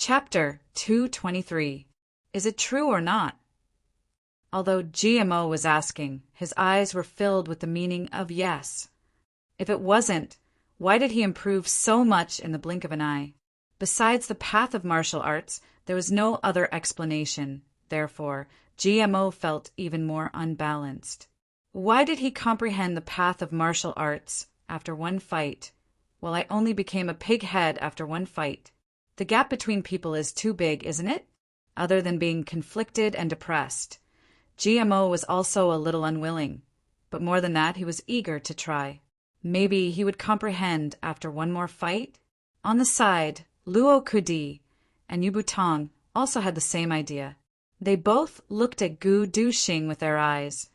Chapter 223. Is it true or not? Although GMO was asking, his eyes were filled with the meaning of yes. If it wasn't, why did he improve so much in the blink of an eye? Besides the path of martial arts, there was no other explanation. Therefore, GMO felt even more unbalanced. Why did he comprehend the path of martial arts after one fight, while I only became a pig head after one fight? The gap between people is too big, isn't it? Other than being conflicted and depressed. GMO was also a little unwilling, but more than that, he was eager to try. Maybe he would comprehend after one more fight? On the side, Luo Kudi and Yubutong also had the same idea. They both looked at Gu Duxing with their eyes,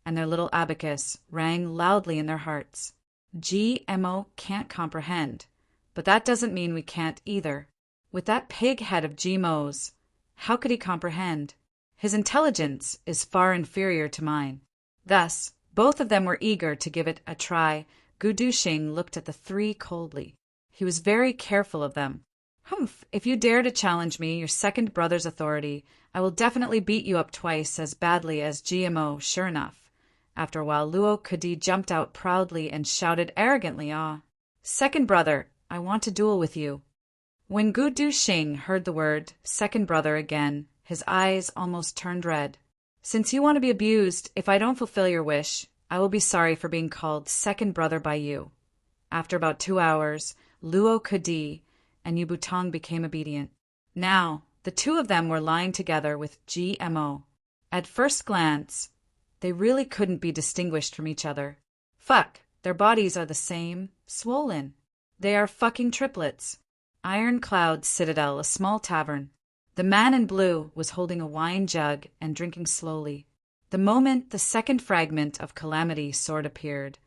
and their little abacus rang loudly in their hearts. GMO can't comprehend, but that doesn't mean we can't either. With that pig head of GMO's, how could he comprehend? His intelligence is far inferior to mine. Thus, both of them were eager to give it a try. Gu Duxing looked at the three coldly. He was very careful of them. Humph, if you dare to challenge me, your second brother's authority, I will definitely beat you up twice as badly as GMO, sure enough. After a while, Luo Kudi jumped out proudly and shouted arrogantly, Second brother, I want to duel with you. When Gu Duxing heard the word second brother again, his eyes almost turned red. Since you want to be abused, if I don't fulfill your wish, I will be sorry for being called second brother by you. After about 2 hours, Luo Kudi and Yubutong became obedient. Now, the two of them were lying together with GMO. At first glance, they really couldn't be distinguished from each other. Fuck, their bodies are the same, swollen. They are fucking triplets. Ironcloud Citadel, a small tavern. The man in blue was holding a wine jug and drinking slowly. The moment the second fragment of Calamity sword appeared,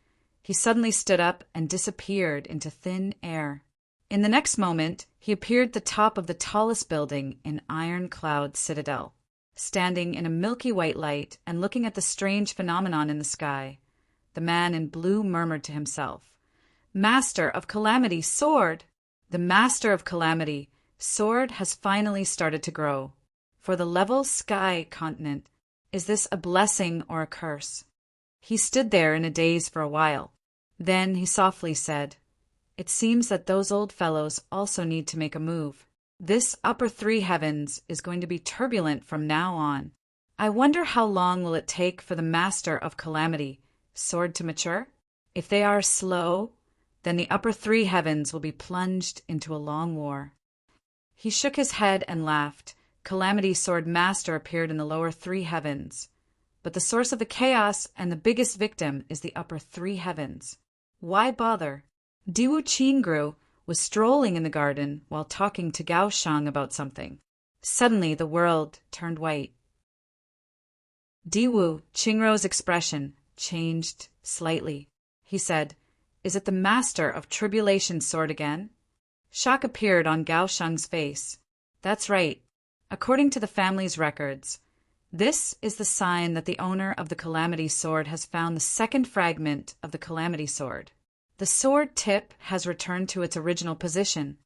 he suddenly stood up and disappeared into thin air. In the next moment, he appeared at the top of the tallest building in Ironcloud Citadel, standing in a milky white light and looking at the strange phenomenon in the sky. The man in blue murmured to himself, "Master of Calamity, sword!" The Master of Calamity, sword has finally started to grow. For the level sky continent, is this a blessing or a curse? He stood there in a daze for a while. Then he softly said, "It seems that those old fellows also need to make a move. This upper three heavens is going to be turbulent from now on. I wonder how long will it take for the Master of Calamity, sword to mature? If they are slow, then the upper three heavens will be plunged into a long war." He shook his head and laughed. Calamity's sword master appeared in the lower three heavens. But the source of the chaos and the biggest victim is the upper three heavens. Why bother? Diwu Qingru was strolling in the garden while talking to Gao Shang about something. Suddenly the world turned white. Diwu Qingru's expression changed slightly. He said, "Is it the Master of Tribulation sword again?" Shock appeared on Gao Shang's face. "That's right. According to the family's records, this is the sign that the owner of the Calamity sword has found the second fragment of the Calamity sword. The sword tip has returned to its original position."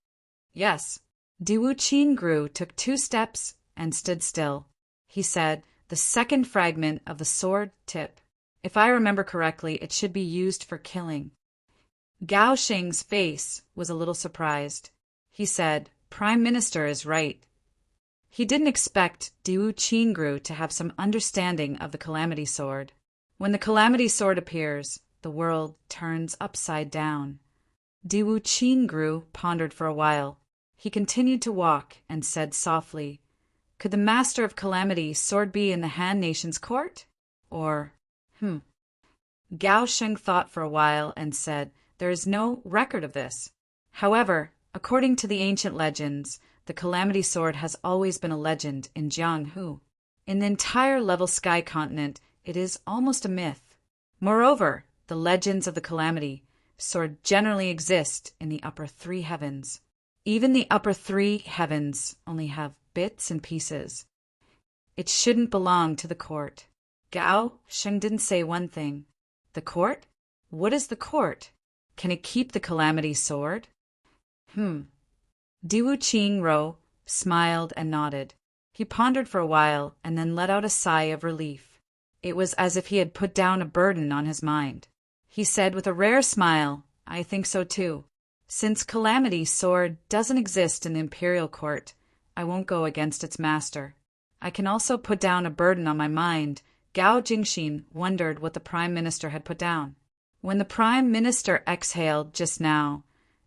"Yes." Diwu Qingru took 2 steps and stood still. He said, "The second fragment of the sword tip. If I remember correctly, it should be used for killing." Gao Shing's face was a little surprised. He said, "Prime Minister is right." He didn't expect Diwu Qingru to have some understanding of the Calamity sword. When the Calamity sword appears, the world turns upside down. Diwu Qingru pondered for a while. He continued to walk and said softly, "Could the Master of Calamity sword be in the Han Nation's court? Or, Gao Sheng thought for a while and said, "There is no record of this. However, according to the ancient legends, the Calamity sword has always been a legend in Jianghu. In the entire level sky continent, it is almost a myth. Moreover, the legends of the Calamity sword generally exist in the upper three heavens. Even the upper three heavens only have bits and pieces. It shouldn't belong to the court." Gao Sheng didn't say one thing. "The court? What is the court? Can it keep the Calamity sword?" Diwu Qingru smiled, and nodded. He pondered for a while and then let out a sigh of relief. It was as if he had put down a burden on his mind. He said with a rare smile, "I think so too. Since Calamity's sword doesn't exist in the imperial court, I won't go against its master. I can also put down a burden on my mind." Gao Jingxin wondered what the Prime Minister had put down. When the Prime Minister exhaled just now,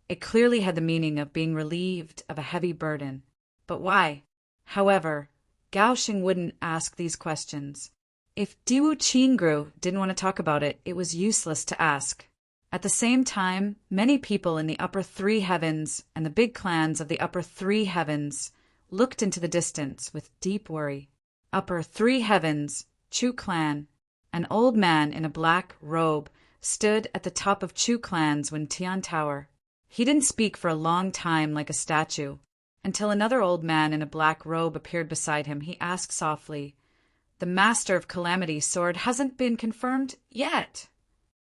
it clearly had the meaning of being relieved of a heavy burden. But why? However, Gao Xing wouldn't ask these questions. If Diwu Qingru didn't want to talk about it, it was useless to ask. At the same time, many people in the upper three heavens and the big clans of the upper three heavens looked into the distance with deep worry. Upper three heavens, Chu clan. An old man in a black robe stood at the top of Chu clan's Wentian Tower. He didn't speak for a long time like a statue. Until another old man in a black robe appeared beside him, he asked softly, "The Master of Calamity's sword hasn't been confirmed yet."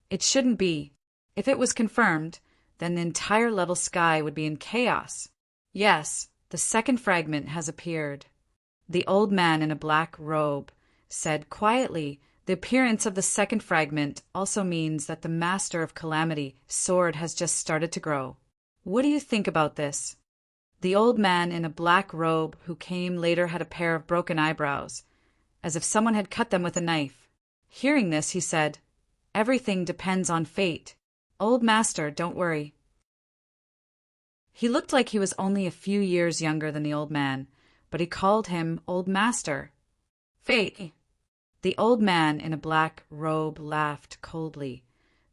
It shouldn't be. If it was confirmed, then the entire level sky would be in chaos. Yes, the second fragment has appeared. The old man in a black robe said quietly, "The appearance of the second fragment also means that the Master of Calamity's sword has just started to grow. What do you think about this?" The old man in a black robe who came later had a pair of broken eyebrows, as if someone had cut them with a knife. Hearing this, he said, "Everything depends on fate. Old Master, don't worry." He looked like he was only a few years younger than the old man, but he called him Old Master. "Fate." The old man in a black robe laughed coldly.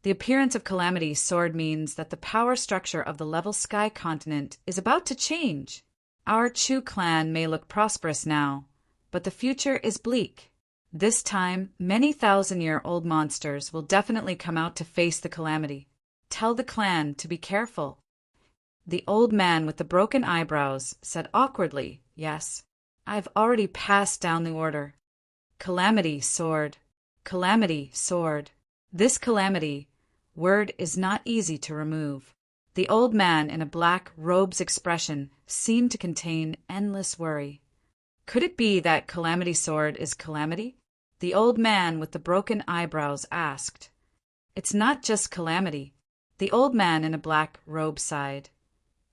"The appearance of Calamity's sword means that the power structure of the level sky continent is about to change. Our Chu clan may look prosperous now, but the future is bleak. This time, many thousand-year-old monsters will definitely come out to face the Calamity. Tell the clan to be careful." The old man with the broken eyebrows said awkwardly, "Yes, I've already passed down the order. Calamity sword. Calamity sword. This calamity word is not easy to remove." The old man in a black robe's expression seemed to contain endless worry. Could it be that Calamity sword is calamity? The old man with the broken eyebrows asked. "It's not just calamity." The old man in a black robe sighed.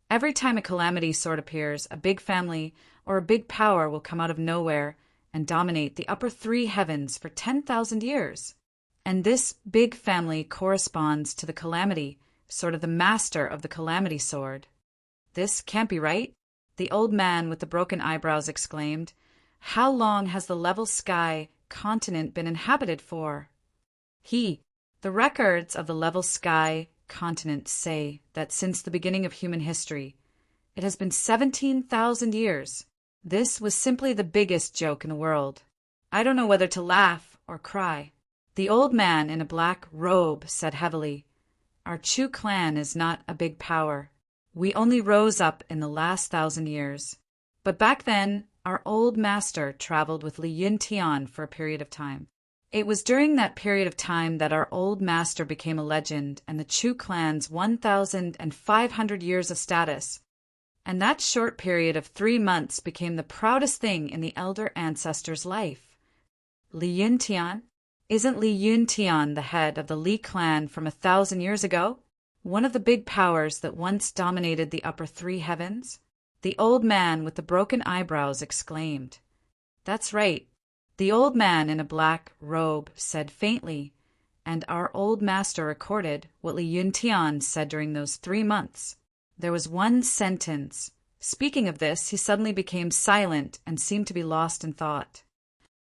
"Every time a Calamity sword appears, a big family or a big power will come out of nowhere and dominate the upper three heavens for 10,000 years. And this big family corresponds to the Calamity, sort of the master of the Calamity sword." "This can't be right," the old man with the broken eyebrows exclaimed. "How long has the level sky continent been inhabited for?" The records of the level sky continent say that since the beginning of human history, it has been 17,000 years. This was simply the biggest joke in the world. I don't know whether to laugh or cry. The old man in a black robe said heavily, "Our Chu clan is not a big power. We only rose up in the last 1,000 years. But back then, our old master traveled with Li Yuntian for a period of time. It was during that period of time that our old master became a legend and the Chu clan's 1,500 years of status. And that short period of 3 months became the proudest thing in the elder ancestor's life. Li Yuntian? Isn't Li Yuntian the head of the Li clan from 1,000 years ago? One of the big powers that once dominated the upper three heavens?" The old man with the broken eyebrows exclaimed. "That's right." The old man in a black robe said faintly, and our old master recorded what Li Yuntian said during those 3 months. There was one sentence. Speaking of this, he suddenly became silent and seemed to be lost in thought.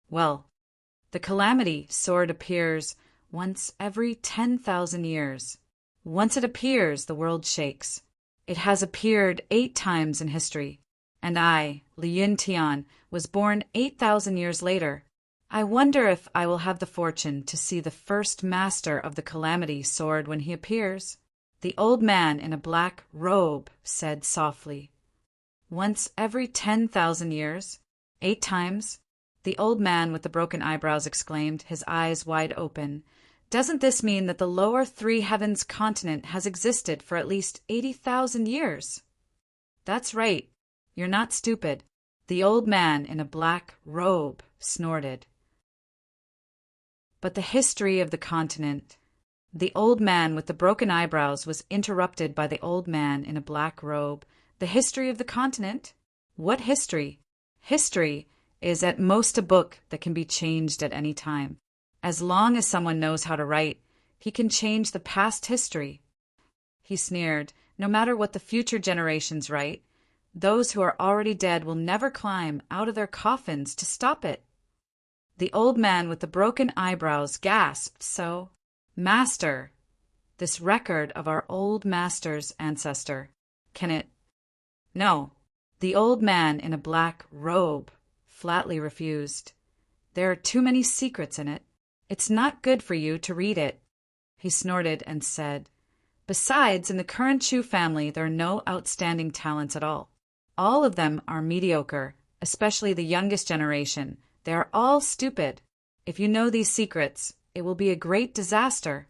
"Well, the Calamity sword appears once every 10,000 years. Once it appears, the world shakes. It has appeared 8 times in history, and I, Li Yuntian, was born 8,000 years later. I wonder if I will have the fortune to see the first master of the Calamity sword when he appears." The old man in a black robe said softly, "Once every 10,000 years? 8 times?" The old man with the broken eyebrows exclaimed, his eyes wide open. "Doesn't this mean that the lower three heavens continent has existed for at least 80,000 years?" "That's right. You're not stupid. The old man in a black robe snorted. But the history of the continent. The old man with the broken eyebrows was interrupted by the old man in a black robe. The history of the continent? What history? History is at most a book that can be changed at any time. As long as someone knows how to write, he can change the past history. He sneered. No matter what the future generations write, those who are already dead will never climb out of their coffins to stop it. The old man with the broken eyebrows gasped so, Master, this record of our old master's ancestor, can it? No, the old man in a black robe flatly refused. There are too many secrets in it. It's not good for you to read it. He snorted and said, Besides, in the current Chu family, there are no outstanding talents at all. All of them are mediocre, especially the youngest generation. They are all stupid. If you know these secrets, it will be a great disaster.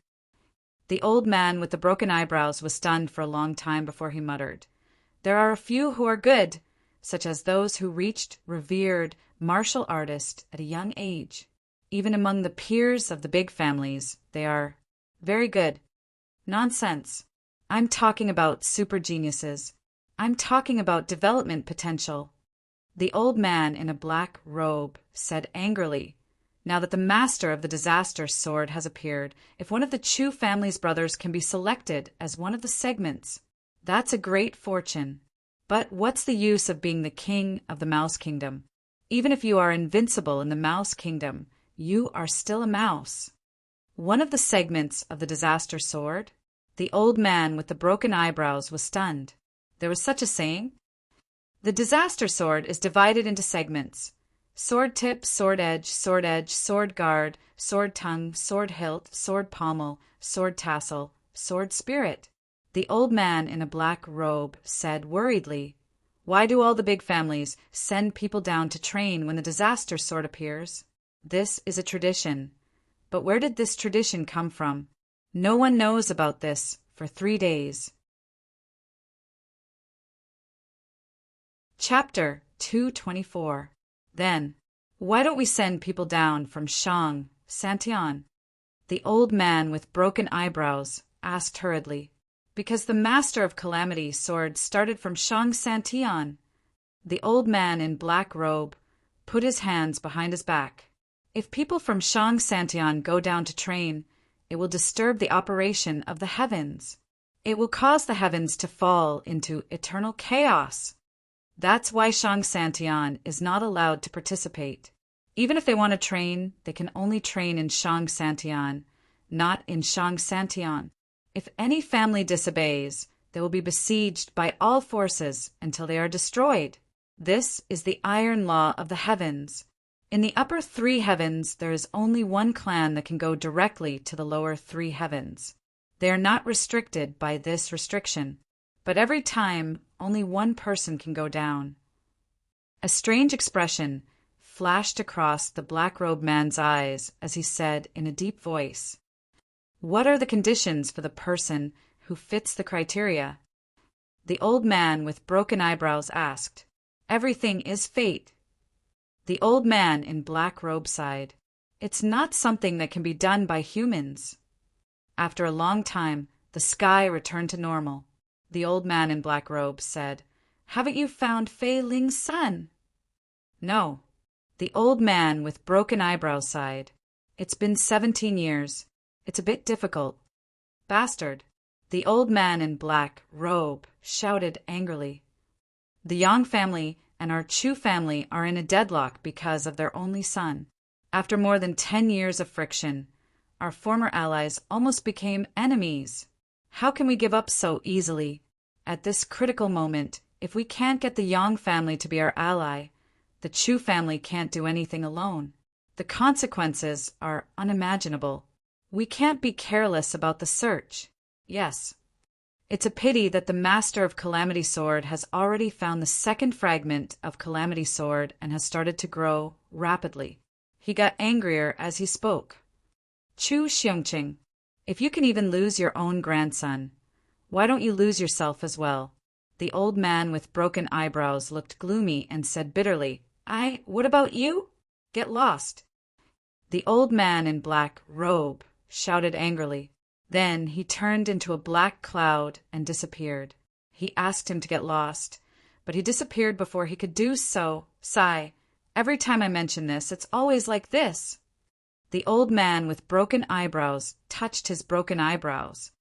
The old man with the broken eyebrows was stunned for a long time before he muttered, There are a few who are good, such as those who reached revered martial artist at a young age. Even among the peers of the big families, they are very good. Nonsense. I'm talking about super geniuses. I'm talking about development potential. The old man in a black robe said angrily, Now that the master of the disaster sword has appeared, if one of the Chu family's brothers can be selected as one of the segments, that's a great fortune. But what's the use of being the king of the Mouse Kingdom? Even if you are invincible in the Mouse Kingdom, you are still a mouse. One of the segments of the disaster sword? The old man with the broken eyebrows was stunned. There was such a saying? The disaster sword is divided into segments. Sword tip, sword edge, sword guard, sword tongue, sword hilt, sword pommel, sword tassel, sword spirit. The old man in a black robe said worriedly, Why do all the big families send people down to train when the disaster sword appears? This is a tradition. But where did this tradition come from? No one knows about this for 3 days. Chapter 224. Then, why don't we send people down from Shang, Santian? The old man with broken eyebrows asked hurriedly. Because the master of calamity sword started from Shang Santian. The old man in black robe put his hands behind his back. If people from Shang Santian go down to train, it will disturb the operation of the heavens. It will cause the heavens to fall into eternal chaos. That's why Shang Santian is not allowed to participate. Even if they want to train, they can only train in Shang Santian, not in Shang Santian. If any family disobeys, they will be besieged by all forces until they are destroyed. This is the iron law of the heavens. In the upper 3 heavens, there is only one clan that can go directly to the lower 3 heavens. They are not restricted by this restriction, but every time, only one person can go down. A strange expression flashed across the black-robed man's eyes as he said in a deep voice, What are the conditions for the person who fits the criteria? The old man with broken eyebrows asked, Everything is fate. The old man in black robe sighed, It's not something that can be done by humans. After a long time, the sky returned to normal. The old man in black robe said, Haven't you found Fei Ling's son? No. The old man with broken eyebrows sighed, It's been 17 years. It's a bit difficult. Bastard. The old man in black robe shouted angrily. The Yang family and our Chu family are in a deadlock because of their only son. After more than 10 years of friction, our former allies almost became enemies. How can we give up so easily? At this critical moment, if we can't get the Yang family to be our ally, the Chu family can't do anything alone. The consequences are unimaginable. We can't be careless about the search. Yes. It's a pity that the master of Calamity Sword has already found the second fragment of Calamity Sword and has started to grow rapidly. He got angrier as he spoke. Chu Xiongqing, if you can even lose your own grandson, why don't you lose yourself as well? The old man with broken eyebrows looked gloomy and said bitterly, What about you? Get lost. The old man in black robe shouted angrily. Then he turned into a black cloud and disappeared. He asked him to get lost, but he disappeared before he could do so. Sigh. Every time I mention this, it's always like this. The old man with broken eyebrows touched his broken eyebrows.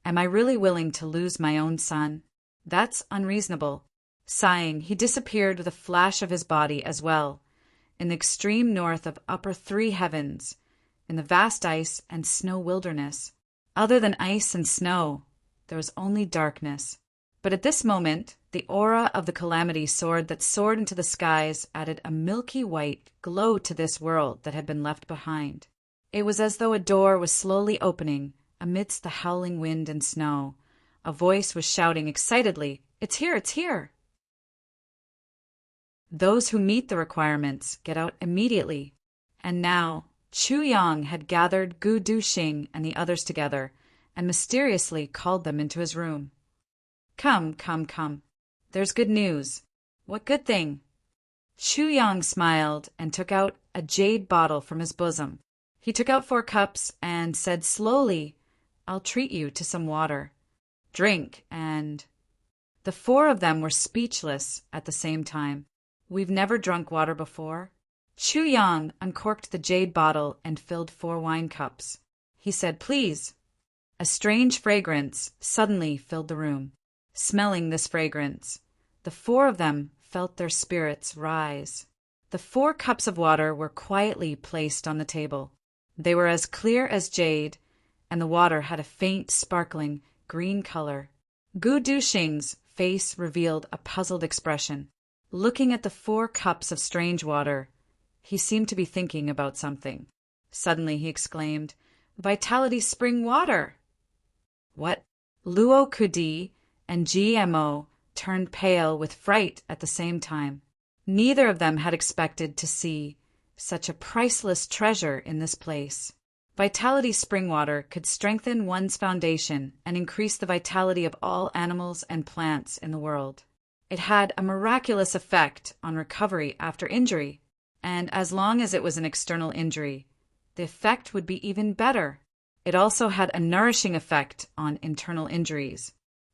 Am I really willing to lose my own son? That's unreasonable. Sighing, he disappeared with a flash of his body as well, in the extreme north of upper three heavens, in the vast ice and snow wilderness. Other than ice and snow, there was only darkness. But at this moment, the aura of the calamity sword that soared into the skies added a milky white glow to this world that had been left behind. It was as though a door was slowly opening amidst the howling wind and snow. A voice was shouting excitedly, It's here, it's here! Those who meet the requirements get out immediately. And now, Chu Yang had gathered Gu Duxing and the others together and mysteriously called them into his room. Come, come, come. There's good news. What good thing? Chu Yang smiled and took out a jade bottle from his bosom. He took out 4 cups and said slowly, I'll treat you to some water. Drink, and... The 4 of them were speechless at the same time. We've never drunk water before. Chu Yang uncorked the jade bottle and filled 4 wine cups. He said, Please. A strange fragrance suddenly filled the room. Smelling this fragrance, the 4 of them felt their spirits rise. The 4 cups of water were quietly placed on the table. They were as clear as jade, and the water had a faint, sparkling green color. Gu Duxing's face revealed a puzzled expression. Looking at the 4 cups of strange water, he seemed to be thinking about something. Suddenly he exclaimed, Vitality spring water! What? Luo Kudi and GMO turned pale with fright at the same time. Neither of them had expected to see such a priceless treasure in this place. Vitality spring water could strengthen one's foundation and increase the vitality of all animals and plants in the world. It had a miraculous effect on recovery after injury, and as long as it was an external injury, the effect would be even better. It also had a nourishing effect on internal injuries.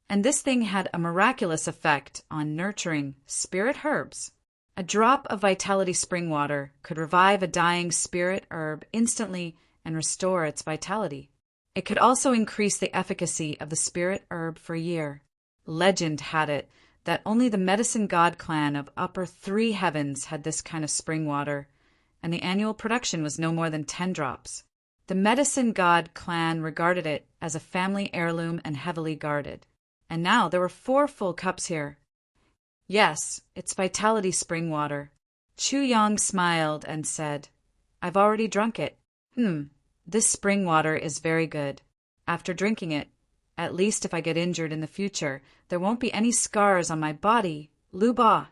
And this thing had a miraculous effect on nurturing spirit herbs. A drop of Vitality Spring Water could revive a dying spirit herb instantly and restore its vitality. It could also increase the efficacy of the spirit herb for a year. Legend had it that only the Medicine God clan of upper 3 heavens had this kind of spring water, and the annual production was no more than 10 drops. The Medicine God clan regarded it as a family heirloom and heavily guarded. And now there were 4 full cups here. Yes, it's Vitality Spring Water. Chu Yang smiled and said, I've already drunk it. This spring water is very good. After drinking it, at least if I get injured in the future, there won't be any scars on my body. Lu Ba.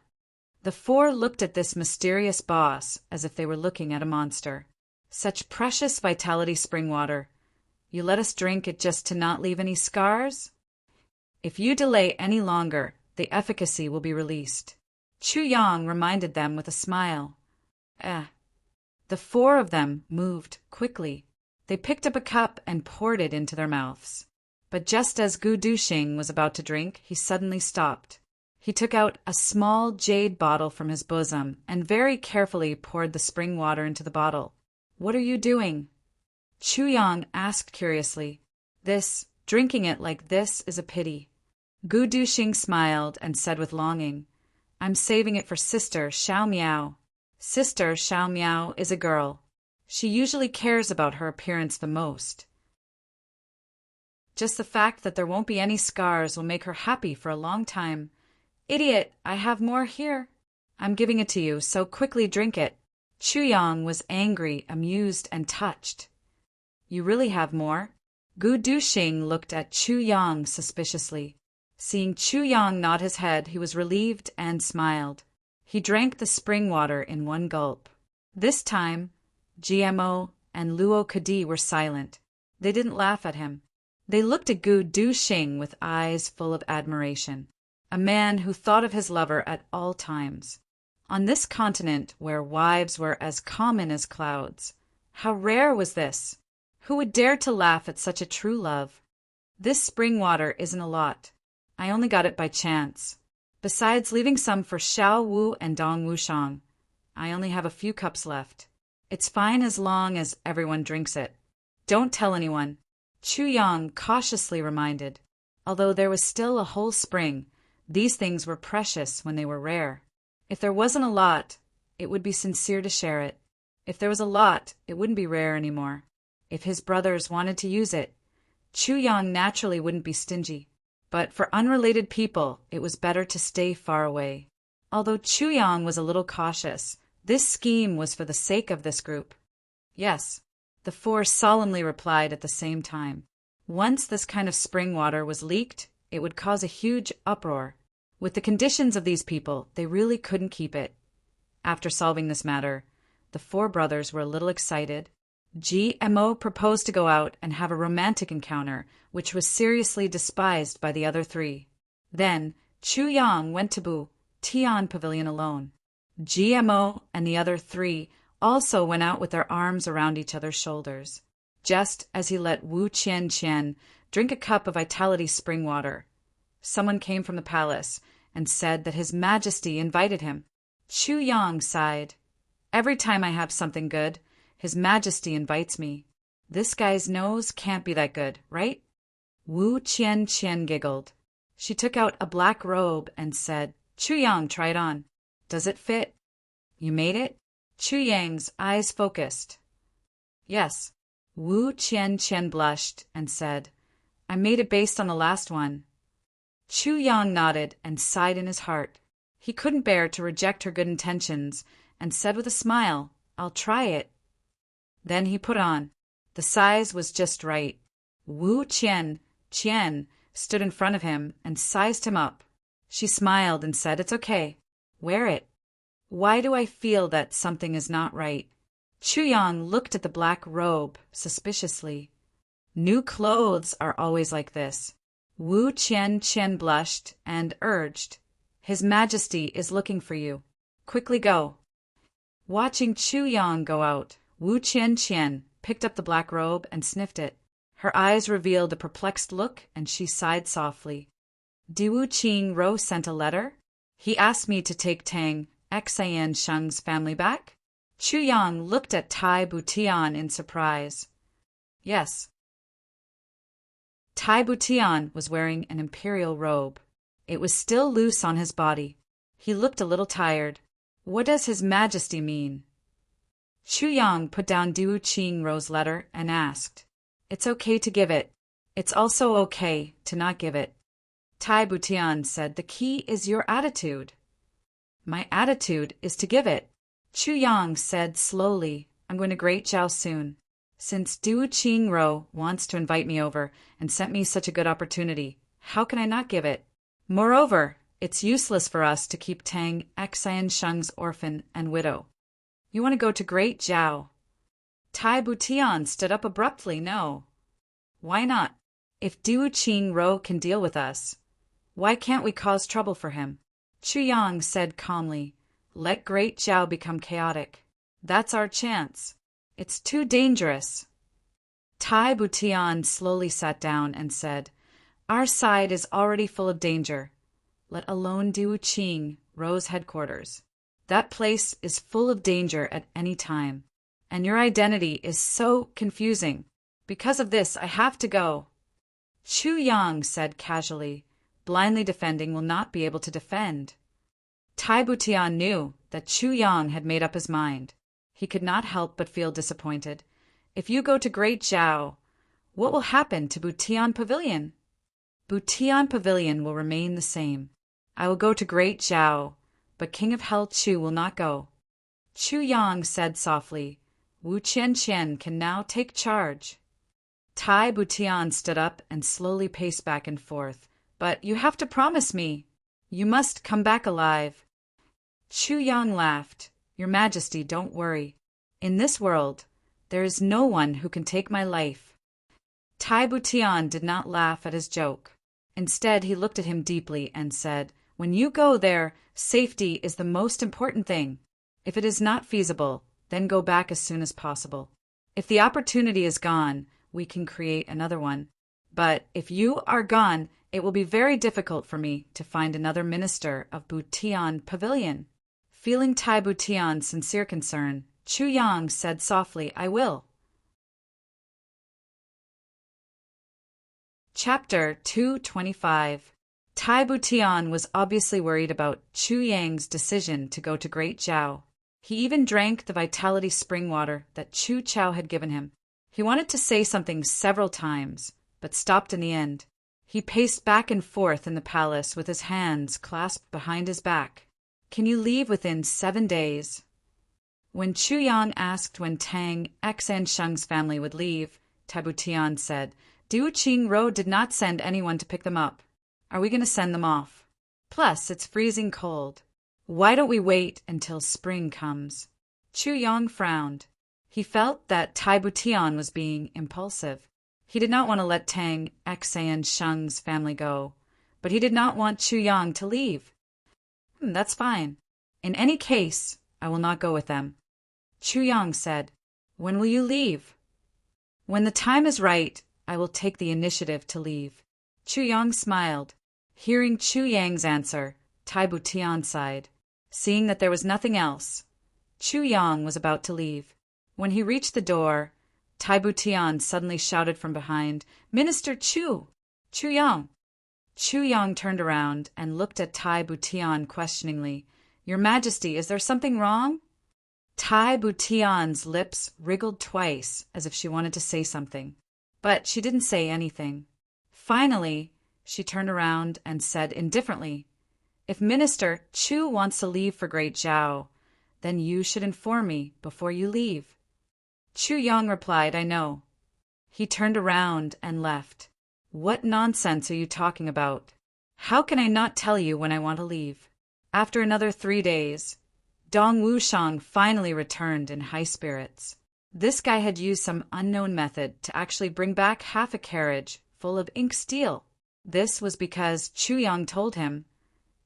The 4 looked at this mysterious boss as if they were looking at a monster. Such precious Vitality Spring Water. You let us drink it just to not leave any scars? If you delay any longer, the efficacy will be released. Chu Yang reminded them with a smile. The 4 of them moved quickly. They picked up a cup and poured it into their mouths. But just as Gu Duxing was about to drink, he suddenly stopped. He took out a small jade bottle from his bosom and very carefully poured the spring water into the bottle. What are you doing? Chu Yang asked curiously. Drinking it like this is a pity. Gu Duxing smiled and said with longing, I'm saving it for Sister Xiao Miao. Sister Xiao Miao is a girl. She usually cares about her appearance the most. Just the fact that there won't be any scars will make her happy for a long time. Idiot, I have more here. I'm giving it to you, so quickly drink it. Chu Yang was angry, amused, and touched. You really have more? Gu Duxing looked at Chu Yang suspiciously. Seeing Chu Yang nod his head, he was relieved and smiled. He drank the spring water in one gulp. This time, GMO and Luo Kadi were silent. They didn't laugh at him. They looked at Gu Duxing with eyes full of admiration. a man who thought of his lover at all times. On this continent where wives were as common as clouds, how rare was this! Who would dare to laugh at such a true love? This spring water isn't a lot. I only got it by chance. Besides leaving some for Xiao Wu and Dong Wushang, I only have a few cups left. It's fine as long as everyone drinks it. Don't tell anyone, Chu Yang cautiously reminded. Although there was still a whole spring, these things were precious when they were rare. If there wasn't a lot, it would be sincere to share it. If there was a lot, it wouldn't be rare anymore. If his brothers wanted to use it, Chu Yang naturally wouldn't be stingy. But for unrelated people, it was better to stay far away. Although Chu Yang was a little cautious, this scheme was for the sake of this group. Yes, the four solemnly replied at the same time. Once this kind of spring water was leaked, it would cause a huge uproar. With the conditions of these people, they really couldn't keep it. After solving this matter, the four brothers were a little excited. GMO proposed to go out and have a romantic encounter, which was seriously despised by the other three. Then, Chu Yang went to Bu Tian Pavilion alone. GMO and the other three also went out with their arms around each other's shoulders, just as he let Wu Qian drink a cup of Vitality spring water. Someone came from the palace and said that His Majesty invited him. Chu Yang sighed. Every time I have something good, His Majesty invites me. This guy's nose can't be that good, right? Wu Qian giggled. She took out a black robe and said, Chu Yang, try it on. Does it fit? You made it? Chu Yang's eyes focused. Yes. Wu Qian blushed and said, I made it based on the last one. Chu Yang nodded and sighed in his heart. He couldn't bear to reject her good intentions and said with a smile, I'll try it. Then he put on. The size was just right. Wu Qian stood in front of him and sized him up. She smiled and said, It's okay. Wear it. Why do I feel that something is not right? Chu Yang looked at the black robe suspiciously. New clothes are always like this. Wu Qian blushed and urged, His Majesty is looking for you. Quickly go. Watching Chu Yang go out, Wu Qian picked up the black robe and sniffed it. Her eyes revealed a perplexed look, and she sighed softly. Wu Qingro sent a letter? He asked me to take Tang Xian Sheng's family back? Chu Yang looked at Tai Butian in surprise. Yes. Tai Butian was wearing an imperial robe. It was still loose on his body. He looked a little tired. What does His Majesty mean? Chu Yang put down Wu Qingro's letter and asked, It's okay to give it. It's also okay to not give it. Tai Butian said, The key is your attitude. My attitude is to give it. Chu Yang said slowly, I'm going to Great Jiao soon. Since Wu Qingro wants to invite me over and sent me such a good opportunity, how can I not give it? Moreover, it's useless for us to keep Tang Xian Sheng's orphan and widow. You want to go to Great Jiao? Tai Butian stood up abruptly. No. Why not? If Wu Qingro can deal with us, why can't we cause trouble for him? Chu Yang said calmly, Let Great Jiao become chaotic. That's our chance. It's too dangerous. Tai Butian slowly sat down and said, Our side is already full of danger, let alone Wu Qingro's headquarters. That place is full of danger at any time, and your identity is so confusing. Because of this, I have to go. Chu Yang said casually, Blindly defending will not be able to defend. Tai Butian knew that Chu Yang had made up his mind. He could not help but feel disappointed. If you go to Great Jiao, what will happen to Butian Pavilion? Butian Pavilion will remain the same. I will go to Great Jiao, but King of Hell Chu will not go. Chu Yang said softly, Wu Qian can now take charge. Tai Butian stood up and slowly paced back and forth. But you have to promise me. You must come back alive. Chu Yang laughed. Your Majesty, don't worry. In this world, there is no one who can take my life. Tai Butian did not laugh at his joke. Instead, he looked at him deeply and said, When you go there, safety is the most important thing. If it is not feasible, then go back as soon as possible. If the opportunity is gone, we can create another one. But if you are gone, it will be very difficult for me to find another minister of Butian Pavilion. Feeling Tai Butian's sincere concern, Chu Yang said softly, I will. Chapter 225. Tai Butian was obviously worried about Chu Yang's decision to go to Great Zhao. He even drank the vitality spring water that Chu Chao had given him. He wanted to say something several times, but stopped in the end. He paced back and forth in the palace with his hands clasped behind his back. Can you leave within 7 days? When Chu Yang asked when Tang Xansheng's family would leave, Tai Butian said, Diu Qing Road did not send anyone to pick them up. Are we going to send them off? Plus, it's freezing cold. Why don't we wait until spring comes? Chu Yang frowned. He felt that Tai Butian was being impulsive. He did not want to let Tang Xansheng's family go, but he did not want Chu Yang to leave. That's fine. In any case, I will not go with them. Chu Yang said, When will you leave? When the time is right, I will take the initiative to leave. Chu Yang smiled. Hearing Chu Yang's answer, Tai Butian sighed. Seeing that there was nothing else, Chu Yang was about to leave. When he reached the door, Tai Butian suddenly shouted from behind, Minister Chu! Chu Yang! Chu Yang turned around and looked at Tai Butian questioningly. Your Majesty, is there something wrong? Tai Butian's lips wriggled twice as if she wanted to say something, but she didn't say anything. Finally, she turned around and said indifferently, If Minister Chu wants to leave for Great Zhao, then you should inform me before you leave. Chu Yang replied, I know. He turned around and left. What nonsense are you talking about? How can I not tell you when I want to leave? After another 3 days, Dong Wushang finally returned in high spirits. This guy had used some unknown method to actually bring back half a carriage full of ink steel. This was because Chu Yang told him,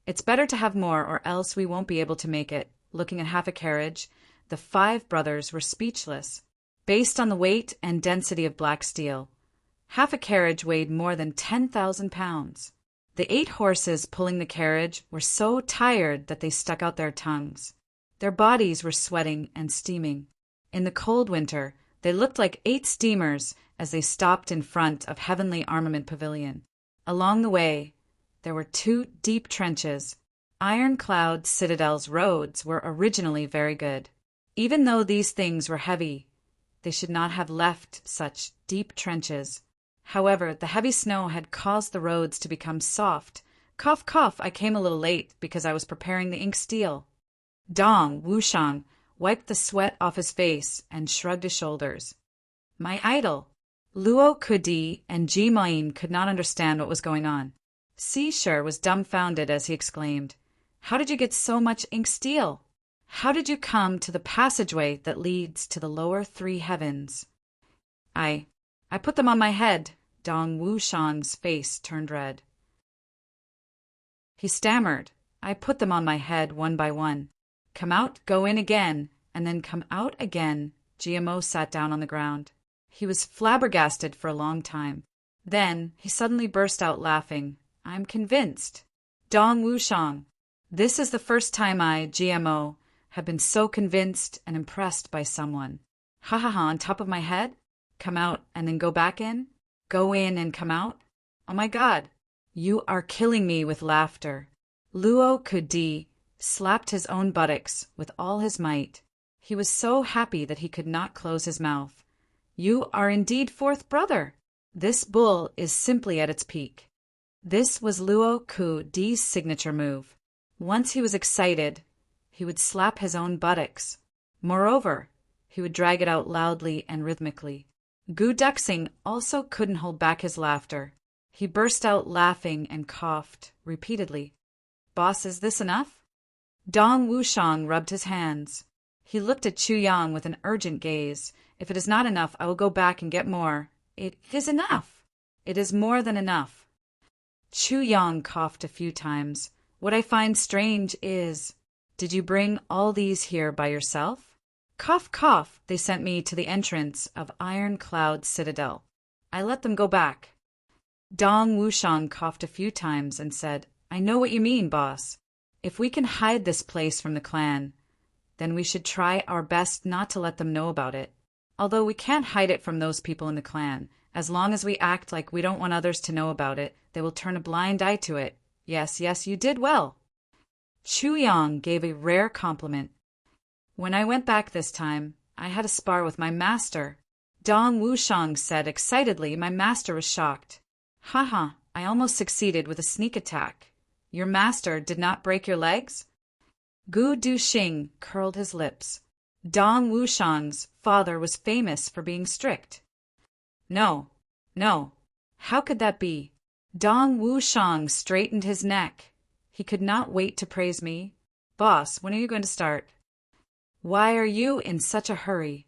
It's better to have more or else we won't be able to make it. Looking at half a carriage, the 5 brothers were speechless. Based on the weight and density of black steel, half a carriage weighed more than 10,000 pounds. The 8 horses pulling the carriage were so tired that they stuck out their tongues. Their bodies were sweating and steaming. In the cold winter, they looked like 8 steamers as they stopped in front of Heavenly Armament Pavilion. Along the way, there were 2 deep trenches. Ironclad Citadel's roads were originally very good. Even though these things were heavy, they should not have left such deep trenches. However, the heavy snow had caused the roads to become soft. Cough, cough, I came a little late because I was preparing the ink steel. Dong Wushang wiped the sweat off his face and shrugged his shoulders. My idol. Luo Kudi and Ji Main could not understand what was going on. Si Shi was dumbfounded as he exclaimed, How did you get so much ink steel? How did you come to the passageway that leads to the lower 3 heavens? I put them on my head. Dong Wushang's face turned red. He stammered, I put them on my head one by one. Come out, go in again, and then come out again. GMO sat down on the ground. He was flabbergasted for a long time. Then he suddenly burst out laughing. I'm convinced. Dong Wushang, this is the first time I, GMO, have been so convinced and impressed by someone. Ha ha ha, on top of my head? Come out and then go back in? Go in and come out? Oh my God, you are killing me with laughter. Luo Kudi slapped his own buttocks with all his might. He was so happy that he could not close his mouth. You are indeed 4th brother. This bull is simply at its peak. This was Luo Kudi's signature move. Once he was excited, he would slap his own buttocks. Moreover, he would drag it out loudly and rhythmically. Gu Duxing also couldn't hold back his laughter. He burst out laughing and coughed repeatedly. Boss, is this enough? Dong Wushang rubbed his hands. He looked at Chu Yang with an urgent gaze. If it is not enough, I will go back and get more. It is enough. It is more than enough. Chu Yang coughed a few times, What I find strange is, did you bring all these here by yourself? Cough, cough, they sent me to the entrance of Iron Cloud Citadel. I let them go back. Dong Wushang coughed a few times and said, I know what you mean, boss. If we can hide this place from the clan, then we should try our best not to let them know about it. Although we can't hide it from those people in the clan. As long as we act like we don't want others to know about it, they will turn a blind eye to it. Yes, yes, you did well. Chu Yang gave a rare compliment. When I went back this time, I had a spar with my master. Dong Wushang said excitedly. My master was shocked. Haha, I almost succeeded with a sneak attack. Your master did not break your legs? Gu Duxing curled his lips. Dong Wushang's father was famous for being strict. No, no. How could that be? Dong Wushang straightened his neck. He could not wait to praise me. Boss, when are you going to start? Why are you in such a hurry?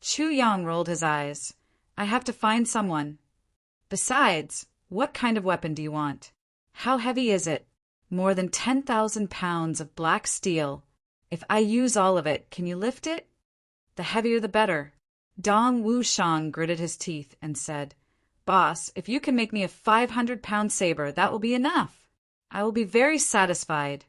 Chu Yang rolled his eyes. I have to find someone. Besides, what kind of weapon do you want? How heavy is it? More than 10,000 pounds of black steel. If I use all of it, can you lift it? The heavier the better. Dong Wushang gritted his teeth and said, Boss, if you can make me a 500-pound saber, that will be enough. I will be very satisfied.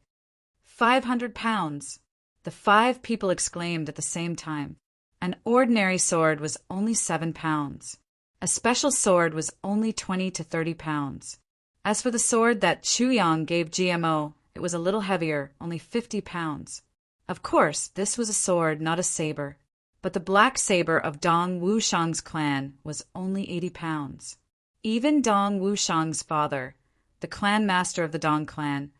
500 pounds. The 5 people exclaimed at the same time. An ordinary sword was only 7 pounds. A special sword was only 20 to 30 pounds. As for the sword that Chu Yang gave GMO, it was a little heavier, only 50 pounds. Of course, this was a sword, not a saber. But the black saber of Dong Wushang's clan was only 80 pounds. Even Dong Wushang's father, the clan master of the Dong clan,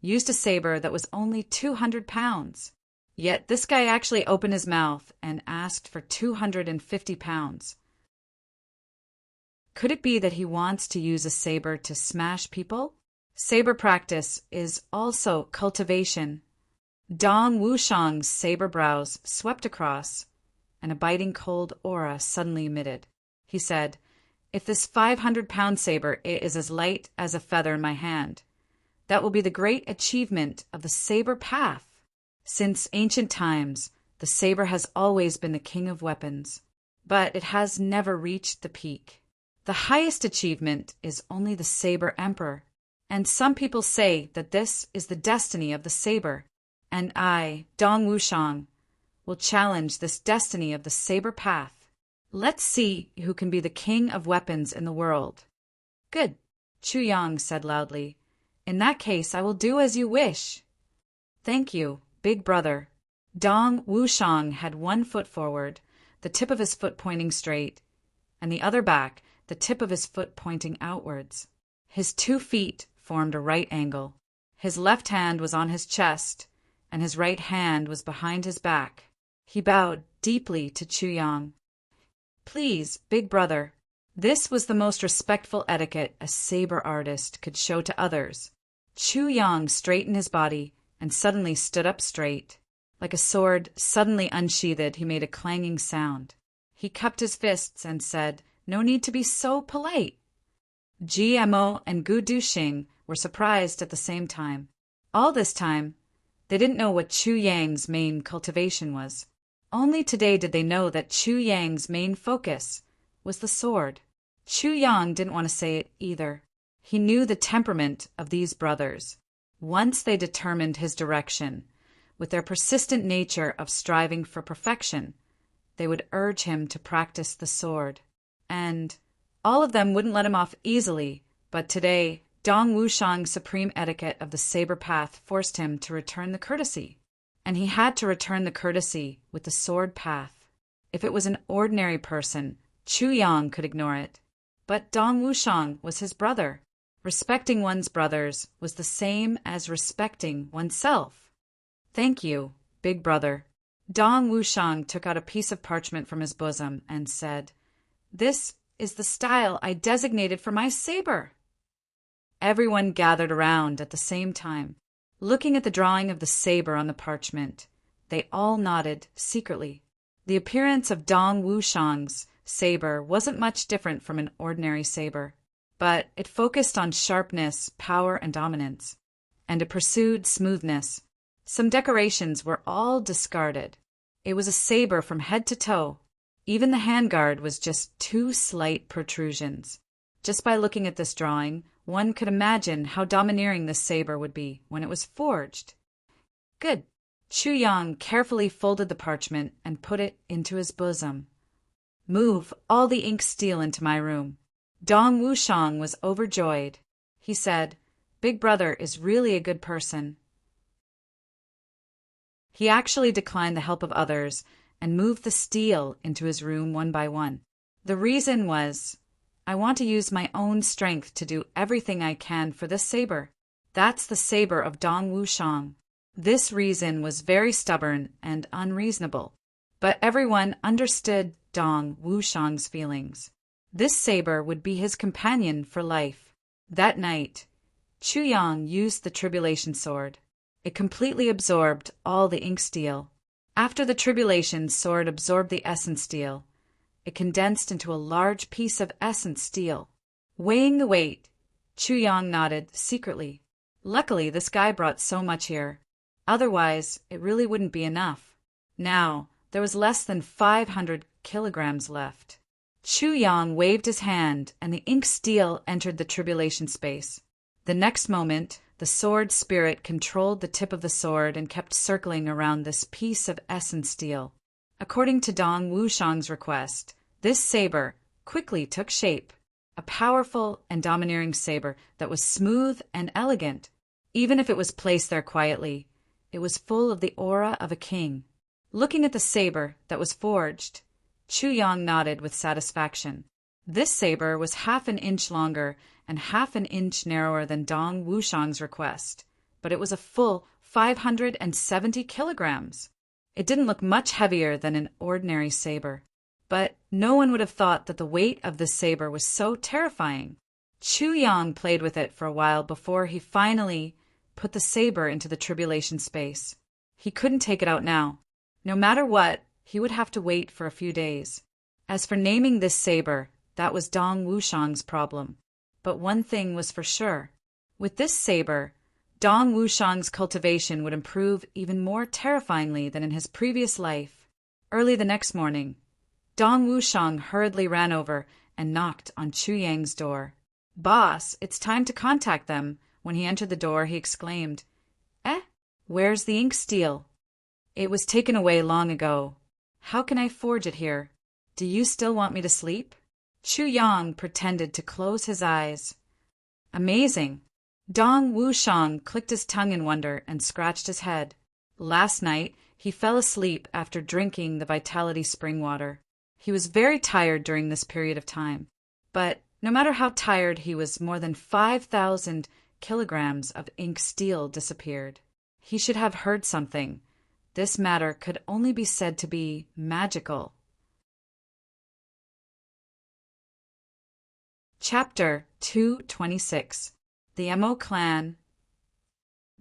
used a saber that was only 200 pounds. Yet this guy actually opened his mouth and asked for 250 pounds. Could it be that he wants to use a saber to smash people? Saber practice is also cultivation. Dong Wushang's saber brows swept across, and a biting cold aura suddenly emitted. He said, If this 500-pound saber is as light as a feather in my hand, that will be the great achievement of the saber path. Since ancient times, the saber has always been the king of weapons, but it has never reached the peak. The highest achievement is only the saber emperor, and some people say that this is the destiny of the saber, and I, Dong Wushang, will challenge this destiny of the saber path. Let's see who can be the king of weapons in the world. Good, Chu Yang said loudly. In that case, I will do as you wish. Thank you, big brother. Dong Wushang had one foot forward, the tip of his foot pointing straight, and the other back, the tip of his foot pointing outwards. His 2 feet formed a right angle. His left hand was on his chest, and his right hand was behind his back. He bowed deeply to Chu Yang. Please, big brother. This was the most respectful etiquette a saber artist could show to others. Chu Yang straightened his body and suddenly stood up straight. Like a sword suddenly unsheathed, he made a clanging sound. He cupped his fists and said, No need to be so polite. GMO and Gu Duxing were surprised at the same time. All this time, they didn't know what Chu Yang's main cultivation was. Only today did they know that Chu Yang's main focus was the sword. Chu Yang didn't want to say it either. He knew the temperament of these brothers. Once they determined his direction, with their persistent nature of striving for perfection, they would urge him to practice the sword. And all of them wouldn't let him off easily, but today, Dong Wushang's supreme etiquette of the saber path forced him to return the courtesy. And he had to return the courtesy with the sword path. If it was an ordinary person, Chu Yang could ignore it. But Dong Wushang was his brother. Respecting one's brothers was the same as respecting oneself. Thank you, big brother. Dong Wushang took out a piece of parchment from his bosom and said, This is the style I designated for my saber. Everyone gathered around at the same time. Looking at the drawing of the saber on the parchment, they all nodded secretly. The appearance of Dong Wushang's saber wasn't much different from an ordinary saber, but it focused on sharpness, power, and dominance. and it pursued smoothness. Some decorations were all discarded. It was a saber from head to toe. Even the handguard was just 2 slight protrusions. Just by looking at this drawing, one could imagine how domineering this saber would be when it was forged. Good. Chu Yang carefully folded the parchment and put it into his bosom. Move all the ink steel into my room. Dong Wushang was overjoyed. He said, Big Brother is really a good person. He actually declined the help of others and moved the steel into his room one by one. The reason was, I want to use my own strength to do everything I can for this saber. That's the saber of Dong Wushang. This reason was very stubborn and unreasonable, but everyone understood Dong Wushang's feelings. This saber would be his companion for life. That night, Chu Yang used the Tribulation Sword. It completely absorbed all the ink steel. After the Tribulation Sword absorbed the essence steel, it condensed into a large piece of essence steel. Weighing the weight, Chu Yang nodded secretly. Luckily, this guy brought so much here. Otherwise, it really wouldn't be enough. Now, there was less than 500 kilograms left. Chu Yang waved his hand, and the ink steel entered the tribulation space. The next moment, the sword spirit controlled the tip of the sword and kept circling around this piece of essence steel. According to Dong Wushang's request, this saber quickly took shape, a powerful and domineering saber that was smooth and elegant. Even if it was placed there quietly, it was full of the aura of a king. Looking at the saber that was forged, Chu Yang nodded with satisfaction. This saber was 1/2 inch longer and 1/2 inch narrower than Dong Wushang's request, but it was a full 570 kilograms. It didn't look much heavier than an ordinary saber, but no one would have thought that the weight of this saber was so terrifying. Chu Yang played with it for a while before he finally put the saber into the tribulation space. He couldn't take it out now. No matter what, he would have to wait for a few days. As for naming this saber, that was Dong Wushang's problem. But one thing was for sure. With this saber, Dong Wushang's cultivation would improve even more terrifyingly than in his previous life. Early the next morning, Dong Wushang hurriedly ran over and knocked on Chu Yang's door. Boss, it's time to contact them. When he entered the door, he exclaimed, Where's the ink steel? It was taken away long ago. How can I forge it here? Do you still want me to sleep? Chu Yang pretended to close his eyes. Amazing. Dong Wushang clicked his tongue in wonder and scratched his head. Last night, he fell asleep after drinking the Vitality spring water. He was very tired during this period of time. But no matter how tired he was, more than 5,000 kilograms of ink steel disappeared. He should have heard something. This matter could only be said to be magical. Chapter 226. The Mo Clan.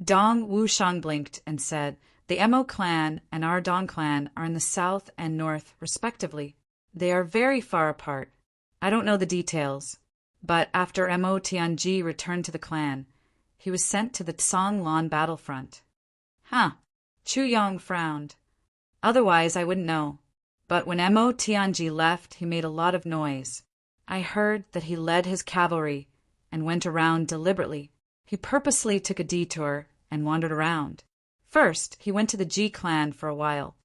Dong Wushang blinked and said, The Mo Clan and our Dong Clan are in the south and north, respectively. They are very far apart. I don't know the details, but after Mo Tianji returned to the clan, he was sent to the Songlan battlefront. Chu Yang frowned. Otherwise, I wouldn't know. But when Mo Tianji left, he made a lot of noise. I heard that he led his cavalry and went around deliberately. He purposely took a detour and wandered around. First, he went to the Ji clan for a while.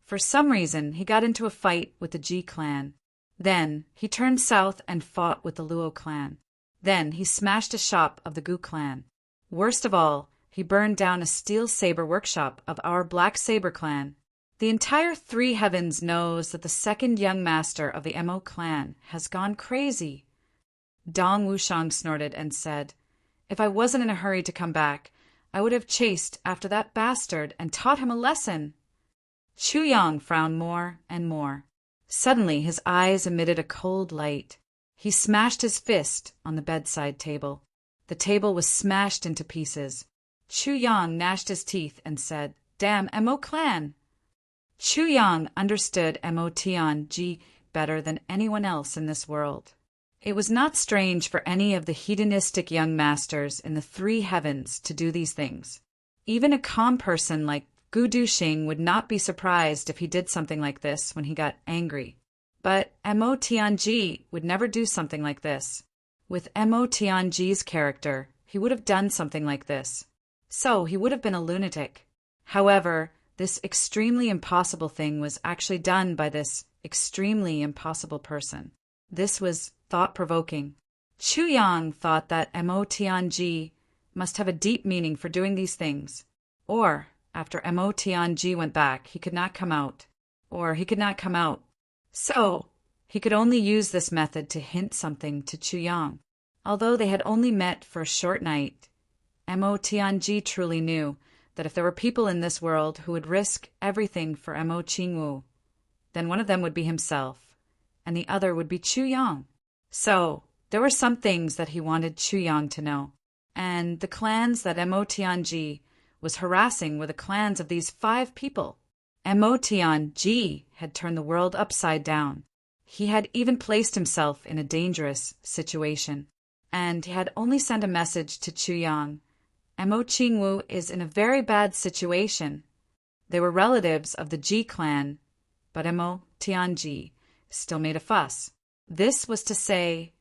For some reason, he got into a fight with the Ji clan. Then, he turned south and fought with the Luo clan. Then, he smashed a shop of the Gu clan. Worst of all, he burned down a steel saber workshop of our Black Saber clan. The entire Three Heavens knows that the second young master of the Mo clan has gone crazy. Dong Wushang snorted and said, If I wasn't in a hurry to come back, I would have chased after that bastard and taught him a lesson. Chu Yang frowned more and more. Suddenly his eyes emitted a cold light. He smashed his fist on the bedside table. The table was smashed into pieces. Chu Yang gnashed his teeth and said, Damn Mo clan! Chu Yang understood Mo Tianji better than anyone else in this world. It was not strange for any of the hedonistic young masters in the three heavens to do these things. Even a calm person like Gu Duxing would not be surprised if he did something like this when he got angry. But Mo Tianji would never do something like this. With Mo Tianji's character, he would have done something like this. So he would have been a lunatic. However, this extremely impossible thing was actually done by this extremely impossible person. This was thought-provoking. Chu Yang thought that Mo Tianji must have a deep meaning for doing these things. Or, after Mo Tianji went back, he could not come out. Or he could not come out. So, he could only use this method to hint something to Chu Yang. Although they had only met for a short night, Mo Tianji truly knew that if there were people in this world who would risk everything for Mo Qingwu, then one of them would be himself, and the other would be Chu Yang. So, there were some things that he wanted Chu Yang to know, and the clans that Mo Tianji was harassing were the clans of these 5 people. Mo Tianji had turned the world upside down. He had even placed himself in a dangerous situation, and he had only sent a message to Chu Yang. Mo Qingwu is in a very bad situation. They were relatives of the Ji clan, but Mo Tianji still made a fuss. This was to say,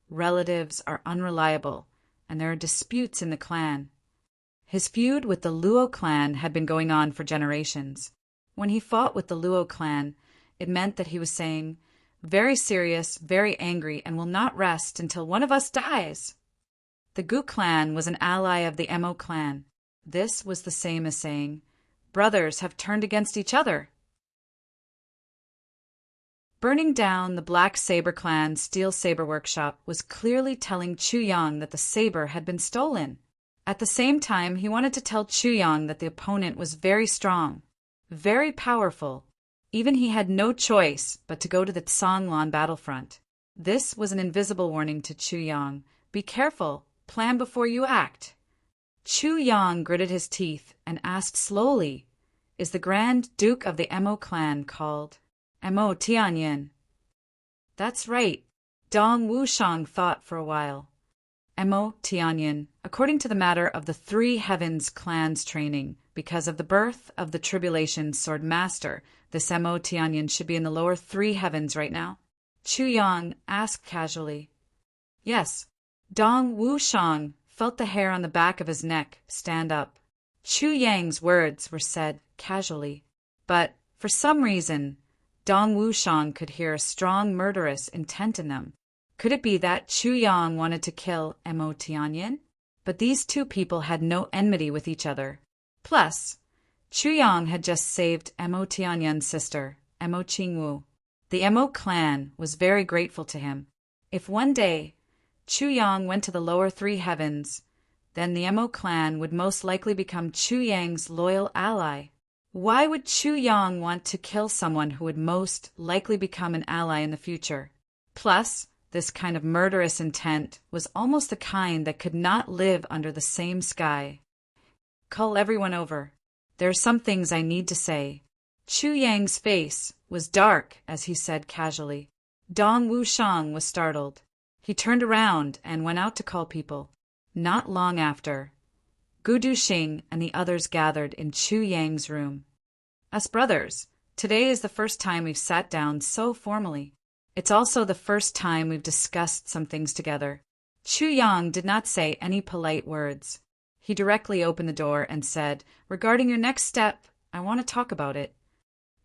relatives are unreliable, and there are disputes in the clan. His feud with the Luo clan had been going on for generations. When he fought with the Luo clan, it meant that he was saying, very serious, very angry, and will not rest until one of us dies. The Gu clan was an ally of the Mo clan. This was the same as saying, brothers have turned against each other. Burning down the Black Saber clan's steel saber workshop was clearly telling Chu Yang that the saber had been stolen. At the same time, he wanted to tell Chu Yang that the opponent was very strong, very powerful. Even he had no choice but to go to the Songlan battlefront. This was an invisible warning to Chu Yang. Be careful. Plan before you act. Chu Yang gritted his teeth and asked slowly, is the Grand Duke of the Mo clan called Mo Tianyin? That's right. Dong Wushang thought for a while. Mo Tianyin, according to the matter of the Three Heavens clan's training, because of the birth of the Tribulation Sword Master, this Mo Tianyin should be in the lower 3 heavens right now. Chu Yang asked casually. Yes. Dong Wushang felt the hair on the back of his neck stand up. Chu Yang's words were said casually, but for some reason, Dong Wushang could hear a strong murderous intent in them. Could it be that Chu Yang wanted to kill Mo Tianyin? But these 2 people had no enmity with each other. Plus, Chu Yang had just saved Mo Tianyin's sister, Mo Qingwu. The Mo clan was very grateful to him. If one day Chu Yang went to the lower 3 heavens, then the Mo clan would most likely become Chu Yang's loyal ally. Why would Chu Yang want to kill someone who would most likely become an ally in the future? Plus, this kind of murderous intent was almost the kind that could not live under the same sky. Call everyone over. There are some things I need to say. Chu Yang's face was dark as he said casually. Dong Wushang was startled. He turned around and went out to call people. Not long after, Gu Duxing and the others gathered in Chu Yang's room. Us brothers, today is the first time we've sat down so formally. It's also the first time we've discussed some things together. Chu Yang did not say any polite words. He directly opened the door and said, regarding your next step, I want to talk about it.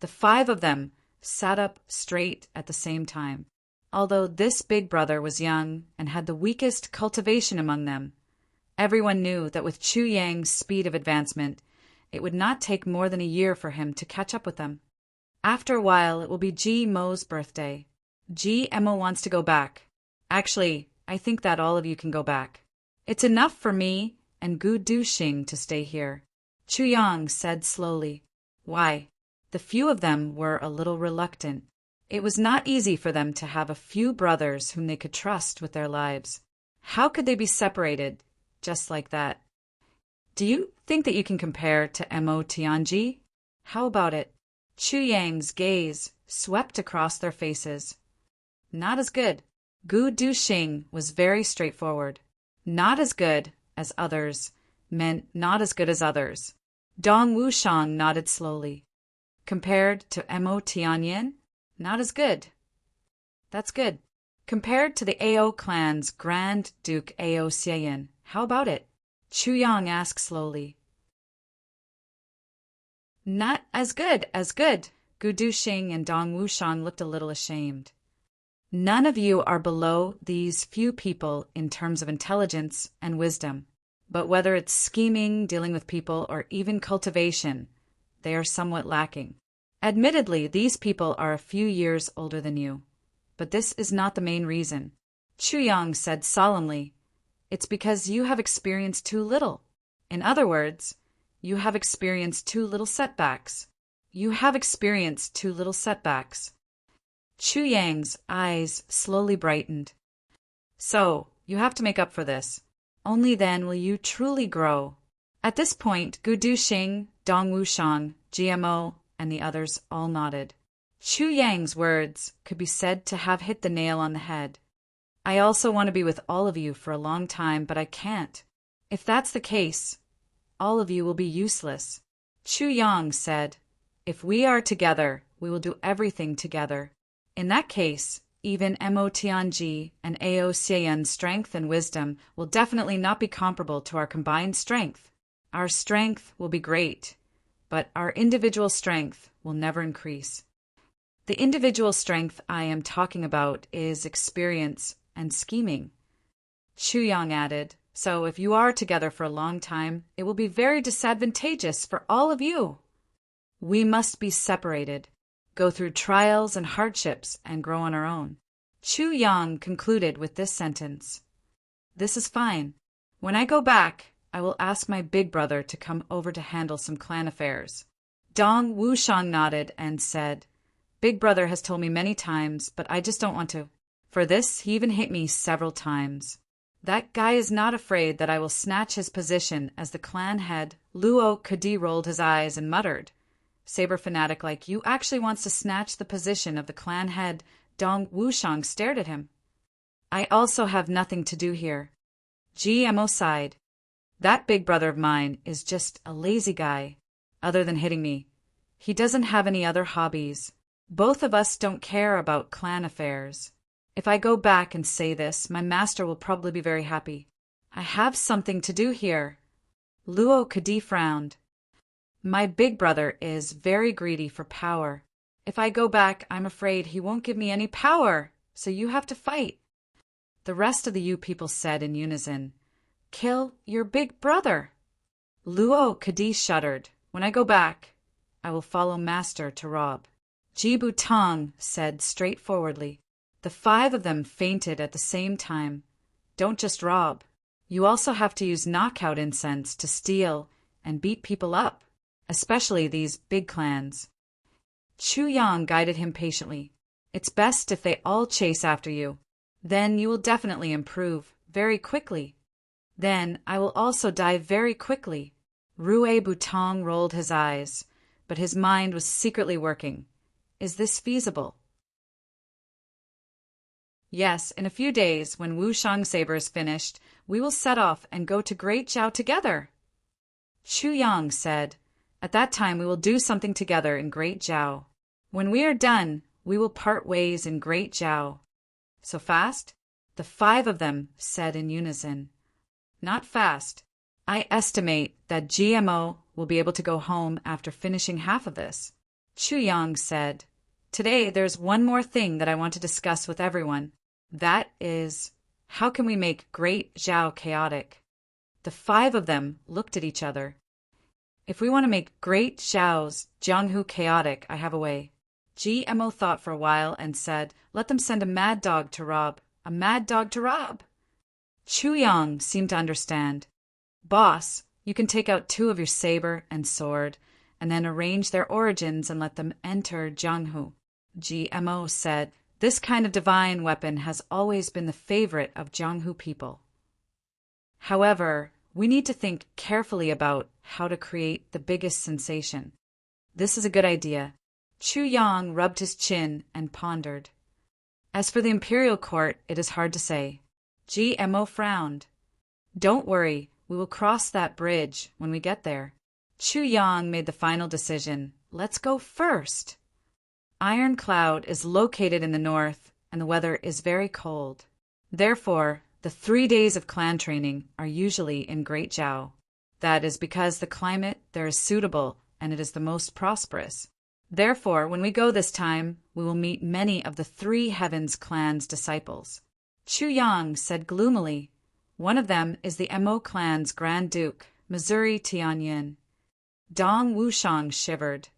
The 5 of them sat up straight at the same time. Although this big brother was young and had the weakest cultivation among them, everyone knew that with Chu Yang's speed of advancement, it would not take more than a year for him to catch up with them. After a while, it will be Ji Mo's birthday. Ji Mo wants to go back. Actually, I think that all of you can go back. It's enough for me and Gu Duxing to stay here. Chu Yang said slowly. Why? The few of them were a little reluctant. It was not easy for them to have a few brothers whom they could trust with their lives. How could they be separated just like that? Do you think that you can compare to Mo Tianji? How about it? Chu Yang's gaze swept across their faces. Not as good. Gu Duxing was very straightforward. Not as good as others meant not as good as others. Dong Wushang nodded slowly. Compared to Mo Tianyin, not as good. That's good. Compared to the Ao clan's Grand Duke Ao Xieyan, how about it? Chu Yang asked slowly. Not as good as good. Gu Duxing and Dong Wushang looked a little ashamed. None of you are below these few people in terms of intelligence and wisdom, but whether it's scheming, dealing with people, or even cultivation, they are somewhat lacking. Admittedly, these people are a few years older than you, but this is not the main reason. Chu Yang said solemnly, it's because you have experienced too little. In other words, you have experienced too little setbacks. You have experienced too little setbacks. Chu Yang's eyes slowly brightened. So, you have to make up for this. Only then will you truly grow. At this point, Gu Duxing, Dong Wushang, GMO, and the others all nodded. Chu Yang's words could be said to have hit the nail on the head. I also want to be with all of you for a long time, but I can't. If that's the case, all of you will be useless. Chu Yang said, if we are together, we will do everything together. In that case, even Mo Tianji and Ao Xieyan's strength and wisdom will definitely not be comparable to our combined strength. Our strength will be great, but our individual strength will never increase. The individual strength I am talking about is experience and scheming. Chu Yang added, so if you are together for a long time, it will be very disadvantageous for all of you. We must be separated, go through trials and hardships, and grow on our own. Chu Yang concluded with this sentence. This is fine. When I go back, I will ask my big brother to come over to handle some clan affairs. Dong Wushang nodded and said, Big brother has told me many times, but I just don't want to. For this, he even hit me several times. That guy is not afraid that I will snatch his position as the clan head. Luo Kadi rolled his eyes and muttered, Saber fanatic like you actually wants to snatch the position of the clan head. Dong Wushang stared at him. I also have nothing to do here. GMO sighed. That big brother of mine is just a lazy guy. Other than hitting me, he doesn't have any other hobbies. Both of us don't care about clan affairs. If I go back and say this, my master will probably be very happy. I have something to do here. Luo Kadi frowned. My big brother is very greedy for power. If I go back, I'm afraid he won't give me any power, so you have to fight. The rest of the you people said in unison, Kill your big brother. Luo Kadi shuddered. When I go back, I will follow master to rob. Jibu Tong said straightforwardly. The 5 of them fainted at the same time. Don't just rob. You also have to use knockout incense to steal and beat people up, especially these big clans. Chu Yang guided him patiently. It's best if they all chase after you. Then you will definitely improve very quickly. Then I will also die very quickly. Rue Butong rolled his eyes, but his mind was secretly working. Is this feasible? Yes, in a few days, when Wushang Saber is finished, we will set off and go to Great Jiao together. Chu Yang said, At that time we will do something together in Great Jiao. When we are done, we will part ways in Great Jiao. So fast? The 5 of them said in unison. Not fast. I estimate that GMO will be able to go home after finishing half of this. Chu Yang said, Today there's one more thing that I want to discuss with everyone. That is, how can we make Great Jiao chaotic? The 5 of them looked at each other. If we want to make Great Jiao's Jianghu chaotic, I have a way. GMO thought for a while and said, Let them send a mad dog to rob. A mad dog to rob. Chu Yang seemed to understand. Boss, you can take out 2 of your saber and sword, and then arrange their origins and let them enter Jianghu. GMO said, This kind of divine weapon has always been the favorite of Jianghu people. However, we need to think carefully about how to create the biggest sensation. This is a good idea. Chu Yang rubbed his chin and pondered. As for the imperial court, it is hard to say. GMO frowned. Don't worry, we will cross that bridge when we get there. Chu Yang made the final decision. Let's go first. Iron Cloud is located in the north, and the weather is very cold. Therefore, the 3 days of clan training are usually in Great Jiao. That is because the climate there is suitable, and it is the most prosperous. Therefore, when we go this time, we will meet many of the Three Heavens clan's disciples. Chu Yang said gloomily. One of them is the Mo clan's Grand Duke, Missouri Tianyin. Dong Wushang shivered.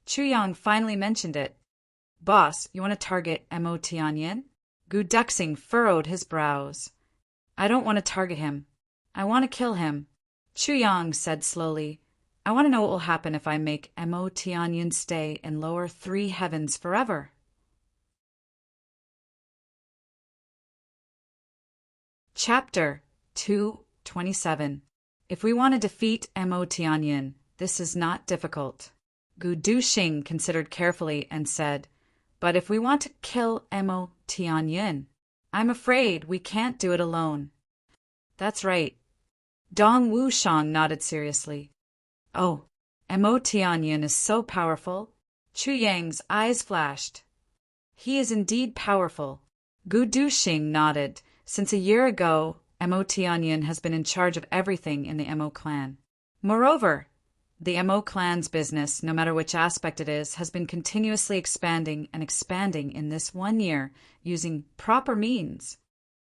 Chu Yang finally mentioned it. Boss, you want to target Mo Tianyin? Gu Duxing furrowed his brows. I don't want to target him. I want to kill him. Chu Yang said slowly. I want to know what will happen if I make Mo Tianyin stay in lower Three Heavens forever. Chapter 227. If we want to defeat Mo Tianyin, this is not difficult. Gu Duxing considered carefully and said, but if we want to kill Mo Tianyin, I'm afraid we can't do it alone. That's right. Dong Wushang nodded seriously. Oh, Mo Tianyin is so powerful. Chu Yang's eyes flashed. He is indeed powerful. Gu Duxing nodded. Since a year ago, Mo Tianyin has been in charge of everything in the Mo clan. Moreover, the Mo clan's business, no matter which aspect it is, has been continuously expanding and expanding in this 1 year using proper means.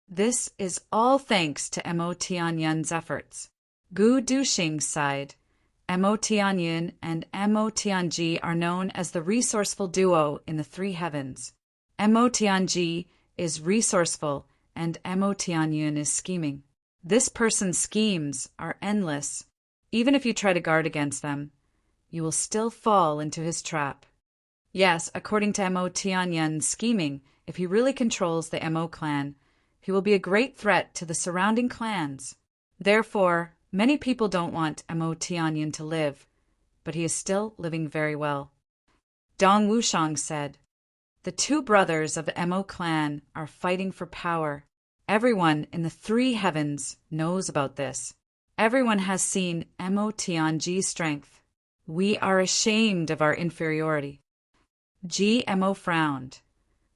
This is all thanks to Mo Tianyin's efforts. Gu Duxing sighed. Mo Tianyin and Mo Tianji are known as the resourceful duo in the Three Heavens. Mo Tianji is resourceful and Mo Tianyin is scheming. This person's schemes are endless. Even if you try to guard against them, you will still fall into his trap. Yes, according to Mo Tianyin's scheming, if he really controls the Mo clan, he will be a great threat to the surrounding clans. Therefore, many people don't want Mo Tianyin to live, but he is still living very well. Dong Wushang said, the two brothers of the Mo clan are fighting for power. Everyone in the Three Heavens knows about this. Everyone has seen Mo Tianji's strength. We are ashamed of our inferiority. GMO frowned,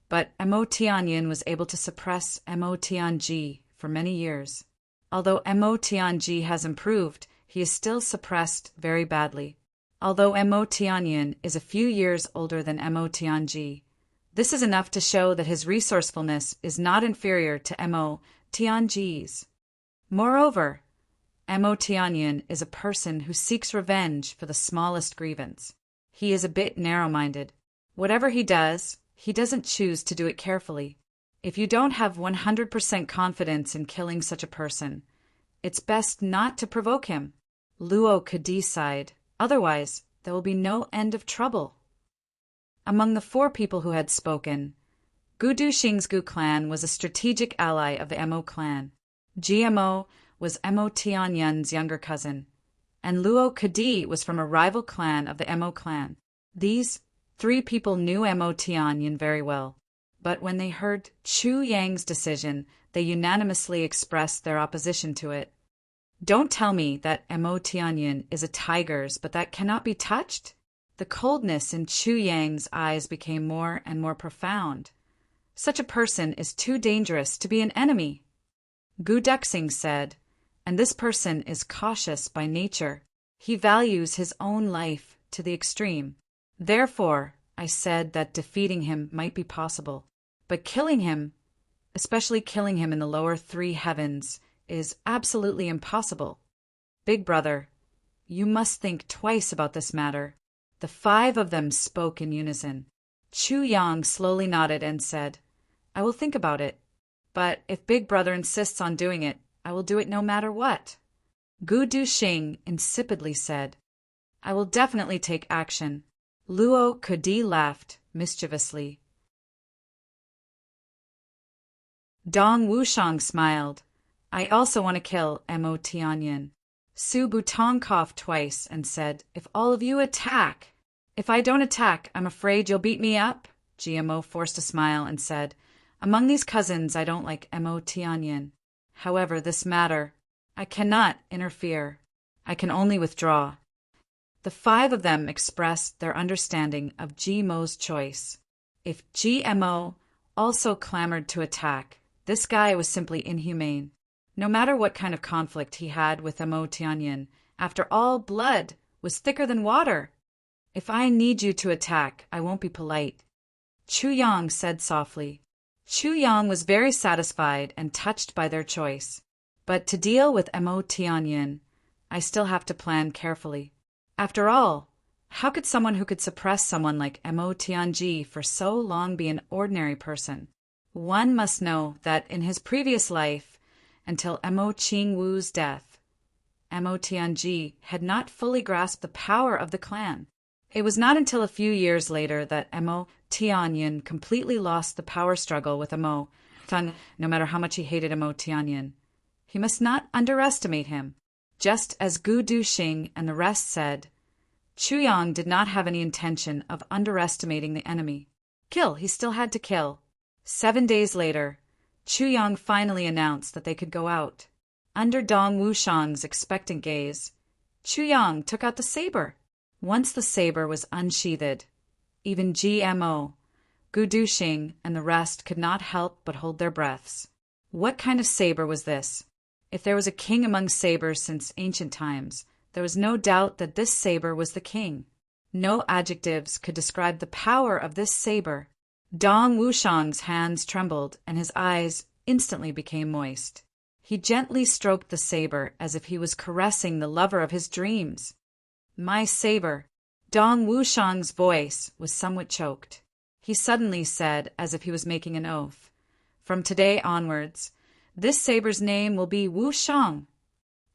but Mo Tianyin was able to suppress Mo Tianji for many years. Although Mo Tianji has improved, he is still suppressed very badly. Although Mo Tianyin is a few years older than Mo Tianji, this is enough to show that his resourcefulness is not inferior to Mo Tianji's. Moreover, Mo Tianyin is a person who seeks revenge for the smallest grievance. He is a bit narrow-minded. Whatever he doesn't choose to do it carefully. If you don't have 100% confidence in killing such a person, it's best not to provoke him. Luo Kadi sighed. Otherwise, there will be no end of trouble. Among the 4 people who had spoken, Gu Duxing's Gu clan was a strategic ally of the Mo clan. GMO was Mo Tianyin's younger cousin, and Luo Kadi was from a rival clan of the Mo clan. These 3 people knew Mo Tianyin very well, but when they heard Chu Yang's decision, they unanimously expressed their opposition to it. Don't tell me that Mo Tianyin is a tiger's, but that cannot be touched? The coldness in Chu Yang's eyes became more and more profound. Such a person is too dangerous to be an enemy. Gu Duxing said, and this person is cautious by nature. He values his own life to the extreme. Therefore, I said that defeating him might be possible, but killing him, especially killing him in the lower Three Heavens, is absolutely impossible. Big brother, you must think twice about this matter. The 5 of them spoke in unison. Chu Yang slowly nodded and said, I will think about it, but if Big Brother insists on doing it, I will do it no matter what. Gu Duxing insipidly said, I will definitely take action. Luo Kadi laughed mischievously. Dong Wushang smiled. I also want to kill Mo Tianyin. Su Butong coughed twice and said, if all of you attack. If I don't attack, I'm afraid you'll beat me up. GMO forced a smile and said, Among these cousins, I don't like Mo Tianyin. However, this matter, I cannot interfere. I can only withdraw. The 5 of them expressed their understanding of GMO's choice. If GMO also clamored to attack, this guy was simply inhumane. No matter what kind of conflict he had with Mo Tianyin, after all, blood was thicker than water. If I need you to attack, I won't be polite. Chu Yang said softly. Chu Yang was very satisfied and touched by their choice. But to deal with Mo Tianyin, I still have to plan carefully. After all, how could someone who could suppress someone like Mo Tianji for so long be an ordinary person? One must know that in his previous life, until Mo Qingwu's death, Mo Tianji had not fully grasped the power of the clan. It was not until a few years later that Mo Tianyin completely lost the power struggle with Mo Tianyin, no matter how much he hated Mo Tianyin. He must not underestimate him. Just as Gu Duxing and the rest said, Chu Yang did not have any intention of underestimating the enemy. Kill, he still had to kill. 7 days later, Chu Yang finally announced that they could go out. Under Dong Wushang's expectant gaze, Chu Yang took out the saber. Once the saber was unsheathed, even GMO, Gu Duxing, and the rest could not help but hold their breaths. What kind of saber was this? If there was a king among sabers since ancient times, there was no doubt that this saber was the king. No adjectives could describe the power of this saber. Dong Wushang's hands trembled and his eyes instantly became moist. He gently stroked the saber as if he was caressing the lover of his dreams. My saber. Dong Wushang's voice was somewhat choked. He suddenly said, as if he was making an oath, from today onwards, this saber's name will be Wushang.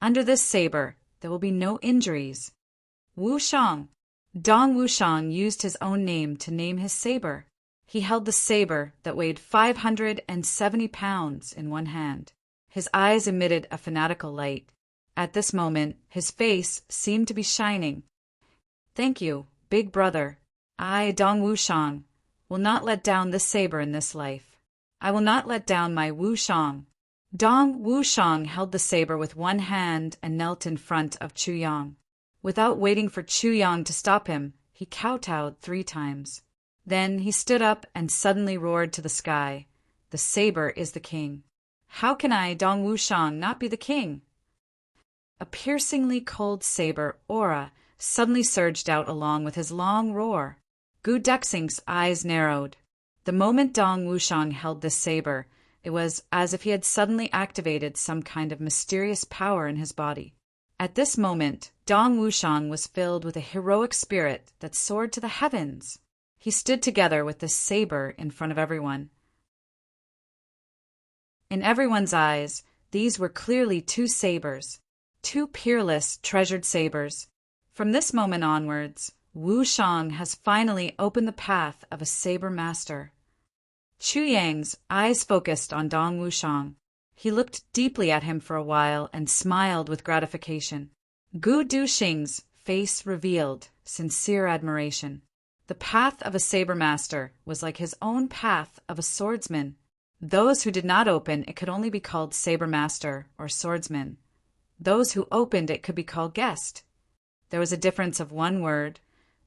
Under this saber, there will be no injuries. Wushang. Dong Wushang used his own name to name his saber. He held the saber that weighed 570 pounds in one hand. His eyes emitted a fanatical light. At this moment, his face seemed to be shining. Thank you, big brother. I, Dong Wushang, will not let down this saber in this life. I will not let down my Wushang. Dong Wushang held the saber with one hand and knelt in front of Chu Yang. Without waiting for Chu Yang to stop him, he kowtowed 3 times. Then he stood up and suddenly roared to the sky. The saber is the king. How can I, Dong Wushang, not be the king? A piercingly cold saber aura suddenly surged out along with his long roar. Gu Duxing's eyes narrowed. The moment Dong Wushang held this saber, it was as if he had suddenly activated some kind of mysterious power in his body. At this moment, Dong Wushang was filled with a heroic spirit that soared to the heavens. He stood together with this saber in front of everyone. In everyone's eyes, these were clearly 2 sabers. 2 peerless, treasured sabers. From this moment onwards, Wushang has finally opened the path of a saber master. Chu Yang's eyes focused on Dong Wushang. He looked deeply at him for a while and smiled with gratification. Gu Duxing's face revealed sincere admiration. The path of a saber master was like his own path of a swordsman. Those who did not open it could only be called saber master or swordsman. Those who opened it could be called guest. There was a difference of 1 word,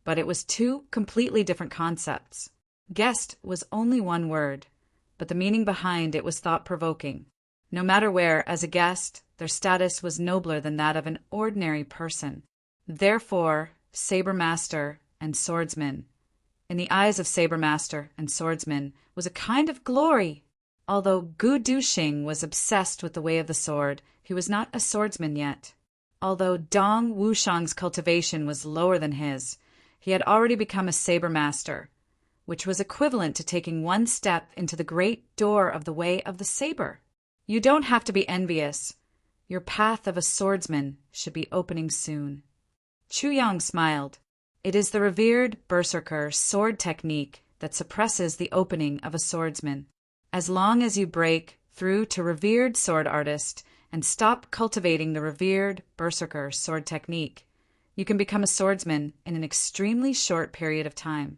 but it was 2 completely different concepts. Guest was only 1 word, but the meaning behind it was thought-provoking. No matter where, as a guest, their status was nobler than that of an ordinary person. Therefore, saber master and swordsman, in the eyes of saber master and swordsman, was a kind of glory. Although Gu Duxing was obsessed with the way of the sword, he was not a swordsman yet. Although Dong Wushang's cultivation was lower than his, he had already become a saber master, which was equivalent to taking 1 step into the great door of the way of the saber. You don't have to be envious. Your path of a swordsman should be opening soon. Chu Yang smiled. It is the revered berserker sword technique that suppresses the opening of a swordsman. As long as you break through to revered sword artist and stop cultivating the revered berserker sword technique, you can become a swordsman in an extremely short period of time.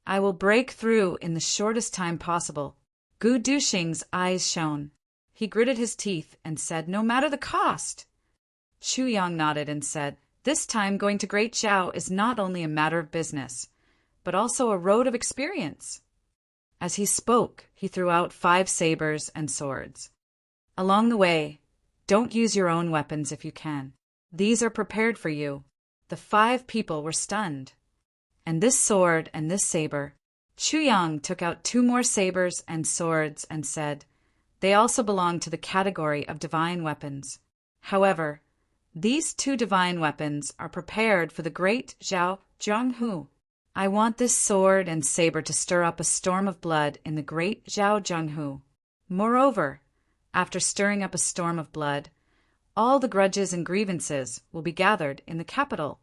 I will break through in the shortest time possible. Gu Duxing's eyes shone. He gritted his teeth and said, "No matter the cost." Chu Yang nodded and said, "This time going to Great Zhao is not only a matter of business, but also a road of experience." As he spoke, he threw out 5 sabers and swords. "Along the way, don't use your own weapons if you can. These are prepared for you." The 5 people were stunned. "And this sword and this saber." Chu Yang took out 2 more sabers and swords and said, "They also belong to the category of divine weapons. However, these 2 divine weapons are prepared for the great Zhao Zhenghu. I want this sword and saber to stir up a storm of blood in the great Zhao Zhenghu. Moreover, after stirring up a storm of blood, all the grudges and grievances will be gathered in the capital."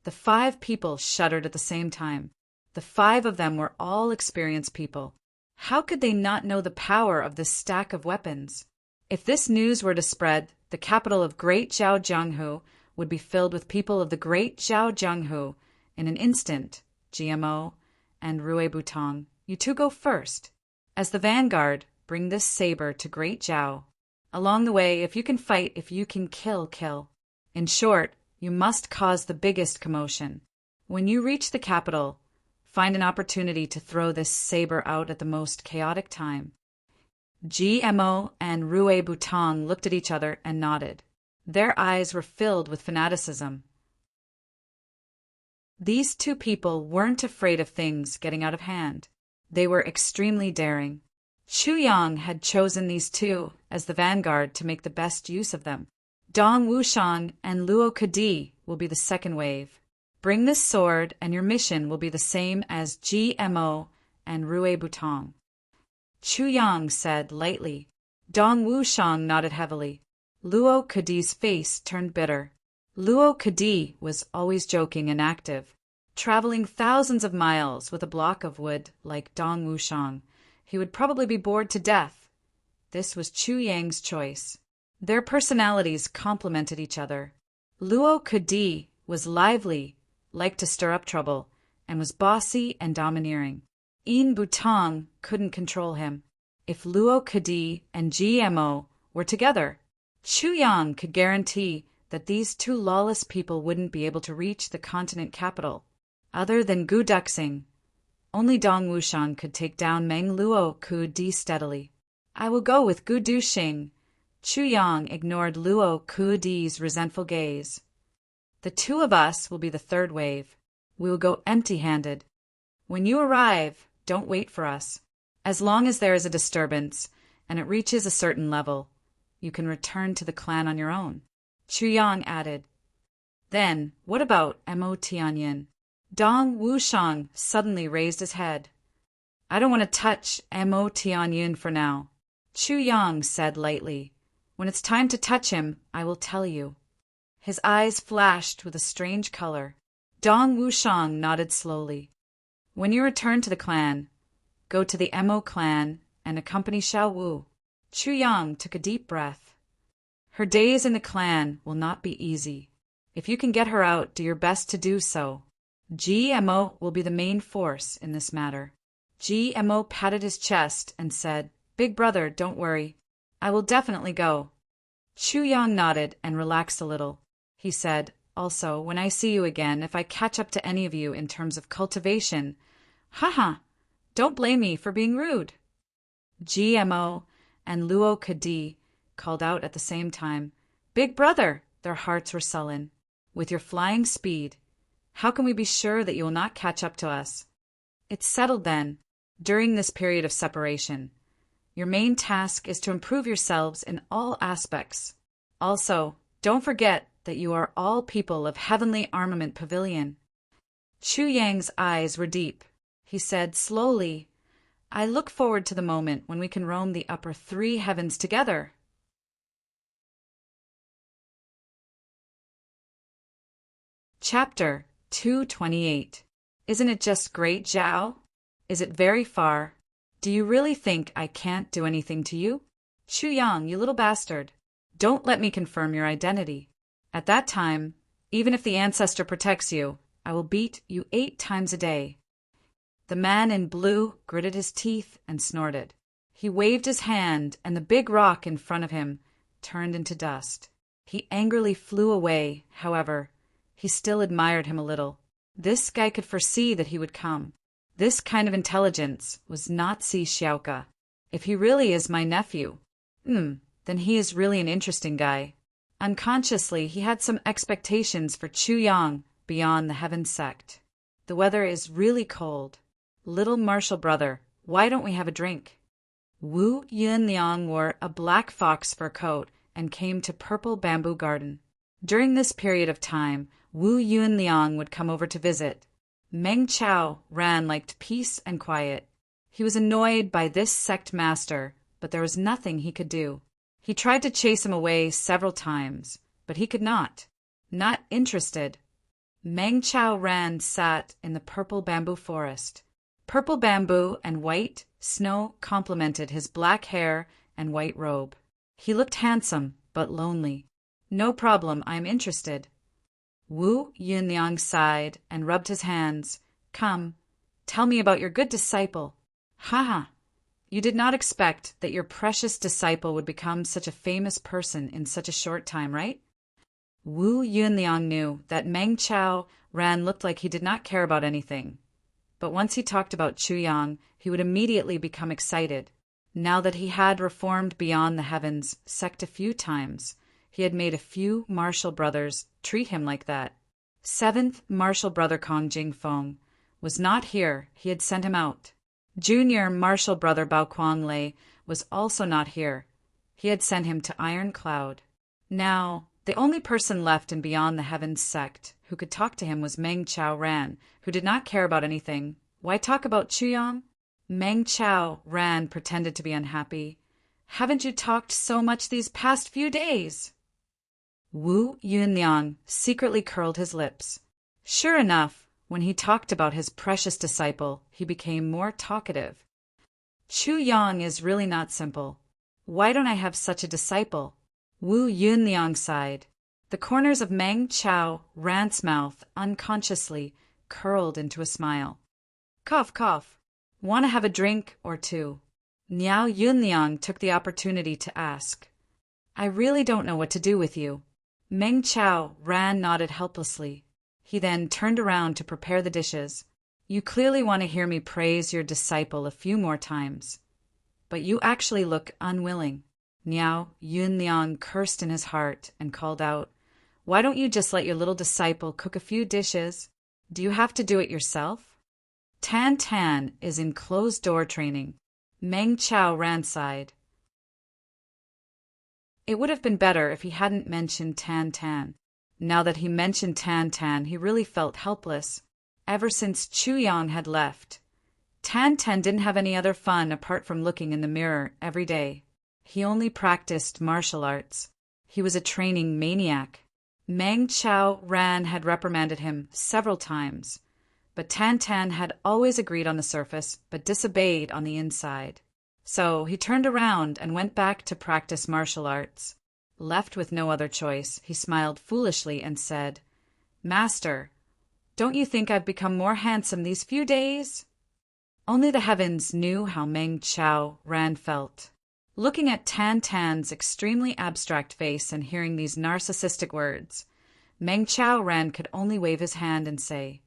The 5 people shuddered at the same time. The 5 of them were all experienced people. How could they not know the power of this stack of weapons? If this news were to spread, the capital of Great Zhao Zhenghu would be filled with people of the Great Zhao Zhenghu in an instant. GMO and Rue Butong, you 2 go first. As the vanguard, bring this saber to Great Zhao. Along the way, if you can fight, if you can kill, kill. In short, you must cause the biggest commotion. When you reach the capital, find an opportunity to throw this saber out at the most chaotic time. GMO and Rue Butong looked at each other and nodded. Their eyes were filled with fanaticism. These 2 people weren't afraid of things getting out of hand. They were extremely daring. Chu Yang had chosen these 2 as the vanguard to make the best use of them. Dong Wushang and Luo Kadi will be the second wave. Bring this sword and your mission will be the same as GMO and Rue Butong. Chu Yang said lightly. Dong Wushang nodded heavily. Luo Kadi's face turned bitter. Luo Kadi was always joking and active. Traveling thousands of miles with a block of wood like Dong Wushang, he would probably be bored to death. This was Chu Yang's choice. Their personalities complemented each other. Luo Kadi was lively, liked to stir up trouble, and was bossy and domineering. Yin Butong couldn't control him. If Luo Kadi and GMO were together, Chu Yang could guarantee that these 2 lawless people wouldn't be able to reach the continent capital. Other than Gu Duxing, only Dong Wushang could take down Meng Luo Kadi steadily. "I will go with Gu Duxing." Chu Yang ignored Luo Kadi's resentful gaze. "The 2 of us will be the 3rd wave. We will go empty-handed. When you arrive, don't wait for us. As long as there is a disturbance and it reaches a certain level, you can return to the clan on your own." Chu Yang added, "Then, what about Mo Tianyin?" Dong Wushang suddenly raised his head. "I don't want to touch Mo Tianyin for now," Chu Yang said lightly. "When it's time to touch him, I will tell you." His eyes flashed with a strange color. Dong Wushang nodded slowly. "When you return to the clan, go to the Mo clan and accompany Xiao Wu." Chu Yang took a deep breath. "Her days in the clan will not be easy. If you can get her out, do your best to do so. GMO will be the main force in this matter." GMO patted his chest and said, "Big brother, don't worry. I will definitely go." Chu Yang nodded and relaxed a little. He said, "Also, when I see you again, if I catch up to any of you in terms of cultivation, haha, don't blame me for being rude." GMO and Luo Kadi called out at the same time, "Big brother!" Their hearts were sullen. "With your flying speed, how can we be sure that you will not catch up to us?" "It's settled then. During this period of separation, your main task is to improve yourselves in all aspects. Also, don't forget that you are all people of Heavenly Armament Pavilion." Chu Yang's eyes were deep. He said slowly, "I look forward to the moment when we can roam the upper 3 heavens together." Chapter 228. Isn't it just great, Zhao? Is it very far? Do you really think I can't do anything to you? Chu Yang, you little bastard. Don't let me confirm your identity. At that time, even if the ancestor protects you, I will beat you 8 times a day. The man in blue gritted his teeth and snorted. He waved his hand, and the big rock in front of him turned into dust. He angrily flew away, however. He still admired him a little. This guy could foresee that he would come. This kind of intelligence was not Si Xiaoka. If he really is my nephew, then he is really an interesting guy. Unconsciously, he had some expectations for Chu Yang beyond the Heaven sect. The weather is really cold. Little martial brother, why don't we have a drink? Wu Yunliang wore a black fox fur coat and came to Purple Bamboo Garden. During this period of time, Wu Yunliang would come over to visit. Meng Chao Ran liked peace and quiet. He was annoyed by this sect master, but there was nothing he could do. He tried to chase him away several times, but he could not. Not interested. Meng Chao Ran sat in the purple bamboo forest. Purple bamboo and white snow complemented his black hair and white robe. He looked handsome, but lonely. No problem, I'm interested. Wu Yunliang sighed and rubbed his hands. Come, tell me about your good disciple. Haha, you did not expect that your precious disciple would become such a famous person in such a short time, right? Wu Yunliang knew that Meng Chao Ran looked like he did not care about anything. But once he talked about Chu Yang, he would immediately become excited. Now that he had reformed beyond the Heavens sect a few times, he had made a few martial brothers treat him like that. 7th martial brother Kong Jingfeng was not here. He had sent him out. Junior martial brother Bao Kuanglei was also not here. He had sent him to Iron Cloud. Now, the only person left in Beyond the Heavens sect who could talk to him was Meng Chao Ran, who did not care about anything. Why talk about Chu Yang? Meng Chao Ran pretended to be unhappy. Haven't you talked so much these past few days? Wu Yunliang secretly curled his lips. Sure enough, when he talked about his precious disciple, he became more talkative. Chu Yang is really not simple. Why don't I have such a disciple? Wu Yunliang sighed. The corners of Meng Chao Ran's mouth unconsciously curled into a smile. Cough, cough. Want to have a drink or two? Niao Yunliang took the opportunity to ask. I really don't know what to do with you. Meng Chao Ran nodded helplessly. He then turned around to prepare the dishes. You clearly want to hear me praise your disciple a few more times. But you actually look unwilling. Niao Yunliang cursed in his heart and called out, Why don't you just let your little disciple cook a few dishes? Do you have to do it yourself? Tan Tan is in closed-door training. Meng Chao Ran sighed. It would have been better if he hadn't mentioned Tan Tan. Now that he mentioned Tan Tan, he really felt helpless. Ever since Chu Yang had left, Tan Tan didn't have any other fun apart from looking in the mirror every day. He only practiced martial arts. He was a training maniac. Meng Chao Ran had reprimanded him several times, but Tan Tan had always agreed on the surface but disobeyed on the inside. So he turned around and went back to practice martial arts. Left with no other choice, he smiled foolishly and said, Master, don't you think I've become more handsome these few days? Only the heavens knew how Meng Chao Ran felt. Looking at Tan Tan's extremely abstract face and hearing these narcissistic words, Meng Chao Ran could only wave his hand and say,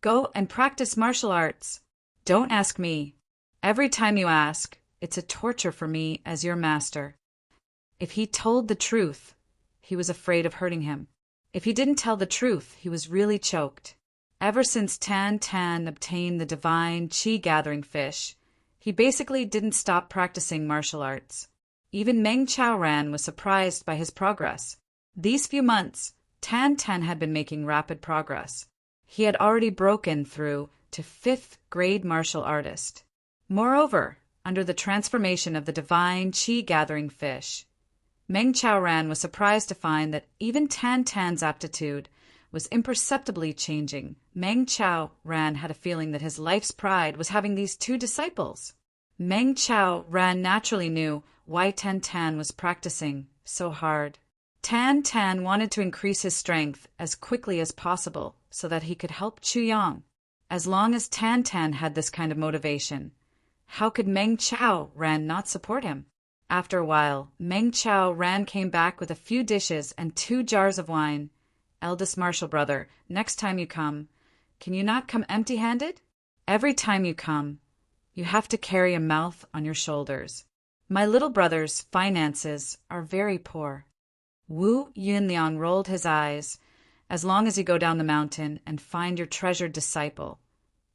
Go and practice martial arts. Don't ask me. Every time you ask, it's a torture for me as your master. If he told the truth, he was afraid of hurting him. If he didn't tell the truth, he was really choked. Ever since Tan Tan obtained the divine chi-gathering fish, he basically didn't stop practicing martial arts. Even Meng Chao Ran was surprised by his progress. These few months, Tan Tan had been making rapid progress. He had already broken through to 5th grade martial artist. Moreover, under the transformation of the divine chi-gathering fish, Meng Chao Ran was surprised to find that even Tan Tan's aptitude was imperceptibly changing. Meng Chao Ran had a feeling that his life's pride was having these two disciples. Meng Chao Ran naturally knew why Tan Tan was practicing so hard. Tan Tan wanted to increase his strength as quickly as possible so that he could help Chu Yang. As long as Tan Tan had this kind of motivation, How could Meng Chao Ran not support him? After a while, Meng Chao Ran came back with a few dishes and 2 jars of wine. Eldest marshal brother, next time you come, can you not come empty-handed? Every time you come, you have to carry a mouth on your shoulders. My little brother's finances are very poor. Wu Yunliang rolled his eyes. As long as you go down the mountain and find your treasured disciple,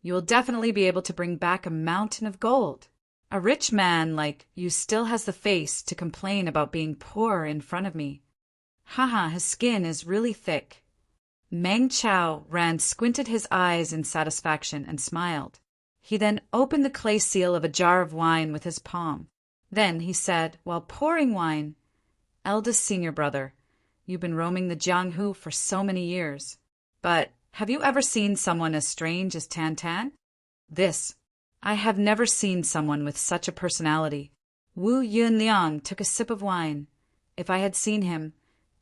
you will definitely be able to bring back a mountain of gold. A rich man like you still has the face to complain about being poor in front of me. Haha, his skin is really thick. Meng Chao Ran squinted his eyes in satisfaction and smiled. He then opened the clay seal of a jar of wine with his palm. Then he said, while pouring wine, "Eldest senior brother, you've been roaming the Jianghu for so many years. But have you ever seen someone as strange as Tan Tan?" I have never seen someone with such a personality. Wu Yunliang took a sip of wine. If I had seen him,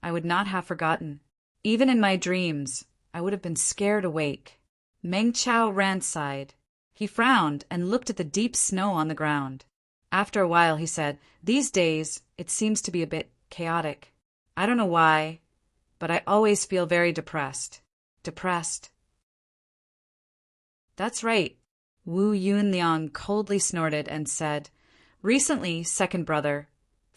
I would not have forgotten. Even in my dreams, I would have been scared awake. Meng Chao Ran sighed. He frowned and looked at the deep snow on the ground. After a while he said, "These days, it seems to be a bit chaotic. I don't know why, but I always feel very depressed." Depressed. That's right. Wu Yunliang coldly snorted and said, "Recently, 2nd brother,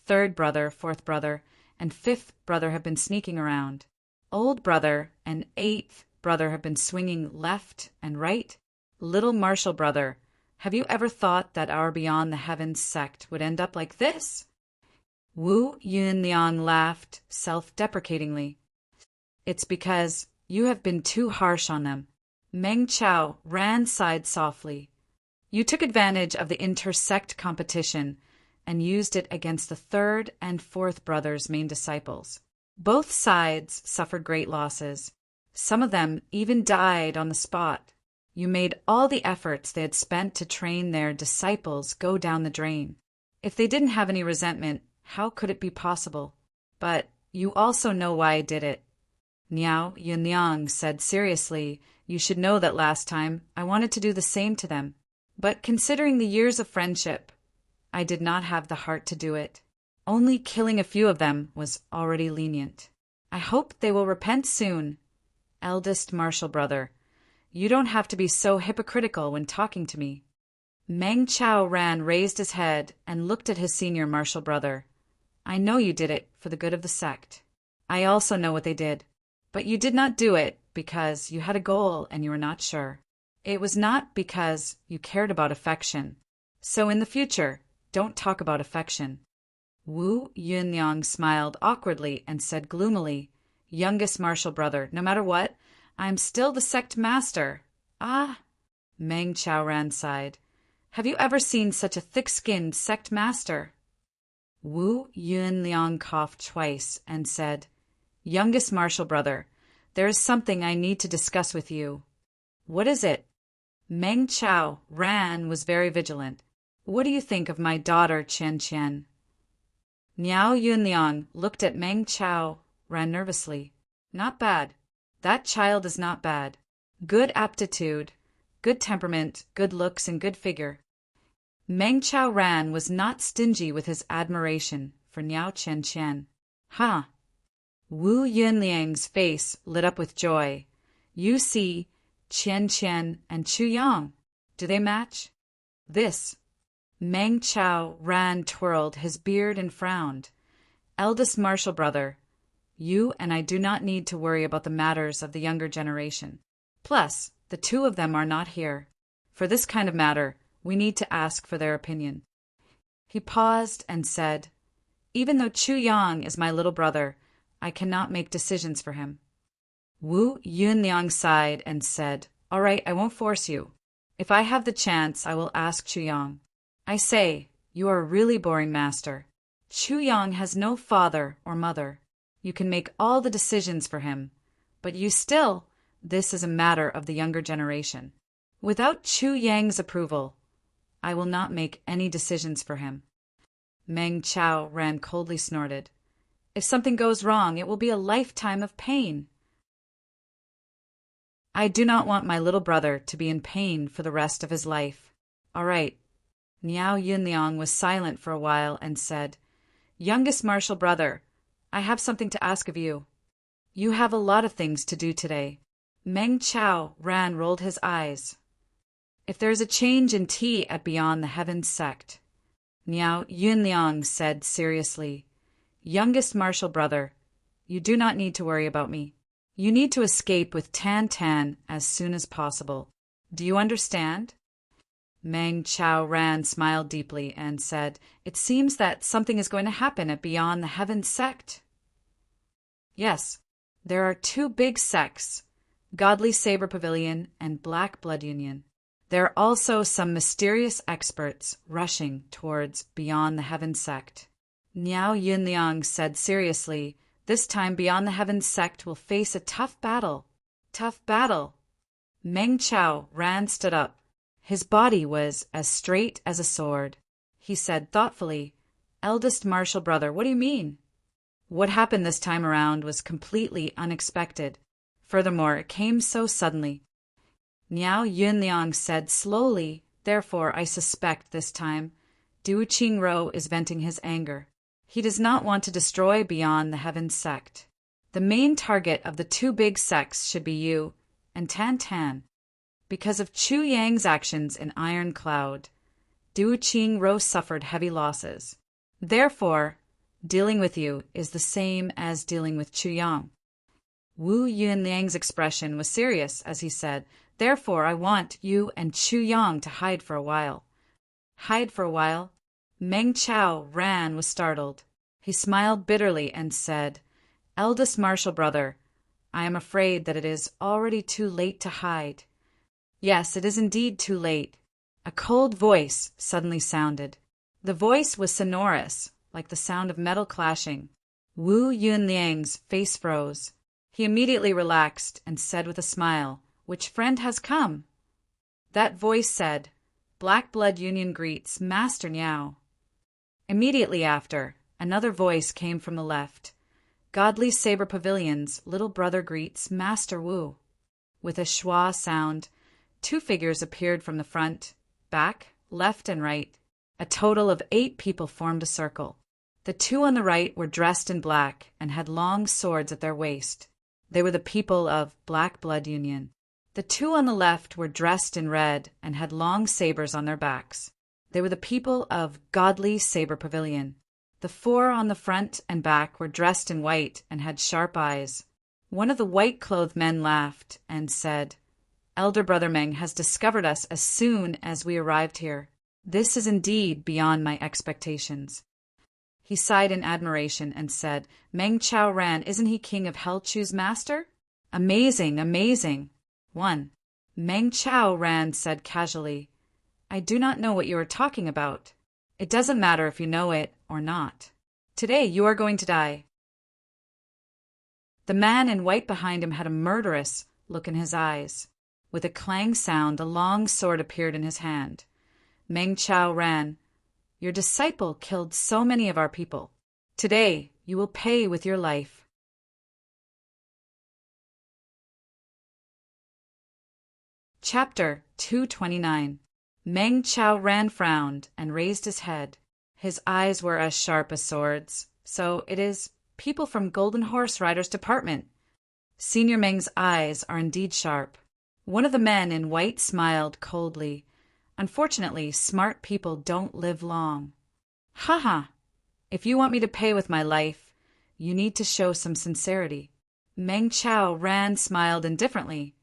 3rd brother, 4th brother, and 5th brother have been sneaking around. Old brother and 8th brother have been swinging left and right. Little marshal brother, have you ever thought that our Beyond the Heavens sect would end up like this?" Wu Yunliang laughed self-deprecatingly. "It's because you have been too harsh on them." Meng Chao Ran sighed softly. "You took advantage of the inter-sect competition and used it against the 3rd and 4th brothers' main disciples. Both sides suffered great losses. Some of them even died on the spot. You made all the efforts they had spent to train their disciples go down the drain. If they didn't have any resentment, how could it be possible? But you also know why I did it." Niao Yunliang said seriously, "You should know that last time I wanted to do the same to them. But considering the years of friendship, I did not have the heart to do it. Only killing a few of them was already lenient. I hope they will repent soon. Eldest marshal brother, you don't have to be so hypocritical when talking to me." Meng Chao Ran raised his head and looked at his senior marshal brother. "I know you did it for the good of the sect. I also know what they did. But you did not do it because you had a goal and you were not sure. It was not because you cared about affection. So in the future, don't talk about affection." Wu Yunliang smiled awkwardly and said gloomily, "Youngest marshal brother, no matter what, I am still the sect master." "Ah!" Meng Chao Ran sighed. "Have you ever seen such a thick-skinned sect master?" Wu Yunliang coughed twice and said, "Youngest marshal brother, there is something I need to discuss with you." "What is it?" Meng Chao Ran was very vigilant. "What do you think of my daughter Qian Qian?" Niao Yunliang looked at Meng Chao Ran nervously. "Not bad. That child is not bad. Good aptitude, good temperament, good looks, and good figure." Meng Chao Ran was not stingy with his admiration for Niao Qian Qian. "Huh." Wu Yunliang's face lit up with joy. "You see, Qian Qian and Chu Yang, do they match?" Meng Chao Ran twirled his beard and frowned. "Eldest marshal brother, you and I do not need to worry about the matters of the younger generation. Plus, the 2 of them are not here. For this kind of matter, we need to ask for their opinion." He paused and said, "Even though Chu Yang is my little brother, I cannot make decisions for him." Wu Yunliang sighed and said, "All right, I won't force you. If I have the chance, I will ask Chu Yang." "I say, you are a really boring master. Chu Yang has no father or mother. You can make all the decisions for him, but this is a matter of the younger generation. Without Chu Yang's approval, I will not make any decisions for him." Meng Chao Ran coldly snorted. "If something goes wrong, it will be a lifetime of pain." "I do not want my little brother to be in pain for the rest of his life. All right, Niao Yunliang was silent for a while and said, "Youngest martial brother, I have something to ask of you. You have a lot of things to do today." Meng Chao Ran rolled his eyes. "If there is a change in tea at Beyond the Heavens sect," Niao Yunliang said seriously, "youngest martial brother, you do not need to worry about me. You need to escape with Tan Tan as soon as possible. Do you understand?" Meng Chao Ran smiled deeply and said, "It seems that something is going to happen at Beyond the Heavens sect." "Yes, there are two big sects, Godly Saber Pavilion and Black Blood Union. There are also some mysterious experts rushing towards Beyond the Heavens sect." Niao Yunliang said seriously, "This time Beyond the Heavens sect will face a tough battle." "Tough battle?" Meng Chao Ran stood up. His body was as straight as a sword. He said thoughtfully, "Eldest martial brother, what do you mean?" What happened this time around was completely unexpected. Furthermore, it came so suddenly. Niao Yunliang said slowly, "Therefore, I suspect this time Du Qingro is venting his anger. He does not want to destroy Beyond the Heavens sect. The main target of the two big sects should be you and Tan Tan. Because of Chu Yang's actions in Iron Cloud, Du Qingro suffered heavy losses. Therefore, dealing with you is the same as dealing with Chu Yang." Wu Yunliang's expression was serious as he said, "Therefore, I want you and Chu Yang to hide for a while." "Hide for a while?" Meng Chao Ran was startled. He smiled bitterly and said, "Eldest martial brother, I am afraid that it is already too late to hide." "Yes, it is indeed too late." A cold voice suddenly sounded. The voice was sonorous, like the sound of metal clashing. Wu Yunliang's face froze. He immediately relaxed and said with a smile, "Which friend has come?" That voice said, "Black Blood Union greets Master Niao." Immediately after, another voice came from the left. "Godly Saber Pavilion's little brother greets Master Wu." With a schwa sound, two figures appeared from the front, back, left, and right. A total of 8 people formed a circle. The two on the right were dressed in black and had long swords at their waist. They were the people of Black Blood Union. The two on the left were dressed in red and had long sabers on their backs. They were the people of Godly Saber Pavilion. The 4 on the front and back were dressed in white and had sharp eyes. One of the white-clothed men laughed and said, "Elder Brother Meng has discovered us as soon as we arrived here. This is indeed beyond my expectations." He sighed in admiration and said, "Meng Chao Ran, isn't he king of Hell Chu's master?" "Amazing, amazing." 1. Meng Chao Ran said casually, "I do not know what you are talking about." "It doesn't matter if you know it or not. Today you are going to die." The man in white behind him had a murderous look in his eyes. With a clang sound, a long sword appeared in his hand. Meng Chao Ran, "Your disciple killed so many of our people. Today you will pay with your life." Chapter 229. Meng Chao Ran frowned and raised his head. His eyes were as sharp as swords. "So it is people from Golden Horse Rider's department." Senior Meng's eyes are indeed sharp. One of the men in white smiled coldly. "Unfortunately, smart people don't live long." "Ha! If you want me to pay with my life, you need to show some sincerity." Meng Chao Ran smiled indifferently.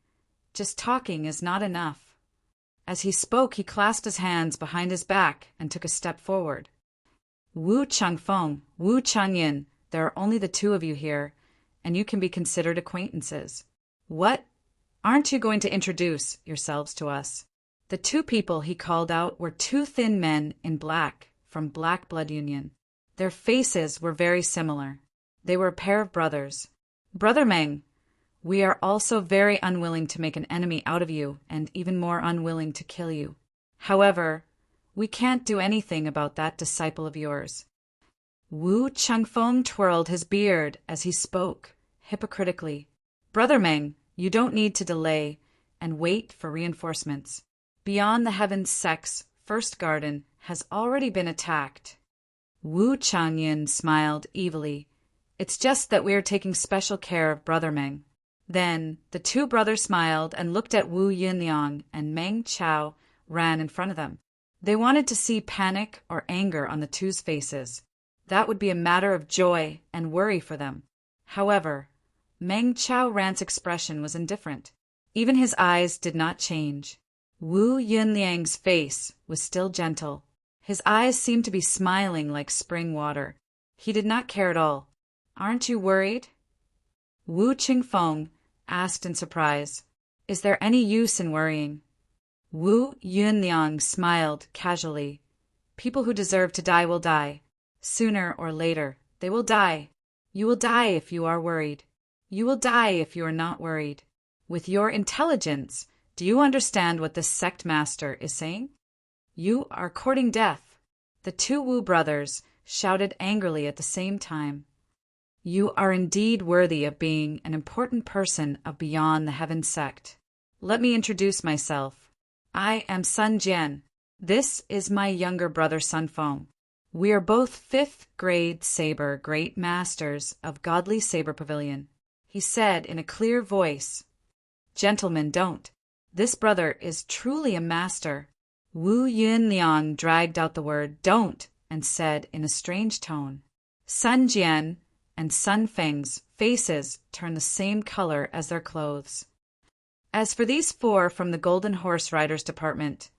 "Just talking is not enough." As he spoke, he clasped his hands behind his back and took a step forward. "Wu Changfeng, Wu Changyin, there are only the two of you here, and you can be considered acquaintances. What? Aren't you going to introduce yourselves to us?" The 2 people he called out were 2 thin men in black from Black Blood Union. Their faces were very similar. They were a pair of brothers. "Brother Meng, we are also very unwilling to make an enemy out of you and even more unwilling to kill you. However, we can't do anything about that disciple of yours." Wu Changfeng twirled his beard as he spoke, hypocritically. "Brother Meng, you don't need to delay and wait for reinforcements. Beyond the Heavens sect's first garden has already been attacked. Wu Changyin smiled evilly. It's just that we are taking special care of Brother Meng. Then the two brothers smiled and looked at Wu Yunliang, and Meng Chao ran in front of them. They wanted to see panic or anger on the two's faces. That would be a matter of joy and worry for them. However, Meng Chao Ran's expression was indifferent. Even his eyes did not change. Wu Yunliang's face was still gentle. His eyes seemed to be smiling like spring water. He did not care at all. Aren't you worried? Wu Qingfeng asked in surprise. Is there any use in worrying? Wu Yunliang smiled casually. People who deserve to die will die. Sooner or later, they will die. You will die if you are worried. You will die if you are not worried. With your intelligence, do you understand what this sect master is saying? You are courting death. The two Wu brothers shouted angrily at the same time. You are indeed worthy of being an important person of Beyond the Heaven sect. Let me introduce myself. I am Sun Jian. This is my younger brother Sun Feng. We are both 5th grade saber great masters of Godly Saber Pavilion. He said in a clear voice. Gentlemen, don't. This brother is truly a master. Wu Yunliang dragged out the word don't and said in a strange tone. Sun Jian and Sun Feng's faces turned the same color as their clothes. As for these 4 from the Golden Horse Riders Department,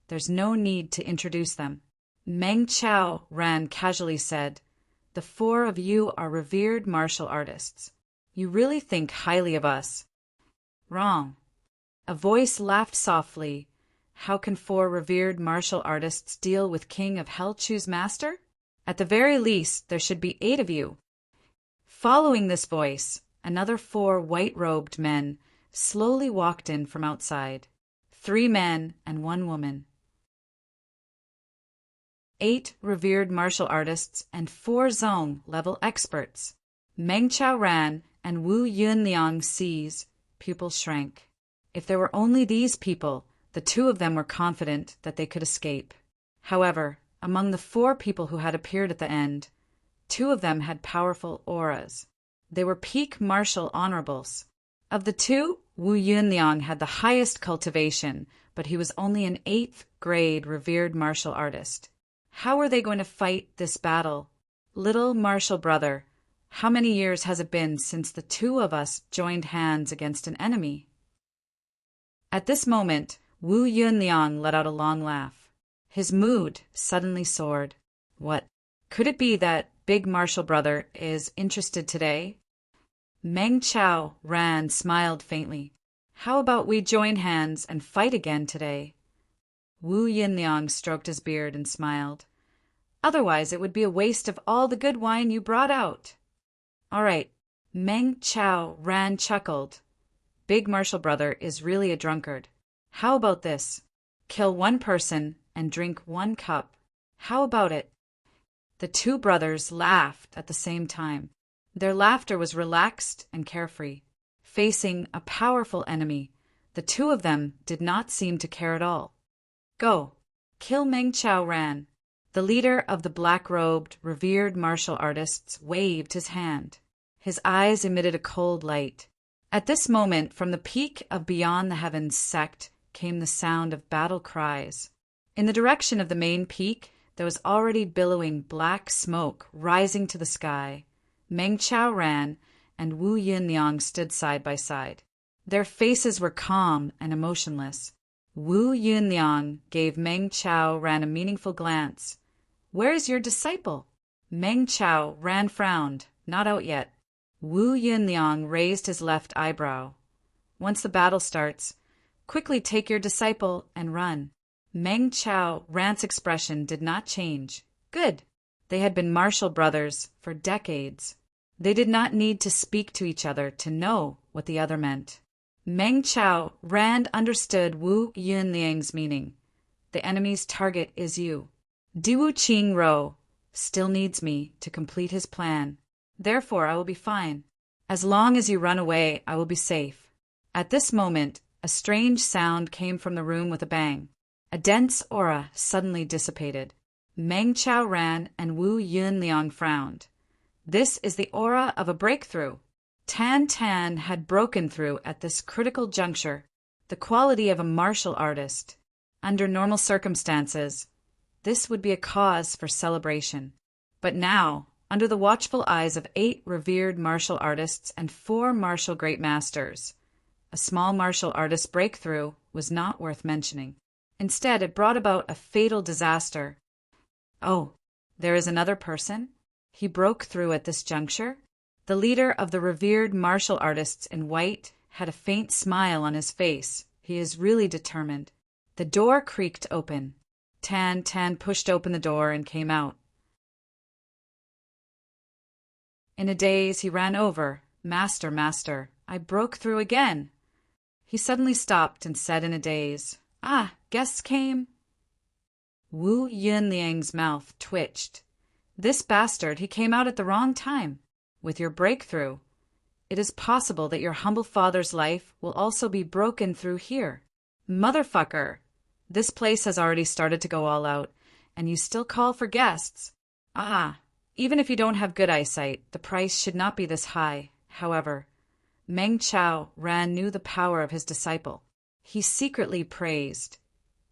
there's no need to introduce them. Meng Chao Ran casually said, The 4 of you are revered martial artists. You really think highly of us. Wrong. A voice laughed softly. How can 4 revered martial artists deal with King of Hell Chu's master? At the very least, there should be 8 of you. Following this voice, another 4 white-robed men slowly walked in from outside. 3 men and 1 woman. 8 revered martial artists and 4 Zong-level experts. Meng Chao Ran and Wu Yunliang Ci's pupils shrank. If there were only these people, the 2 of them were confident that they could escape. However, among the 4 people who had appeared at the end, 2 of them had powerful auras. They were peak martial honorables. Of the 2, Wu Yunliang had the highest cultivation, but he was only an 8th grade revered martial artist. How were they going to fight this battle? Little martial brother, how many years has it been since the 2 of us joined hands against an enemy? At this moment, Wu Yunliang let out a long laugh. His mood suddenly soared. What? Could it be that big martial brother is interested today? Meng Chao Ran smiled faintly. How about we join hands and fight again today? Wu Yunliang stroked his beard and smiled. Otherwise, it would be a waste of all the good wine you brought out. All right. Meng Chao Ran chuckled. Big martial brother is really a drunkard. How about this? Kill 1 person and drink 1 cup. How about it? The 2 brothers laughed at the same time. Their laughter was relaxed and carefree. Facing a powerful enemy, the 2 of them did not seem to care at all. Go. Kill Meng Chao Ran. The leader of the black-robed, revered martial artists waved his hand. His eyes emitted a cold light. At this moment, from the peak of Beyond the Heavens sect came the sound of battle cries. In the direction of the main peak, there was already billowing black smoke rising to the sky. Meng Chao Ran and Wu Yunliang stood side by side. Their faces were calm and emotionless. Wu Yunliang gave Meng Chao Ran a meaningful glance. Where is your disciple? Meng Chao Ran frowned. Not out yet. Wu Yunliang raised his left eyebrow. Once the battle starts, quickly take your disciple and run. Meng Chao Ran's expression did not change. Good. They had been martial brothers for decades. They did not need to speak to each other to know what the other meant. Meng Chao Ran understood Wu Yunliang's meaning. The enemy's target is you. Diwu Qing Ro still needs me to complete his plan. Therefore, I will be fine. As long as you run away, I will be safe. At this moment, a strange sound came from the room with a bang. A dense aura suddenly dissipated. Meng Chao ran and Wu Yunliang frowned. This is the aura of a breakthrough. Tan Tan had broken through at this critical juncture, the quality of a martial artist. Under normal circumstances, this would be a cause for celebration. But now, under the watchful eyes of 8 revered martial artists and 4 martial great masters, a small martial artist breakthrough was not worth mentioning. Instead, it brought about a fatal disaster. Oh, there is another person? He broke through at this juncture? The leader of the revered martial artists in white had a faint smile on his face. He is really determined. The door creaked open. Tan Tan pushed open the door and came out. In a daze, he ran over. Master, master, I broke through again. He suddenly stopped and said in a daze, Ah, guests came? Wu Yunliang's mouth twitched. This bastard, he came out at the wrong time. With your breakthrough, it is possible that your humble father's life will also be broken through here. Motherfucker! This place has already started to go all out, and you still call for guests. Ah, even if you don't have good eyesight, the price should not be this high. However, Meng Chao Ran knew the power of his disciple. He secretly praised.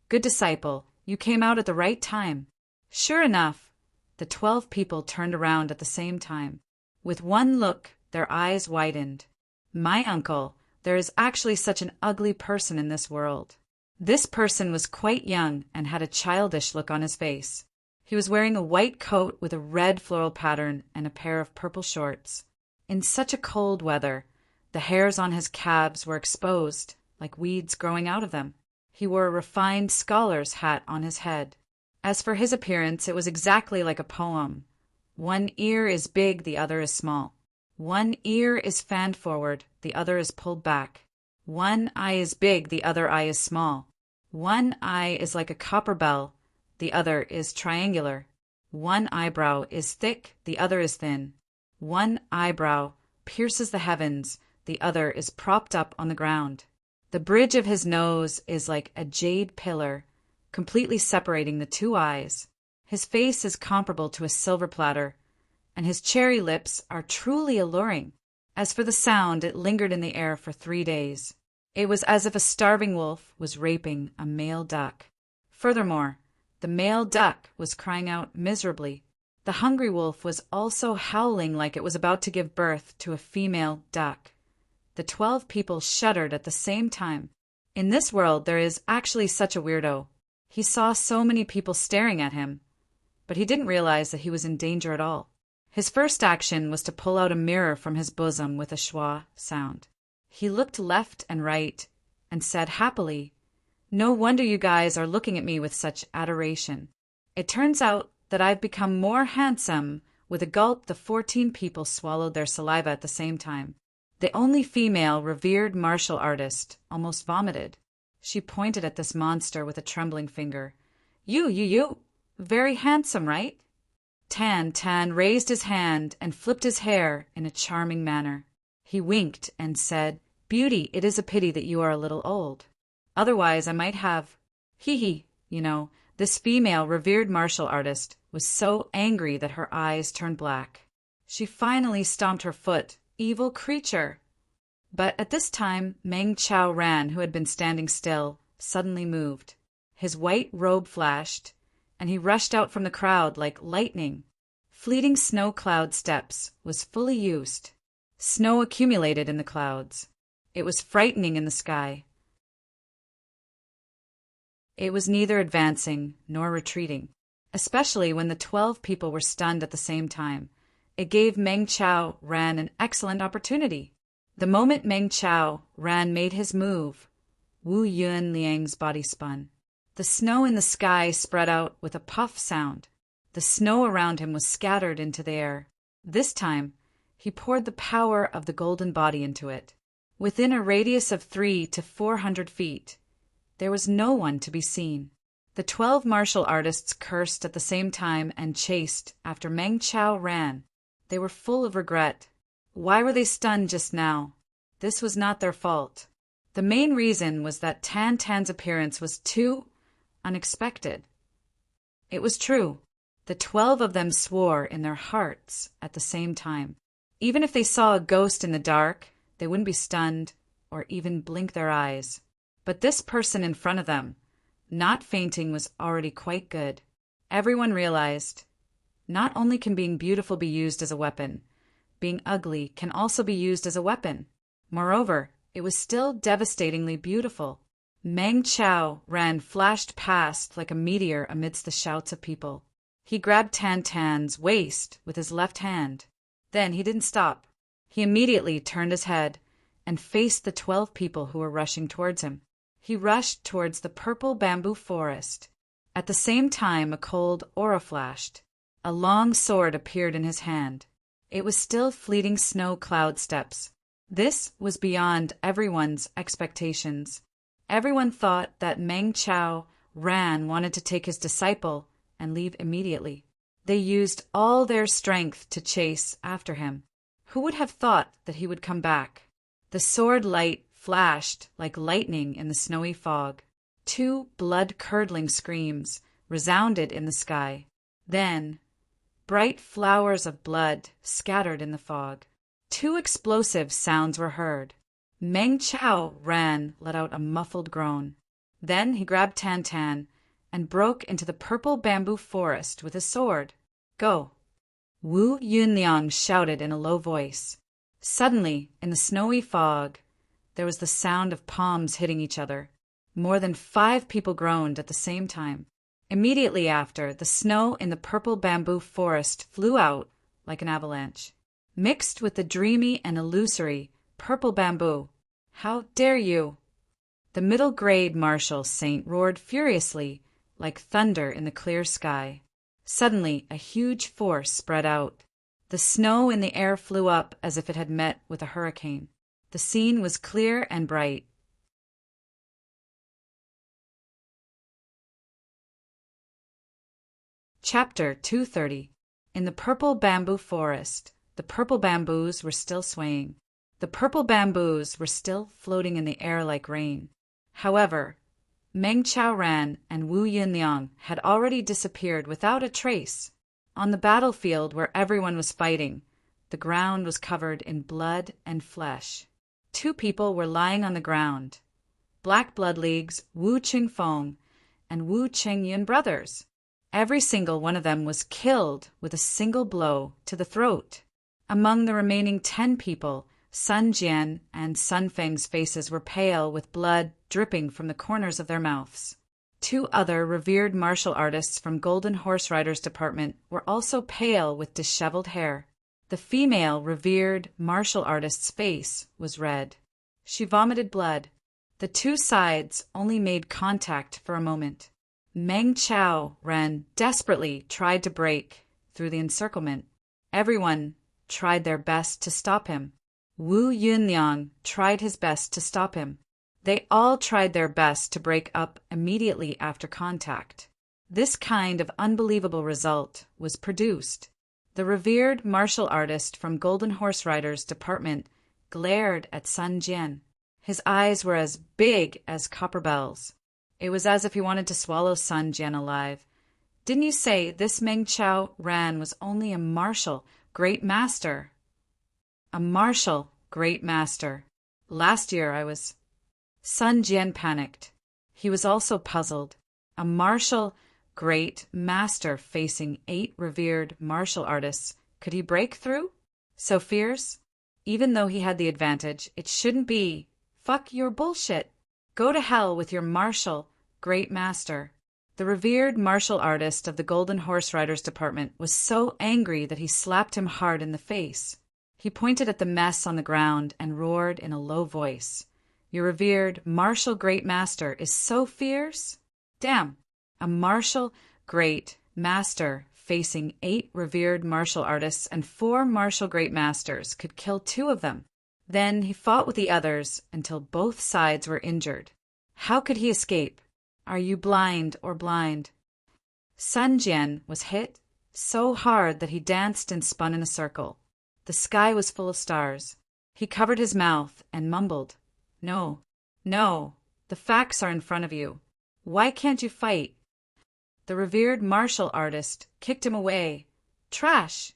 Good disciple, you came out at the right time. Sure enough, the 12 people turned around at the same time. With one look, their eyes widened. My uncle, there is actually such an ugly person in this world. This person was quite young and had a childish look on his face. He was wearing a white coat with a red floral pattern and a pair of purple shorts. In such a cold weather, the hairs on his calves were exposed, like weeds growing out of them. He wore a refined scholar's hat on his head. As for his appearance, it was exactly like a poem. One ear is big, the other is small. One ear is fanned forward, the other is pulled back. One eye is big, the other eye is small. One eye is like a copper bell, the other is triangular. One eyebrow is thick, the other is thin. One eyebrow pierces the heavens, the other is propped up on the ground. The bridge of his nose is like a jade pillar, completely separating the 2 eyes. His face is comparable to a silver platter, and his cherry lips are truly alluring. As for the sound, it lingered in the air for 3 days. It was as if a starving wolf was raping a male duck. Furthermore, the male duck was crying out miserably. The hungry wolf was also howling like it was about to give birth to a female duck. The 12 people shuddered at the same time. In this world, there is actually such a weirdo. He saw so many people staring at him, but he didn't realize that he was in danger at all. His first action was to pull out a mirror from his bosom with a schwa sound. He looked left and right and said happily, No wonder you guys are looking at me with such adoration. It turns out that I've become more handsome. With a gulp, the 14 people swallowed their saliva at the same time. The only female revered martial artist almost vomited. She pointed at this monster with a trembling finger. You, very handsome, right? Tan Tan raised his hand and flipped his hair in a charming manner. He winked and said, Beauty, it is a pity that you are a little old. Otherwise I might have... Hee. This female revered martial artist was so angry that her eyes turned black. She finally stomped her foot. Evil creature! But at this time, Meng Chao Ran, who had been standing still, suddenly moved. His white robe flashed, and he rushed out from the crowd like lightning. Fleeting snow cloud steps was fully used. Snow accumulated in the clouds. It was frightening in the sky. It was neither advancing nor retreating, especially when the 12 people were stunned at the same time. It gave Meng Chao Ran an excellent opportunity. The moment Meng Chao Ran made his move, Wu Yunliang's body spun. The snow in the sky spread out with a puff sound. The snow around him was scattered into the air. This time, he poured the power of the golden body into it. Within a radius of 300 to 400 feet, there was no one to be seen. The 12 martial artists cursed at the same time and chased after Meng Chao Ran. They were full of regret. Why were they stunned just now? This was not their fault. The main reason was that Tan Tan's appearance was too unexpected. It was true. The 12 of them swore in their hearts at the same time. Even if they saw a ghost in the dark, they wouldn't be stunned or even blink their eyes. But this person in front of them, not fainting was already quite good. Everyone realized, not only can being beautiful be used as a weapon, being ugly can also be used as a weapon. Moreover, it was still devastatingly beautiful. Meng Chao flashed past like a meteor amidst the shouts of people. He grabbed Tan Tan's waist with his left hand. Then he didn't stop. He immediately turned his head and faced the 12 people who were rushing towards him. He rushed towards the purple bamboo forest. At the same time, a cold aura flashed. A long sword appeared in his hand. It was still fleeting snow cloud steps. This was beyond everyone's expectations. Everyone thought that Meng Chao wanted to take his disciple and leave immediately. They used all their strength to chase after him. Who would have thought that he would come back? The sword light flashed like lightning in the snowy fog. 2 blood-curdling screams resounded in the sky. Then, bright flowers of blood scattered in the fog. 2 explosive sounds were heard. Meng Chao let out a muffled groan. Then he grabbed Tan Tan and broke into the purple bamboo forest with his sword. Go! Wu Yunliang shouted in a low voice. Suddenly, in the snowy fog, there was the sound of palms hitting each other. More than 5 people groaned at the same time. Immediately after, the snow in the purple bamboo forest flew out like an avalanche, mixed with the dreamy and illusory purple bamboo. How dare you! The middle-grade martial saint roared furiously, like thunder in the clear sky. Suddenly, a huge force spread out. The snow in the air flew up as if it had met with a hurricane. The scene was clear and bright. Chapter 230. In the purple bamboo forest, the purple bamboos were still swaying. The purple bamboos were still floating in the air like rain. However, Meng Chao and Wu Yunliang had already disappeared without a trace. On the battlefield where everyone was fighting, the ground was covered in blood and flesh. 2 people were lying on the ground. Black Blood League's Wu Qingfeng and Wu Qingyun brothers. Every single one of them was killed with a single blow to the throat. Among the remaining 10 people, Sun Jian and Sun Feng's faces were pale with blood dripping from the corners of their mouths. 2 other revered martial artists from Golden Horse Riders Department were also pale with disheveled hair. The female revered martial artist's face was red. She vomited blood. The 2 sides only made contact for a moment. Meng Chao desperately tried to break through the encirclement. Everyone tried their best to stop him. Wu Yunliang tried his best to stop him. They all tried their best to break up immediately after contact. This kind of unbelievable result was produced. The revered martial artist from Golden Horse Riders Department glared at Sun Jian. His eyes were as big as copper bells. It was as if he wanted to swallow Sun Jian alive. Didn't you say this Meng Chao was only a martial great master? A martial great master. Last year I was... Sun Jian panicked. He was also puzzled. A martial great master facing 8 revered martial artists. Could he break through? So fierce? Even though he had the advantage, it shouldn't be. Fuck your bullshit. Go to hell with your martial great master. The revered martial artist of the Golden Horse Riders Department was so angry that he slapped him hard in the face. He pointed at the mess on the ground and roared in a low voice. Your revered martial great master is so fierce? Damn! A martial great master facing 8 revered martial artists and 4 martial great masters could kill 2 of them. Then he fought with the others until both sides were injured. How could he escape? Are you blind or blind? Sun Jian was hit so hard that he danced and spun in a circle. The sky was full of stars. He covered his mouth and mumbled, No, no, the facts are in front of you. Why can't you fight?" The revered martial artist kicked him away. "Trash!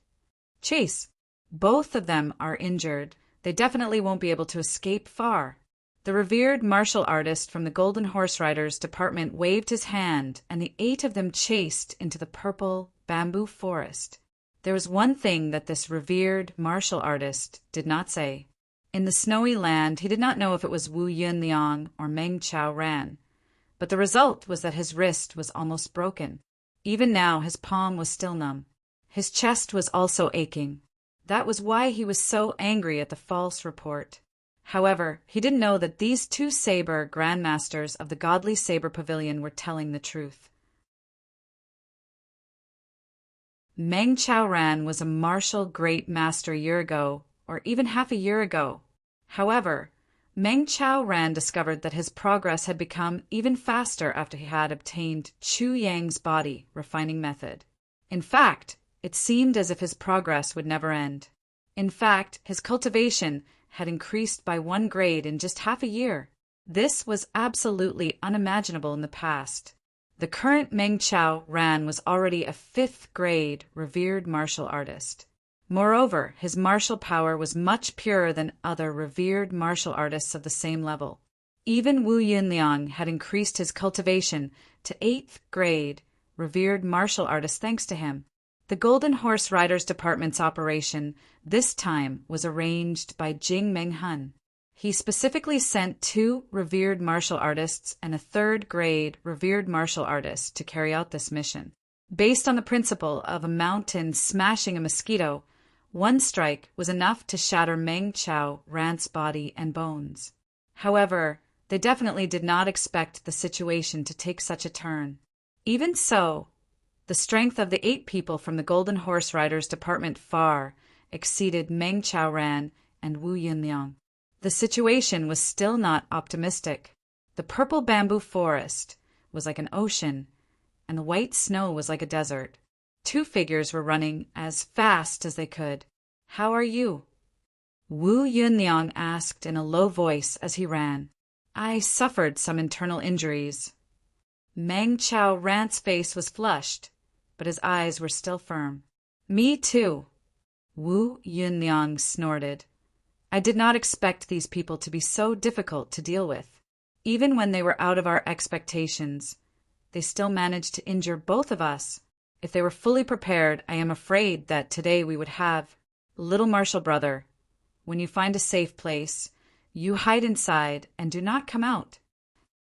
Chase! Both of them are injured. They definitely won't be able to escape far." The revered martial artist from the Golden Horse Riders Department waved his hand, and the 8 of them chased into the purple bamboo forest. There was one thing that this revered martial artist did not say. In the snowy land, he did not know if it was Wu Yunliang or Meng Chao Ran, but the result was that his wrist was almost broken. Even now, his palm was still numb. His chest was also aching. That was why he was so angry at the false report. However, he didn't know that these 2 saber grandmasters of the Godly Saber Pavilion were telling the truth. Meng Chao Ran was a martial great master a year ago, or even half a year ago. However, Meng Chao Ran discovered that his progress had become even faster after he had obtained Chu Yang's body refining method. In fact, it seemed as if his progress would never end. In fact, his cultivation had increased by 1 grade in just half a year. This was absolutely unimaginable in the past. The current Meng Chao Ran was already a 5th grade revered martial artist. Moreover, his martial power was much purer than other revered martial artists of the same level. Even Wu Yunliang had increased his cultivation to 8th grade revered martial artist thanks to him. The Golden Horse Riders Department's operation this time was arranged by Jing Menghun. He specifically sent 2 revered martial artists and a 3rd grade revered martial artist to carry out this mission. Based on the principle of a mountain smashing a mosquito, 1 strike was enough to shatter Meng Chao Ran's body and bones. However, they definitely did not expect the situation to take such a turn. Even so, the strength of the 8 people from the Golden Horse Riders Department far exceeded Meng Chao Ran and Wu Yunliang. The situation was still not optimistic. The purple bamboo forest was like an ocean, and the white snow was like a desert. 2 figures were running as fast as they could. "How are you?" Wu Yunliang asked in a low voice as he ran. "I suffered some internal injuries." Meng Chao Ran's face was flushed, but his eyes were still firm. "Me too," Wu Yunliang snorted. "I did not expect these people to be so difficult to deal with. Even when they were out of our expectations, they still managed to injure both of us. If they were fully prepared, I am afraid that today we would have. Little martial brother, when you find a safe place, you hide inside and do not come out."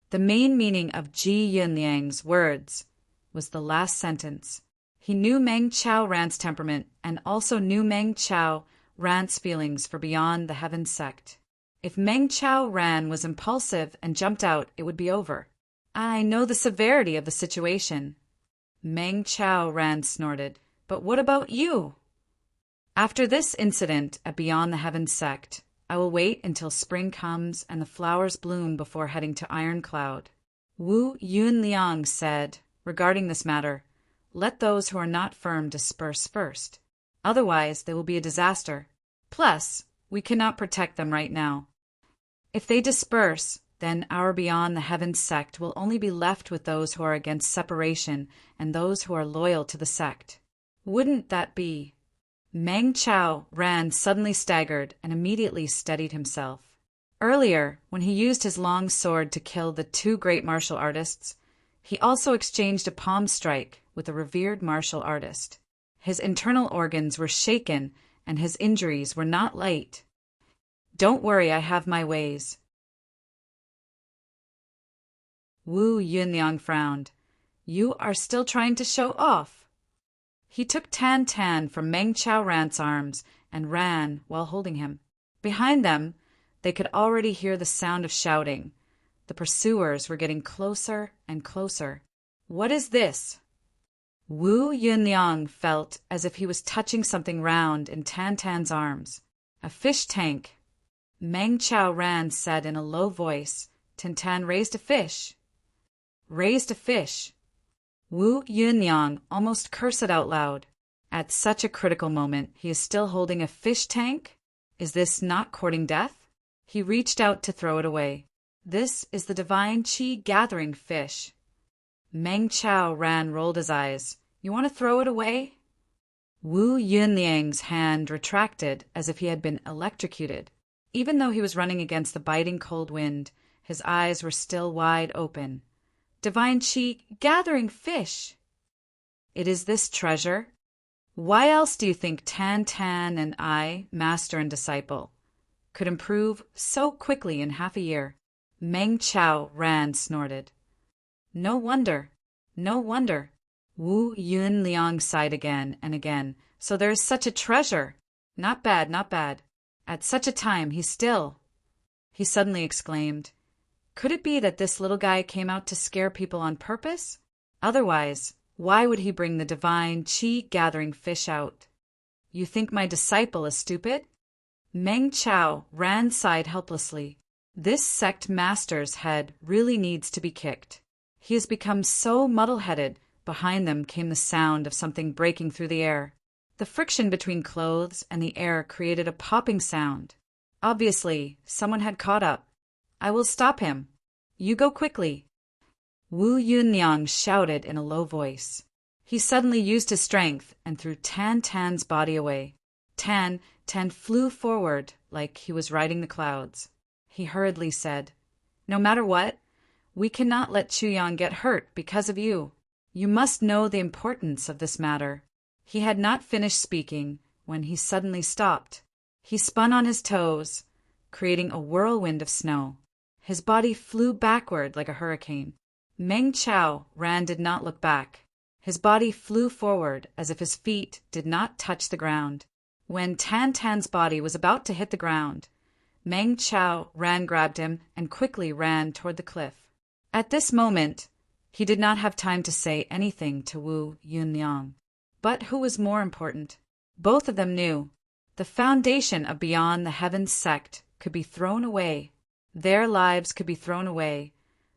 The main meaning of Ji Yunliang's words was the last sentence. He knew Meng Chao Ran's temperament and also knew Meng Chao Ran's feelings for Beyond the Heaven sect. If Meng Chao Ran was impulsive and jumped out, it would be over. "I know the severity of the situation," Meng Chao Ran snorted. "But what about you?" "After this incident at Beyond the Heaven sect, I will wait until spring comes and the flowers bloom before heading to Iron Cloud." Wu Yunliang said, regarding this matter, "Let those who are not firm disperse first. Otherwise, they will be a disaster. Plus, we cannot protect them right now. If they disperse, then our Beyond the Heaven sect will only be left with those who are against separation and those who are loyal to the sect. Wouldn't that be?" Meng Chao Ran suddenly staggered and immediately steadied himself. Earlier, when he used his long sword to kill the 2 great martial artists, he also exchanged a palm strike with a revered martial artist. His internal organs were shaken and his injuries were not light. "Don't worry, I have my ways." Wu Yunliang frowned. "You are still trying to show off." He took Tan Tan from Meng Chao Ran's arms and ran while holding him. Behind them, they could already hear the sound of shouting. The pursuers were getting closer and closer. "What is this?" Wu Yunliang felt as if he was touching something round in Tan Tan's arms. "A fish tank." Meng Chao Ran said in a low voice. Tan Tan raised a fish. Raised a fish. Wu Yunliang almost cursed out loud. At such a critical moment, he is still holding a fish tank? Is this not courting death? He reached out to throw it away. "This is the divine Qi gathering fish," Meng Chao Ran rolled his eyes. You want to throw it away? Wu Yunliang's hand retracted as if he had been electrocuted. Even though he was running against the biting cold wind, his eyes were still wide open. Divine Qi, gathering fish! It is this treasure. Why else do you think Tan Tan and I, master and disciple, could improve so quickly in half a year? Meng Chao Ran snorted. No wonder. No wonder. Wu Yunliang sighed again and again. So there is such a treasure. Not bad, not bad. At such a time he suddenly exclaimed, could it be that this little guy came out to scare people on purpose? Otherwise, why would he bring the divine Qi gathering fish out? You think my disciple is stupid? Meng Chao Ran sighed helplessly. This sect master's head really needs to be kicked. He has become so muddle-headed. Behind them came the sound of something breaking through the air. The friction between clothes and the air created a popping sound. Obviously, someone had caught up. I will stop him. You go quickly. Wu Yunliang shouted in a low voice. He suddenly used his strength and threw Tan Tan's body away. Tan flew forward like he was riding the clouds. He hurriedly said, no matter what, we cannot let Chuyang get hurt because of you. You must know the importance of this matter. He had not finished speaking when he suddenly stopped. He spun on his toes, creating a whirlwind of snow. His body flew backward like a hurricane. Meng Chao Ran did not look back. His body flew forward as if his feet did not touch the ground. When Tan Tan's body was about to hit the ground, Meng Chao Ran grabbed him and quickly ran toward the cliff. At this moment, he did not have time to say anything to Wu Yunliang. But who was more important? Both of them knew. The foundation of Beyond the Heavens sect could be thrown away. Their lives could be thrown away.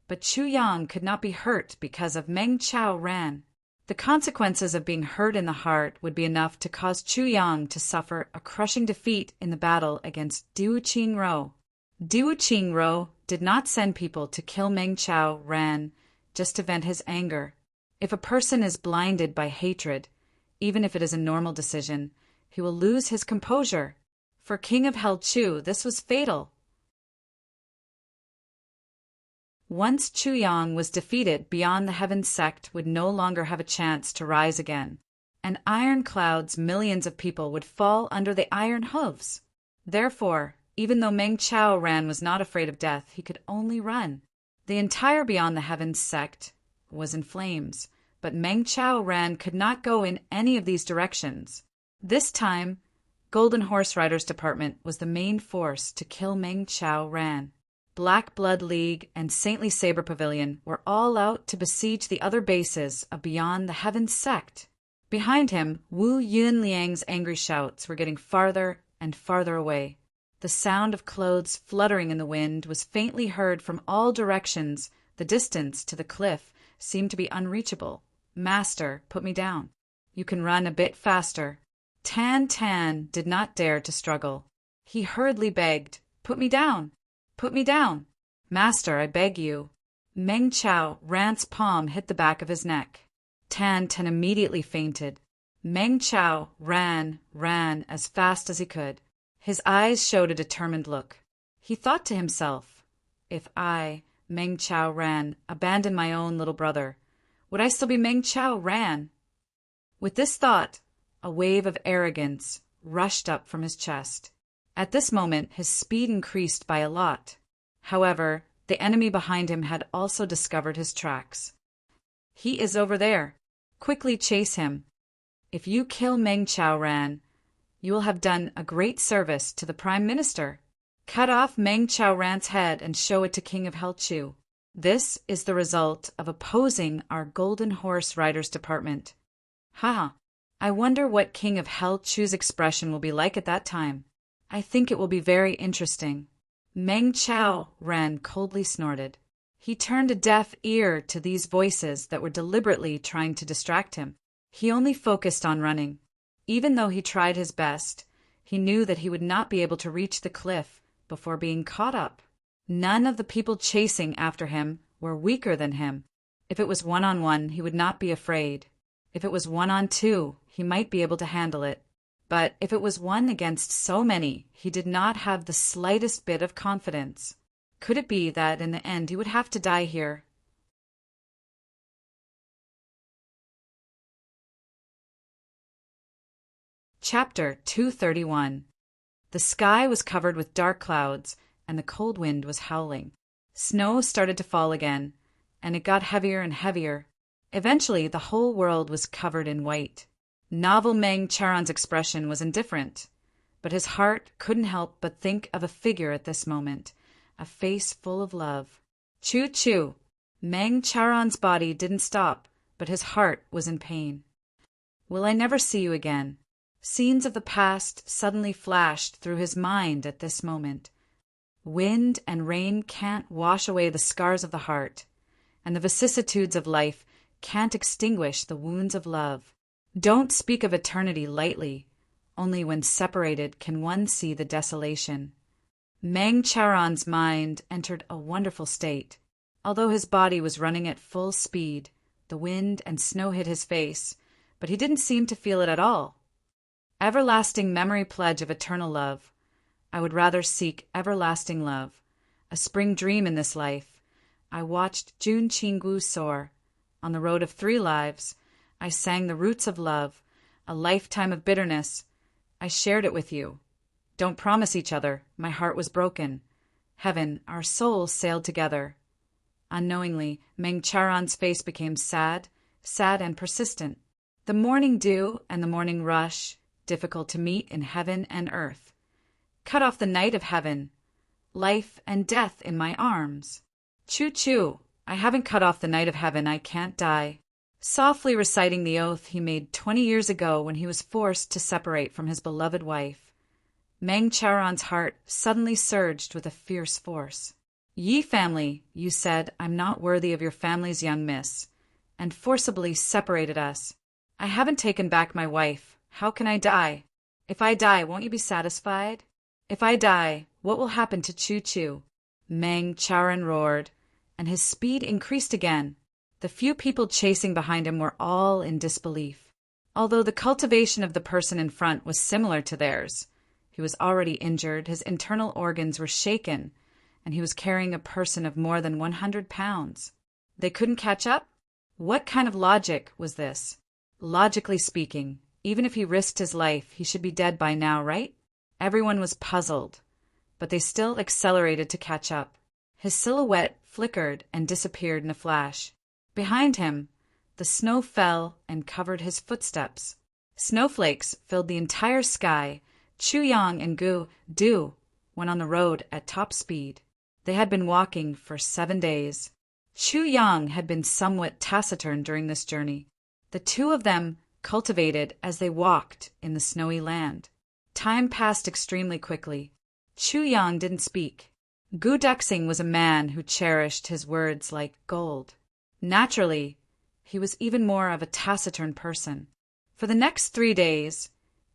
But Chuyang could not be hurt because of Meng Chao Ran. The consequences of being hurt in the heart would be enough to cause Chuyang to suffer a crushing defeat in the battle against Diu Qingro. Diu Qingro did not send people to kill Meng Chao Ran just to vent his anger. If a person is blinded by hatred, even if it is a normal decision, he will lose his composure. For King of Hell Chu, this was fatal. Once Chuyang was defeated, Beyond the Heavens sect would no longer have a chance to rise again. And Iron Cloud's millions of people would fall under the iron hooves. Therefore, even though Meng Chao Ran was not afraid of death, he could only run. The entire Beyond the Heavens sect was in flames, but Meng Chao Ran could not go in any of these directions. This time, Golden Horse Riders Department was the main force to kill Meng Chao Ran. Black Blood League and Saintly Saber Pavilion were all out to besiege the other bases of Beyond the Heavens sect. Behind him, Wu Yunliang's angry shouts were getting farther and farther away. The sound of clothes fluttering in the wind was faintly heard from all directions. The distance to the cliff seemed to be unreachable. Master, put me down. You can run a bit faster. Tan did not dare to struggle. He hurriedly begged, put me down. Put me down. Master, I beg you. Meng Chao Ran's palm hit the back of his neck. Tan immediately fainted. Meng Chao ran as fast as he could. His eyes showed a determined look. He thought to himself, if I, Meng Chao Ran, abandon my own little brother, would I still be Meng Chao Ran? With this thought, a wave of arrogance rushed up from his chest. At this moment, his speed increased by a lot. However, the enemy behind him had also discovered his tracks. He is over there. Quickly chase him. If you kill Meng Chao Ran, you will have done a great service to the Prime Minister. Cut off Meng Chao Ran's head and show it to King of Hell Chu. This is the result of opposing our Golden Horse Riders Department. I wonder what King of Hell Chu's expression will be like at that time. I think it will be very interesting. Meng Chao Ran coldly snorted. He turned a deaf ear to these voices that were deliberately trying to distract him. He only focused on running. Even though he tried his best, he knew that he would not be able to reach the cliff before being caught up. None of the people chasing after him were weaker than him. If it was one-on-one, he would not be afraid. If it was one-on-two, he might be able to handle it. But if it was one against so many, he did not have the slightest bit of confidence. Could it be that in the end he would have to die here? Chapter 231. The sky was covered with dark clouds, and the cold wind was howling. Snow started to fall again, and it got heavier and heavier. Eventually, the whole world was covered in white. Novel Meng Charon's expression was indifferent, but his heart couldn't help but think of a figure at this moment, a face full of love. Choo-choo! Meng Charon's body didn't stop, but his heart was in pain. Will I never see you again? Scenes of the past suddenly flashed through his mind at this moment. Wind and rain can't wash away the scars of the heart, and the vicissitudes of life can't extinguish the wounds of love. Don't speak of eternity lightly. Only when separated can one see the desolation. Meng Charon's mind entered a wonderful state. Although his body was running at full speed, the wind and snow hit his face, but he didn't seem to feel it at all. Everlasting memory pledge of eternal love. I would rather seek everlasting love. A spring dream in this life. I watched Jun Qinggu soar. On the road of 3 lives, I sang the roots of love, a lifetime of bitterness. I shared it with you. Don't promise each other. My heart was broken. Heaven, our souls sailed together. Unknowingly, Meng Charon's face became sad and persistent. The morning dew and the morning rush, difficult to meet in heaven and earth. Cut off the night of heaven, life and death in my arms. Choo-choo, I haven't cut off the night of heaven, I can't die. Softly reciting the oath he made 20 years ago when he was forced to separate from his beloved wife, Meng Charon's heart suddenly surged with a fierce force. Ye family, you said, I'm not worthy of your family's young miss, and forcibly separated us. I haven't taken back my wife. How can I die? If I die, won't you be satisfied? If I die, what will happen to Choo-choo? Meng Charon roared, and his speed increased again. The few people chasing behind him were all in disbelief. Although the cultivation of the person in front was similar to theirs, he was already injured, his internal organs were shaken, and he was carrying a person of more than 100 pounds. They couldn't catch up? What kind of logic was this? Logically speaking, even if he risked his life, he should be dead by now, right? Everyone was puzzled, but they still accelerated to catch up. His silhouette flickered and disappeared in a flash. Behind him, the snow fell and covered his footsteps. Snowflakes filled the entire sky. Chu Yang and Gu Du went on the road at top speed. They had been walking for 7 days. Chu Yang had been somewhat taciturn during this journey. The two of them cultivated as they walked in the snowy land. Time passed extremely quickly. Chu Yang didn't speak. Gu Duxing was a man who cherished his words like gold. Naturally, he was even more of a taciturn person. For the next 3 days,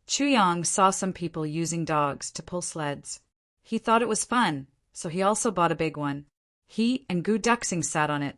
Chu Yang saw some people using dogs to pull sleds. He thought it was fun, so he also bought a big one. He and Gu Duxing sat on it.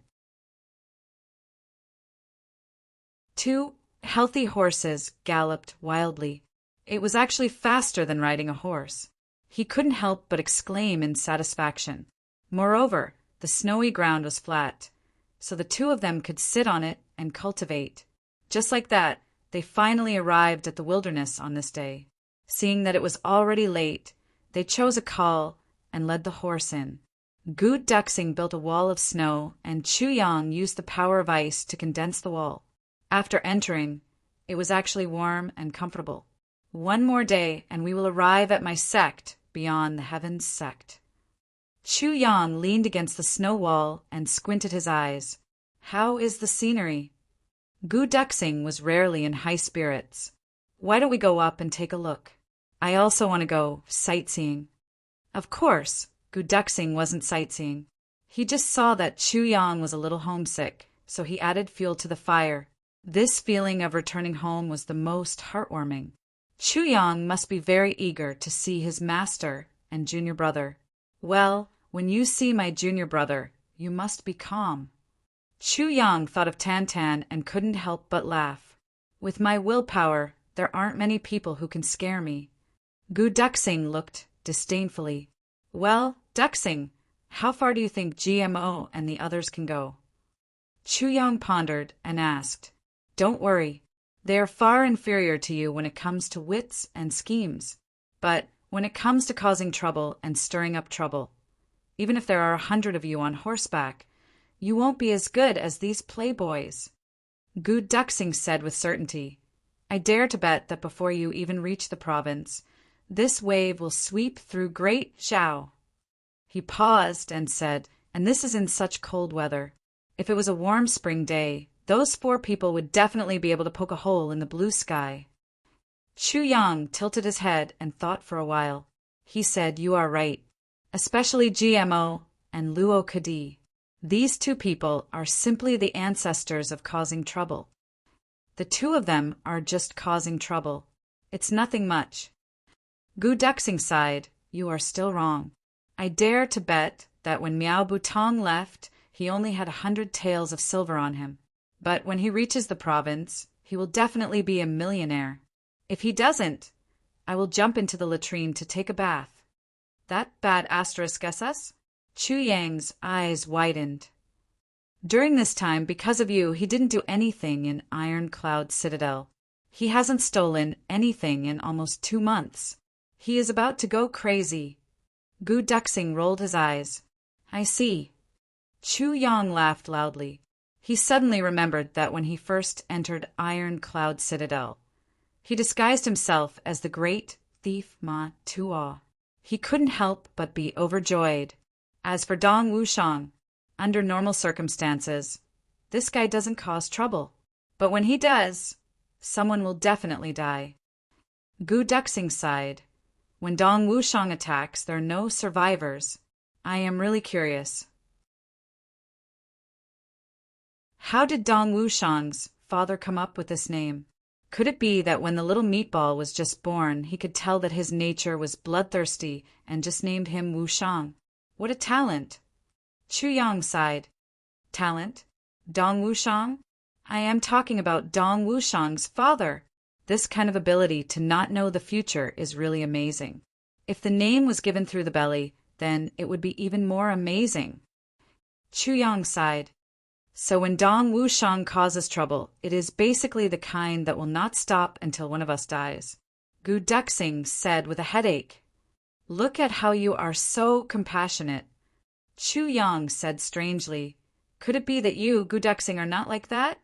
2 healthy horses galloped wildly. It was actually faster than riding a horse. He couldn't help but exclaim in satisfaction. Moreover, the snowy ground was flat, so the two of them could sit on it and cultivate. Just like that, they finally arrived at the wilderness on this day. Seeing that it was already late, they chose a call and led the horse in. Gu Duxing built a wall of snow, and Chu Yang used the power of ice to condense the wall. After entering, it was actually warm and comfortable. 1 more day, and we will arrive at my sect beyond the heavens sect. Chu Yang leaned against the snow wall and squinted his eyes. How is the scenery? Gu Duxing was rarely in high spirits. Why don't we go up and take a look? I also want to go sightseeing. Of course, Gu Duxing wasn't sightseeing. He just saw that Chu Yang was a little homesick, so he added fuel to the fire. This feeling of returning home was the most heartwarming. Chu Yang must be very eager to see his master and junior brother. Well, when you see my junior brother, you must be calm. Chu Yang thought of Tan Tan and couldn't help but laugh. With my willpower, there aren't many people who can scare me. Gu Duxing looked disdainfully. Well, Duxing, how far do you think GMO and the others can go? Chu Yang pondered and asked, Don't worry. They are far inferior to you when it comes to wits and schemes. But when it comes to causing trouble and stirring up trouble, even if there are 100 of you on horseback, you won't be as good as these playboys. Gu Duxing said with certainty, I dare to bet that before you even reach the province, this wave will sweep through Great Zhao. He paused and said, and this is in such cold weather. If it was a warm spring day, those 4 people would definitely be able to poke a hole in the blue sky. Chu Yang tilted his head and thought for a while. He said, You are right. Especially GMO and Luo Kadi. These 2 people are simply the ancestors of causing trouble. The 2 of them are just causing trouble. It's nothing much. Gu Duxing sighed, You are still wrong. I dare to bet that when Miao Butong left, he only had 100 taels of silver on him. But when he reaches the province, he will definitely be a millionaire. If he doesn't, I will jump into the latrine to take a bath. That bad asterisk SS? Chu Yang's eyes widened. During this time, because of you, he didn't do anything in Iron Cloud Citadel. He hasn't stolen anything in almost 2 months. He is about to go crazy. Gu Duxing rolled his eyes. I see. Chu Yang laughed loudly. He suddenly remembered that when he first entered Iron Cloud Citadel, he disguised himself as the great thief Ma Tuo. He couldn't help but be overjoyed. As for Dong Wushang, under normal circumstances, this guy doesn't cause trouble. But when he does, someone will definitely die. Gu Duxing sighed. When Dong Wushang attacks, there are no survivors. I am really curious. How did Dong Wushang's father come up with this name? Could it be that when the little meatball was just born, he could tell that his nature was bloodthirsty and just named him Wushang? What a talent! Chu Yang sighed. Talent? Dong Wushang? I am talking about Dong Wushang's father. This kind of ability to not know the future is really amazing. If the name was given through the belly, then it would be even more amazing. Chu Yang sighed. So when Dong Wushang causes trouble, it is basically the kind that will not stop until one of us dies. Gu Duxing said with a headache. Look at how you are so compassionate. Chu Yang said strangely. Could it be that you, Gu Duxing, are not like that?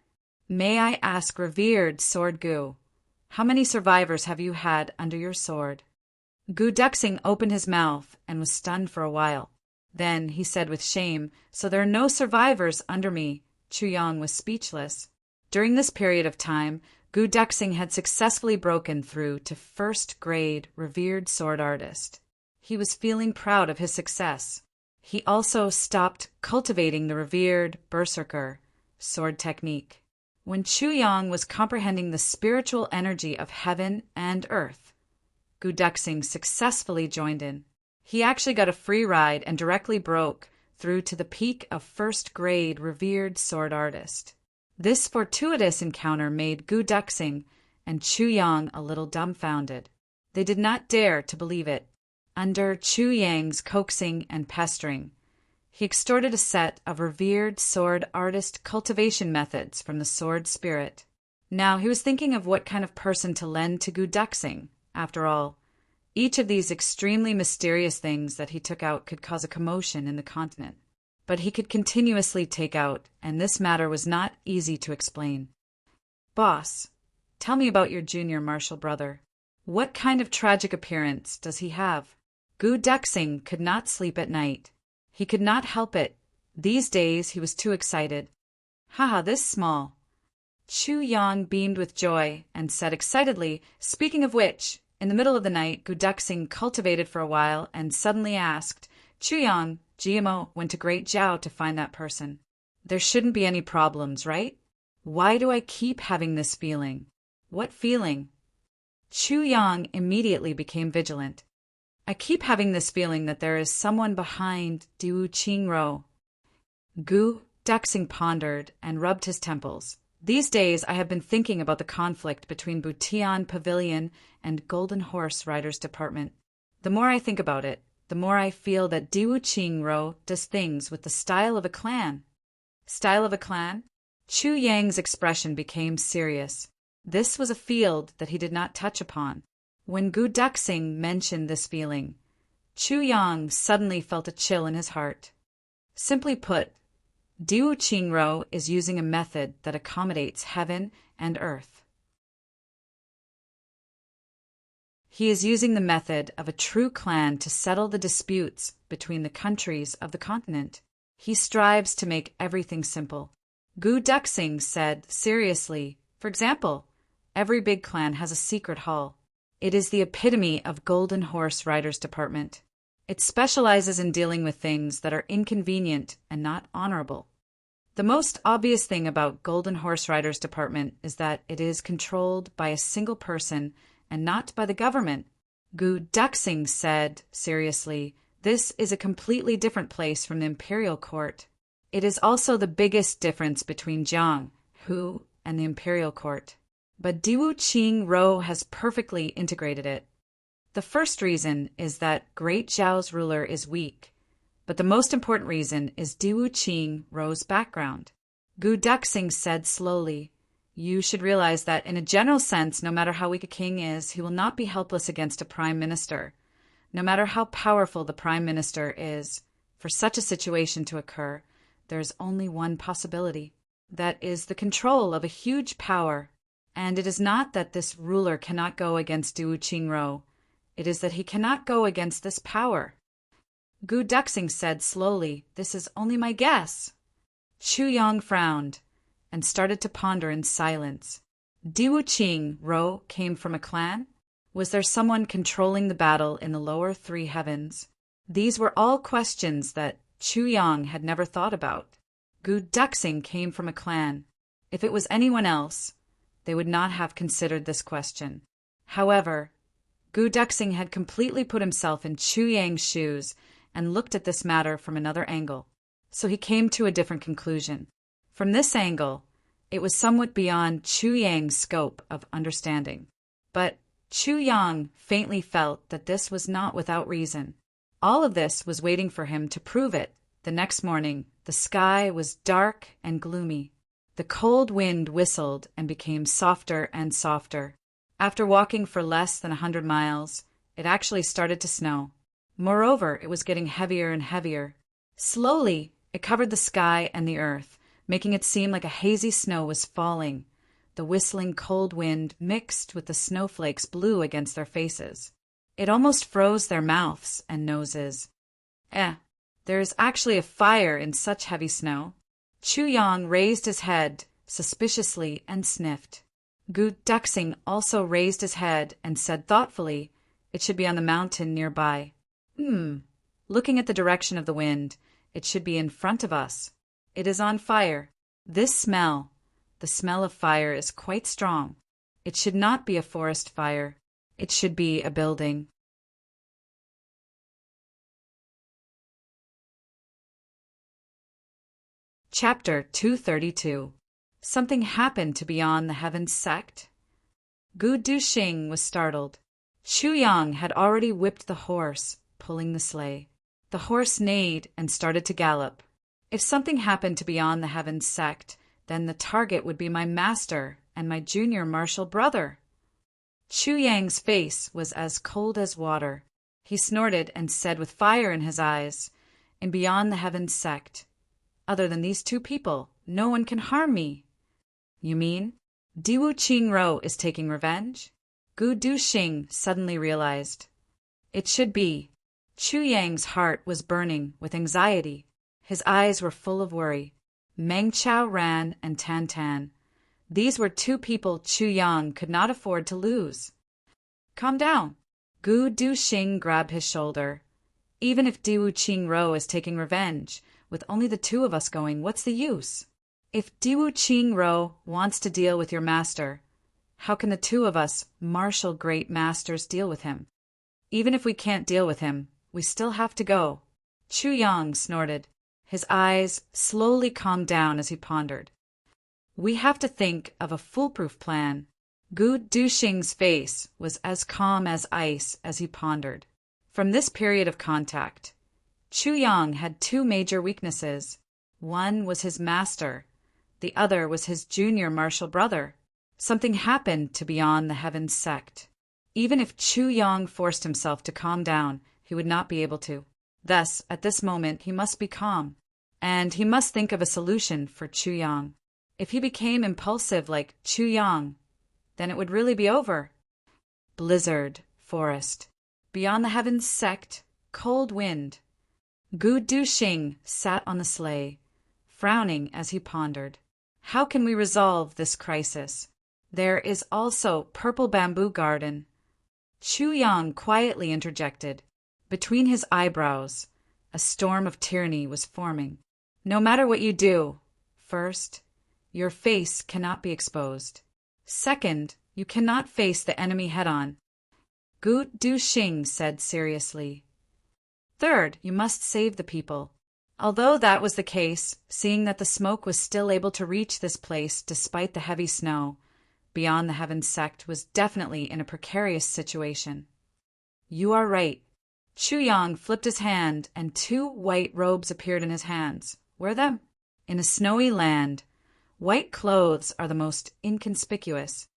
May I ask, revered Sword Gu, how many survivors have you had under your sword? Gu Duxing opened his mouth and was stunned for a while. Then he said with shame, So there are no survivors under me. Chu Yang was speechless. During this period of time, Gu Duxing had successfully broken through to first-grade revered sword artist. He was feeling proud of his success. He also stopped cultivating the revered berserker sword technique. When Chu Yang was comprehending the spiritual energy of heaven and earth, Gu Duxing successfully joined in. He actually got a free ride and directly broke through to the peak of first-grade revered sword artist. This fortuitous encounter made Gu Duxing and Chu Yang a little dumbfounded. They did not dare to believe it. Under Chu Yang's coaxing and pestering, he extorted a set of revered sword artist cultivation methods from the sword spirit. Now he was thinking of what kind of person to lend to Gu Duxing. After all, each of these extremely mysterious things that he took out could cause a commotion in the continent. But he could continuously take out, and this matter was not easy to explain. Boss, tell me about your junior martial brother. What kind of tragic appearance does he have? Gu Duxing could not sleep at night. He could not help it. These days he was too excited. Haha, this small. Chu Yang beamed with joy and said excitedly, Speaking of which, in the middle of the night, Gu Duxing cultivated for a while and suddenly asked, Chu Yang, GMO went to Great Zhao to find that person. There shouldn't be any problems, right? Why do I keep having this feeling? What feeling? Chu Yang immediately became vigilant. I keep having this feeling that there is someone behind Diu Qingro. Gu Duxing pondered and rubbed his temples. These days I have been thinking about the conflict between Butian Pavilion and Golden Horse Riders Department. The more I think about it, the more I feel that Diwu Qingro does things with the style of a clan. Style of a clan? Chu Yang's expression became serious. This was a field that he did not touch upon. When Gu Duxing mentioned this feeling, Chu Yang suddenly felt a chill in his heart. Simply put, Diwu Qingro is using a method that accommodates heaven and earth. He is using the method of a true clan to settle the disputes between the countries of the continent. He strives to make everything simple. Gu Duxing said seriously, for example, every big clan has a secret hall. It is the epitome of Golden Horse Riders Department. It specializes in dealing with things that are inconvenient and not honorable. The most obvious thing about Golden Horse Riders Department is that it is controlled by a single person and not by the government. Gu Duxing said seriously, this is a completely different place from the imperial court. It is also the biggest difference between Jiang, Hu, and the imperial court. But Diwu Qingro has perfectly integrated it. The first reason is that Great Zhao's ruler is weak, but the most important reason is Diwu Qingro's background. Gu Duxing said slowly, you should realize that in a general sense, no matter how weak a king is, he will not be helpless against a prime minister. No matter how powerful the prime minister is, for such a situation to occur, there is only one possibility. That is the control of a huge power. And it is not that this ruler cannot go against Diwu Qingro. It is that he cannot go against this power. Gu Duxing said slowly, this is only my guess. Chu Yang frowned and started to ponder in silence. Diwu Qingro came from a clan? Was there someone controlling the battle in the lower three heavens? These were all questions that Chu Yang had never thought about. Gu Duxing came from a clan. If it was anyone else, they would not have considered this question. However, Gu Duxing had completely put himself in Chu Yang's shoes and looked at this matter from another angle. So he came to a different conclusion. From this angle, it was somewhat beyond Chu Yang's scope of understanding. But Chu Yang faintly felt that this was not without reason. All of this was waiting for him to prove it. The next morning, the sky was dark and gloomy. The cold wind whistled and became softer and softer. After walking for less than 100 miles, it actually started to snow. Moreover, it was getting heavier and heavier. Slowly, it covered the sky and the earth, making it seem like a hazy snow was falling. The whistling cold wind mixed with the snowflakes blew against their faces. It almost froze their mouths and noses. There is actually a fire in such heavy snow. Chu Yang raised his head suspiciously and sniffed. Gu Duxing also raised his head and said thoughtfully, it should be on the mountain nearby. Looking at the direction of the wind, it should be in front of us. It is on fire. This smell, the smell of fire, is quite strong. It should not be a forest fire. It should be a building. Chapter 232. Something happened to Beyond the Heavens sect? Gu Duxing was startled. Chu Yang had already whipped the horse, pulling the sleigh. The horse neighed and started to gallop. If something happened to Beyond the Heavens sect, then the target would be my master and my junior martial brother. Chu Yang's face was as cold as water. He snorted and said with fire in his eyes, in Beyond the Heavens sect, other than these two people, no one can harm me. You mean Diwu Qingro is taking revenge? Gu Duxing suddenly realized. It should be. Chu Yang's heart was burning with anxiety. His eyes were full of worry. Meng Chao Ran and Tan Tan. These were two people Chu Yang could not afford to lose. Calm down. Gu Duxing grabbed his shoulder. Even if Diwu Qingro is taking revenge, with only the two of us going, what's the use? If Diwu Qingro wants to deal with your master, how can the two of us, martial great masters, deal with him? Even if we can't deal with him, we still have to go. Chu Yang snorted. His eyes slowly calmed down as he pondered. We have to think of a foolproof plan. Gu Duxing's face was as calm as ice as he pondered. From this period of contact, Chu Yang had two major weaknesses. One was his master, the other was his junior martial brother. Something happened to Beyond the Heavens sect. Even if Chu Yang forced himself to calm down, he would not be able to. Thus, at this moment, he must be calm, and he must think of a solution for Chu Yang. If he became impulsive like Chu Yang, then it would really be over. Blizzard, forest. Beyond the Heavens sect, cold wind. Gu Duxing sat on the sleigh, frowning as he pondered. How can we resolve this crisis? There is also purple bamboo garden. Chu Yang quietly interjected. Between his eyebrows, a storm of tyranny was forming. No matter what you do, first, your face cannot be exposed. Second, you cannot face the enemy head-on. Gu Duxing said seriously. Third, you must save the people. Although that was the case, seeing that the smoke was still able to reach this place despite the heavy snow, Beyond the Heavens sect was definitely in a precarious situation. You are right. Chu Yang flipped his hand, and two white robes appeared in his hands. Wear them. In a snowy land, white clothes are the most inconspicuous.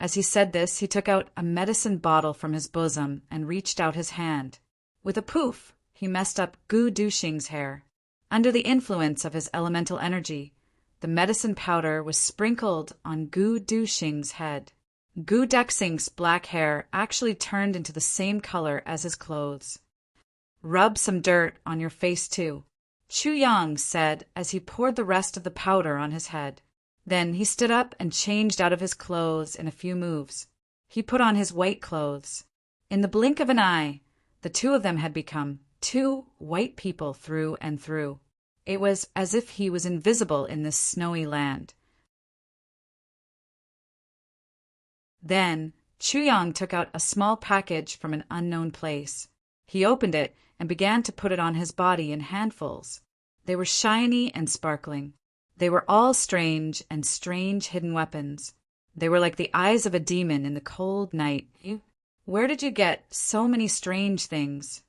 As he said this, he took out a medicine bottle from his bosom and reached out his hand. With a poof, he messed up Gu Duxing's hair. Under the influence of his elemental energy, the medicine powder was sprinkled on Gu Duxing's head. Gu Duxing's black hair actually turned into the same color as his clothes. Rub some dirt on your face too, Chu Yang said as he poured the rest of the powder on his head. Then he stood up and changed out of his clothes in a few moves. He put on his white clothes. In the blink of an eye, the two of them had become two white people through and through. It was as if he was invisible in this snowy land. Then Chu Yang took out a small package from an unknown place. He opened it and began to put it on his body in handfuls. They were shiny and sparkling. They were all strange hidden weapons. They were like the eyes of a demon in the cold night. Where did you get so many strange things?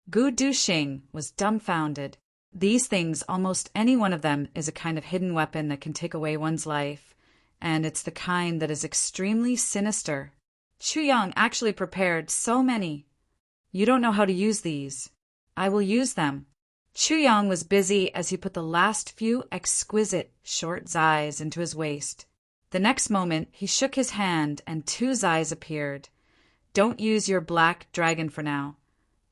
Gu Duxing was dumbfounded. These things, almost any one of them, is a kind of hidden weapon that can take away one's life, and it's the kind that is extremely sinister. Chu Yang actually prepared so many. You don't know how to use these. I will use them. Chu Yang was busy as he put the last few exquisite short zais into his waist. The next moment, he shook his hand and two zais appeared. Don't use your black dragon for now,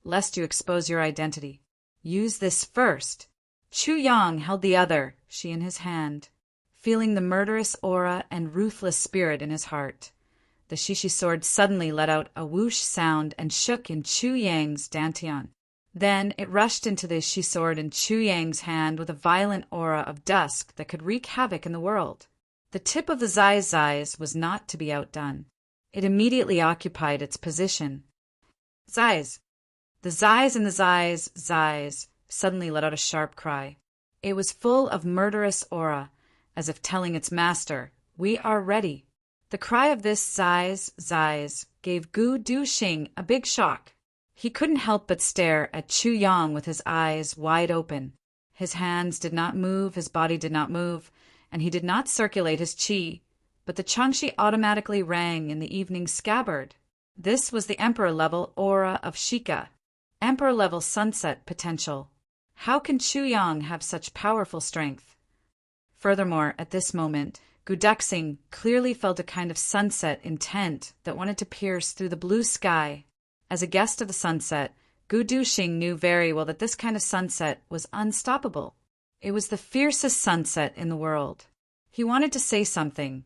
lest you expose your identity. Use this first. Chu Yang held the other, she in his hand, feeling the murderous aura and ruthless spirit in his heart. The Shishi sword suddenly let out a whoosh sound and shook in Chu Yang's dantian. Then it rushed into the Shi sword in Chu Yang's hand with a violent aura of dusk that could wreak havoc in the world. The tip of the zais was not to be outdone. It immediately occupied its position. Zais. The zais in the zais suddenly let out a sharp cry. It was full of murderous aura, as if telling its master, "We are ready." The cry of this zais gave Gu Duxing a big shock. He couldn't help but stare at Chu Yang with his eyes wide open. His hands did not move, his body did not move, and he did not circulate his qi, but the changxi automatically rang in the evening scabbard. This was the Emperor-level aura of Shika, Emperor-level sunset potential. How can Chu Yang have such powerful strength? Furthermore, at this moment, Gu Duxing clearly felt a kind of sunset intent that wanted to pierce through the blue sky. As a guest of the sunset, Gu Duxing knew very well that this kind of sunset was unstoppable. It was the fiercest sunset in the world. He wanted to say something,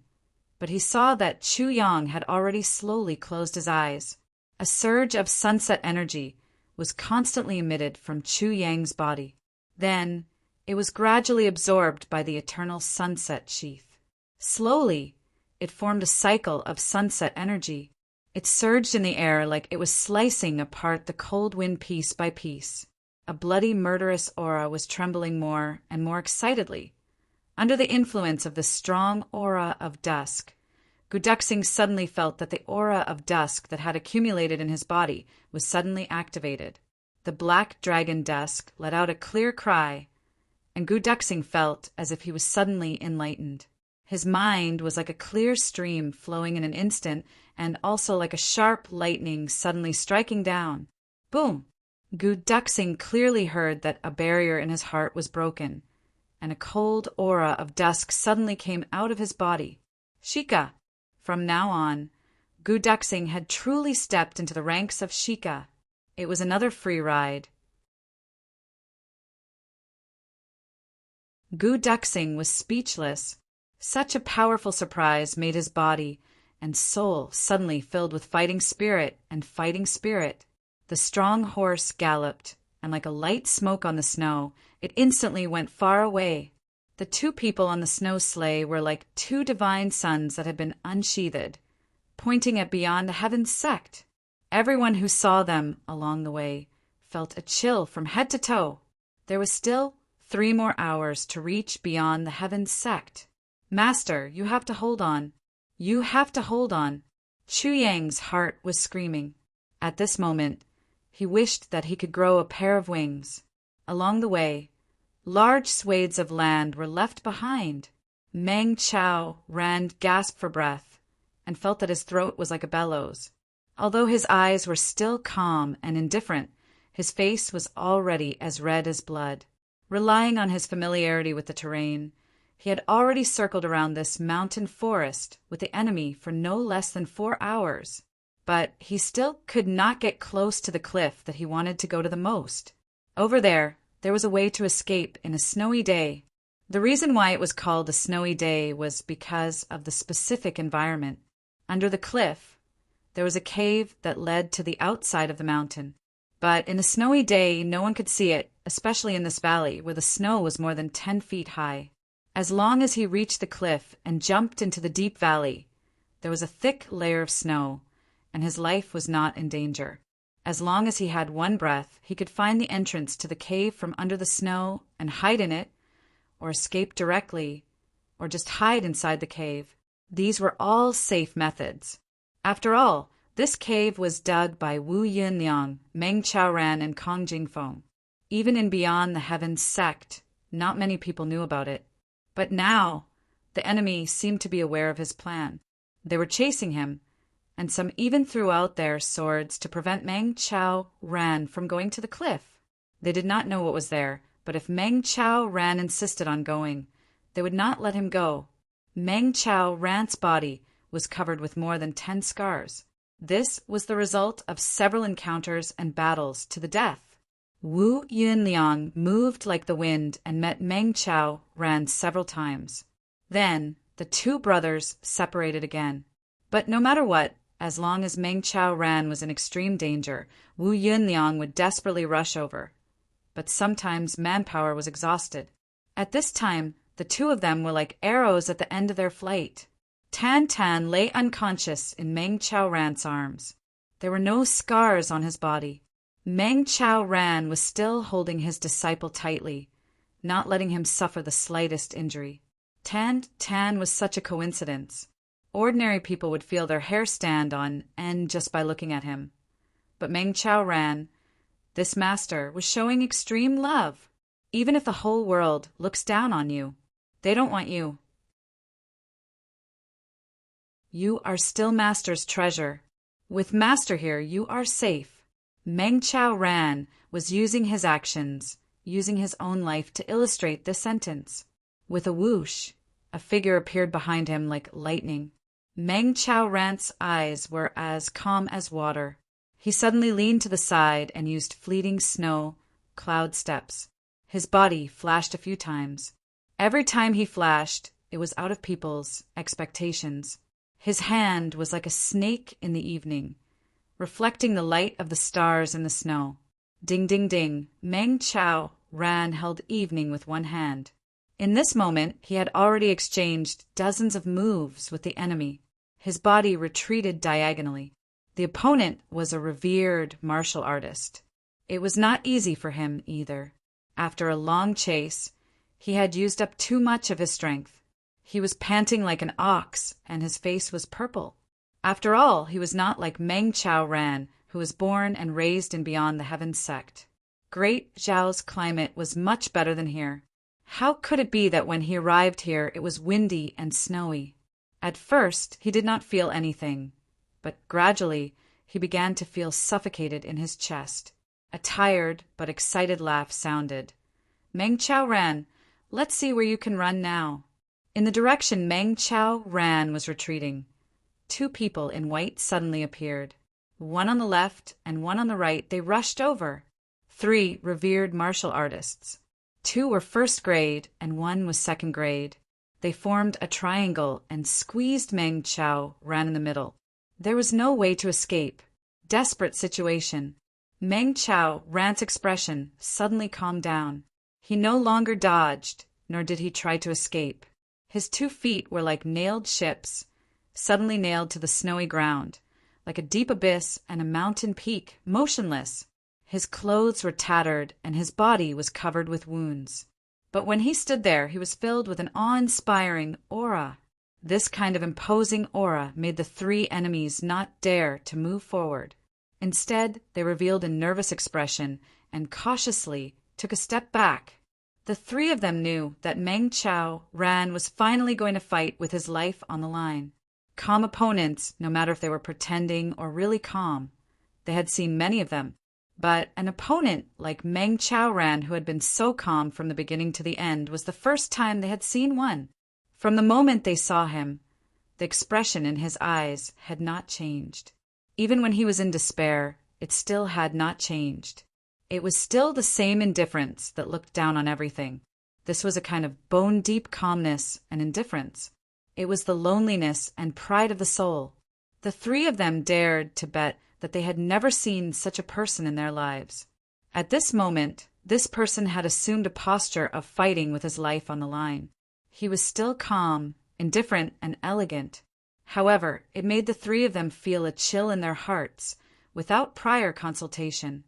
but he saw that Chu Yang had already slowly closed his eyes. A surge of sunset energy was constantly emitted from Chu Yang's body. Then, it was gradually absorbed by the eternal sunset sheath. Slowly, it formed a cycle of sunset energy. It surged in the air like it was slicing apart the cold wind piece by piece. A bloody, murderous aura was trembling more and more excitedly. Under the influence of this strong aura of dusk, Guduxing suddenly felt that the aura of dusk that had accumulated in his body was suddenly activated. The black dragon dusk let out a clear cry, and Guduxing felt as if he was suddenly enlightened. His mind was like a clear stream flowing in an instant, and also like a sharp lightning suddenly striking down. Boom! Guduxing clearly heard that a barrier in his heart was broken, and a cold aura of dusk suddenly came out of his body. Sheikah! From now on, Guduxing had truly stepped into the ranks of Sheikah. It was another free ride. Guduxing was speechless. Such a powerful surprise made his body and soul suddenly filled with fighting spirit and fighting spirit. The strong horse galloped, and like a light smoke on the snow, it instantly went far away. The two people on the snow sleigh were like two divine suns that had been unsheathed, pointing at beyond the heavens sect. Everyone who saw them along the way felt a chill from head to toe. There was still 3 more hours to reach beyond the heavens sect. Master, you have to hold on. You have to hold on. Chu Yang's heart was screaming. At this moment, he wished that he could grow a pair of wings. Along the way, large swathes of land were left behind. Meng Chao ran, gasped for breath, and felt that his throat was like a bellows. Although his eyes were still calm and indifferent, his face was already as red as blood. Relying on his familiarity with the terrain, he had already circled around this mountain forest with the enemy for no less than 4 hours. But he still could not get close to the cliff that he wanted to go to the most. Over there was a way to escape in a snowy day. The reason why it was called a snowy day was because of the specific environment. Under the cliff, there was a cave that led to the outside of the mountain. But in a snowy day, no one could see it, especially in this valley where the snow was more than 10 feet high. As long as he reached the cliff and jumped into the deep valley, there was a thick layer of snow, and his life was not in danger. As long as he had one breath, he could find the entrance to the cave from under the snow and hide in it, or escape directly, or just hide inside the cave. These were all safe methods. After all, this cave was dug by Wu Yunliang, Meng Chaoran, and Kong Jingfeng. Even in Beyond the Heavens sect, not many people knew about it. But now, the enemy seemed to be aware of his plan. They were chasing him, and some even threw out their swords to prevent Meng Chao Ran from going to the cliff. They did not know what was there, but if Meng Chao Ran insisted on going, they would not let him go. Meng Chao Ran's body was covered with more than 10 scars. This was the result of several encounters and battles to the death. Wu Yunliang moved like the wind and met Meng Chao Ran several times. Then the two brothers separated again. But no matter what, as long as Meng Chao Ran was in extreme danger, Wu Yunliang would desperately rush over. But sometimes manpower was exhausted. At this time, the two of them were like arrows at the end of their flight. Tan Tan lay unconscious in Meng Chao Ran's arms. There were no scars on his body. Meng Chao Ran was still holding his disciple tightly, not letting him suffer the slightest injury. Tan Tan was such a coincidence. Ordinary people would feel their hair stand on end just by looking at him. But Meng Chao Ran, this master, was showing extreme love. Even if the whole world looks down on you, they don't want you. You are still Master's treasure. With Master here, you are safe. Meng Chao Ran was using his actions, using his own life to illustrate this sentence. With a whoosh, a figure appeared behind him like lightning. Meng Chao Ran's eyes were as calm as water. He suddenly leaned to the side and used fleeting snow cloud steps. His body flashed a few times. Every time he flashed, it was out of people's expectations. His hand was like a snake in the evening, reflecting the light of the stars in the snow. Ding, ding, ding, Meng Chao Ran held evening with one hand. In this moment, he had already exchanged dozens of moves with the enemy. His body retreated diagonally. The opponent was a revered martial artist. It was not easy for him, either. After a long chase, he had used up too much of his strength. He was panting like an ox, and his face was purple. After all, he was not like Meng Chao Ran, who was born and raised in Beyond the Heavens sect. Great Zhao's climate was much better than here. How could it be that when he arrived here it was windy and snowy? At first he did not feel anything, but gradually he began to feel suffocated in his chest. A tired but excited laugh sounded. Meng Chao Ran, let's see where you can run now. In the direction Meng Chao Ran was retreating, 2 people in white suddenly appeared. One on the left and one on the right. They rushed over. 3 revered martial artists. 2 were first grade and 1 was second grade. They formed a triangle and squeezed Meng Chao Ran in the middle. There was no way to escape. Desperate situation. Meng Chao Ran's expression suddenly calmed down. He no longer dodged, nor did he try to escape. His 2 feet were like nailed ships, suddenly nailed to the snowy ground, like a deep abyss and a mountain peak, motionless. His clothes were tattered, and his body was covered with wounds. But when he stood there, he was filled with an awe-inspiring aura. This kind of imposing aura made the 3 enemies not dare to move forward. Instead, they revealed a nervous expression and cautiously took a step back. The 3 of them knew that Meng Chao Ran was finally going to fight with his life on the line. Calm opponents, no matter if they were pretending or really calm. They had seen many of them. But an opponent like Meng Chao Ran, who had been so calm from the beginning to the end, was the first time they had seen one. From the moment they saw him, the expression in his eyes had not changed. Even when he was in despair, it still had not changed. It was still the same indifference that looked down on everything. This was a kind of bone-deep calmness and indifference. It was the loneliness and pride of the soul. The 3 of them dared to bet that they had never seen such a person in their lives. At this moment, this person had assumed a posture of fighting with his life on the line. He was still calm, indifferent, and elegant. However, it made the 3 of them feel a chill in their hearts, without prior consultation.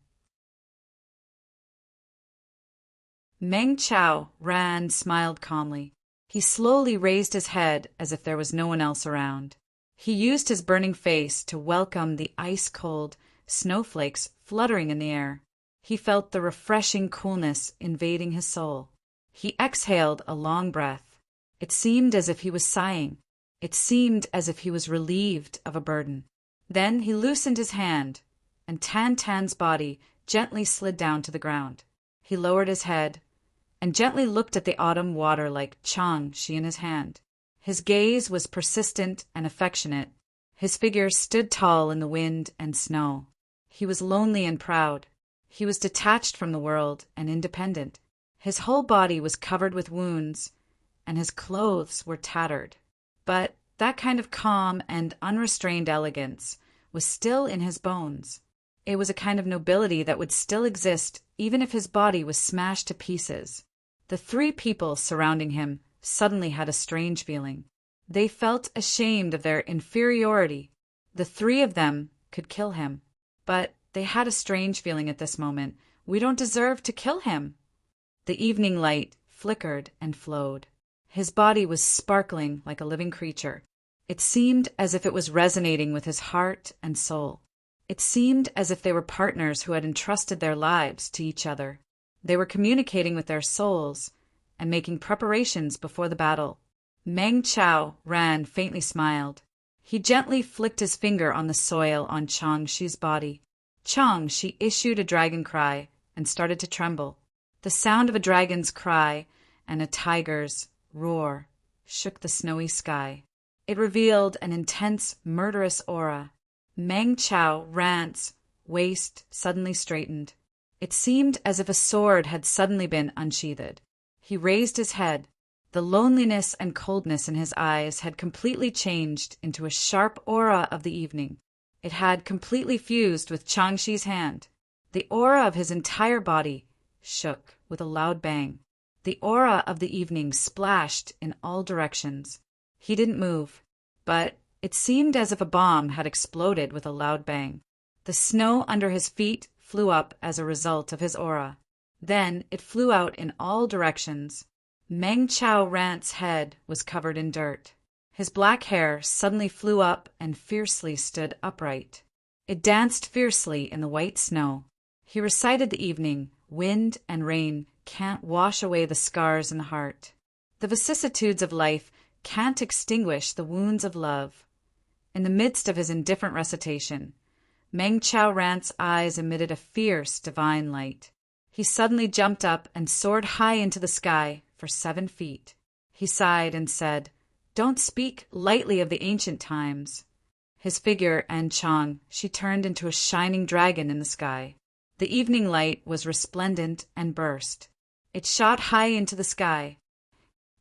Meng Chao Ran smiled calmly. He slowly raised his head as if there was no one else around. He used his burning face to welcome the ice-cold snowflakes fluttering in the air. He felt the refreshing coolness invading his soul. He exhaled a long breath. It seemed as if he was sighing. It seemed as if he was relieved of a burden. Then he loosened his hand, and Tan Tan's body gently slid down to the ground. He lowered his head and gently looked at the autumn water like Chang Shi in his hand. His gaze was persistent and affectionate. His figure stood tall in the wind and snow. He was lonely and proud. He was detached from the world and independent. His whole body was covered with wounds, and his clothes were tattered. But that kind of calm and unrestrained elegance was still in his bones. It was a kind of nobility that would still exist even if his body was smashed to pieces. The 3 people surrounding him suddenly had a strange feeling. They felt ashamed of their inferiority. The 3 of them could kill him. But they had a strange feeling at this moment. We don't deserve to kill him. The evening light flickered and flowed. His body was sparkling like a living creature. It seemed as if it was resonating with his heart and soul. It seemed as if they were partners who had entrusted their lives to each other. They were communicating with their souls and making preparations before the battle. Meng Chao Ran faintly smiled. He gently flicked his finger on the soil on Chang Shi's body. Chang Shi issued a dragon cry and started to tremble. The sound of a dragon's cry and a tiger's roar shook the snowy sky. It revealed an intense, murderous aura. Meng Chao Ran's waist suddenly straightened. It seemed as if a sword had suddenly been unsheathed. He raised his head. The loneliness and coldness in his eyes had completely changed into a sharp aura of the evening. It had completely fused with Changshi's hand. The aura of his entire body shook with a loud bang. The aura of the evening splashed in all directions. He didn't move, but it seemed as if a bomb had exploded with a loud bang. The snow under his feet flew up as a result of his aura. Then it flew out in all directions. Meng Chao Rant's head was covered in dirt. His black hair suddenly flew up and fiercely stood upright. It danced fiercely in the white snow. He recited the evening, "Wind and rain can't wash away the scars in the heart. The vicissitudes of life can't extinguish the wounds of love." In the midst of his indifferent recitation, Meng Chao Rant's eyes emitted a fierce, divine light. He suddenly jumped up and soared high into the sky for 7 feet. He sighed and said, "Don't speak lightly of the ancient times." His figure, and Chang, she turned into a shining dragon in the sky. The evening light was resplendent and burst. It shot high into the sky.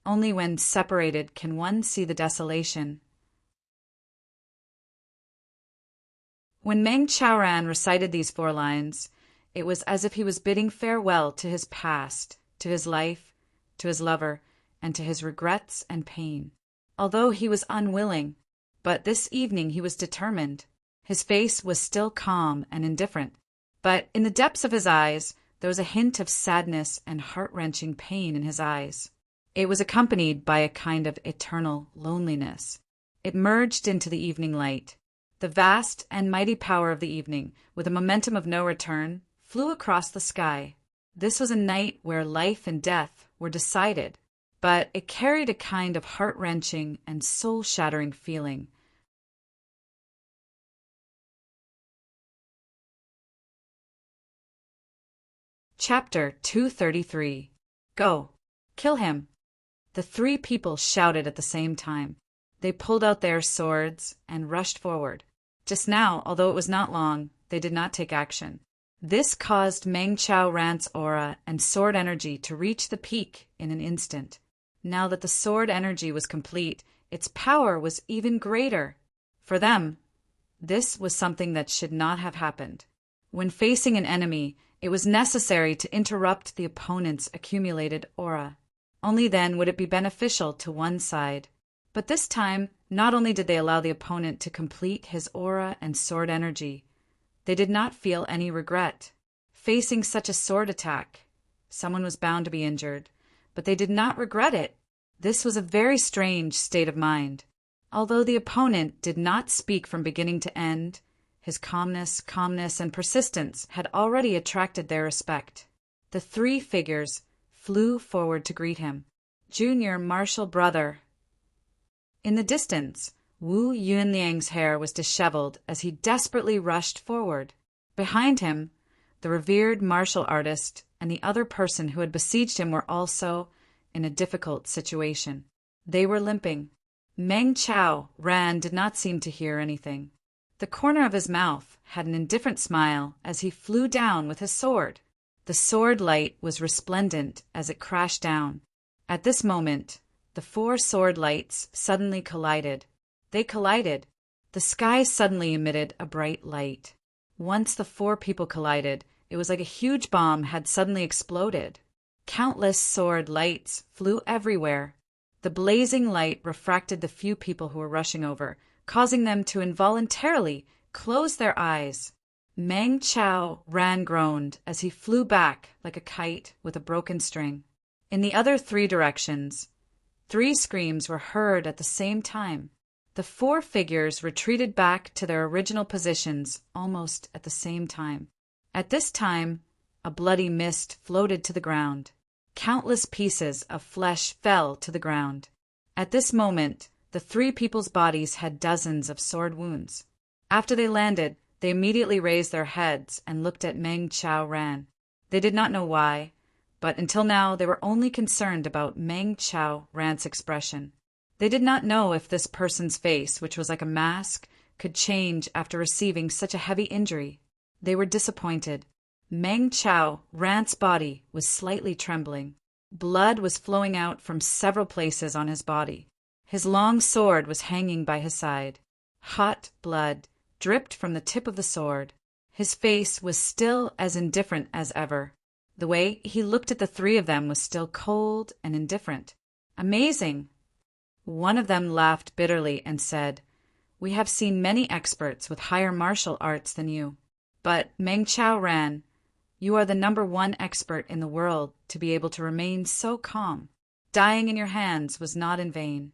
Only when separated can one see the desolation. When Meng Chaoran recited these 4 lines, it was as if he was bidding farewell to his past, to his life, to his lover, and to his regrets and pain. Although he was unwilling, but this evening he was determined. His face was still calm and indifferent, but in the depths of his eyes there was a hint of sadness and heart-wrenching pain in his eyes. It was accompanied by a kind of eternal loneliness. It merged into the evening light. The vast and mighty power of the evening, with a momentum of no return, flew across the sky. This was a night where life and death were decided, but it carried a kind of heart-wrenching and soul-shattering feeling. Chapter 233. Go! Kill him! The 3 people shouted at the same time. They pulled out their swords and rushed forward. Just now, although it was not long, they did not take action. This caused Meng Chao Rant's aura and sword energy to reach the peak in an instant. Now that the sword energy was complete, its power was even greater. For them, this was something that should not have happened. When facing an enemy, it was necessary to interrupt the opponent's accumulated aura. Only then would it be beneficial to one side. But this time, not only did they allow the opponent to complete his aura and sword energy, they did not feel any regret. Facing such a sword attack, someone was bound to be injured, but they did not regret it. This was a very strange state of mind. Although the opponent did not speak from beginning to end, his calmness, and persistence had already attracted their respect. The 3 figures flew forward to greet him. Junior martial brother. In the distance, Wu Yunliang's hair was disheveled as he desperately rushed forward. Behind him, the revered martial artist and the other person who had besieged him were also in a difficult situation. They were limping. Meng Chao Ran did not seem to hear anything. The corner of his mouth had an indifferent smile as he flew down with his sword. The sword light was resplendent as it crashed down. At this moment, the 4 sword lights suddenly collided. They collided. The sky suddenly emitted a bright light. Once the 4 people collided, it was like a huge bomb had suddenly exploded. Countless sword lights flew everywhere. The blazing light refracted the few people who were rushing over, causing them to involuntarily close their eyes. Meng Chao Ran groaned as he flew back like a kite with a broken string. In the other 3 directions, 3 screams were heard at the same time. The 4 figures retreated back to their original positions almost at the same time. At this time, a bloody mist floated to the ground. Countless pieces of flesh fell to the ground. At this moment, the 3 people's bodies had dozens of sword wounds. After they landed, they immediately raised their heads and looked at Meng Chao Ran. They did not know why, but until now they were only concerned about Meng Chao Ran's expression. They did not know if this person's face, which was like a mask, could change after receiving such a heavy injury. They were disappointed. Meng Chao Ran's body was slightly trembling. Blood was flowing out from several places on his body. His long sword was hanging by his side. Hot blood dripped from the tip of the sword. His face was still as indifferent as ever. The way he looked at the 3 of them was still cold and indifferent. Amazing! One of them laughed bitterly and said, "We have seen many experts with higher martial arts than you, But Meng Chao ran. You are the #1 expert in the world to be able to remain so calm. Dying in your hands was not in vain.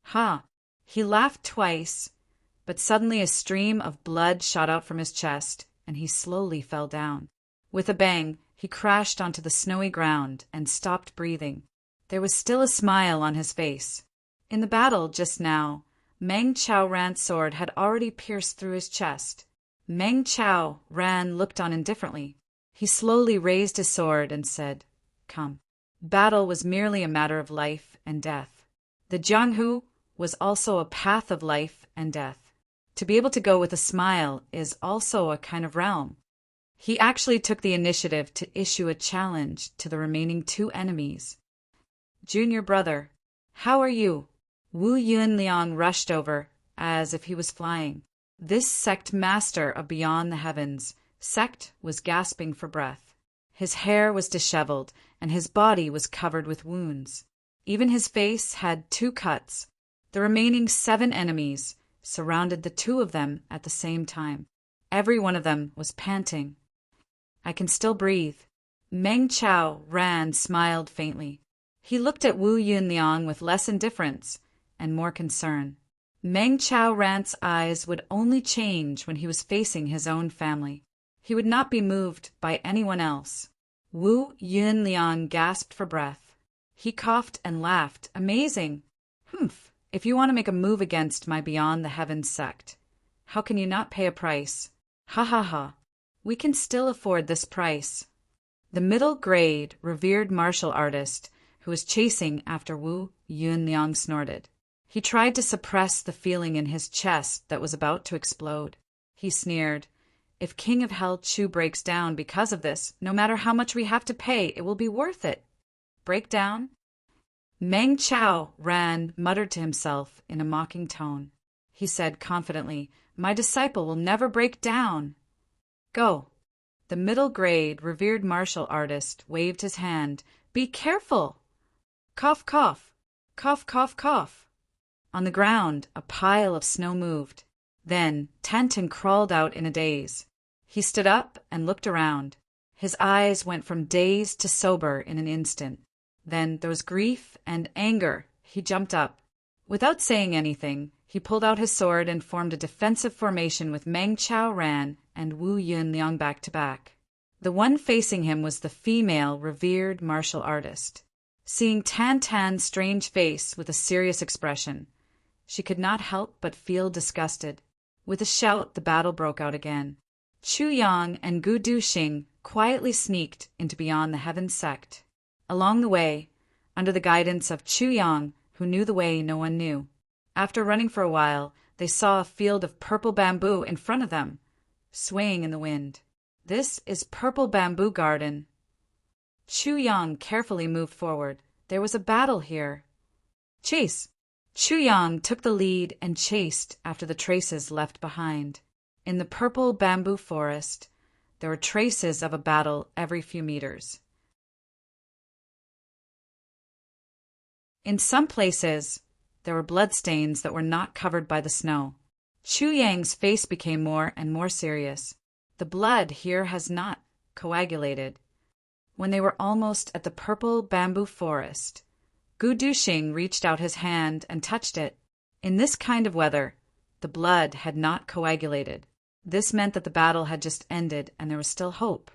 Ha! He laughed twice, but suddenly a stream of blood shot out from his chest, and he slowly fell down. With a bang, he crashed onto the snowy ground and stopped breathing. There was still a smile on his face. In the battle just now, Meng Chao Ran's sword had already pierced through his chest. Meng Chao Ran looked on indifferently. He slowly raised his sword and said, "Come." Battle was merely a matter of life and death. The Jianghu was also a path of life and death. To be able to go with a smile is also a kind of realm. He actually took the initiative to issue a challenge to the remaining 2 enemies. "Junior brother, how are you?" Wu Yunliang rushed over, as if he was flying. This sect master of Beyond the Heavens sect was gasping for breath. His hair was disheveled, and his body was covered with wounds. Even his face had 2 cuts. The remaining 7 enemies surrounded the 2 of them at the same time. Every one of them was panting. "I can still breathe." Meng Chao Ran smiled faintly. He looked at Wu Yunliang with less indifference and more concern. Meng Chao Ran's eyes would only change when he was facing his own family. He would not be moved by anyone else. Wu Yunliang gasped for breath. He coughed and laughed. "Amazing! Humph! If you want to make a move against my Beyond the Heavens sect, how can you not pay a price? Ha ha ha! We can still afford this price." The middle-grade, revered martial artist who was chasing after Wu Yunliang snorted. He tried to suppress the feeling in his chest that was about to explode. He sneered, "If King of Hell Chu breaks down because of this, no matter how much we have to pay, it will be worth it." Break down? Meng Chao Ran muttered to himself in a mocking tone. He said confidently, "My disciple will never break down." "Go." The middle-grade, revered martial artist waved his hand. "Be careful!" Cough, cough. Cough, cough, cough. On the ground, a pile of snow moved. Then Tantan crawled out in a daze. He stood up and looked around. His eyes went from dazed to sober in an instant. Then there was grief and anger. He jumped up. Without saying anything, he pulled out his sword and formed a defensive formation with Meng Chao Ran and Wu Yunliang back to back. The one facing him was the female, revered martial artist. Seeing Tantan's strange face with a serious expression, she could not help but feel disgusted. With a shout, the battle broke out again. Chu Yang and Gu Duxing quietly sneaked into Beyond the Heavens sect. Along the way, under the guidance of Chu Yang, who knew the way no one knew, after running for a while, they saw a field of purple bamboo in front of them, swaying in the wind. "This is Purple Bamboo Garden." Chu Yang carefully moved forward. There was a battle here. "Chase!" Chu Yang took the lead and chased after the traces left behind. In the purple bamboo forest, there were traces of a battle every few meters. In some places, there were bloodstains that were not covered by the snow. Chu Yang's face became more and more serious. The blood here has not coagulated. When they were almost at the purple bamboo forest, Gu Duxing reached out his hand and touched it. In this kind of weather, the blood had not coagulated. This meant that the battle had just ended and there was still hope.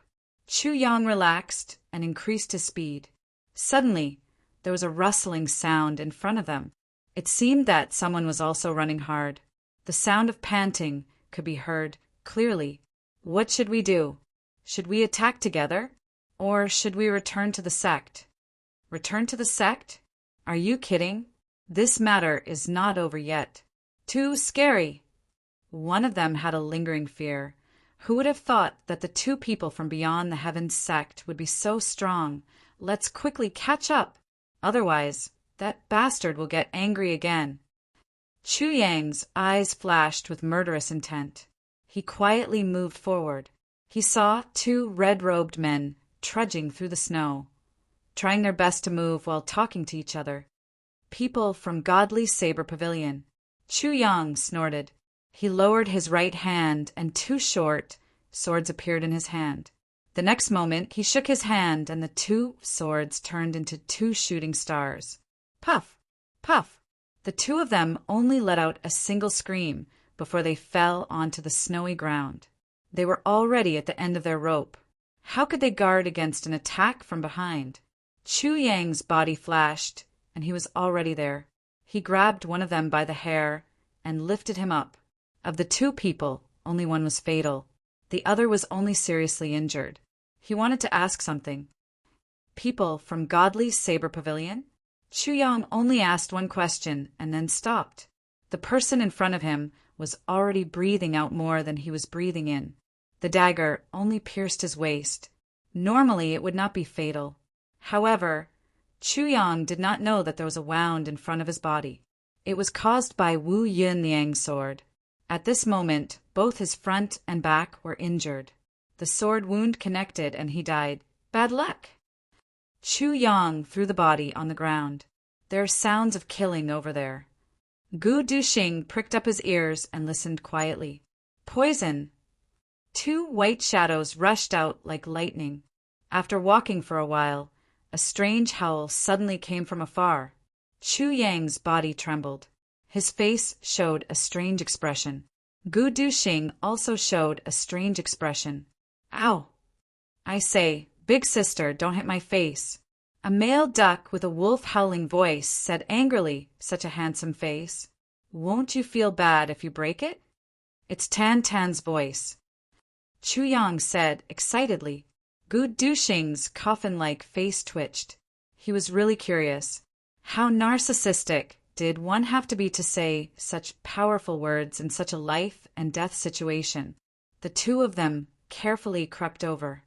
Chu Yang relaxed and increased his speed. Suddenly, there was a rustling sound in front of them. It seemed that someone was also running hard. The sound of panting could be heard clearly. What should we do? Should we attack together? Or should we return to the sect? Return to the sect? Are you kidding? This matter is not over yet. Too scary. One of them had a lingering fear. Who would have thought that the 2 people from Beyond the Heavens sect would be so strong? Let's quickly catch up. Otherwise, that bastard will get angry again. Chu Yang's eyes flashed with murderous intent. He quietly moved forward. He saw 2 red-robed men trudging through the snow, trying their best to move while talking to each other. People from Godly Saber Pavilion. Chu Yang snorted. He lowered his right hand, and two short swords appeared in his hand. The next moment, he shook his hand, and the two swords turned into two shooting stars. Puff! Puff! The two of them only let out a single scream before they fell onto the snowy ground. They were already at the end of their rope. How could they guard against an attack from behind? Chu Yang's body flashed, and he was already there. He grabbed one of them by the hair and lifted him up. Of the two people, only one was fatal. The other was only seriously injured. He wanted to ask something. People from Godly Saber Pavilion? Chu Yang only asked one question and then stopped. The person in front of him was already breathing out more than he was breathing in. The dagger only pierced his waist. Normally, it would not be fatal. However, Chu Yang did not know that there was a wound in front of his body. It was caused by Wu Yunliang's sword. At this moment, both his front and back were injured. The sword wound connected and he died. Bad luck! Chu Yang threw the body on the ground. There are sounds of killing over there. Gu Duxing pricked up his ears and listened quietly. Poison! Two white shadows rushed out like lightning. After walking for a while, a strange howl suddenly came from afar. Chu Yang's body trembled. His face showed a strange expression. Gu Duxing also showed a strange expression. Ow! I say, big sister, don't hit my face. A male duck with a wolf-howling voice said angrily, such a handsome face. Won't you feel bad if you break it? It's Tan Tan's voice. Chu Yang said excitedly. Gu Duxing's coffin-like face twitched. He was really curious. How narcissistic did one have to be to say such powerful words in such a life and death situation? The two of them carefully crept over.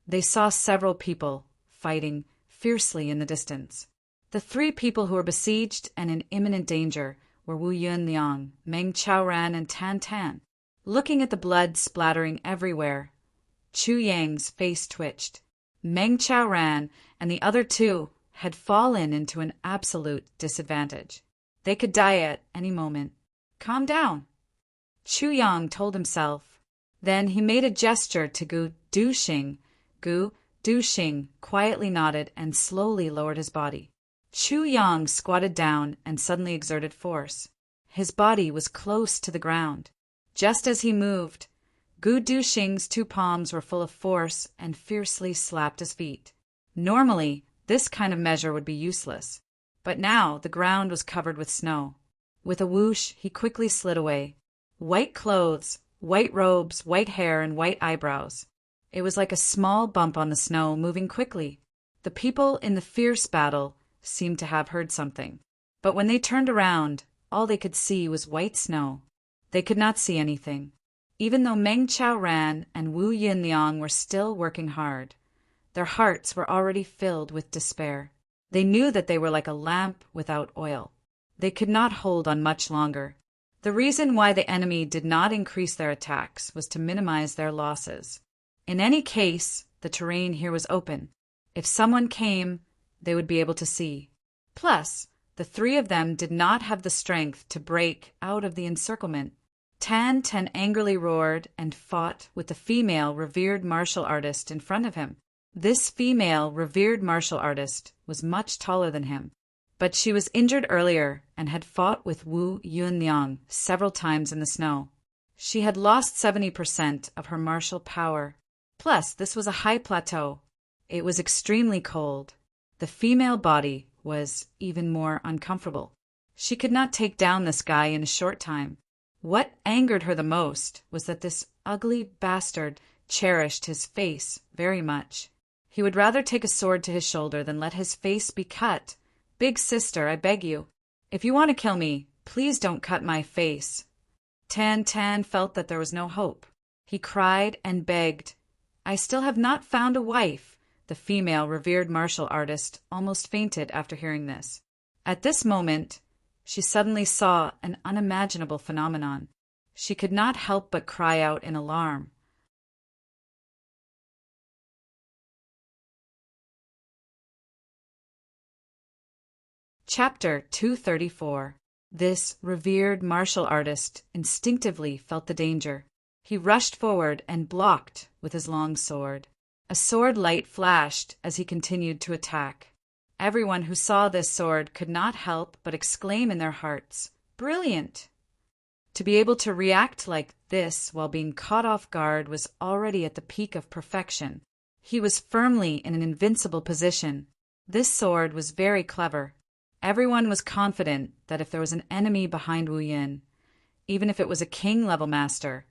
They saw several people fighting fiercely in the distance. The three people who were besieged and in imminent danger were Wu Yunliang, Meng Chaoran, and Tan Tan. Looking at the blood splattering everywhere, Chu Yang's face twitched. Meng Chaoran and the other two had fallen into an absolute disadvantage. They could die at any moment. Calm down, Chu Yang told himself. Then he made a gesture to Gu Duxing. Gu Duxing quietly nodded and slowly lowered his body. Chu Yang squatted down and suddenly exerted force. His body was close to the ground. Just as he moved, Gu Duxing's two palms were full of force and fiercely slapped his feet. Normally, this kind of measure would be useless, but now the ground was covered with snow. With a whoosh, he quickly slid away. White clothes, white robes, white hair, and white eyebrows. It was like a small bump on the snow moving quickly. The people in the fierce battle seemed to have heard something. But when they turned around, all they could see was white snow. They could not see anything. Even though Meng Chaoran and Wu Yunliang were still working hard, their hearts were already filled with despair. They knew that they were like a lamp without oil. They could not hold on much longer. The reason why the enemy did not increase their attacks was to minimize their losses. In any case, the terrain here was open. If someone came, they would be able to see. Plus, the three of them did not have the strength to break out of the encirclement. Tan Tan angrily roared and fought with the female revered martial artist in front of him. This female revered martial artist was much taller than him, but she was injured earlier and had fought with Wu Yunliang several times in the snow. She had lost 70% of her martial power. Plus, this was a high plateau. It was extremely cold. The female body was even more uncomfortable. She could not take down this guy in a short time. What angered her the most was that this ugly bastard cherished his face very much. He would rather take a sword to his shoulder than let his face be cut. Big sister, I beg you. If you want to kill me, please don't cut my face. Tan Tan felt that there was no hope. He cried and begged. I still have not found a wife. The female revered martial artist almost fainted after hearing this. At this moment, she suddenly saw an unimaginable phenomenon. She could not help but cry out in alarm. Chapter 234. This revered martial artist instinctively felt the danger. He rushed forward and blocked with his long sword. A sword light flashed as he continued to attack. Everyone who saw this sword could not help but exclaim in their hearts, "Brilliant!" To be able to react like this while being caught off guard was already at the peak of perfection. He was firmly in an invincible position. This sword was very clever. Everyone was confident that if there was an enemy behind Wu Yin, even if it was a king-level master,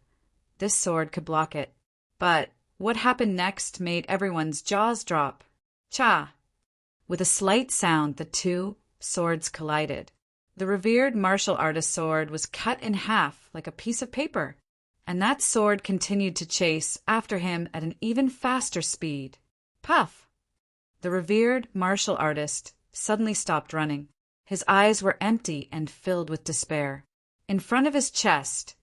this sword could block it. But what happened next made everyone's jaws drop. Cha! With a slight sound, the two swords collided. The revered martial artist's sword was cut in half like a piece of paper, and that sword continued to chase after him at an even faster speed. Puff! The revered martial artist suddenly stopped running. His eyes were empty and filled with despair. In front of his chest,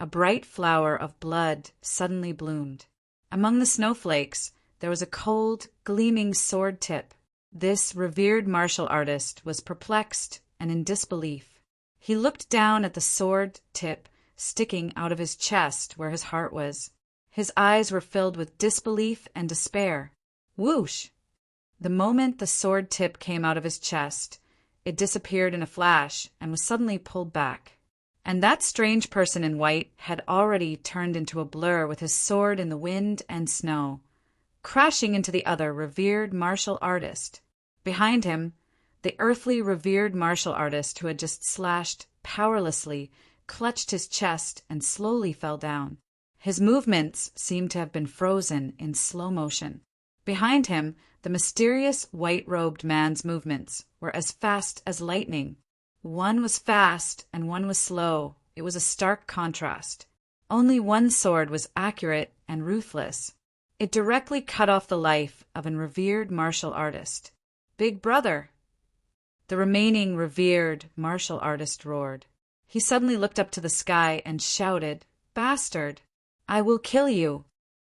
a bright flower of blood suddenly bloomed. Among the snowflakes, there was a cold, gleaming sword tip. This revered martial artist was perplexed and in disbelief. He looked down at the sword tip sticking out of his chest where his heart was. His eyes were filled with disbelief and despair. Whoosh! The moment the sword tip came out of his chest, it disappeared in a flash and was suddenly pulled back. And that strange person in white had already turned into a blur with his sword in the wind and snow, crashing into the other revered martial artist. Behind him, the earthly revered martial artist who had just slashed powerlessly clutched his chest and slowly fell down. His movements seemed to have been frozen in slow motion. Behind him, the mysterious white-robed man's movements were as fast as lightning. One was fast and one was slow. It was a stark contrast. Only one sword was accurate and ruthless. It directly cut off the life of a revered martial artist. "Big brother!" The remaining revered martial artist roared. He suddenly looked up to the sky and shouted, "Bastard! I will kill you!"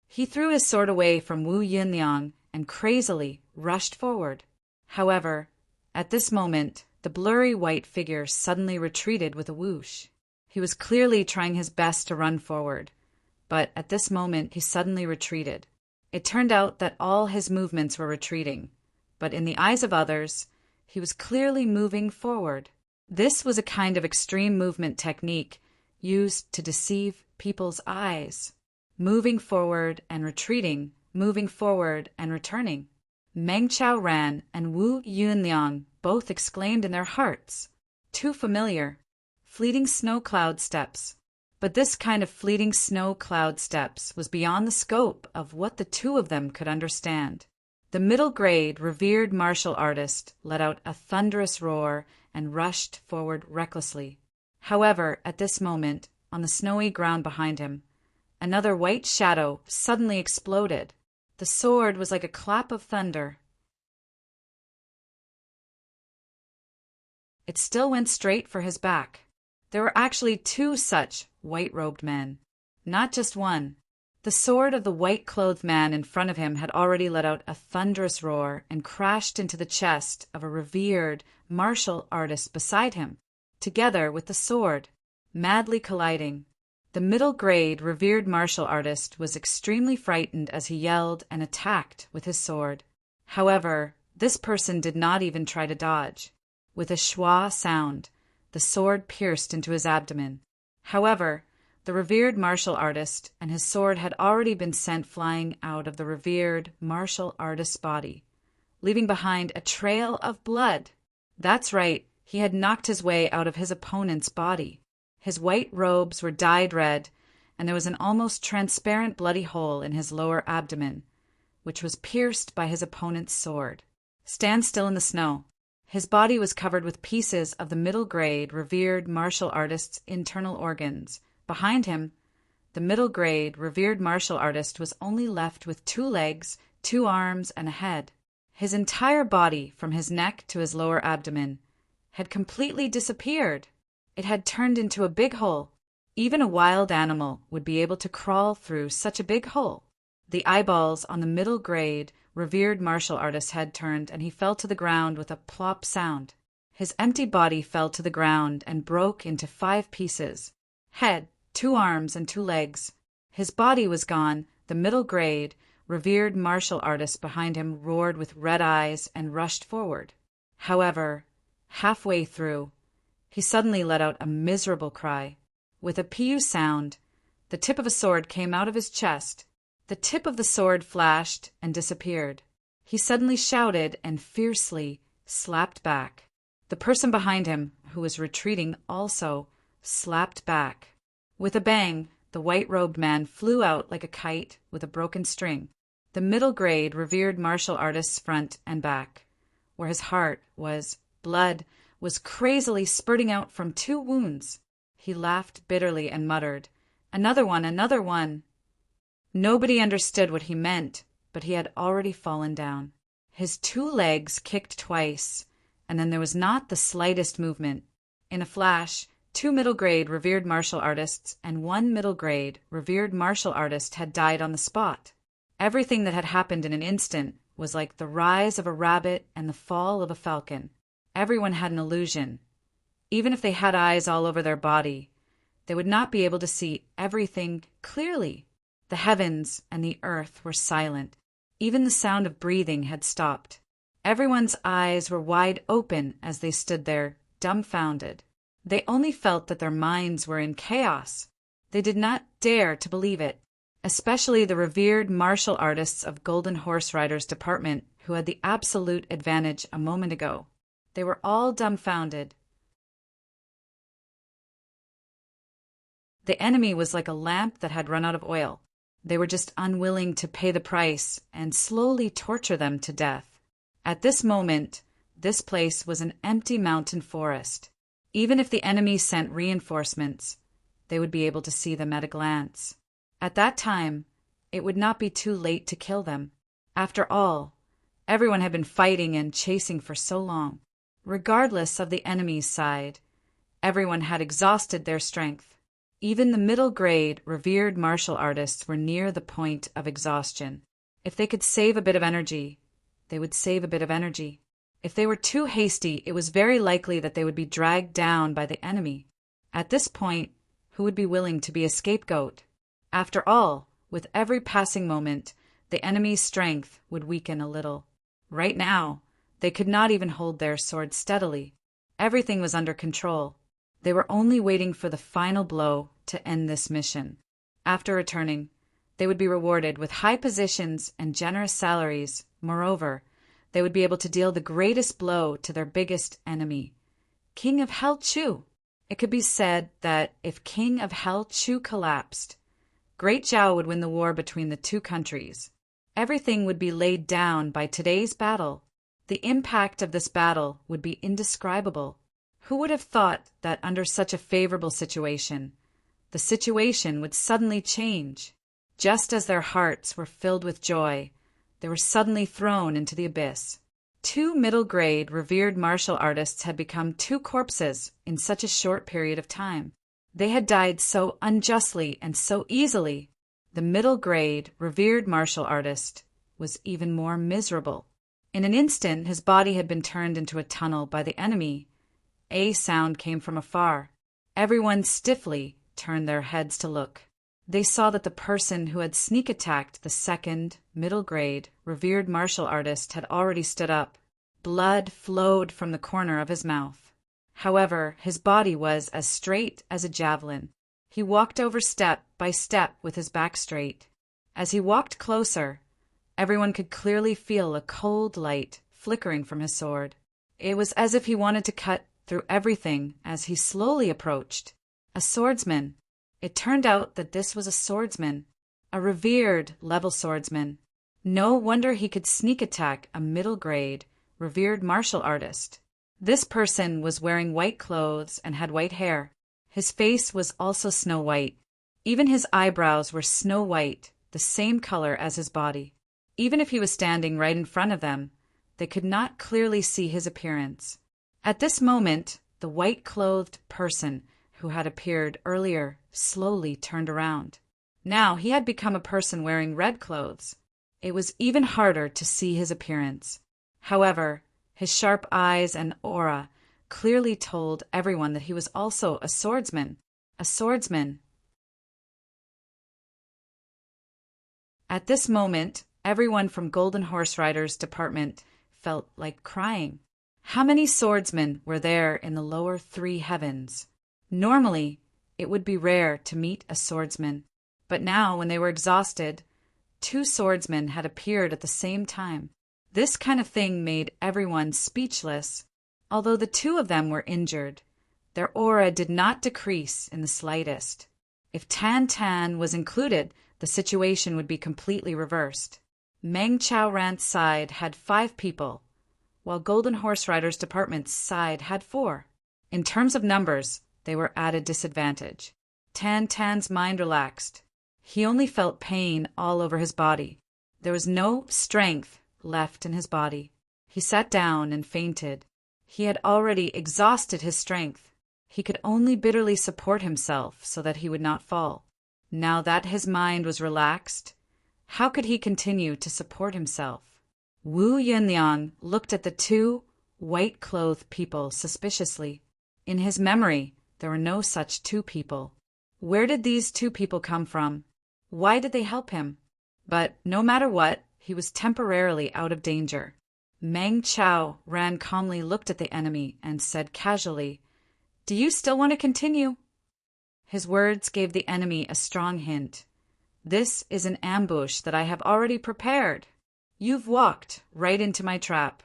He threw his sword away from Wu Yinliang and crazily rushed forward. However, at this moment, the blurry white figure suddenly retreated with a whoosh. He was clearly trying his best to run forward, but at this moment he suddenly retreated. It turned out that all his movements were retreating, but in the eyes of others, he was clearly moving forward. This was a kind of extreme movement technique used to deceive people's eyes. Moving forward and retreating, moving forward and returning. Meng Chao ran, and Wu Yunliang both exclaimed in their hearts, "Too familiar. Fleeting snow cloud steps." But this kind of fleeting snow cloud steps was beyond the scope of what the two of them could understand. The middle-grade, revered martial artist let out a thunderous roar and rushed forward recklessly. However, at this moment, on the snowy ground behind him, another white shadow suddenly exploded. The sword was like a clap of thunder. It still went straight for his back. There were actually two such white-robed men, not just one. The sword of the white-clothed man in front of him had already let out a thunderous roar and crashed into the chest of a revered martial artist beside him, together with the sword, madly colliding. The middle-grade, revered martial artist was extremely frightened as he yelled and attacked with his sword. However, this person did not even try to dodge. With a schwa sound, the sword pierced into his abdomen. However, the revered martial artist and his sword had already been sent flying out of the revered martial artist's body, leaving behind a trail of blood. That's right, he had knocked his way out of his opponent's body. His white robes were dyed red, and there was an almost transparent bloody hole in his lower abdomen, which was pierced by his opponent's sword. Stand still in the snow. His body was covered with pieces of the middle-grade, revered martial artist's internal organs. Behind him, the middle-grade, revered martial artist was only left with 2 legs, 2 arms, and a head. His entire body, from his neck to his lower abdomen, had completely disappeared. It had turned into a big hole. Even a wild animal would be able to crawl through such a big hole. The eyeballs on the middle-grade, revered martial artist's head turned, and he fell to the ground with a plop sound. His empty body fell to the ground and broke into 5 pieces: head, 2 arms, and 2 legs. His body was gone. The middle grade, revered martial artist behind him roared with red eyes and rushed forward. However, halfway through, he suddenly let out a miserable cry. With a PU sound, the tip of a sword came out of his chest. The tip of the sword flashed and disappeared. He suddenly shouted and fiercely slapped back. The person behind him, who was retreating also, slapped back. With a bang, the white-robed man flew out like a kite with a broken string. The middle grade revered martial artist's front and back, where his heart was, blood was crazily spurting out from 2 wounds. He laughed bitterly and muttered, "Another one, another one." Nobody understood what he meant, but he had already fallen down. His 2 legs kicked twice, and then there was not the slightest movement. In a flash, 2 middle-grade revered martial artists and 1 middle-grade revered martial artist had died on the spot. Everything that had happened in an instant was like the rise of a rabbit and the fall of a falcon. Everyone had an illusion. Even if they had eyes all over their body, they would not be able to see everything clearly. The heavens and the earth were silent. Even the sound of breathing had stopped. Everyone's eyes were wide open as they stood there, dumbfounded. They only felt that their minds were in chaos. They did not dare to believe it, especially the revered martial artists of Golden Horse Riders Department who had the absolute advantage a moment ago. They were all dumbfounded. The enemy was like a lamp that had run out of oil. They were just unwilling to pay the price and slowly torture them to death. At this moment, this place was an empty mountain forest. Even if the enemy sent reinforcements, they would be able to see them at a glance. At that time, it would not be too late to kill them. After all, everyone had been fighting and chasing for so long. Regardless of the enemy's side, everyone had exhausted their strength. Even the middle-grade, revered martial artists were near the point of exhaustion. If they could save a bit of energy, they would save a bit of energy. If they were too hasty, it was very likely that they would be dragged down by the enemy. At this point, who would be willing to be a scapegoat? After all, with every passing moment, the enemy's strength would weaken a little. Right now, they could not even hold their swords steadily. Everything was under control. They were only waiting for the final blow to end this mission. After returning, they would be rewarded with high positions and generous salaries. Moreover, they would be able to deal the greatest blow to their biggest enemy, King of Hell Chu. It could be said that if King of Hell Chu collapsed, Great Zhao would win the war between the 2 countries. Everything would be laid down by today's battle. The impact of this battle would be indescribable. Who would have thought that under such a favorable situation, the situation would suddenly change? Just as their hearts were filled with joy, they were suddenly thrown into the abyss. 2 middle-grade revered martial artists had become 2 corpses in such a short period of time. They had died so unjustly and so easily. The middle-grade revered martial artist was even more miserable. In an instant, his body had been turned into a tunnel by the enemy. A sound came from afar. Everyone stiffly turned their heads to look. They saw that the person who had sneak-attacked the 2nd, middle-grade, revered martial artist had already stood up. Blood flowed from the corner of his mouth. However, his body was as straight as a javelin. He walked over step by step with his back straight. As he walked closer, everyone could clearly feel a cold light flickering from his sword. It was as if he wanted to cut through everything as he slowly approached. A swordsman. It turned out that this was a swordsman, a revered level swordsman. No wonder he could sneak attack a middle-grade, revered martial artist. This person was wearing white clothes and had white hair. His face was also snow white. Even his eyebrows were snow white, the same color as his body. Even if he was standing right in front of them, they could not clearly see his appearance. At this moment, the white-clothed person who had appeared earlier slowly turned around. Now he had become a person wearing red clothes. It was even harder to see his appearance. However, his sharp eyes and aura clearly told everyone that he was also a swordsman. A swordsman. At this moment, everyone from Golden Horse Rider's department felt like crying. How many swordsmen were there in the lower three heavens? Normally, it would be rare to meet a swordsman, but now, when they were exhausted, 2 swordsmen had appeared at the same time. This kind of thing made everyone speechless. Although the 2 of them were injured, their aura did not decrease in the slightest. If Tan Tan was included, the situation would be completely reversed. Meng Chao Ran's side had 5 people, while Golden Horse Rider's department's side had 4. In terms of numbers, they were at a disadvantage. Tan Tan's mind relaxed. He only felt pain all over his body. There was no strength left in his body. He sat down and fainted. He had already exhausted his strength. He could only bitterly support himself so that he would not fall. Now that his mind was relaxed, how could he continue to support himself? Wu Yunliang looked at the 2 white-clothed people suspiciously. In his memory, there were no such 2 people. Where did these 2 people come from? Why did they help him? But no matter what, he was temporarily out of danger. Meng Chao Ran calmly looked at the enemy and said casually, "Do you still want to continue?" His words gave the enemy a strong hint. "This is an ambush that I have already prepared. You've walked right into my trap."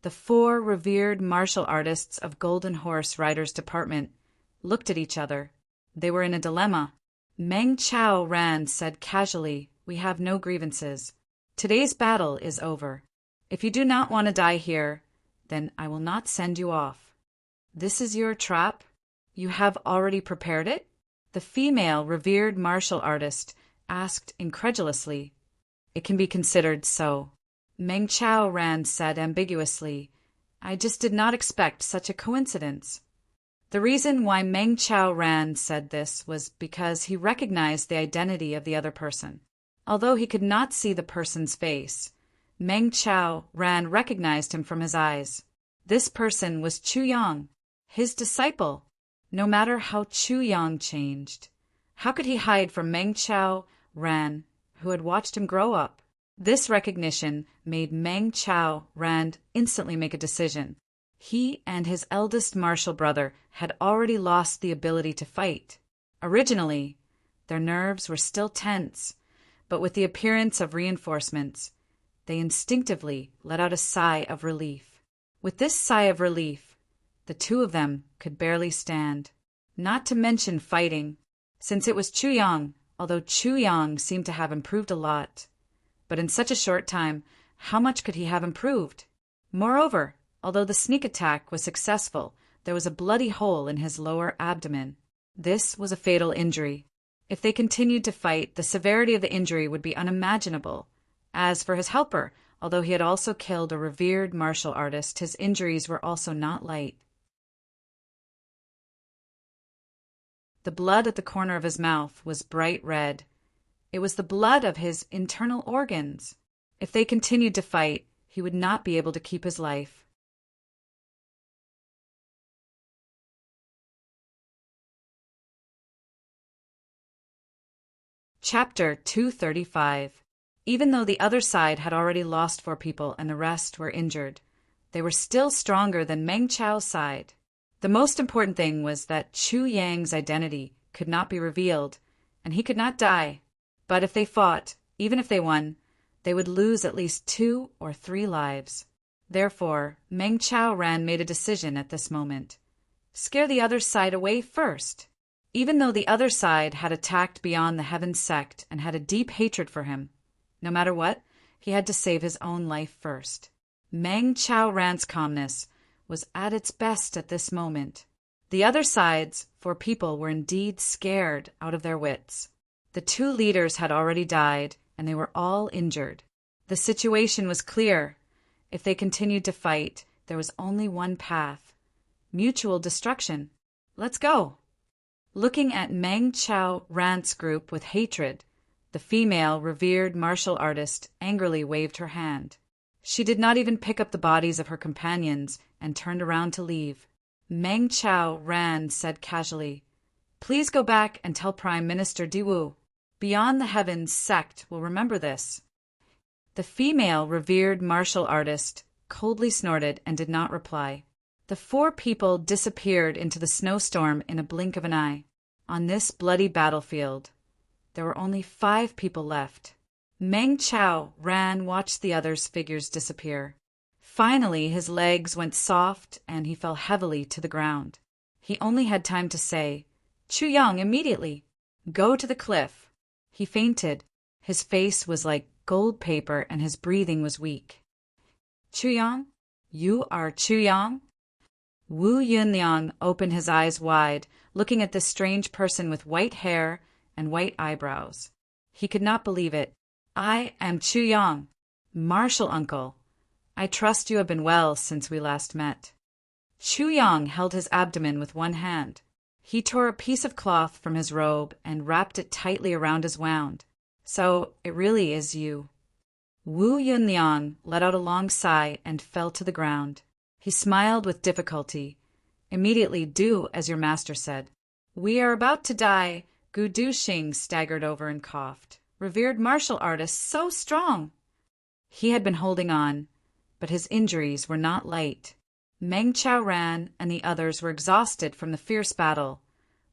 The 4 revered martial artists of Golden Horse Rider's department looked at each other. They were in a dilemma. Meng Chao Ran said casually, "We have no grievances. Today's battle is over. If you do not want to die here, then I will not send you off." "This is your trap? You have already prepared it?" The female revered martial artist asked incredulously. "It can be considered so." Meng Chao Ran said ambiguously, "I just did not expect such a coincidence." The reason why Meng Chao Ran said this was because he recognized the identity of the other person. Although he could not see the person's face, Meng Chao Ran recognized him from his eyes. This person was Chu Yang, his disciple. No matter how Chu Yang changed, how could he hide from Meng Chao Ran, who had watched him grow up? This recognition made Meng Chao Ran instantly make a decision. He and his eldest martial brother had already lost the ability to fight. Originally, their nerves were still tense, but with the appearance of reinforcements, they instinctively let out a sigh of relief. With this sigh of relief, the 2 of them could barely stand, not to mention fighting, since it was Chu Yang, although Chu Yang seemed to have improved a lot. But in such a short time, how much could he have improved? Moreover, although the sneak attack was successful, there was a bloody hole in his lower abdomen. This was a fatal injury. If they continued to fight, the severity of the injury would be unimaginable. As for his helper, although he had also killed a revered martial artist, his injuries were also not light. The blood at the corner of his mouth was bright red. It was the blood of his internal organs. If they continued to fight, he would not be able to keep his life. Chapter 235. Even though the other side had already lost 4 people and the rest were injured, they were still stronger than Meng Chao's side. The most important thing was that Chu Yang's identity could not be revealed, and he could not die. But if they fought, even if they won, they would lose at least 2 or 3 lives. Therefore, Meng Chao Ran made a decision at this moment. Scare the other side away first. Even though the other side had attacked beyond the Heaven sect and had a deep hatred for him, no matter what, he had to save his own life first. Meng Chao Ran's calmness was at its best at this moment. The other side's 4 people were indeed scared out of their wits. The 2 leaders had already died, and they were all injured. The situation was clear. If they continued to fight, there was only one path: mutual destruction. Let's go! Looking at Meng Chao Ran's group with hatred, the female revered martial artist angrily waved her hand. She did not even pick up the bodies of her companions and turned around to leave. Meng Chao Ran said casually, "Please go back and tell Prime Minister Diwu. Beyond the Heavens sect will remember this." The female revered martial artist coldly snorted and did not reply. The 4 people disappeared into the snowstorm in a blink of an eye. On this bloody battlefield, there were only 5 people left. Meng Chao Ran watched the others' figures disappear. Finally, his legs went soft and he fell heavily to the ground. He only had time to say, "Chu Yang, immediately! Go to the cliff!" He fainted. His face was like gold paper and his breathing was weak. "Chu Yang? You are Chu Yang?" Wu Yunliang opened his eyes wide, looking at this strange person with white hair and white eyebrows. He could not believe it. "I am Chu Yang, martial uncle. I trust you have been well since we last met." Chu Yang held his abdomen with one hand. He tore a piece of cloth from his robe and wrapped it tightly around his wound. "So it really is you." Wu Yunliang let out a long sigh and fell to the ground. He smiled with difficulty. "Immediately do as your master said." "We are about to die." Gu Duxing staggered over and coughed. "Revered martial artist, so strong!" He had been holding on, but his injuries were not light. Meng Chao Ran and the others were exhausted from the fierce battle,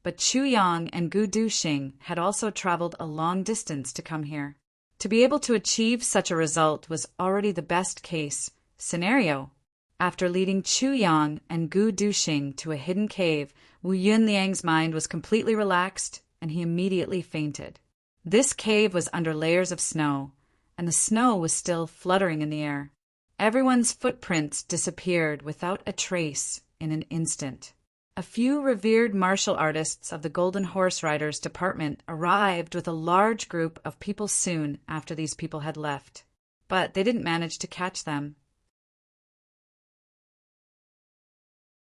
but Chu Yang and Gu Duxing had also traveled a long distance to come here. To be able to achieve such a result was already the best case scenario. After leading Chu Yang and Gu Duxing to a hidden cave, Wu Yunliang's mind was completely relaxed and he immediately fainted. This cave was under layers of snow, and the snow was still fluttering in the air. Everyone's footprints disappeared without a trace in an instant. A few revered martial artists of the Golden Horse Riders Department arrived with a large group of people soon after these people had left, but they didn't manage to catch them.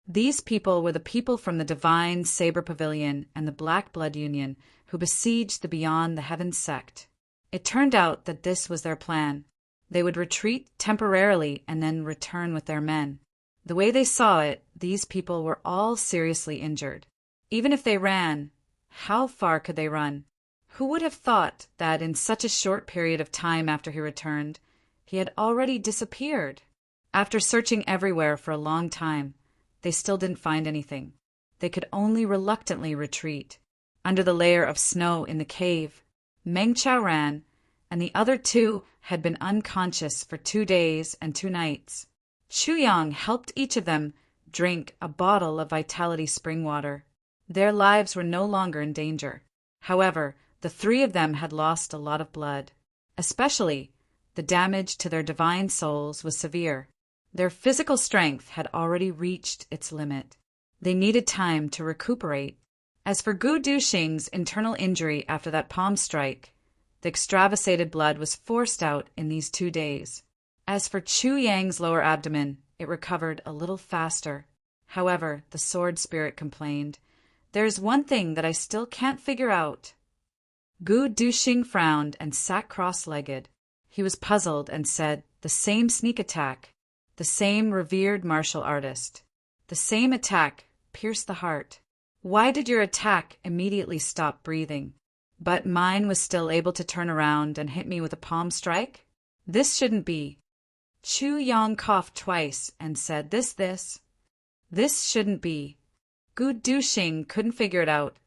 These people were the people from the Divine Saber Pavilion and the Black Blood Union who besieged the Beyond the Heavens sect. It turned out that this was their plan. They would retreat temporarily and then return with their men. The way they saw it, these people were all seriously injured. Even if they ran, how far could they run? Who would have thought that in such a short period of time after he returned, he had already disappeared? After searching everywhere for a long time, they still didn't find anything. They could only reluctantly retreat. Under the layer of snow in the cave, Meng Chao Ran and the other 2 had been unconscious for 2 days and 2 nights. Chu Yang helped each of them drink a bottle of vitality spring water. Their lives were no longer in danger. However, the 3 of them had lost a lot of blood. Especially, the damage to their divine souls was severe. Their physical strength had already reached its limit. They needed time to recuperate. As for Gu Duxing's internal injury after that palm strike, the extravasated blood was forced out in these 2 days. As for Chu Yang's lower abdomen, it recovered a little faster. However, the sword spirit complained, "There's one thing that I still can't figure out." Gu Duxing frowned and sat cross-legged. He was puzzled and said, "The same sneak attack, the same revered martial artist. The same attack pierced the heart. Why did your attack immediately stop breathing? But mine was still able to turn around and hit me with a palm strike? This shouldn't be." Chu Yang coughed twice and said, This shouldn't be. Gu Duxing couldn't figure it out.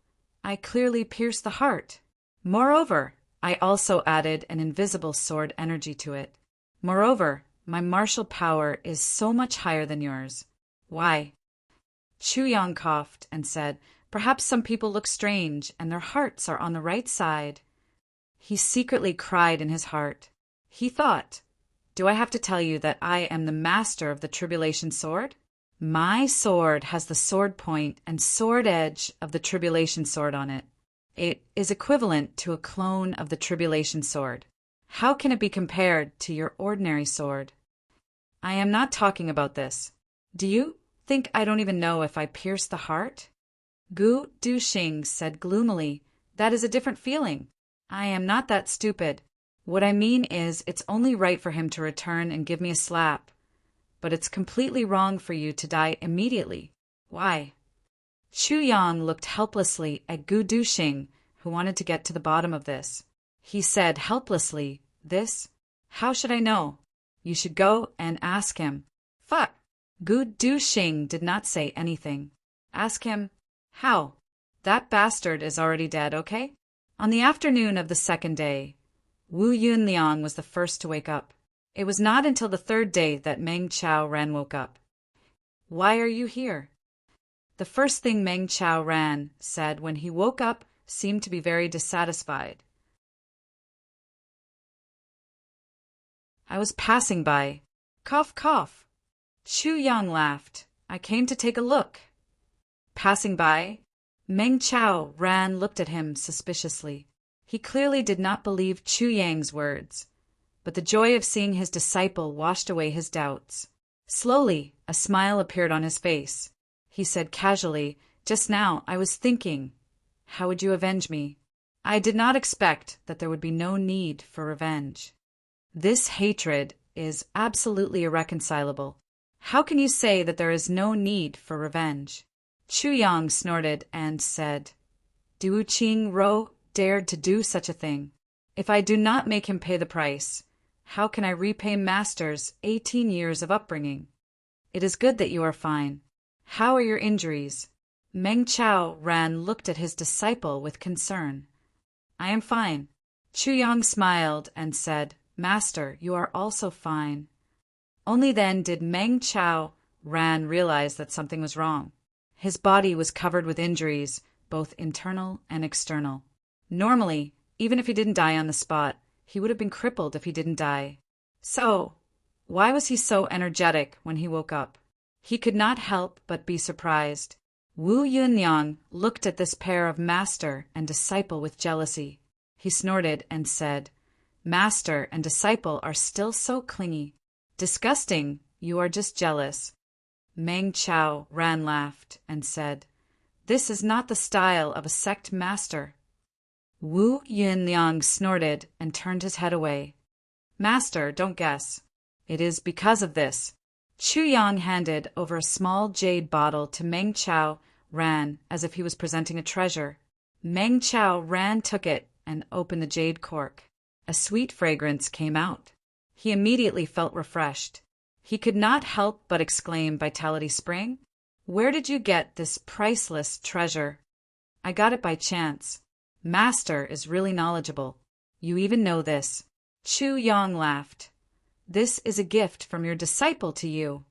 I clearly pierced the heart. Moreover, I also added an invisible sword energy to it. Moreover, my martial power is so much higher than yours. Why?" Chu Yang coughed and said, "Perhaps some people look strange and their hearts are on the right side." He secretly cried in his heart. He thought, "Do I have to tell you that I am the master of the tribulation sword? My sword has the sword point and sword edge of the tribulation sword on it. It is equivalent to a clone of the tribulation sword. How can it be compared to your ordinary sword?" "I am not talking about this. Do you think I don't even know if I pierced the heart?" Gu Duxing said gloomily, "That is a different feeling. I am not that stupid. What I mean is, it's only right for him to return and give me a slap. But it's completely wrong for you to die immediately. Why? Chu Yang looked helplessly at Gu Duxing, who wanted to get to the bottom of this. He said helplessly, "This? How should I know? You should go and ask him." Fuck! Gu Duxing did not say anything. Ask him? How? That bastard is already dead, okay? On the afternoon of the second day, Wu Yunliang was the first to wake up. It was not until the third day that Meng Chao Ran woke up. Why are you here? The first thing Meng Chao Ran said when he woke up seemed to be very dissatisfied. I was passing by. Cough, cough. Chu Yang laughed. I came to take a look. Passing by? Meng Chao Ran looked at him suspiciously. He clearly did not believe Chu Yang's words, but the joy of seeing his disciple washed away his doubts. Slowly, a smile appeared on his face. He said casually, "Just now I was thinking, how would you avenge me? I did not expect that there would be no need for revenge. This hatred is absolutely irreconcilable. How can you say that there is no need for revenge?" Chu Yang snorted and said, "Du Qing Ro dared to do such a thing. If I do not make him pay the price, how can I repay Master's 18 years of upbringing? It is good that you are fine. How are your injuries?" Meng Chao Ran looked at his disciple with concern. "I am fine." Chu Yang smiled and said, "Master, you are also fine." Only then did Meng Chao Ran realize that something was wrong. His body was covered with injuries, both internal and external. Normally, even if he didn't die on the spot, he would have been crippled if he didn't die. So, why was he so energetic when he woke up? He could not help but be surprised. Wu Yunliang looked at this pair of master and disciple with jealousy. He snorted and said, "Master and disciple are still so clingy. Disgusting, you are just jealous." Meng Chao Ran laughed and said, "This is not the style of a sect master." Wu Yunliang snorted and turned his head away. "Master, don't guess. It is because of this." Chu Yang handed over a small jade bottle to Meng Chao Ran as if he was presenting a treasure. Meng Chao Ran took it and opened the jade cork. A sweet fragrance came out. He immediately felt refreshed. He could not help but exclaim, "Vitality Spring? Where did you get this priceless treasure?" "I got it by chance. Master is really knowledgeable. You even know this." Chu Yang laughed. "This is a gift from your disciple to you.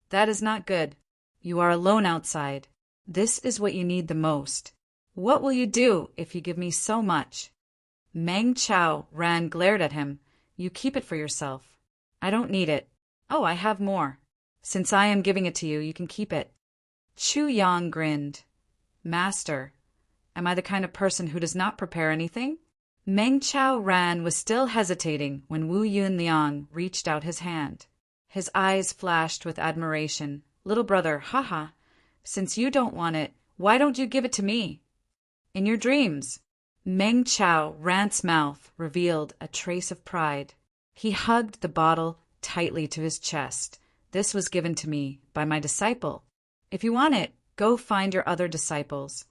That is not good. You are alone outside. This is what you need the most. What will you do if you give me so much?" Meng Chao Ran glared at him. "You keep it for yourself. I don't need it. Oh, I have more. Since I am giving it to you, you can keep it." Chu Yang grinned. "Master, am I the kind of person who does not prepare anything?" Meng Chao Ran was still hesitating when Wu Yunliang reached out his hand. His eyes flashed with admiration. "Little brother, haha. Since you don't want it, why don't you give it to me?" "In your dreams." Meng Chao Ran's mouth revealed a trace of pride. He hugged the bottle tightly to his chest. "This was given to me by my disciple. If you want it, go find your other disciples."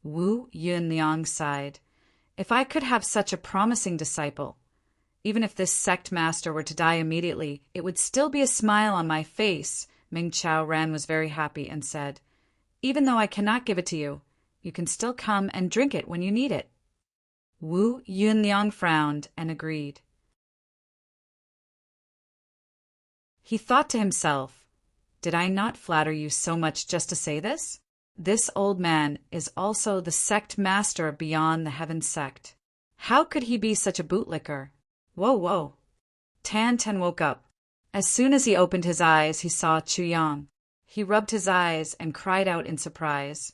Wu Yunliang sighed. "If I could have such a promising disciple, even if this sect master were to die immediately, it would still be a smile on my face." Meng Chao Ran was very happy and said, "Even though I cannot give it to you, you can still come and drink it when you need it." Wu Yunliang frowned and agreed. He thought to himself, "Did I not flatter you so much just to say this? This old man is also the sect master of Beyond the Heavens sect. How could he be such a bootlicker?" Whoa, whoa. Tan Tan woke up. As soon as he opened his eyes, he saw Chu Yang. He rubbed his eyes and cried out in surprise,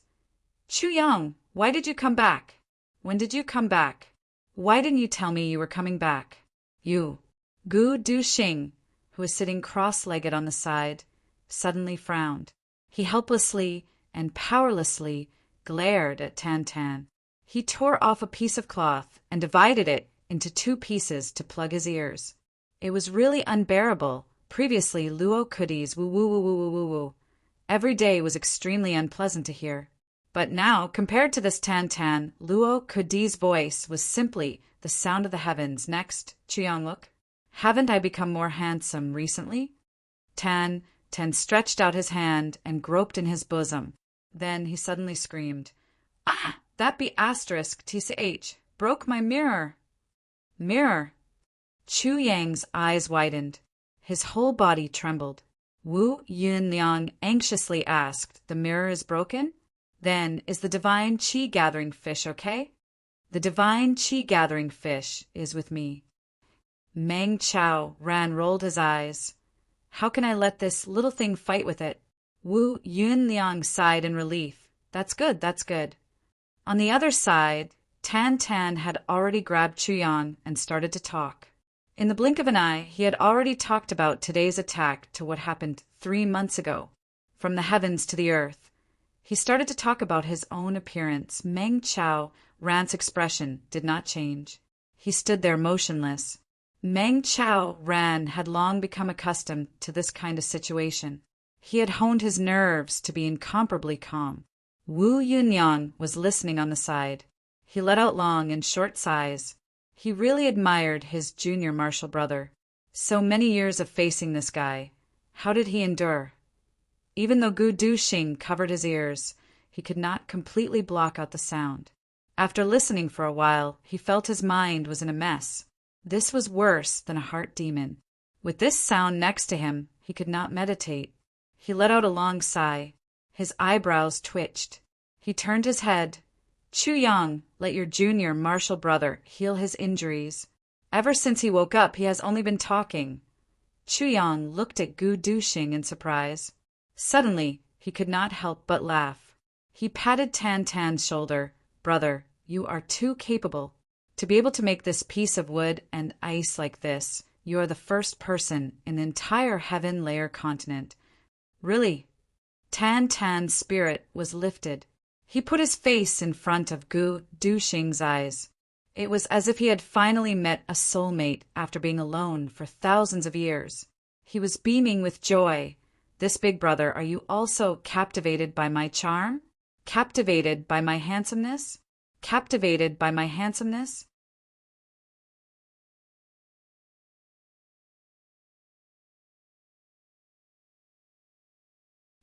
"Chu Yang, why did you come back? When did you come back? Why didn't you tell me you were coming back?" You, Gu Duxing, who was sitting cross-legged on the side, suddenly frowned. He helplessly and powerlessly glared at Tan Tan. He tore off a piece of cloth and divided it into 2 pieces to plug his ears. It was really unbearable. Previously, Luo Kudi's woo woo woo woo woo woo woo. Every day was extremely unpleasant to hear. But now, compared to this Tan, Luo Kudi's voice was simply the sound of the heavens. Next, Chuyang-look. Haven't I become more handsome recently? Tan stretched out his hand and groped in his bosom. Then he suddenly screamed, "Ah, that be *TCH. Broke my mirror." Mirror! Chuyang's eyes widened. His whole body trembled. Wu Yunliang anxiously asked, "The mirror is broken? Then is the divine qi-gathering fish okay?" "The divine qi-gathering fish is with me." Meng Chao rolled his eyes. "How can I let this little thing fight with it?" Wu Yunliang sighed in relief. That's good. On the other side, Tan had already grabbed Chuyang and started to talk. In the blink of an eye, he had already talked about today's attack to what happened 3 months ago, from the heavens to the earth. He started to talk about his own appearance. Meng Chao Ran's expression did not change. He stood there motionless. Meng Chao Ran had long become accustomed to this kind of situation. He had honed his nerves to be incomparably calm. Wu Yunliang was listening on the side. He let out long and short sighs. He really admired his junior martial brother. So many years of facing this guy. How did he endure? Even though Gu Duxing covered his ears, he could not completely block out the sound. After listening for a while, he felt his mind was in a mess. This was worse than a heart demon. With this sound next to him, he could not meditate. He let out a long sigh. His eyebrows twitched. He turned his head. "Chuyang, let your junior martial brother heal his injuries. Ever since he woke up, he has only been talking." Chuyang looked at Gu Duxing in surprise. Suddenly, he could not help but laugh. He patted Tan's shoulder. "Brother, you are too capable. To be able to make this piece of wood and ice like this, you are the first person in the entire Heaven Layer continent. Really." Tan's spirit was lifted. He put his face in front of Gu Duxing's eyes. It was as if he had finally met a soulmate after being alone for thousands of years. He was beaming with joy. "This big brother, are you also captivated by my charm? Captivated by my handsomeness? Captivated by my handsomeness?"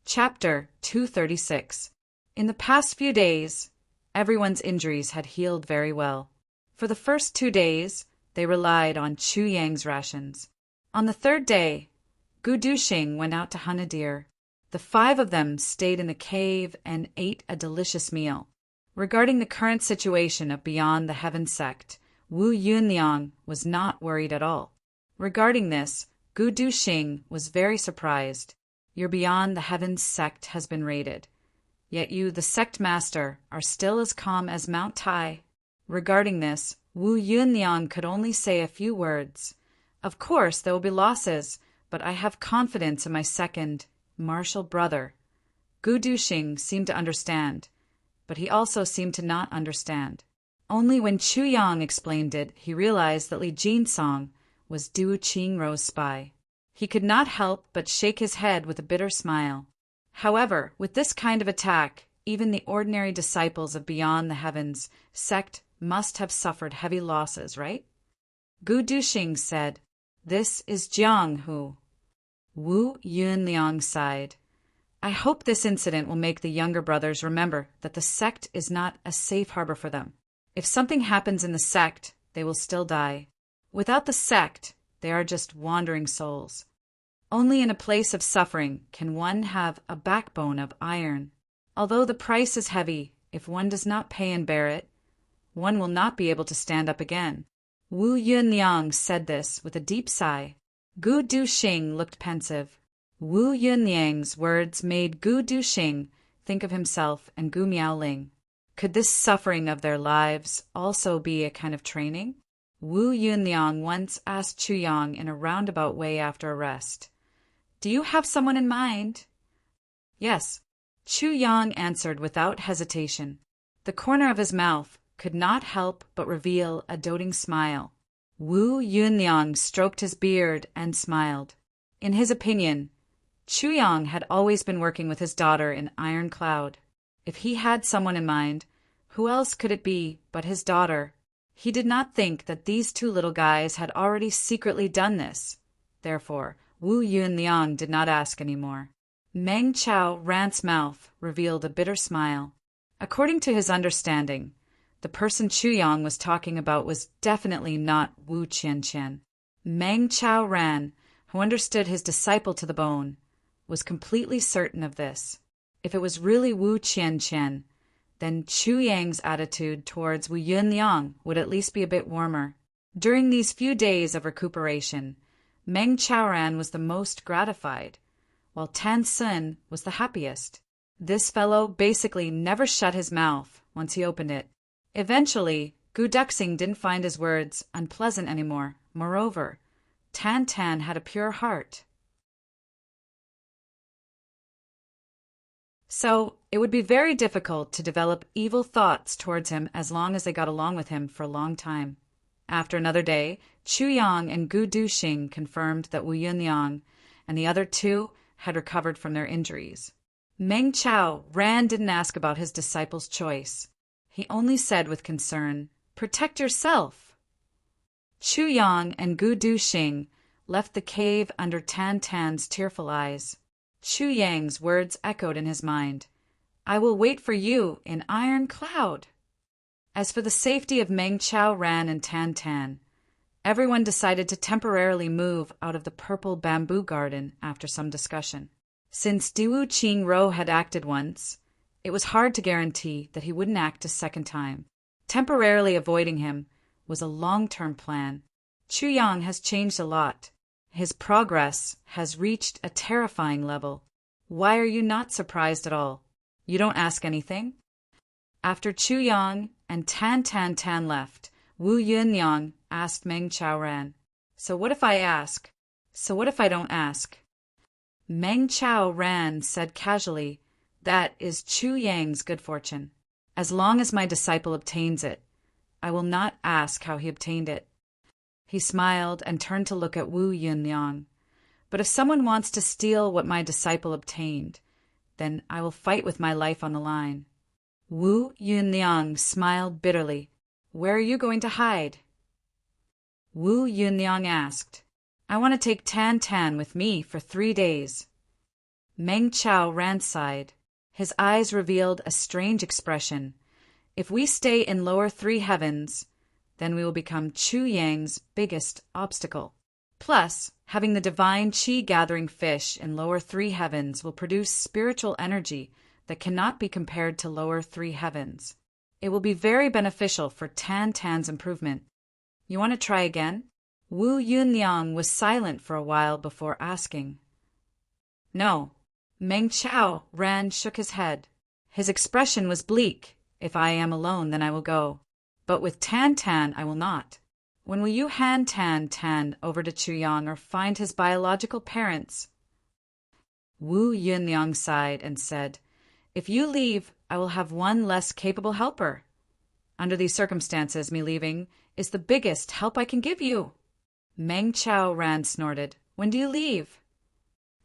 Chapter 236. In the past few days, everyone's injuries had healed very well. For the first 2 days, they relied on Chuyang's rations. On the 3rd day, Gu Duxing went out to hunt a deer. The 5 of them stayed in the cave and ate a delicious meal. Regarding the current situation of Beyond the Heaven sect, Wu Yunliang was not worried at all. Regarding this, Gu Duxing was very surprised. "Your Beyond the Heavens sect has been raided. Yet you, the sect master, are still as calm as Mount Tai." Regarding this, Wu Yunliang could only say a few words. "Of course there will be losses, but I have confidence in my second martial brother." Gu Duxing seemed to understand, but he also seemed to not understand. Only when Chuyang explained it, he realized that Li Jinsong was Du Qingrou's spy. He could not help but shake his head with a bitter smile. However, with this kind of attack, even the ordinary disciples of Beyond the Heavens sect must have suffered heavy losses, right? Gu Duxing said, "This is Jiang Hu." Wu Yunliang sighed. "I hope this incident will make the younger brothers remember that the sect is not a safe harbor for them. If something happens in the sect, they will still die. Without the sect, they are just wandering souls. Only in a place of suffering can one have a backbone of iron. Although the price is heavy, if one does not pay and bear it, one will not be able to stand up again." Wu Yunliang said this with a deep sigh. Gu Duxing looked pensive. Wu Yunliang's words made Gu Duxing think of himself and Gu Miaoling. Could this suffering of their lives also be a kind of training? Wu Yunliang once asked Chuyang in a roundabout way after a rest, "Do you have someone in mind?" "Yes," Chuyang answered without hesitation. The corner of his mouth could not help but reveal a doting smile. Wu Yunliang stroked his beard and smiled. In his opinion, Chuyang had always been working with his daughter in Iron Cloud. If he had someone in mind, who else could it be but his daughter? He did not think that these two little guys had already secretly done this. Therefore, Wu Yunliang did not ask any more. Meng Chao Ran's mouth revealed a bitter smile. According to his understanding, the person Chuyang was talking about was definitely not Wu Qianqian. Meng Chao Ran, who understood his disciple to the bone, was completely certain of this. If it was really Wu Qianqian, then Chuyang's attitude towards Wu Yunliang would at least be a bit warmer. During these few days of recuperation, Meng Chaoran was the most gratified, while Tan Sun was the happiest. This fellow basically never shut his mouth once he opened it. Eventually, Gu Duxing didn't find his words unpleasant anymore. Moreover, Tan Tan had a pure heart. So, it would be very difficult to develop evil thoughts towards him as long as they got along with him for a long time. After another day, Chuyang and Gu Duxing confirmed that Wu Yunliang and the other two had recovered from their injuries. Meng Chao Ran didn't ask about his disciple's choice. He only said with concern, "Protect yourself." Chuyang and Gu Duxing left the cave under Tan Tan's tearful eyes. Chuyang's words echoed in his mind. "I will wait for you in Iron Cloud." As for the safety of Meng Chao Ran and Tan Tan, everyone decided to temporarily move out of the purple bamboo garden after some discussion. Since Diwu Qing Ro had acted once, it was hard to guarantee that he wouldn't act a second time. Temporarily avoiding him was a long-term plan. Chuyang has changed a lot. His progress has reached a terrifying level. Why are you not surprised at all? You don't ask anything? After Chuyang and Tan Tan Tan left, Wu Yunliang asked Meng Chao Ran, "So what if I ask? So what if I don't ask?" Meng Chao Ran said casually, "That is Chuyang's good fortune. As long as my disciple obtains it, I will not ask how he obtained it." He smiled and turned to look at Wu Yunliang. "But if someone wants to steal what my disciple obtained, then I will fight with my life on the line." Wu Yunliang smiled bitterly. "Where are you going to hide?" Wu Yunliang asked. "I want to take Tan Tan with me for 3 days." Meng Chao Ran sighed. His eyes revealed a strange expression. "If we stay in lower 3 heavens, then we will become Chuyang's biggest obstacle. Plus, having the divine qi-gathering fish in lower 3 heavens will produce spiritual energy that cannot be compared to lower 3 heavens. It will be very beneficial for Tan Tan's improvement. You want to try again?" Wu Yunliang was silent for a while before asking. "No." Meng Chao Ran shook his head. His expression was bleak. "If I am alone, then I will go. But with Tan Tan, I will not." "When will you hand Tan Tan over to Chuyang or find his biological parents?" Wu Yunliang sighed and said, "If you leave, I will have one less capable helper. Under these circumstances, me leaving is the biggest help I can give you." Meng Chao Ran snorted. "When do you leave?"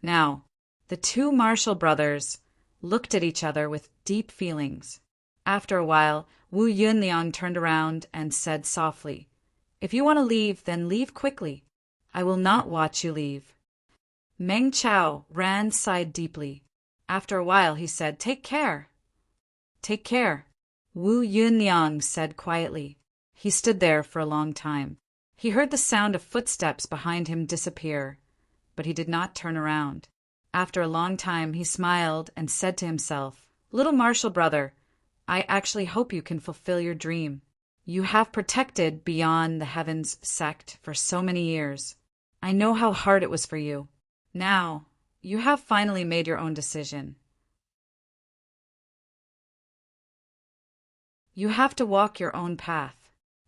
Now, the two Marshall brothers looked at each other with deep feelings. After a while, Wu Yunliang turned around and said softly, "If you want to leave, then leave quickly. I will not watch you leave." Meng Chao Ran sighed deeply. After a while, he said, "Take care." "Take care," Wu Yunliang said quietly. He stood there for a long time. He heard the sound of footsteps behind him disappear, but he did not turn around. After a long time, he smiled and said to himself, "Little Marshall brother, I actually hope you can fulfill your dream. You have protected Beyond the Heavens sect for so many years. I know how hard it was for you. Now, you have finally made your own decision. You have to walk your own path."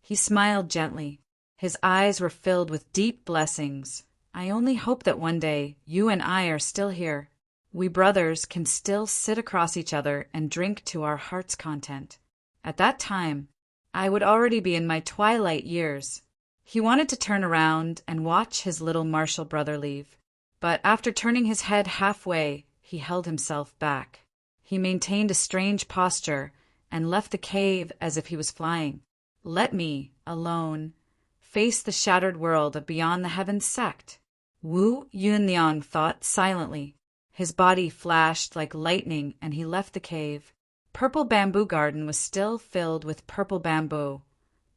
He smiled gently. His eyes were filled with deep blessings. "I only hope that one day you and I are still here. We brothers can still sit across each other and drink to our heart's content. At that time, I would already be in my twilight years." He wanted to turn around and watch his little Marshall brother leave, But after turning his head halfway, he held himself back. He maintained a strange posture and left the cave as if he was flying. Let me, alone, face the shattered world of Beyond the Heavens sect. Wu Yunliang thought silently. His body flashed like lightning and he left the cave. Purple Bamboo Garden was still filled with purple bamboo,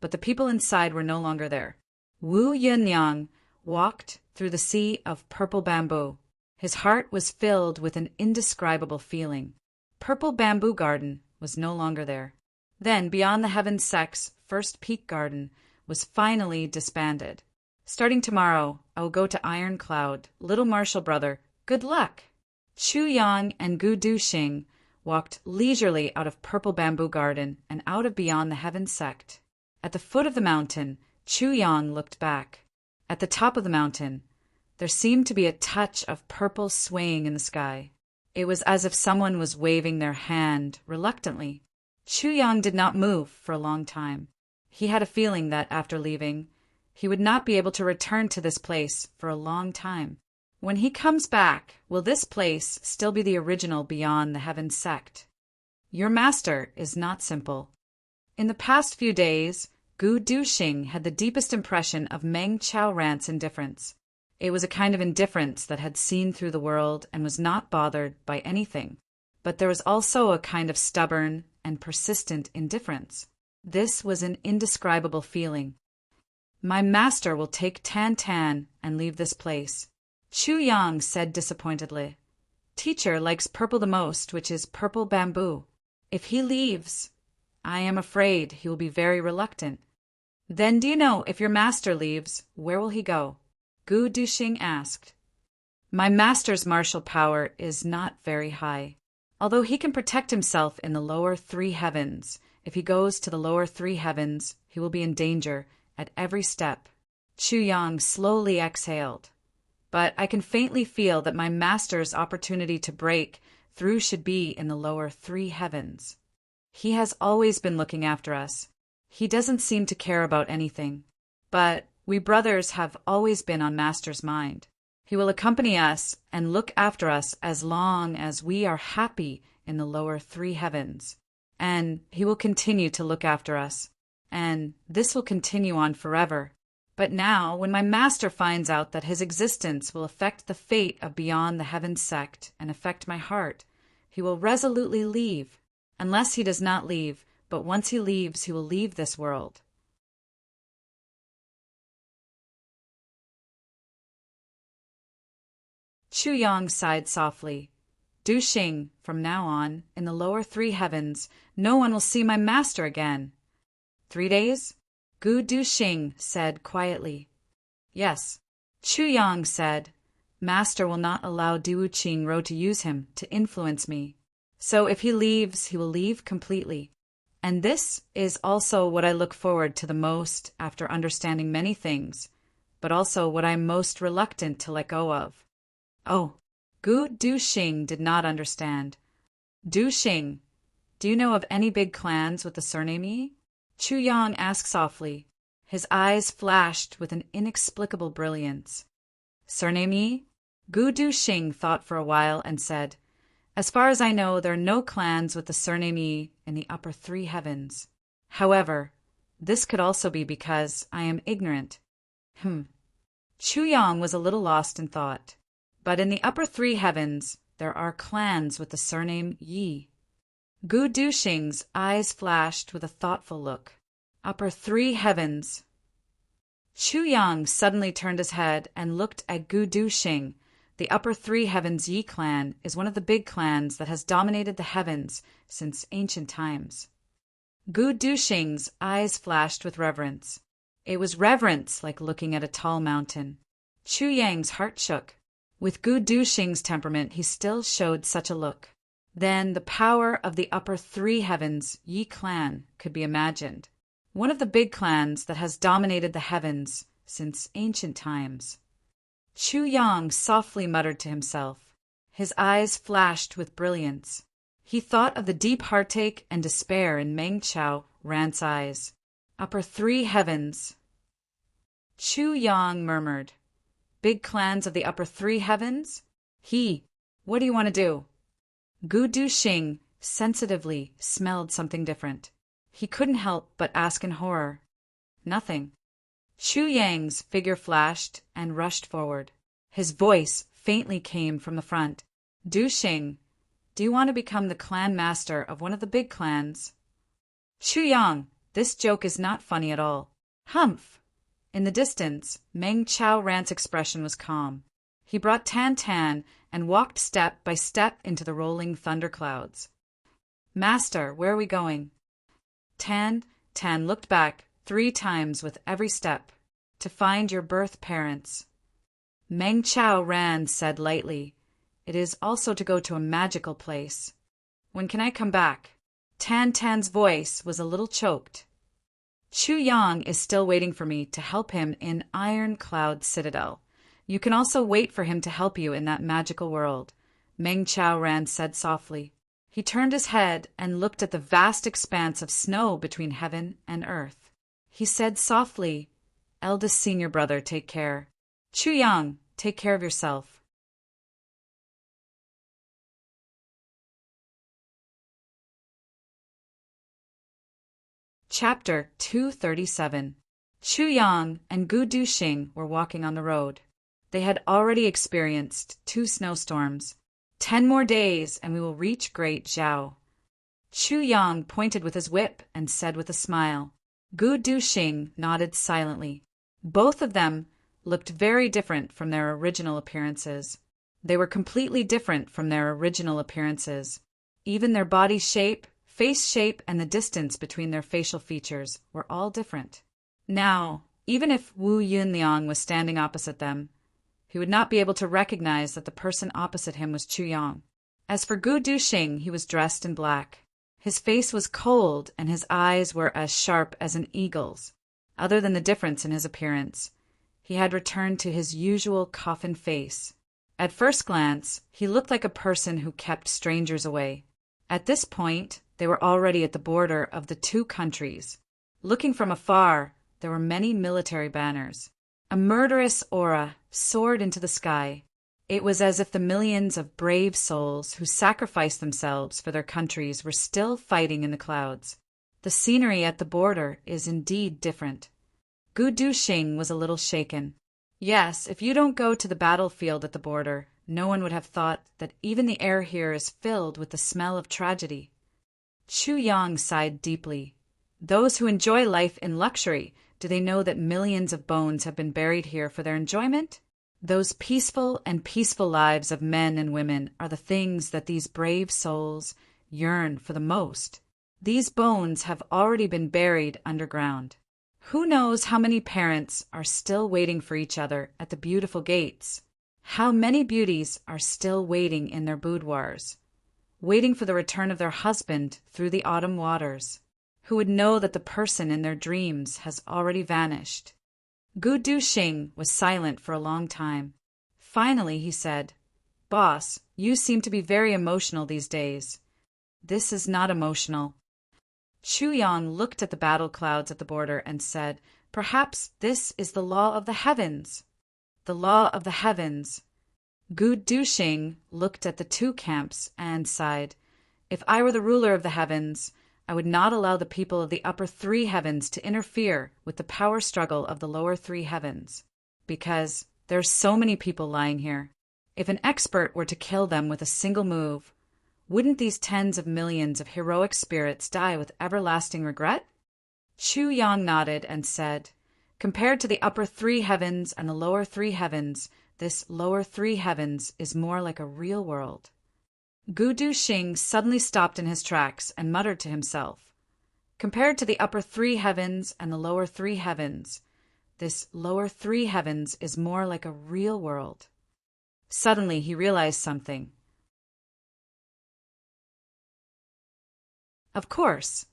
but the people inside were no longer there. Wu Yunliang walked through the sea of purple bamboo. His heart was filled with an indescribable feeling. Purple Bamboo Garden was no longer there. Then Beyond the Heavens sect's first peak garden was finally disbanded. Starting tomorrow, I will go to Iron Cloud. Little Marshall brother, good luck! Chu Yang and Gu Duxing walked leisurely out of Purple Bamboo Garden and out of Beyond the Heavens sect. At the foot of the mountain, Chu Yang looked back. At the top of the mountain, there seemed to be a touch of purple swaying in the sky. It was as if someone was waving their hand reluctantly. Chu Yang did not move for a long time. He had a feeling that after leaving, he would not be able to return to this place for a long time. When he comes back, will this place still be the original Beyond the Heavens sect? Your master is not simple. In the past few days, Gu Duxing had the deepest impression of Meng Chaoran's indifference. It was a kind of indifference that had seen through the world and was not bothered by anything. But there was also a kind of stubborn and persistent indifference. This was an indescribable feeling. My master will take Tan Tan and leave this place. Chu Yang said disappointedly. Teacher likes purple the most, which is purple bamboo. If he leaves, I am afraid he will be very reluctant. Then do you know if your master leaves, where will he go? Gu Duxing asked. My master's martial power is not very high. Although he can protect himself in the lower three heavens, if he goes to the lower three heavens, he will be in danger at every step. Chu Yang slowly exhaled. But I can faintly feel that my master's opportunity to break through should be in the lower three heavens. He has always been looking after us. He doesn't seem to care about anything. But we brothers have always been on master's mind. He will accompany us and look after us as long as we are happy in the lower three heavens. And he will continue to look after us. And this will continue on forever. But now, when my master finds out that his existence will affect the fate of Beyond the Heavens sect and affect my heart, he will resolutely leave. Unless he does not leave, but once he leaves, he will leave this world. Chu Yang sighed softly. Duxing, from now on, in the lower three heavens, no one will see my master again. 3 days? Gu Duxing said quietly. Yes. Chu Yang said, Master will not allow Duqing Ro to use him to influence me. So if he leaves, he will leave completely. And this is also what I look forward to the most after understanding many things, but also what I am most reluctant to let go of. Oh, Gu Duxing did not understand. Duxing, do you know of any big clans with the surname Yi? Chu Yang asked softly. His eyes flashed with an inexplicable brilliance. Surname Yi? Gu Duxing thought for a while and said, As far as I know, there are no clans with the surname Yi in the upper three heavens. However, this could also be because I am ignorant. Chu Yang was a little lost in thought. But in the upper three heavens, there are clans with the surname Yi. Gu Duxing's eyes flashed with a thoughtful look. Upper three heavens. Chu Yang suddenly turned his head and looked at Gu Duxing. The upper three heavens Yi clan is one of the big clans that has dominated the heavens since ancient times. Gu Duxing's eyes flashed with reverence. It was reverence like looking at a tall mountain. Chu Yang's heart shook. With Gu Duxing's temperament, he still showed such a look. Then the power of the upper three heavens Yi clan could be imagined. One of the big clans that has dominated the heavens since ancient times. Chu Yang softly muttered to himself. His eyes flashed with brilliance. He thought of the deep heartache and despair in Meng Chaoran's eyes. Upper three heavens. Chu Yang murmured, big clans of the upper three heavens? What do you want to do? Gu Du-shing sensitively smelled something different. He couldn't help but ask in horror. Nothing. Chu Yang's figure flashed and rushed forward. His voice faintly came from the front. Du-shing, do you want to become the clan master of one of the big clans? Chu Yang, this joke is not funny at all. Humph! In the distance, Meng Chao Ran's expression was calm. He brought Tan Tan and walked step by step into the rolling thunderclouds. Master, where are we going? Tan looked back 3 times with every step. To find your birth parents. Meng Chao Ran said lightly, it is also to go to a magical place. When can I come back? Tan's voice was a little choked. Chu Yang is still waiting for me to help him in Iron Cloud Citadel. You can also wait for him to help you in that magical world, Meng Chao Ran said softly. He turned his head and looked at the vast expanse of snow between heaven and earth. He said softly, eldest senior brother, take care. Chu Yang, take care of yourself. Chapter 237. Chu Yang and Gu Du-shing were walking on the road. They had already experienced 2 snowstorms. 10 more days and we will reach Great Zhao. Chu Yang pointed with his whip and said with a smile. Gu Du-shing nodded silently. Both of them looked very different from their original appearances. They were completely different from their original appearances. Even their body shape, face shape, and the distance between their facial features were all different. Now, even if Wu Yunliang was standing opposite them, he would not be able to recognize that the person opposite him was Chu Yang. As for Gu Du-shing, he was dressed in black. His face was cold and his eyes were as sharp as an eagle's. Other than the difference in his appearance, he had returned to his usual coffin face. At first glance, he looked like a person who kept strangers away. At this point, they were already at the border of the 2 countries. Looking from afar, there were many military banners. A murderous aura soared into the sky. It was as if the millions of brave souls who sacrificed themselves for their countries were still fighting in the clouds. The scenery at the border is indeed different. Gu Du-shing was a little shaken. Yes, if you don't go to the battlefield at the border, no one would have thought that even the air here is filled with the smell of tragedy. Chu Yang sighed deeply. Those who enjoy life in luxury, do they know that millions of bones have been buried here for their enjoyment? Those peaceful lives of men and women are the things that these brave souls yearn for the most. These bones have already been buried underground. Who knows how many parents are still waiting for each other at the beautiful gates? How many beauties are still waiting in their boudoirs, waiting for the return of their husband through the autumn waters, who would know that the person in their dreams has already vanished? Gu Du-shing was silent for a long time. Finally, he said, Boss, you seem to be very emotional these days. This is not emotional. Chu Yang looked at the battle clouds at the border and said, Perhaps this is the law of the heavens. The law of the heavens. Gu Du-shing looked at the 2 camps and sighed. If I were the ruler of the heavens, I would not allow the people of the upper 3 heavens to interfere with the power struggle of the lower 3 heavens, because there are so many people lying here. If an expert were to kill them with a single move, wouldn't these tens of millions of heroic spirits die with everlasting regret? Chu Yang nodded and said, Compared to the upper 3 heavens and the lower 3 heavens, this lower 3 heavens is more like a real world. Gu Du-shing suddenly stopped in his tracks and muttered to himself, Compared to the upper 3 heavens and the lower 3 heavens, this lower 3 heavens is more like a real world. Suddenly he realized something. Of course,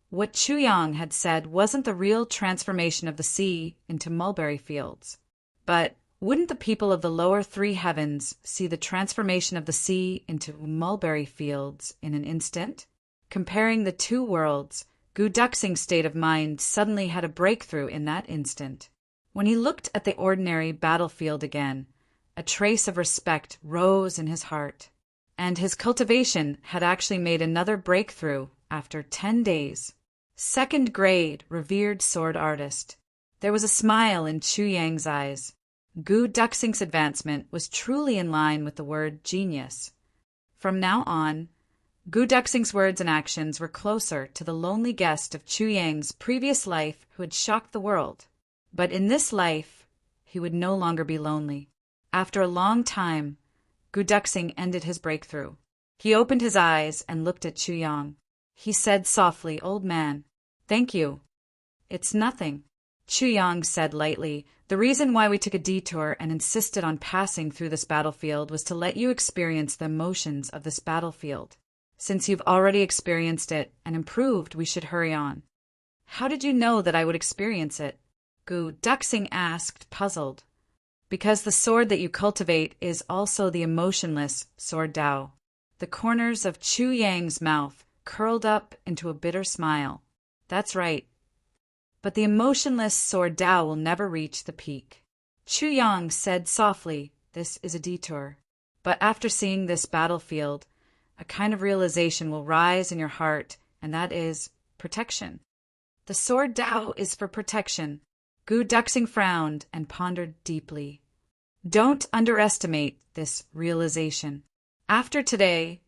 what Chu Yang had said wasn't the real transformation of the sea into mulberry fields. But wouldn't the people of the lower 3 heavens see the transformation of the sea into mulberry fields in an instant? Comparing the 2 worlds, Gu Duxing's state of mind suddenly had a breakthrough in that instant. When he looked at the ordinary battlefield again, a trace of respect rose in his heart, and his cultivation had actually made another breakthrough after 10 days. Second grade, revered sword artist. There was a smile in Chu Yang's eyes. Gu Duxing's advancement was truly in line with the word genius. From now on, Gu Duxing's words and actions were closer to the lonely guest of Chu Yang's previous life who had shocked the world. But in this life, he would no longer be lonely. After a long time, Gu Duxing ended his breakthrough. He opened his eyes and looked at Chu Yang. He said softly, "Old man, thank you." "It's nothing," Chu Yang said lightly. "The reason why we took a detour and insisted on passing through this battlefield was to let you experience the emotions of this battlefield. Since you've already experienced it and improved, we should hurry on." "How did you know that I would experience it?" Gu Duxing asked, puzzled. "Because the sword that you cultivate is also the emotionless sword Dao." The corners of Chu Yang's mouth curled up into a bitter smile. "That's right. But the emotionless sword Dao will never reach the peak." Chu Yang said softly, "This is a detour. But after seeing this battlefield, a kind of realization will rise in your heart, and that is protection." "The sword Dao is for protection." Gu Duxing frowned and pondered deeply. "Don't underestimate this realization. After today,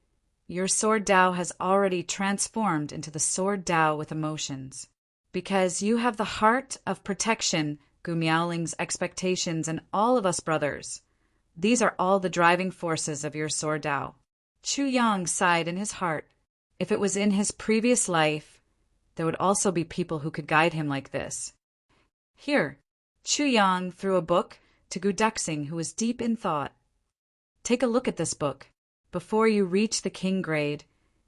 your sword Dao has already transformed into the sword Dao with emotions. Because you have the heart of protection, Gu Miaoling's expectations, and all of us brothers. These are all the driving forces of your sword Dao." Chu Yang sighed in his heart. If it was in his previous life, there would also be people who could guide him like this. "Here." Chu Yang threw a book to Gu Duxing, who was deep in thought. "Take a look at this book. Before you reach the king grade,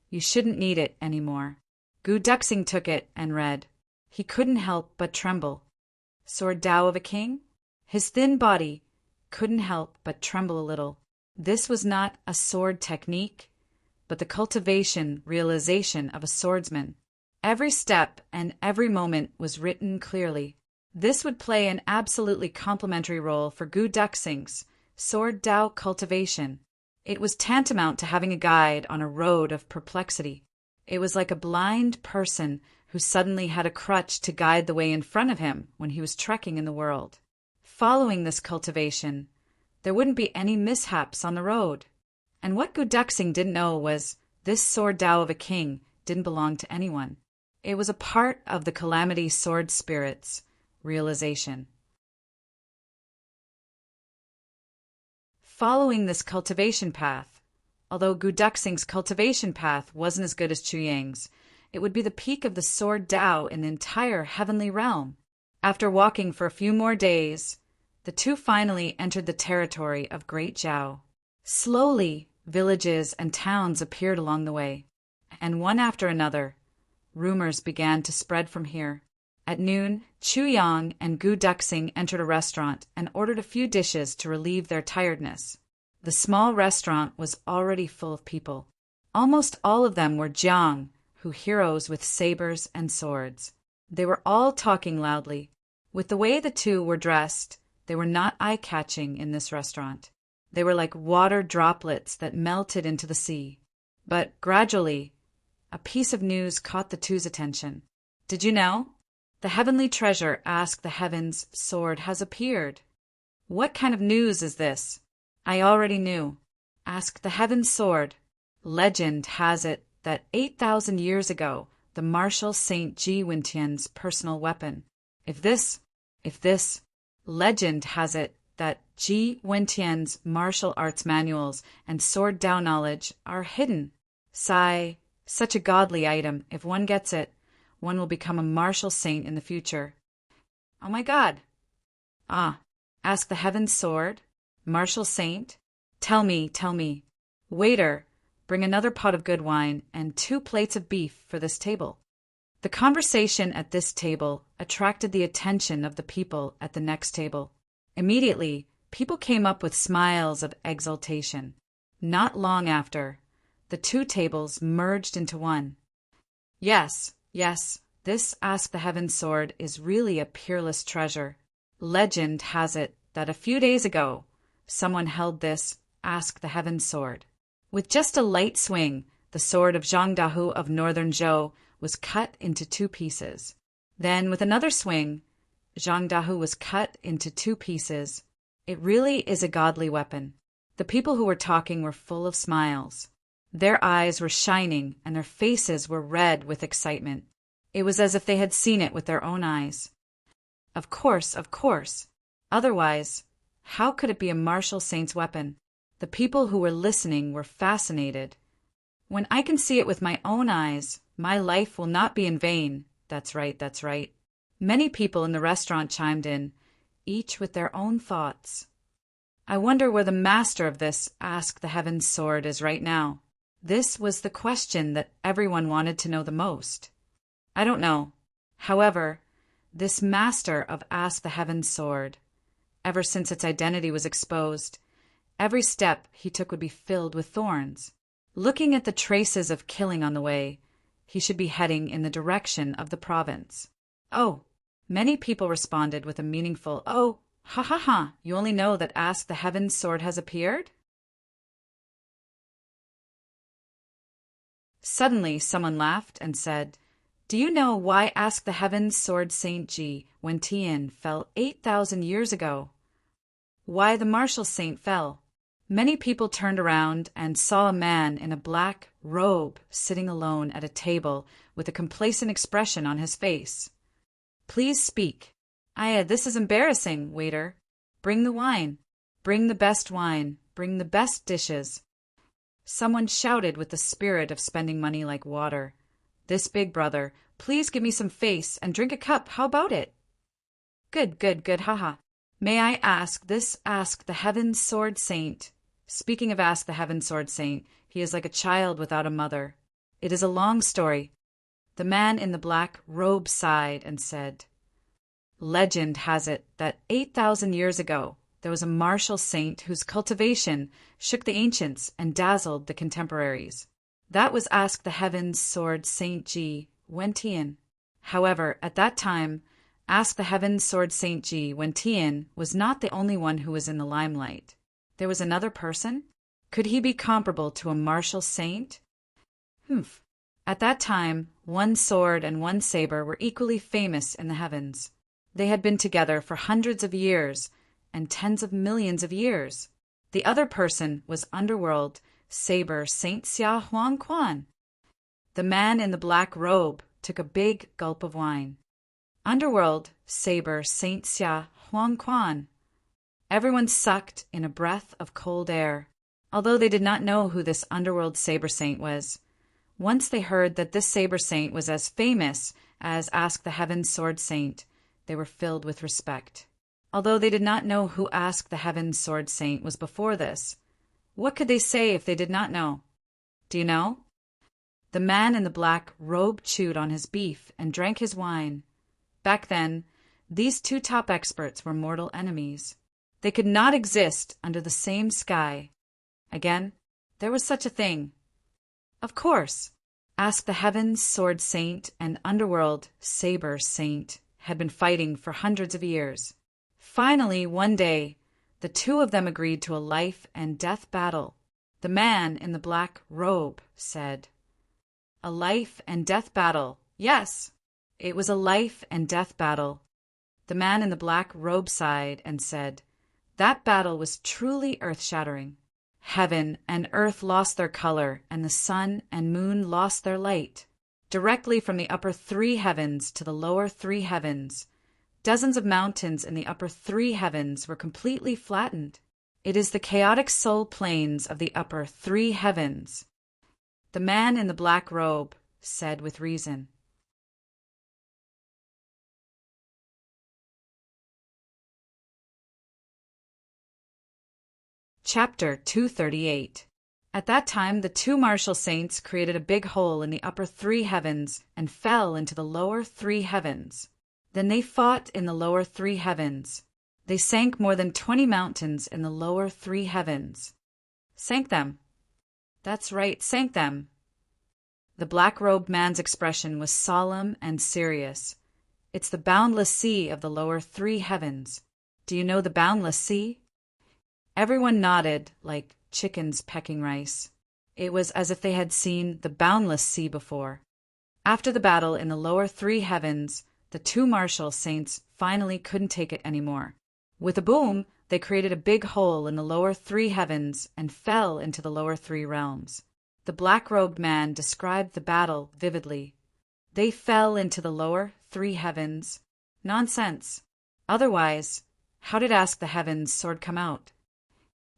you shouldn't need it anymore." Gu Duxing took it and read. He couldn't help but tremble. Sword Dao of a king? His thin body couldn't help but tremble a little. This was not a sword technique, but the cultivation, realization of a swordsman. Every step and every moment was written clearly. This would play an absolutely complementary role for Gu Duxing's sword Dao cultivation. It was tantamount to having a guide on a road of perplexity. It was like a blind person who suddenly had a crutch to guide the way in front of him when he was trekking in the world. Following this cultivation, there wouldn't be any mishaps on the road. And what Gu Duxing didn't know was this sword Dao of a king didn't belong to anyone. It was a part of the Calamity Sword Spirit's realization. Following this cultivation path, although Gu Duxing's cultivation path wasn't as good as Chu Yang's, it would be the peak of the sword Dao in the entire heavenly realm. After walking for a few more days, the two finally entered the territory of Great Zhao. Slowly, villages and towns appeared along the way, and one after another, rumors began to spread from here. At noon, Chu Yang and Gu Duxing entered a restaurant and ordered a few dishes to relieve their tiredness. The small restaurant was already full of people. Almost all of them were Jiang, who heroes with sabers and swords. They were all talking loudly. With the way the two were dressed, they were not eye-catching in this restaurant. They were like water droplets that melted into the sea. But gradually, a piece of news caught the two's attention. "Did you know? The heavenly treasure asked the heavens sword has appeared." "What kind of news is this?" "I already knew." "Ask the heaven's sword." "Legend has it that 8,000 years ago, the martial Saint Ji Wintian's personal weapon. If this, legend has it that Ji Wintian's martial arts manuals and sword Dao knowledge are hidden. Sigh, such a godly item. If one gets it, one will become a martial saint in the future." "Oh my God." "Ah, ask the heaven's sword? Martial saint? Tell me. Waiter, bring another pot of good wine and 2 plates of beef for this table." The conversation at this table attracted the attention of the people at the next table. Immediately, people came up with smiles of exultation. Not long after, the 2 tables merged into one. Yes, this Ask the Heaven sword is really a peerless treasure. Legend has it that a few days ago, someone held this Ask the Heavens sword. With just a light swing, the sword of Zhang Dahu of northern Zhou was cut into 2 pieces. Then, with another swing, Zhang Dahu was cut into 2 pieces. It really is a godly weapon. The people who were talking were full of smiles. Their eyes were shining and their faces were red with excitement. It was as if they had seen it with their own eyes. Of course, of course. Otherwise, how could it be a martial saint's weapon? The people who were listening were fascinated. When I can see it with my own eyes, my life will not be in vain. That's right, that's right. Many people in the restaurant chimed in, each with their own thoughts. I wonder where the master of this Ask the Heavens sword is right now. This was the question that everyone wanted to know the most. I don't know. However, this master of Ask the Heavens sword, ever since its identity was exposed, every step he took would be filled with thorns. Looking at the traces of killing on the way, he should be heading in the direction of the province. Oh, many people responded with a meaningful, oh, ha ha ha, you only know that Ask the Heavens sword has appeared? Suddenly someone laughed and said, do you know why Ask the Heavens sword Saint Ji Wentian fell 8,000 years ago? Why the martial saint fell? Many people turned around and saw a man in a black robe sitting alone at a table with a complacent expression on his face. Please speak. This is embarrassing, waiter. Bring the wine. Bring the best wine. Bring the best dishes. Someone shouted with the spirit of spending money like water. This big brother, please give me some face and drink a cup, how about it? Good, good, good, haha. May I ask the Heavens sword saint. Speaking of Ask the Heavens sword saint, he is like a child without a mother. It is a long story. The man in the black robe sighed and said, legend has it that 8,000 years ago, there was a martial saint whose cultivation shook the ancients and dazzled the contemporaries. That was Ask the Heavens sword Saint Ji Wentian. However, at that time, Ask the Heavens sword Saint Ji Wentian was not the only one who was in the limelight. There was another person? Could he be comparable to a martial saint? Humph. At that time, one sword and one saber were equally famous in the heavens. They had been together for hundreds of years and tens of millions of years. The other person was Underworld Saber Saint Xia Huang Quan. The man in the black robe took a big gulp of wine. Underworld Saber Saint Xia Huang Quan. Everyone sucked in a breath of cold air, although they did not know who this Underworld Saber Saint was. Once they heard that this Saber Saint was as famous as Ask the Heavens sword saint, they were filled with respect. Although they did not know who Ask the Heavens sword saint was before this, what could they say if they did not know? Do you know? The man in the black robe chewed on his beef and drank his wine. Back then, these two top experts were mortal enemies. They could not exist under the same sky. Again, there was such a thing. Of course, Ask the Heavens sword saint and Underworld Saber Saint had been fighting for hundreds of years. Finally, one day, the two of them agreed to a life and death battle. The man in the black robe said, a life and death battle. Yes, it was a life and death battle. The man in the black robe sighed and said, that battle was truly earth-shattering. Heaven and earth lost their color, and the sun and moon lost their light. Directly from the upper 3 heavens to the lower 3 heavens, dozens of mountains in the upper 3 heavens were completely flattened. It is the chaotic soul planes of the upper 3 heavens. The man in the black robe said with reason. Chapter 238. At that time, the 2 martial saints created a big hole in the upper 3 heavens and fell into the lower 3 heavens. Then they fought in the lower 3 heavens. They sank more than 20 mountains in the lower 3 heavens. Sank them. That's right, sank them. The black-robed man's expression was solemn and serious. It's the boundless sea of the lower 3 heavens. Do you know the boundless sea? Everyone nodded like chickens pecking rice. It was as if they had seen the boundless sea before. After the battle in the lower three heavens, the two martial saints finally couldn't take it anymore. With a boom, they created a big hole in the lower three heavens and fell into the lower three realms. The black-robed man described the battle vividly. They fell into the lower three heavens. Nonsense. Otherwise, how did Ask the Heavens' sword come out?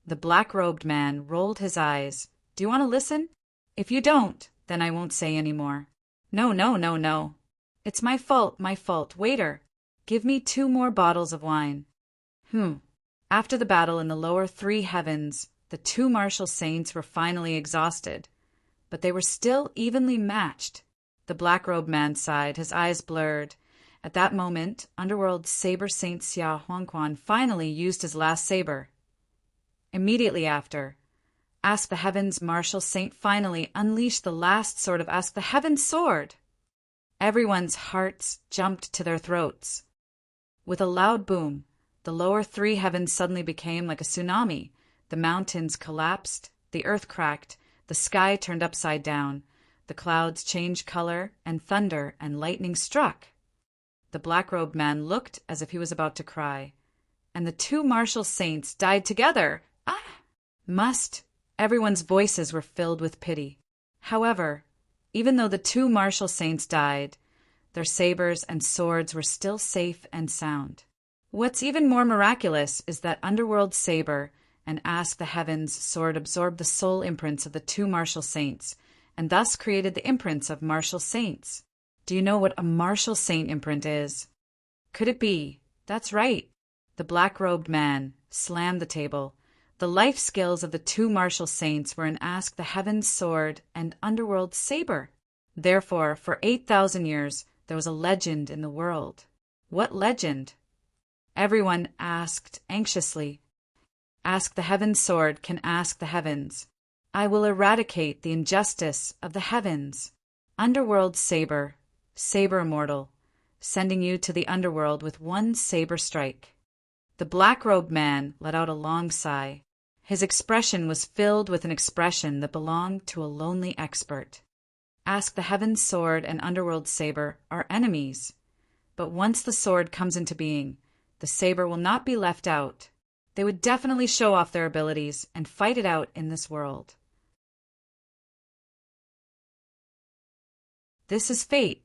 The black-robed man rolled his eyes. Do you want to listen? If you don't, then I won't say any more. No, no, no, no. It's my fault, my fault. Waiter, give me 2 more bottles of wine. After the battle in the lower three heavens, the two martial saints were finally exhausted, but they were still evenly matched. The black-robed man sighed, his eyes blurred. At that moment, Underworld Saber Saint Xia Huangquan finally used his last saber. Immediately after, Ask the Heavens martial saint finally unleashed the last sword of Ask the Heavens sword. Everyone's hearts jumped to their throats. With a loud boom, the lower three heavens suddenly became like a tsunami. The mountains collapsed, the earth cracked, the sky turned upside down, the clouds changed color, and thunder and lightning struck. The black-robed man looked as if he was about to cry. And the two martial saints died together. Everyone's voices were filled with pity. However, even though the two martial saints died, their sabers and swords were still safe and sound. What's even more miraculous is that Underworld Saber and Ask the Heavens sword absorbed the soul imprints of the two martial saints, and thus created the imprints of martial saints. Do you know what a martial saint imprint is? Could it be? That's right. The black-robed man slammed the table. The life skills of the two martial saints were in Ask the Heavens sword and Underworld Saber. Therefore, for 8,000 years, there was a legend in the world. What legend? Everyone asked anxiously. Ask the Heavens sword can ask the heavens. I will eradicate the injustice of the heavens. Underworld Saber, Saber Immortal, sending you to the underworld with one saber strike. The black-robed man let out a long sigh. His expression was filled with an expression that belonged to a lonely expert. Ask the Heavens sword and Underworld Saber are enemies. But once the sword comes into being, the saber will not be left out. They would definitely show off their abilities and fight it out in this world. This is fate.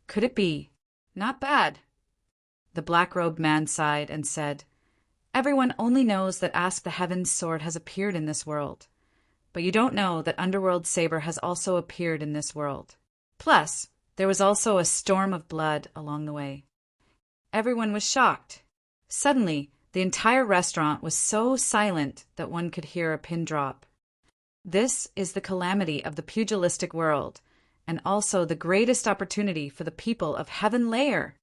Could it be? Not bad. The black-robed man sighed and said, Everyone only knows that Ask the Heavens sword has appeared in this world. But you don't know that Underworld Saber has also appeared in this world. Plus, there was also a storm of blood along the way. Everyone was shocked. Suddenly, the entire restaurant was so silent that one could hear a pin drop. This is the calamity of the pugilistic world, and also the greatest opportunity for the people of Heaven Layer.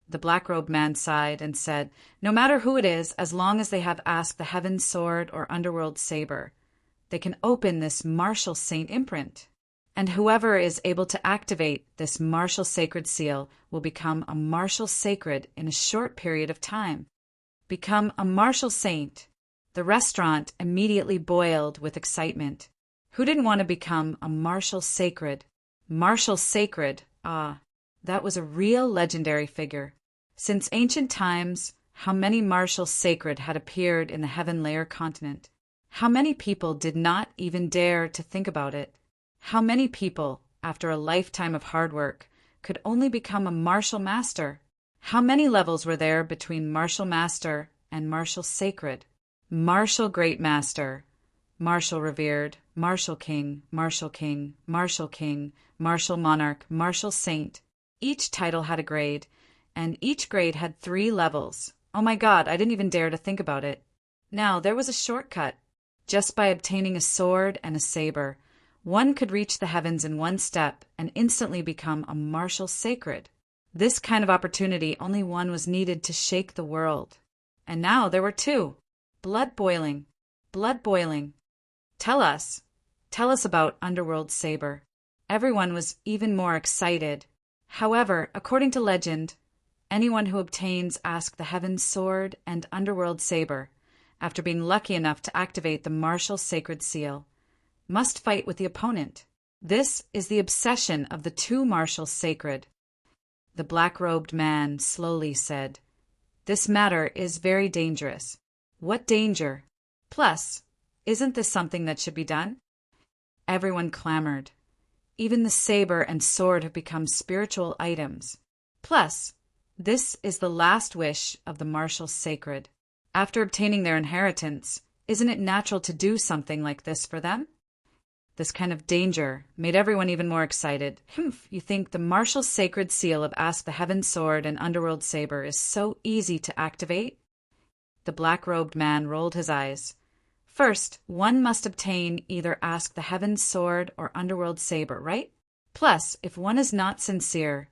The black-robed man sighed and said, No matter who it is, as long as they have Ask the Heavens sword or Underworld Saber, they can open this martial saint imprint. And whoever is able to activate this martial sacred seal will become a martial sacred in a short period of time. Become a martial saint. The restaurant immediately boiled with excitement. Who didn't want to become a martial sacred? Martial sacred, that was a real legendary figure. Since ancient times, how many martial sacred had appeared in the Heaven Layer continent? How many people did not even dare to think about it? How many people, after a lifetime of hard work, could only become a martial master? How many levels were there between martial master and martial sacred? Martial great master, martial revered, martial king, martial king, martial king, martial monarch, martial saint. Each title had a grade, and each grade had 3 levels. Oh my God, I didn't even dare to think about it. Now, there was a shortcut. Just by obtaining a sword and a saber, one could reach the heavens in one step and instantly become a martial sacred. This kind of opportunity, only one was needed to shake the world. And now there were 2. Blood boiling. Blood boiling. Tell us about Underworld Saber. Everyone was even more excited. However, according to legend, Anyone who obtains Ask the Heavens Sword and Underworld Saber, after being lucky enough to activate the martial sacred seal, must fight with the opponent. This is the obsession of the two martial sacred. The black-robed man slowly said, "This matter is very dangerous." "What danger? Plus, isn't this something that should be done?" Everyone clamored. Even the saber and sword have become spiritual items. Plus, this is the last wish of the martial sacred. After obtaining their inheritance, isn't it natural to do something like this for them? This kind of danger made everyone even more excited. You think the martial sacred seal of Ask the Heavens Sword and Underworld Saber is so easy to activate? The black-robed man rolled his eyes. First, one must obtain either Ask the Heavens Sword or Underworld Saber, right? Plus, if one is not sincere,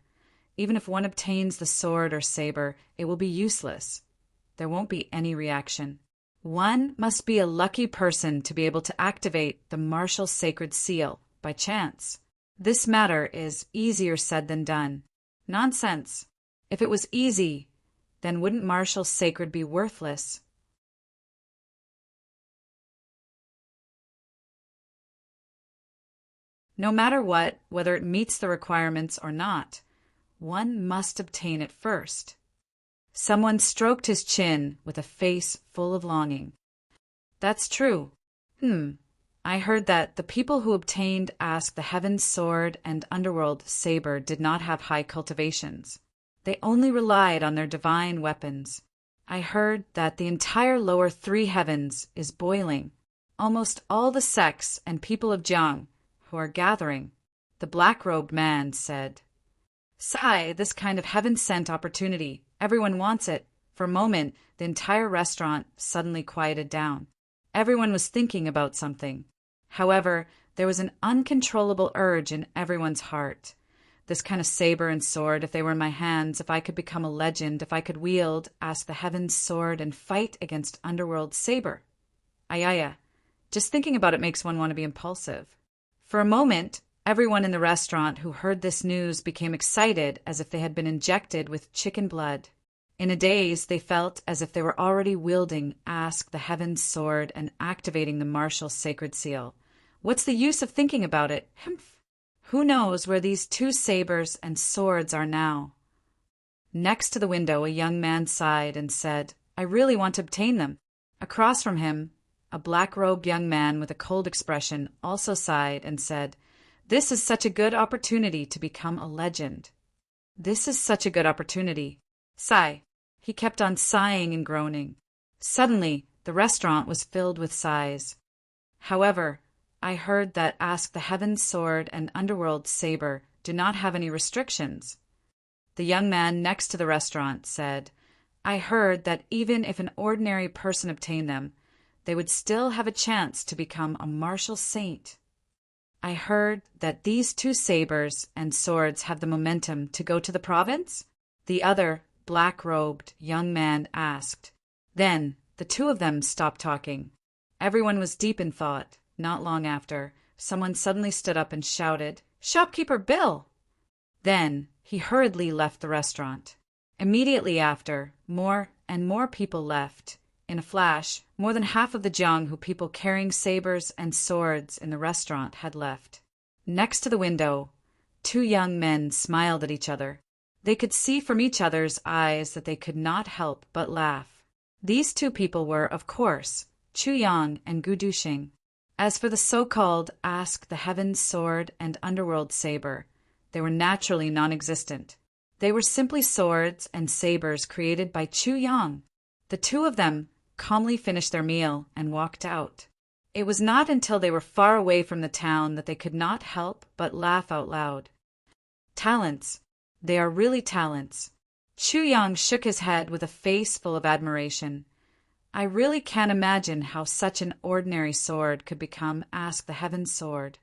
even if one obtains the sword or saber, it will be useless. There won't be any reaction. One must be a lucky person to be able to activate the martial sacred seal by chance. This matter is easier said than done. Nonsense. If it was easy, then wouldn't martial sacred be worthless? No matter what, whether it meets the requirements or not, one must obtain it first. Someone stroked his chin with a face full of longing. That's true. I heard that the people who obtained Ask the Heavens Sword and Underworld Saber did not have high cultivations. They only relied on their divine weapons. I heard that the entire lower three heavens is boiling. Almost all the sects and people of Jiang who are gathering. The black-robed man said, "Sigh, this kind of heaven-sent opportunity. Everyone wants it." For a moment, the entire restaurant suddenly quieted down. Everyone was thinking about something. However, there was an uncontrollable urge in everyone's heart. This kind of saber and sword, if they were in my hands, if I could become a legend, if I could wield Ask the Heavens Sword and fight against Underworld Saber. Ayaya, just thinking about it makes one want to be impulsive. For a moment, everyone in the restaurant who heard this news became excited as if they had been injected with chicken blood. In a daze, they felt as if they were already wielding Ask the Heavens Sword and activating the martial sacred seal. What's the use of thinking about it? Who knows where these two sabers and swords are now? Next to the window, a young man sighed and said, "I really want to obtain them." Across from him, a black-robed young man with a cold expression also sighed and said, "This is such a good opportunity to become a legend." This is such a good opportunity. Sigh. He kept on sighing and groaning. Suddenly, the restaurant was filled with sighs. However, I heard that Ask the Heavens Sword and Underworld Saber do not have any restrictions. The young man next to the restaurant said, "I heard that even if an ordinary person obtained them, they would still have a chance to become a martial saint. I heard that these two sabers and swords have the momentum to go to the province?" The other, black-robed young man asked. Then the two of them stopped talking. Everyone was deep in thought. Not long after, someone suddenly stood up and shouted, "Shopkeeper Bill!" Then he hurriedly left the restaurant. Immediately after, more and more people left. In a flash, more than half of the Jiang who people carrying sabers and swords in the restaurant had left. Next to the window, two young men smiled at each other. They could see from each other's eyes that they could not help but laugh. These two people were, of course, Chu Yang and Gu Duxing. As for the so-called Ask the Heavens Sword and Underworld Saber, they were naturally non-existent. They were simply swords and sabers created by Chu Yang. The two of them calmly finished their meal and walked out. It was not until they were far away from the town that they could not help but laugh out loud. Talents. They are really talents. Chu Yang shook his head with a face full of admiration. I really can't imagine how such an ordinary sword could become Ask the Heavens Sword.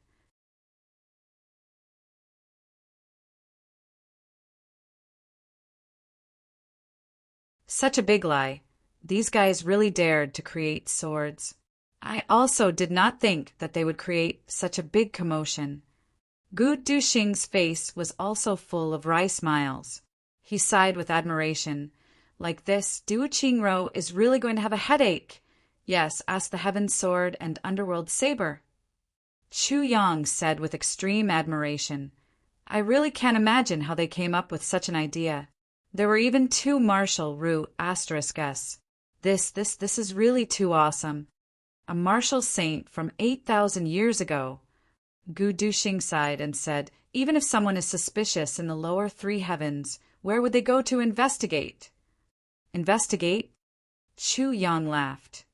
Such a big lie. These guys really dared to create swords. I also did not think that they would create such a big commotion. Gu Duxing's face was also full of wry smiles. He sighed with admiration. Like this, Duo Qingro is really going to have a headache. Yes, ask the Heaven's Sword and Underworld Saber. Chu Yang said with extreme admiration. I really can't imagine how they came up with such an idea. There were even two martial Ru *s. This is really too awesome. A martial saint from 8,000 years ago. Gu Duxing sighed and said, even if someone is suspicious in the lower three heavens, where would they go to investigate? Investigate? Chu Yang laughed.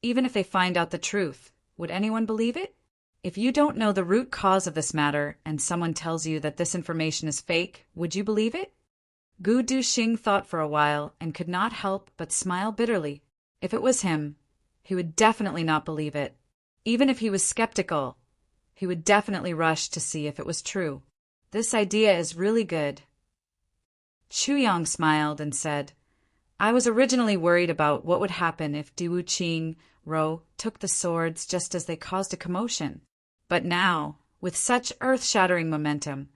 Even if they find out the truth, would anyone believe it? If you don't know the root cause of this matter and someone tells you that this information is fake, would you believe it? Gu Duxing thought for a while and could not help but smile bitterly. If it was him, he would definitely not believe it. Even if he was skeptical, he would definitely rush to see if it was true. This idea is really good. Chu Yang smiled and said, I was originally worried about what would happen if Duo Qingro took the swords just as they caused a commotion. But now, with such earth-shattering momentum,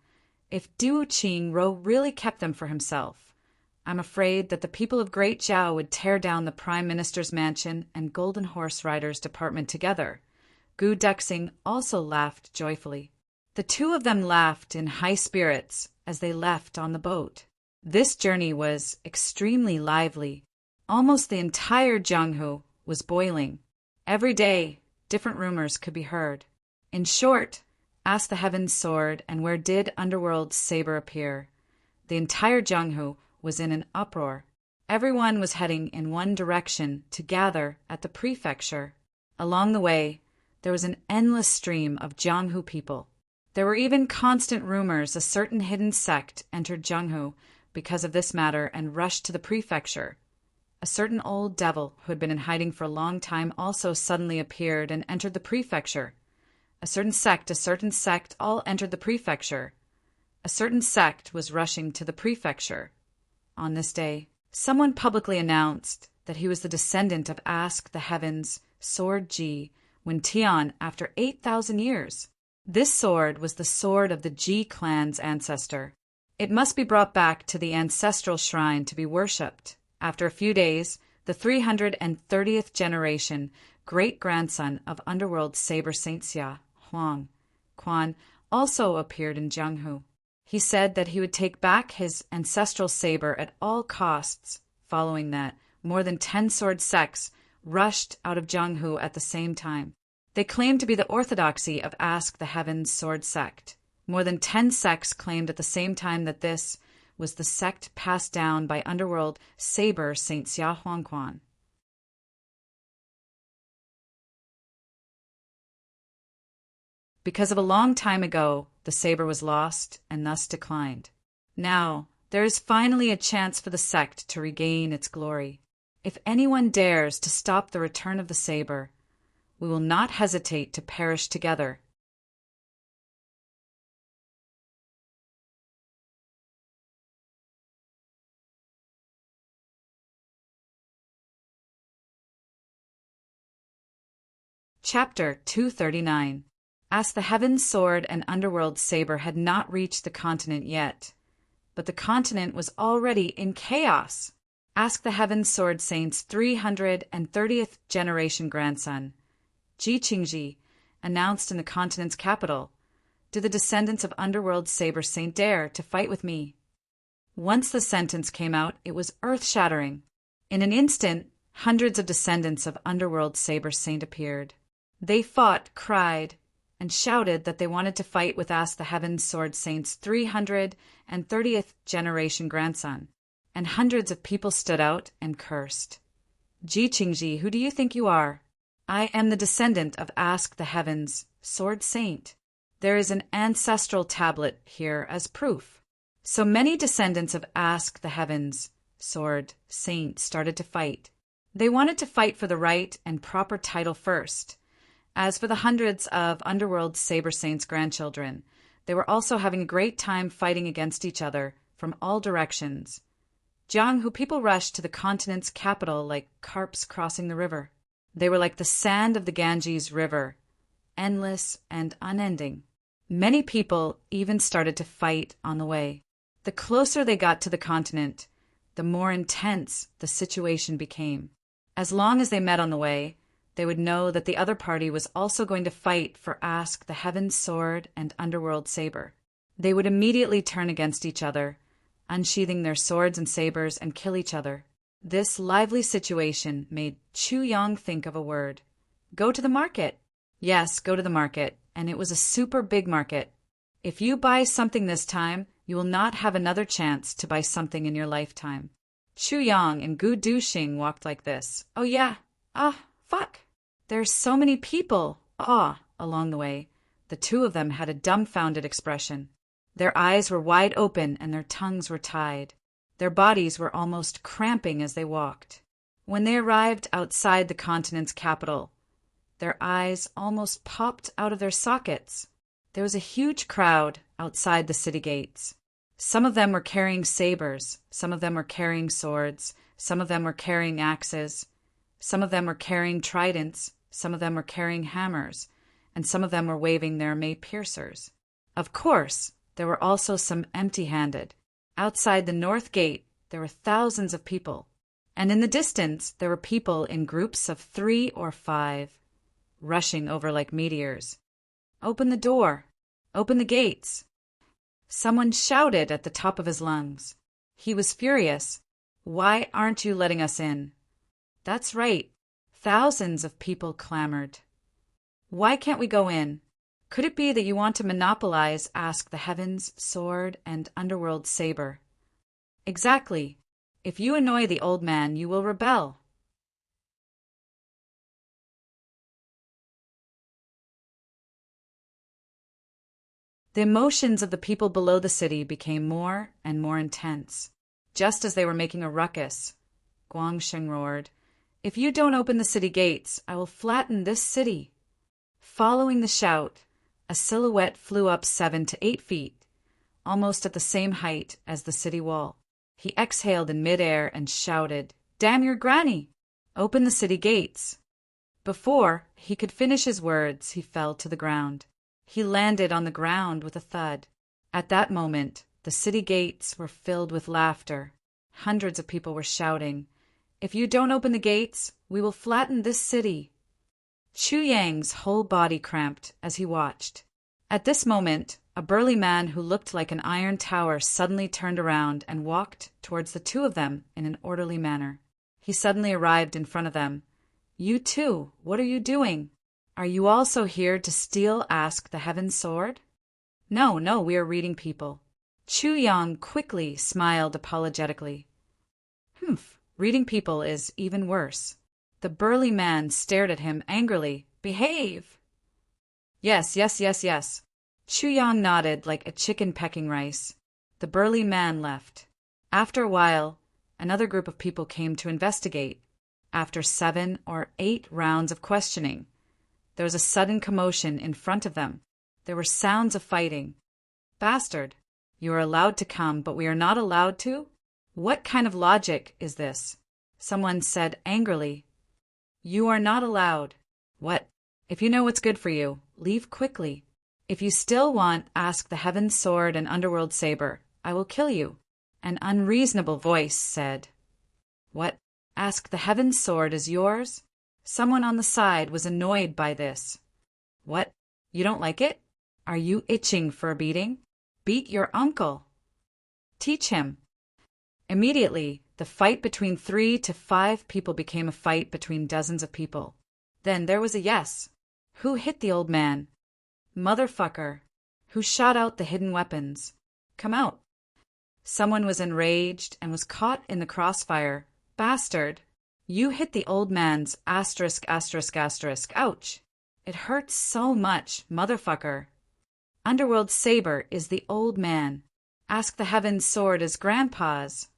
if Duo Qingro really kept them for himself, I'm afraid that the people of Great Zhao would tear down the Prime Minister's mansion and Golden Horse Rider's department together. Gu Duxing also laughed joyfully. The two of them laughed in high spirits as they left on the boat. This journey was extremely lively. Almost the entire Jianghu was boiling. Every day, different rumors could be heard. In short, ask the Heaven's Sword and where did Underworld's Saber appear? The entire Jianghu was in an uproar. Everyone was heading in one direction to gather at the prefecture. Along the way, there was an endless stream of Jianghu people. There were even constant rumors a certain hidden sect entered Jianghu because of this matter and rushed to the prefecture. A certain old devil who had been in hiding for a long time also suddenly appeared and entered the prefecture. A certain sect all entered the prefecture. A certain sect was rushing to the prefecture. On this day, someone publicly announced that he was the descendant of Ask the Heavens, Sword Ji, Wen Tian after 8,000 years. This sword was the sword of the Ji clan's ancestor. It must be brought back to the ancestral shrine to be worshipped. After a few days, the 330th generation great-grandson of Underworld Saber Saint Xia, Huang Quan, also appeared in Jianghu. He said that he would take back his ancestral saber at all costs. Following that, more than 10 sword sects rushed out of Jianghu at the same time. They claimed to be the orthodoxy of Ask the Heavens sword sect. More than 10 sects claimed at the same time that this was the sect passed down by Underworld Saber Saint Xia Huangquan. Because of a long time ago, the saber was lost and thus declined. Now, there is finally a chance for the sect to regain its glory. If anyone dares to stop the return of the saber, we will not hesitate to perish together. Chapter 239. As the Heaven's Sword and Underworld Saber had not reached the continent yet, but the continent was already in chaos. Ask the Heaven's Sword Saint's 330th generation grandson, Ji Qingji, announced in the continent's capital, "Do the descendants of Underworld Saber Saint dare to fight with me?" Once the sentence came out, it was earth-shattering. In an instant, hundreds of descendants of Underworld Saber Saint appeared. They fought, cried, and shouted that they wanted to fight with Ask the Heaven's Sword Saint's 330th generation grandson, and hundreds of people stood out and cursed. "Ji Qingji, who do you think you are? I am the descendant of Ask the Heavens Sword Saint. There is an ancestral tablet here as proof." So many descendants of Ask the Heavens Sword Saint started to fight. They wanted to fight for the right and proper title first. As for the hundreds of Underworld Saber Saints' grandchildren, they were also having a great time fighting against each other from all directions. Jianghu people rushed to the continent's capital like carps crossing the river. They were like the sand of the Ganges River, endless and unending. Many people even started to fight on the way. The closer they got to the continent, the more intense the situation became. As long as they met on the way, they would know that the other party was also going to fight for Ask the Heaven's Sword and Underworld Saber. They would immediately turn against each other, unsheathing their swords and sabers, and kill each other. This lively situation made Chu Yang think of a word. Go to the market. Yes, go to the market, and it was a super big market. If you buy something this time, you will not have another chance to buy something in your lifetime. Chu Yang and Gu Duxing walked like this. Oh yeah, fuck. There's so many people, along the way. The two of them had a dumbfounded expression. Their eyes were wide open and their tongues were tied. Their bodies were almost cramping as they walked. When they arrived outside the continent's capital, their eyes almost popped out of their sockets. There was a huge crowd outside the city gates. Some of them were carrying sabers, some of them were carrying swords, some of them were carrying axes, some of them were carrying tridents, some of them were carrying hammers, and some of them were waving their May piercers. Of course, there were also some empty-handed. Outside the north gate, there were thousands of people, and in the distance there were people in groups of 3 or 5, rushing over like meteors. Open the door! Open the gates! Someone shouted at the top of his lungs. He was furious. Why aren't you letting us in? That's right. Thousands of people clamored. Why can't we go in? Could it be that you want to monopolize Ask the Heaven's Sword and Underworld Saber? Exactly. If you annoy the old man, you will rebel. The emotions of the people below the city became more and more intense. Just as they were making a ruckus, Guangsheng roared, "If you don't open the city gates, I will flatten this city." Following the shout, a silhouette flew up 7 to 8 feet, almost at the same height as the city wall. He exhaled in midair and shouted, "Damn your granny! Open the city gates!" Before he could finish his words, he fell to the ground. He landed on the ground with a thud. At that moment, the city gates were filled with laughter. Hundreds of people were shouting, "If you don't open the gates, we will flatten this city." Chu Yang's whole body cramped as he watched. At this moment, a burly man who looked like an iron tower suddenly turned around and walked towards the two of them in an orderly manner. He suddenly arrived in front of them. "You too, what are you doing? Are you also here to steal Ask the Heaven's Sword?" No, we are reading people." Chu Yang quickly smiled apologetically. Reading people is even worse." The burly man stared at him angrily. "Behave!" Yes. Chu Yang nodded like a chicken pecking rice. The burly man left. After a while, another group of people came to investigate. After 7 or 8 rounds of questioning, there was a sudden commotion in front of them. There were sounds of fighting. "Bastard! You are allowed to come, but we are not allowed to? What kind of logic is this?" Someone said angrily. "You are not allowed." "What? If you know what's good for you, leave quickly. If you still want Ask the Heaven's Sword and Underworld Saber, I will kill you." An unreasonable voice said. "What? Ask the Heaven's Sword is yours?" Someone on the side was annoyed by this. "What? You don't like it? Are you itching for a beating? Beat your uncle. Teach him." Immediately, the fight between 3 to 5 people became a fight between dozens of people. Then there was a yes. Who hit the old man? Motherfucker. Who shot out the hidden weapons? Come out. Someone was enraged and was caught in the crossfire. Bastard. You hit the old man's ******. Ouch. It hurts so much, motherfucker. Underworld Saber is the old man. Ask the Heaven's Sword is grandpa's.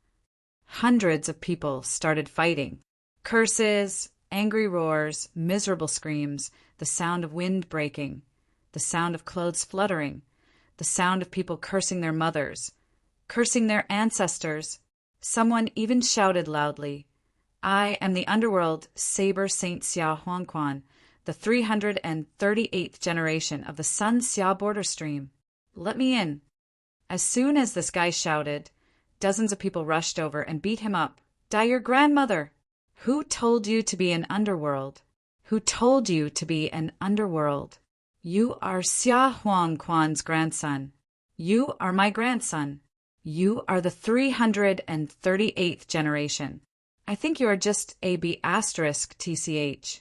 Hundreds of people started fighting. Curses, angry roars, miserable screams, the sound of wind breaking, the sound of clothes fluttering, the sound of people cursing their mothers, cursing their ancestors. Someone even shouted loudly, "I am the Underworld Saber Saint Xia Huangquan, the 338th generation of the Sun Xia border stream. Let me in." As soon as this guy shouted, dozens of people rushed over and beat him up. Die your grandmother! Who told you to be an underworld? Who told you to be an underworld? You are Xia Huang Quan's grandson. You are my grandson. You are the 338th generation. I think you are just a B asterisk TCH.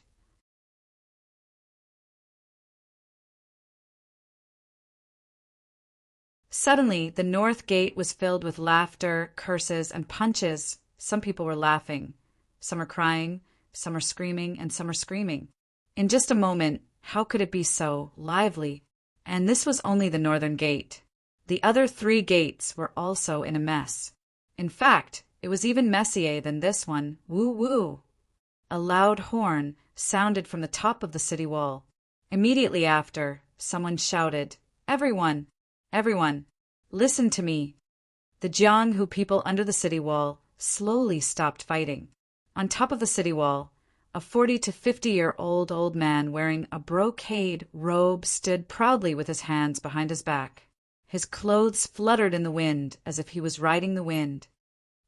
Suddenly, the north gate was filled with laughter, curses, and punches. Some people were laughing. Some are crying, some are screaming, and some are screaming. In just a moment, how could it be so lively? And this was only the northern gate. The other 3 gates were also in a mess. In fact, it was even messier than this one. Woo woo! A loud horn sounded from the top of the city wall. Immediately after, someone shouted, "Everyone! Everyone! Listen to me!" The Jianghu people under the city wall slowly stopped fighting. On top of the city wall, a 40 to 50-year-old old man wearing a brocade robe stood proudly with his hands behind his back. His clothes fluttered in the wind as if he was riding the wind.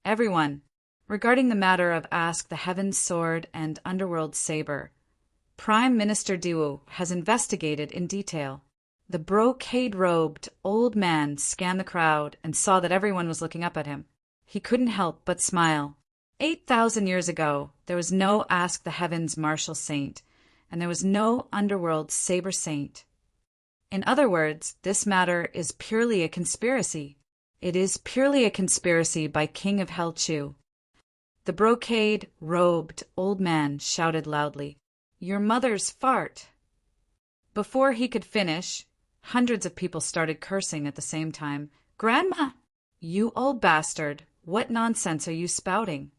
Everyone, regarding the matter of Ask the Heaven's Sword and Underworld Saber, Prime Minister Diwu has investigated in detail. The brocade-robed old man scanned the crowd and saw that everyone was looking up at him. He couldn't help but smile. 8,000 years ago, there was no Ask the Heavens Martial Saint, and there was no Underworld Saber Saint. In other words, this matter is purely a conspiracy. It is purely a conspiracy by King of Hell Chu. The brocade-robed old man shouted loudly, "Your mother's fart!" Before he could finish, hundreds of people started cursing at the same time. "Grandma! You old bastard! What nonsense are you spouting?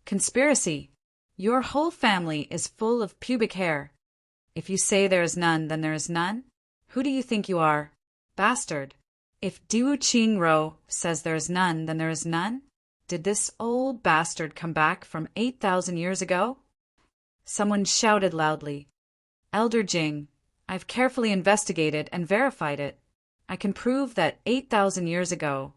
Conspiracy! Your whole family is full of pubic hair. If you say there is none, then there is none? Who do you think you are? Bastard! If Diwu Qingro says there is none, then there is none? Did this old bastard come back from 8,000 years ago?" Someone shouted loudly, "Elder Jing, I've carefully investigated and verified it. I can prove that 8,000 years ago,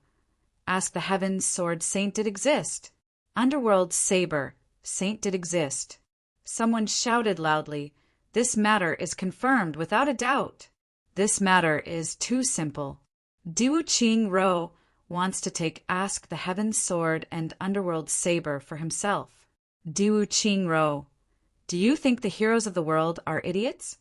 Ask the Heaven's Sword Saint did exist. Underworld Saber Saint did exist." Someone shouted loudly, "This matter is confirmed without a doubt. This matter is too simple. Diwu Qingro wants to take Ask the Heaven's Sword and Underworld Saber for himself. Diwu Qingro, do you think the heroes of the world are idiots?"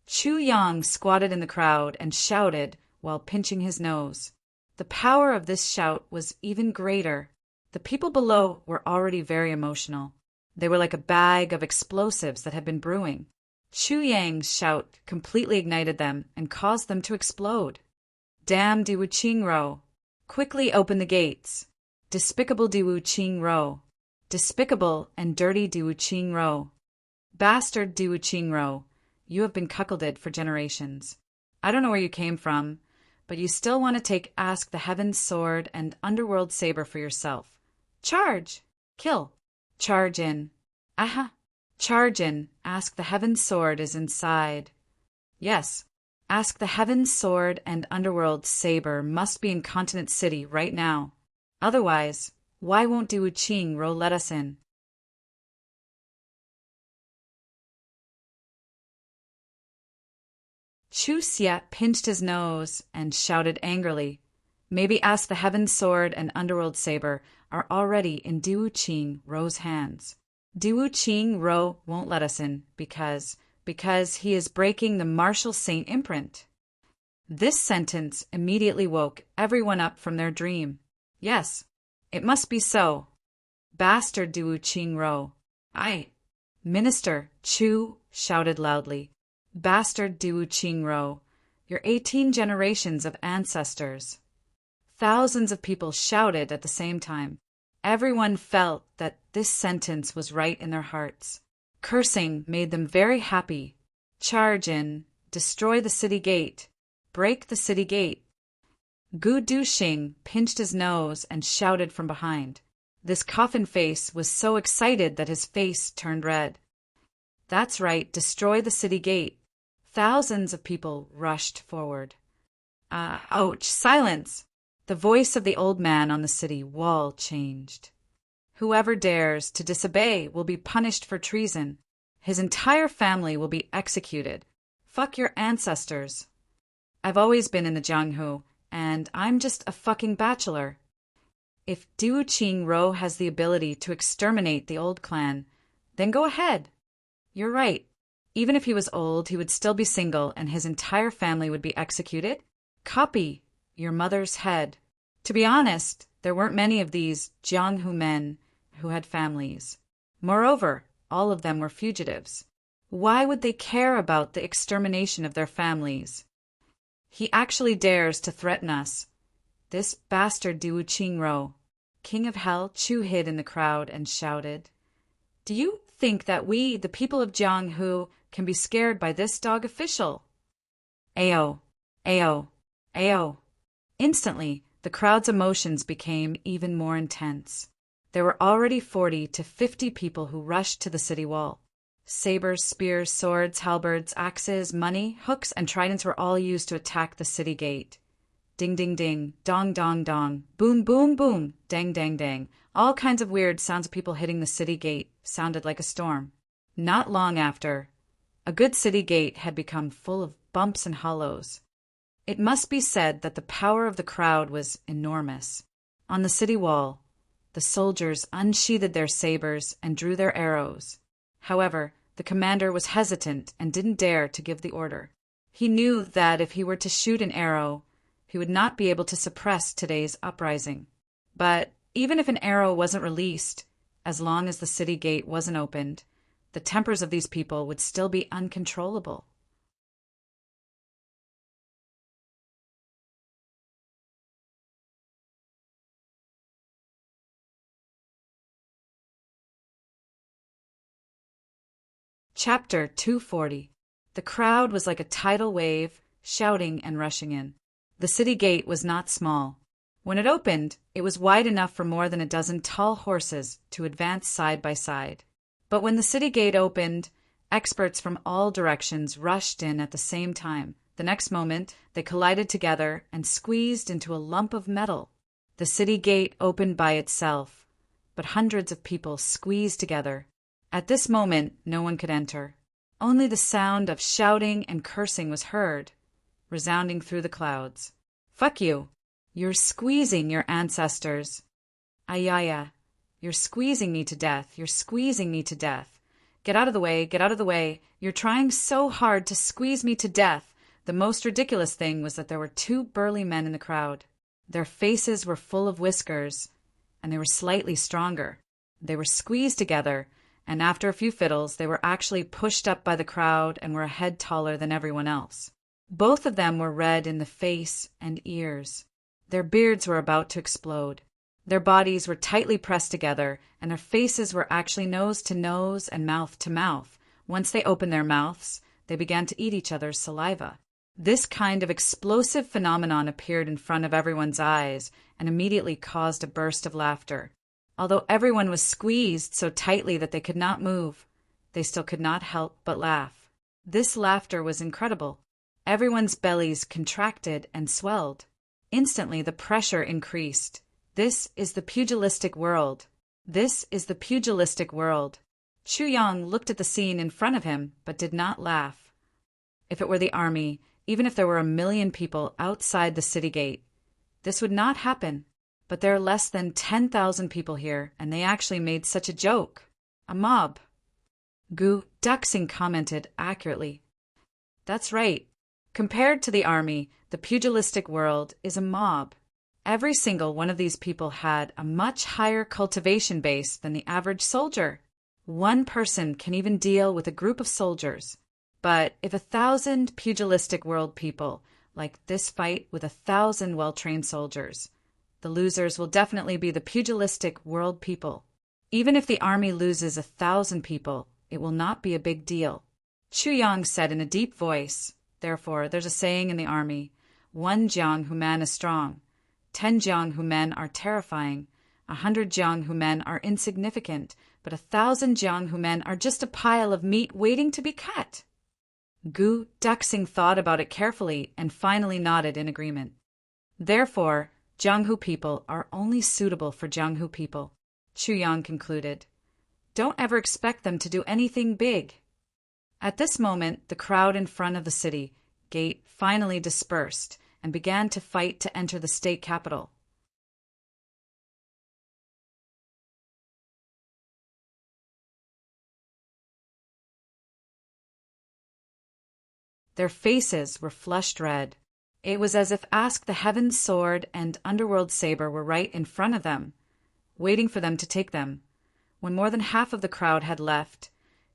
Chu Yang squatted in the crowd and shouted while pinching his nose. The power of this shout was even greater. The people below were already very emotional. They were like a bag of explosives that had been brewing. Chu Yang's shout completely ignited them and caused them to explode. "Damn Diwu Qingro! Quickly open the gates! Despicable Diwu Qingro! Despicable and dirty Diwu Qingro! Bastard Diwu Qingro! You have been cuckolded for generations. I don't know where you came from, but you still want to take Ask the Heaven's Sword and Underworld Saber for yourself. Charge! Kill! Charge in! Aha! Charge in! Ask the Heaven's Sword is inside. Yes, Ask the Heaven's Sword and Underworld Saber must be in Continent City right now. Otherwise, why won't Diwu Qingro let us in?" Chu Xie pinched his nose and shouted angrily, "Maybe Ask the Heaven's Sword and Underworld Saber are already in Diwu Qingro's hands. Diwu Qingro won't let us in because he is breaking the Martial Saint imprint." This sentence immediately woke everyone up from their dream. Yes, it must be so. Bastard Diwu Qingro! Aye! Minister Chu shouted loudly, "Bastard Diwu Qingro! Your 18 generations of ancestors!" Thousands of people shouted at the same time. Everyone felt that this sentence was right in their hearts. Cursing made them very happy. Charge in, destroy the city gate, break the city gate. Gu Duxing pinched his nose and shouted from behind. This coffin face was so excited that his face turned red. That's right, destroy the city gate. Thousands of people rushed forward. Ouch, silence! The voice of the old man on the city wall changed. Whoever dares to disobey will be punished for treason. His entire family will be executed. Fuck your ancestors. I've always been in the Jianghu, and I'm just a fucking bachelor. If Diwu Qingro has the ability to exterminate the old clan, then go ahead. You're right. Even if he was old, he would still be single and his entire family would be executed. Copy your mother's head. To be honest, there weren't many of these Jianghu men who had families. Moreover, all of them were fugitives. Why would they care about the extermination of their families? He actually dares to threaten us. This bastard Diwu Qingro. King of Hell Chu hid in the crowd and shouted, "Do you think that we, the people of Jianghu, can be scared by this dog official?" Ayo, ayo, ayo. Instantly, the crowd's emotions became even more intense. There were already 40 to 50 people who rushed to the city wall. Sabers, spears, swords, halberds, axes, money, hooks, and tridents were all used to attack the city gate. Ding, ding, ding, dong, dong, dong, boom, boom, boom, dang, dang, dang. All kinds of weird sounds of people hitting the city gate sounded like a storm. Not long after, a good city gate had become full of bumps and hollows. It must be said that the power of the crowd was enormous. On the city wall, the soldiers unsheathed their sabers and drew their arrows. However, the commander was hesitant and didn't dare to give the order. He knew that if he were to shoot an arrow, he would not be able to suppress today's uprising. But even if an arrow wasn't released, as long as the city gate wasn't opened, the tempers of these people would still be uncontrollable. Chapter 240. The crowd was like a tidal wave, shouting and rushing in. The city gate was not small. When it opened, it was wide enough for more than a dozen tall horses to advance side by side. But when the city gate opened, experts from all directions rushed in at the same time. The next moment, they collided together and squeezed into a lump of metal. The city gate opened by itself, but hundreds of people squeezed together. At this moment, no one could enter. Only the sound of shouting and cursing was heard, resounding through the clouds. "Fuck you! You're squeezing your ancestors. Ayaya, you're squeezing me to death. You're squeezing me to death. Get out of the way, get out of the way. You're trying so hard to squeeze me to death." The most ridiculous thing was that there were two burly men in the crowd. Their faces were full of whiskers, and they were slightly stronger. They were squeezed together, and after a few fiddles, they were actually pushed up by the crowd and were a head taller than everyone else. Both of them were red in the face and ears. Their beards were about to explode. Their bodies were tightly pressed together, and their faces were actually nose to nose and mouth to mouth. Once they opened their mouths, they began to eat each other's saliva. This kind of explosive phenomenon appeared in front of everyone's eyes and immediately caused a burst of laughter. Although everyone was squeezed so tightly that they could not move, they still could not help but laugh. This laughter was incredible. Everyone's bellies contracted and swelled. Instantly, the pressure increased. This is the pugilistic world. This is the pugilistic world. Chu Yang looked at the scene in front of him, but did not laugh. If it were the army, even if there were 1,000,000 people outside the city gate, this would not happen. But there are less than 10,000 people here, and they actually made such a joke. A mob. Gu Duxing commented accurately. That's right. Compared to the army, the pugilistic world is a mob. Every single one of these people had a much higher cultivation base than the average soldier. One person can even deal with a group of soldiers. But if 1,000 pugilistic world people like this fight with 1,000 well-trained soldiers, the losers will definitely be the pugilistic world people. Even if the army loses 1,000 people, it will not be a big deal. Chu Yang said in a deep voice, "Therefore, there's a saying in the army, 1 Jianghu man is strong, 10 Jianghu men are terrifying, 100 Jianghu men are insignificant, but 1,000 Jianghu men are just a pile of meat waiting to be cut." Gu Duxing thought about it carefully and finally nodded in agreement. Therefore, Jianghu people are only suitable for Jianghu people, Chu Yang concluded. Don't ever expect them to do anything big. At this moment, the crowd in front of the city gate finally dispersed and began to fight to enter the state capital. Their faces were flushed red. It was as if Ask the Heavens sword and Underworld saber were right in front of them, waiting for them to take them. When more than half of the crowd had left,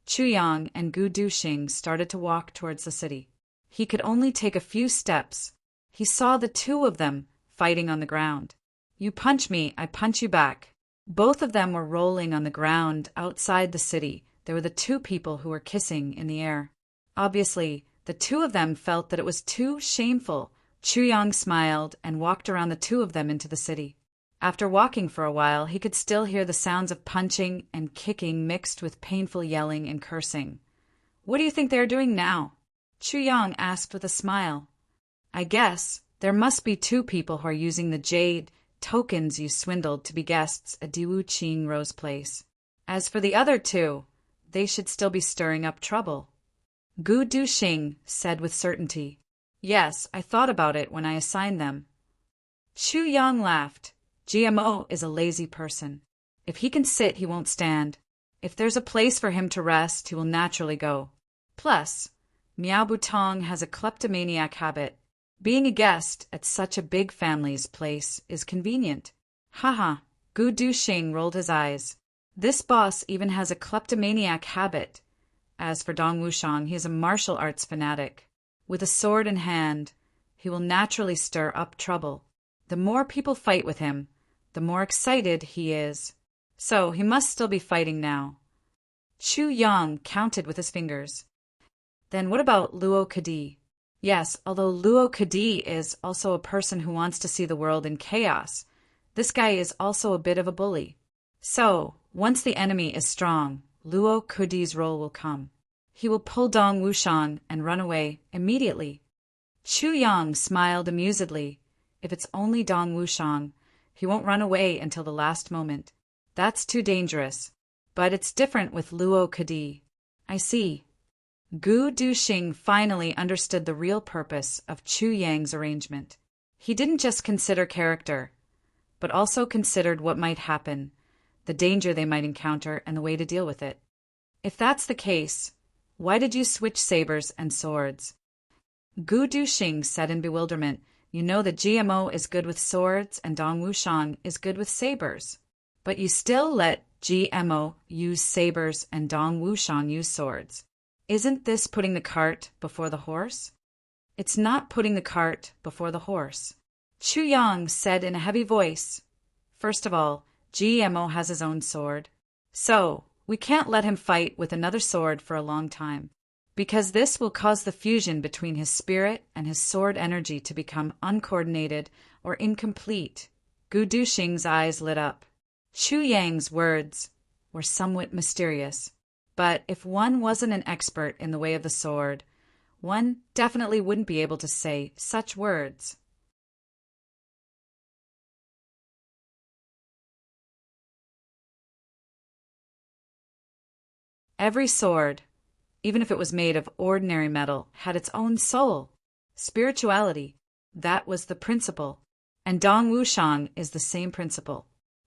Chu Yang and Gu Duxing started to walk towards the city. He could only take a few steps. He saw the two of them fighting on the ground. You punch me, I punch you back. Both of them were rolling on the ground outside the city. There were the two people who were kissing in the air. Obviously, the two of them felt that it was too shameful. Chu Yang smiled and walked around the two of them into the city. After walking for a while, he could still hear the sounds of punching and kicking mixed with painful yelling and cursing. What do you think they are doing now? Chu Yang asked with a smile. I guess there must be two people who are using the jade tokens you swindled to be guests at Diwu Qing Rose Place. As for the other two, they should still be stirring up trouble. Gu Duxing said with certainty. Yes, I thought about it when I assigned them. Chu Yang laughed. GMO is a lazy person. If he can sit, he won't stand. If there's a place for him to rest, he will naturally go. Plus, Miao Butong has a kleptomaniac habit. Being a guest at such a big family's place is convenient. Haha, Gu Duxing rolled his eyes. This boss even has a kleptomaniac habit. As for Dong Wushang, he is a martial arts fanatic. With a sword in hand, he will naturally stir up trouble. The more people fight with him, the more excited he is. So he must still be fighting now. Chu Yang counted with his fingers. Then what about Luo Kadi? Yes, although Luo Kadi is also a person who wants to see the world in chaos, this guy is also a bit of a bully. So, once the enemy is strong, Luo Kadi's role will come. He will pull Dong Wushang and run away immediately. Chu Yang smiled amusedly. If it's only Dong Wushang, he won't run away until the last moment. That's too dangerous. But it's different with Luo Kadi. I see. Gu Duxing finally understood the real purpose of Chu Yang's arrangement. He didn't just consider character, but also considered what might happen, the danger they might encounter, and the way to deal with it. If that's the case, why did you switch sabers and swords? Gu Duxing said in bewilderment. You know that GMO is good with swords and Dong Wushang is good with sabers. But you still let GMO use sabers and Dong Wushang use swords. Isn't this putting the cart before the horse? It's not putting the cart before the horse. Chu Yang said in a heavy voice. First of all, GMO has his own sword. So, we can't let him fight with another sword for a long time, because this will cause the fusion between his spirit and his sword energy to become uncoordinated or incomplete. Gu Duxing's eyes lit up. Chu Yang's words were somewhat mysterious, but if one wasn't an expert in the way of the sword, one definitely wouldn't be able to say such words. Every sword, even if it was made of ordinary metal, had its own soul, spirituality. That was the principle. And Dong Wushang is the same principle.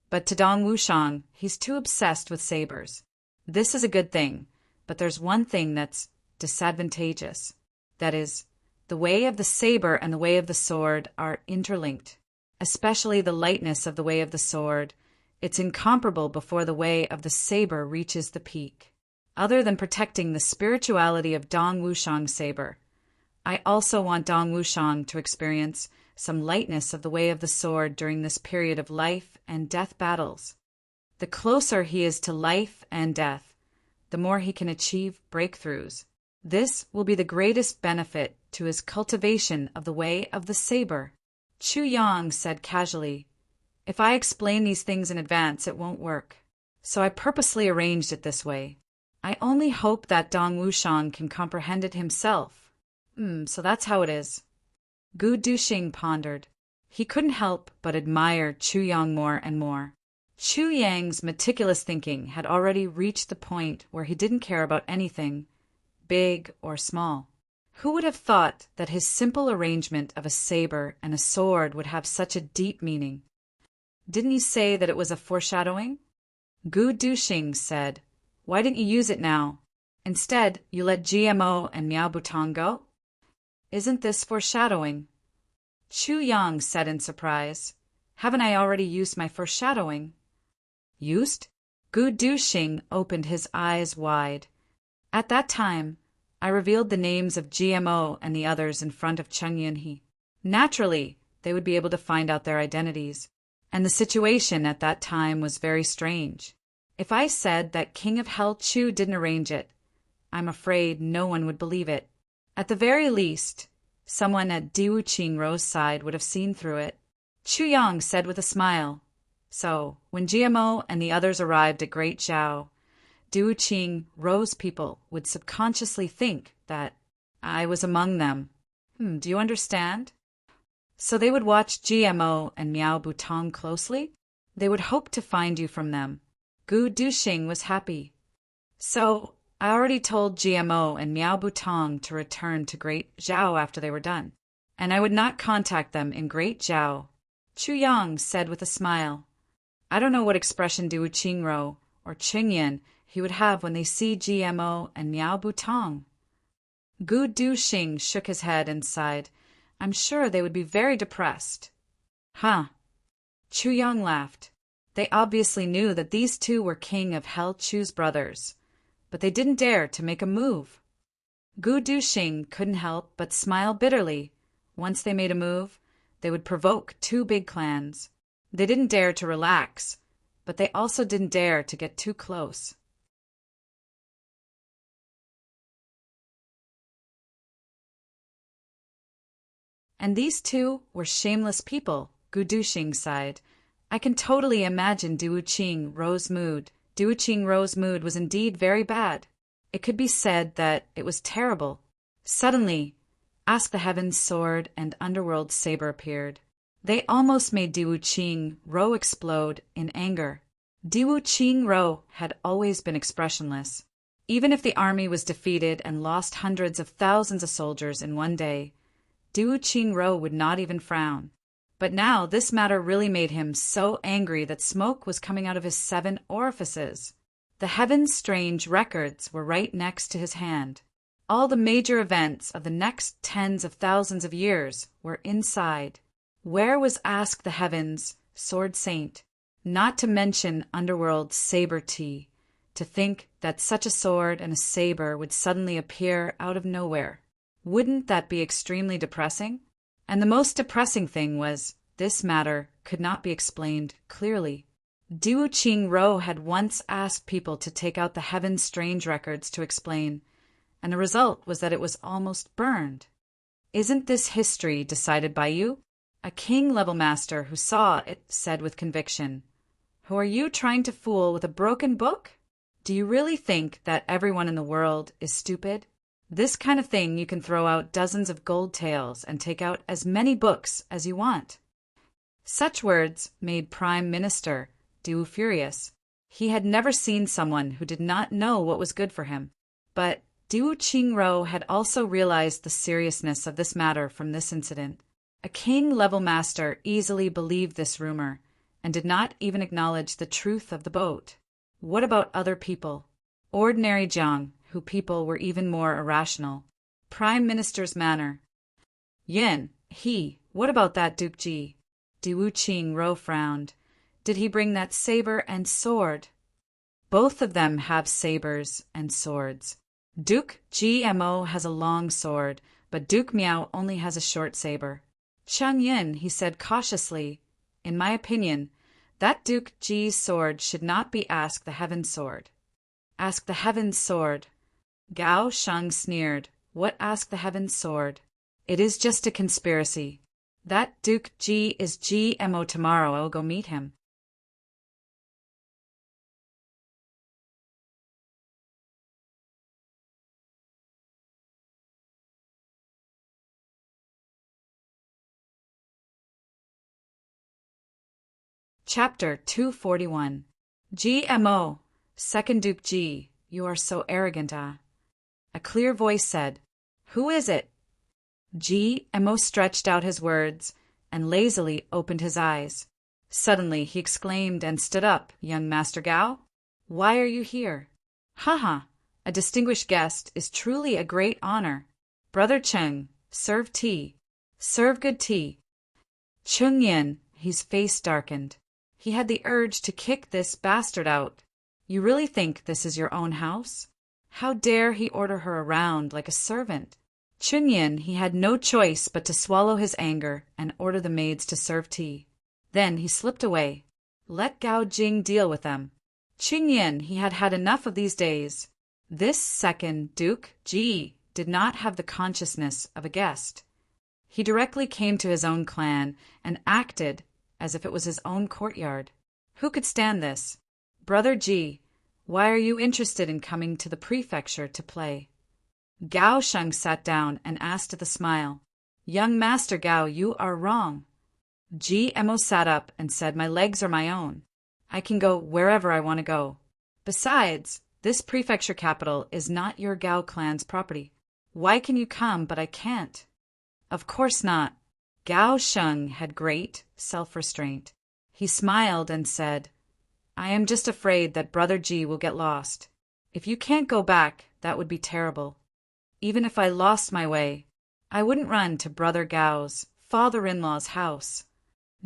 But to Dong Wushang, he's too obsessed with sabers. This is a good thing, but there's one thing that's disadvantageous. That is, the way of the saber and the way of the sword are interlinked, especially the lightness of the way of the sword. It's incomparable before the way of the saber reaches the peak. Other than protecting the spirituality of Dong Wushang's saber, I also want Dong Wushang to experience some lightness of the way of the sword during this period of life and death battles. The closer he is to life and death, the more he can achieve breakthroughs. This will be the greatest benefit to his cultivation of the way of the saber. Chu Yang said casually, If I explain these things in advance, it won't work. So I purposely arranged it this way. I only hope that Dong Wushang can comprehend it himself. So that's how it is. Gu Duxing pondered. He couldn't help but admire Chu Yang more and more. Chu Yang's meticulous thinking had already reached the point where he didn't care about anything, big or small. Who would have thought that his simple arrangement of a saber and a sword would have such a deep meaning? Didn't you say that it was a foreshadowing? Gu Duxing said, "Why didn't you use it now? Instead, you let GMO and Miao Butong go? Isn't this foreshadowing?" Chu Yang said in surprise, "Haven't I already used my foreshadowing?" Used? Gu Duxing opened his eyes wide. At that time, I revealed the names of GMO and the others in front of Cheng Yunhe. Naturally, they would be able to find out their identities, and the situation at that time was very strange. If I said that King of Hell Chu didn't arrange it, I'm afraid no one would believe it. At the very least, someone at Diwu Qingrou's side would have seen through it. Chu Yang said with a smile. So, when GMO and the others arrived at Great Zhao, Diwu Qingrou's people would subconsciously think that I was among them. Do you understand? So they would watch GMO and Miao Butong closely? They would hope to find you from them. Gu Duxing was happy. So, I already told GMO and Miao Butong to return to Great Zhao after they were done, and I would not contact them in Great Zhao. Chu Yang said with a smile. I don't know what expression Diwu Qingrou or Qingyan he would have when they see GMO and Miao Butong. Gu Duxing shook his head and sighed. I'm sure they would be very depressed. Huh. Chu Yang laughed. They obviously knew that these two were King of Hell Chu's brothers, but they didn't dare to make a move. Gu Duxing couldn't help but smile bitterly. Once they made a move, they would provoke two big clans. They didn't dare to relax, but they also didn't dare to get too close. And these two were shameless people, Gu Duxing sighed. I can totally imagine Diwu Qingrou's mood. Diwu Qingrou's mood was indeed very bad. It could be said that it was terrible. Suddenly, Ask the Heavens sword and Underworld saber appeared. They almost made Diwu Qingrou explode in anger. Diwu Qingrou had always been expressionless. Even if the army was defeated and lost hundreds of thousands of soldiers in one day, Diwu Qingrou would not even frown. But now this matter really made him so angry that smoke was coming out of his 7 orifices. The Heaven's strange records were right next to his hand. All the major events of the next tens of thousands of years were inside. Where was Ask the Heavens, Sword Saint? Not to mention Underworld Saber Tea. To think that such a sword and a saber would suddenly appear out of nowhere. Wouldn't that be extremely depressing? And the most depressing thing was, this matter could not be explained clearly. Diwu Qingrou had once asked people to take out the Heaven's strange records to explain, and the result was that it was almost burned. Isn't this history decided by you? A king-level master who saw it said with conviction. Who are you trying to fool with a broken book? Do you really think that everyone in the world is stupid? This kind of thing you can throw out dozens of gold taels and take out as many books as you want. Such words made Prime Minister Diwu furious. He had never seen someone who did not know what was good for him. But Diwu Qingrou had also realized the seriousness of this matter from this incident. A king-level master easily believed this rumor and did not even acknowledge the truth of the boat. What about other people? Ordinary Jiang, who people were even more irrational. Prime Minister's manner. Yin, what about that Duke Ji? Diwu Qingrou frowned. Did he bring that saber and sword? Both of them have sabers and swords. Duke GMO has a long sword, but Duke Miao only has a short saber. Cheng Yin, he said cautiously, in my opinion, that Duke Ji's sword should not be Ask the Heaven's sword. Ask the Heaven's sword. Gao Sheng sneered. What Ask the Heaven's sword? It is just a conspiracy. That Duke Ji is GMO tomorrow. I will go meet him. Chapter 241. GMO, Second Duke G, you are so arrogant, ah. A clear voice said, Who is it? GMO stretched out his words and lazily opened his eyes. Suddenly he exclaimed and stood up, Young Master Gao, why are you here? Haha, a distinguished guest is truly a great honor. Brother Cheng, serve tea. Serve good tea. Cheng Yin, his face darkened. He had the urge to kick this bastard out. You really think this is your own house? How dare he order her around like a servant? Cheng Yin, he had no choice but to swallow his anger and order the maids to serve tea. Then he slipped away. Let Gao Jing deal with them. Cheng Yin, he had had enough of these days. This second Duke Ji did not have the consciousness of a guest. He directly came to his own clan and acted as if it was his own courtyard. Who could stand this? Brother Ji, why are you interested in coming to the prefecture to play? Gao Sheng sat down and asked with a smile, Young Master Gao, you are wrong. GMO sat up and said, My legs are my own. I can go wherever I want to go. Besides, this prefecture capital is not your Gao clan's property. Why can you come, but I can't? Of course not. Gao Sheng had great self-restraint. He smiled and said, I am just afraid that Brother Ji will get lost. If you can't go back, that would be terrible. Even if I lost my way, I wouldn't run to Brother Gao's father-in-law's house.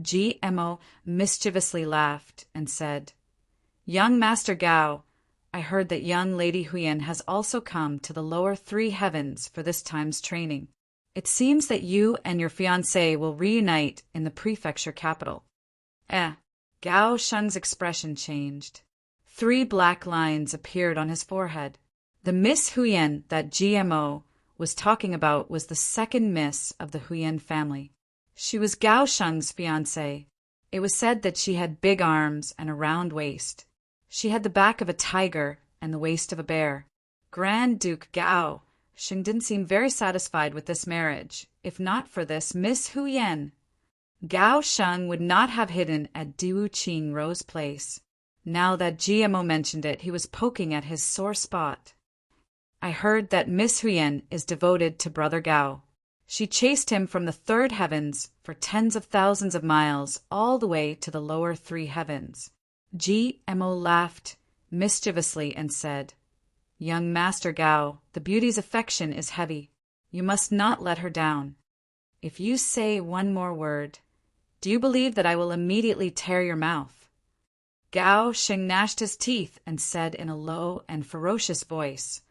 GMO mischievously laughed and said, Young Master Gao, I heard that young Lady Huyan has also come to the lower three heavens for this time's training. It seems that you and your fiancé will reunite in the prefecture capital. Gao Sheng's expression changed. 3 black lines appeared on his forehead. The Miss Huyan that GMO was talking about was the second miss of the Huyan family. She was Gao Sheng's fiancée. It was said that she had big arms and a round waist. She had the back of a tiger and the waist of a bear. Grand Duke Gao Sheng didn't seem very satisfied with this marriage, if not for this Miss Huyan. Gao Sheng would not have hidden at Diwuqing Rose Place. Now that GMO mentioned it, he was poking at his sore spot. I heard that Miss Huyan is devoted to Brother Gao. She chased him from the 3rd heavens for tens of thousands of miles all the way to the lower 3 heavens. GMO laughed mischievously and said, Young Master Gao, the beauty's affection is heavy. You must not let her down. If you say one more word, do you believe that I will immediately tear your mouth? Gao Sheng gnashed his teeth and said in a low and ferocious voice,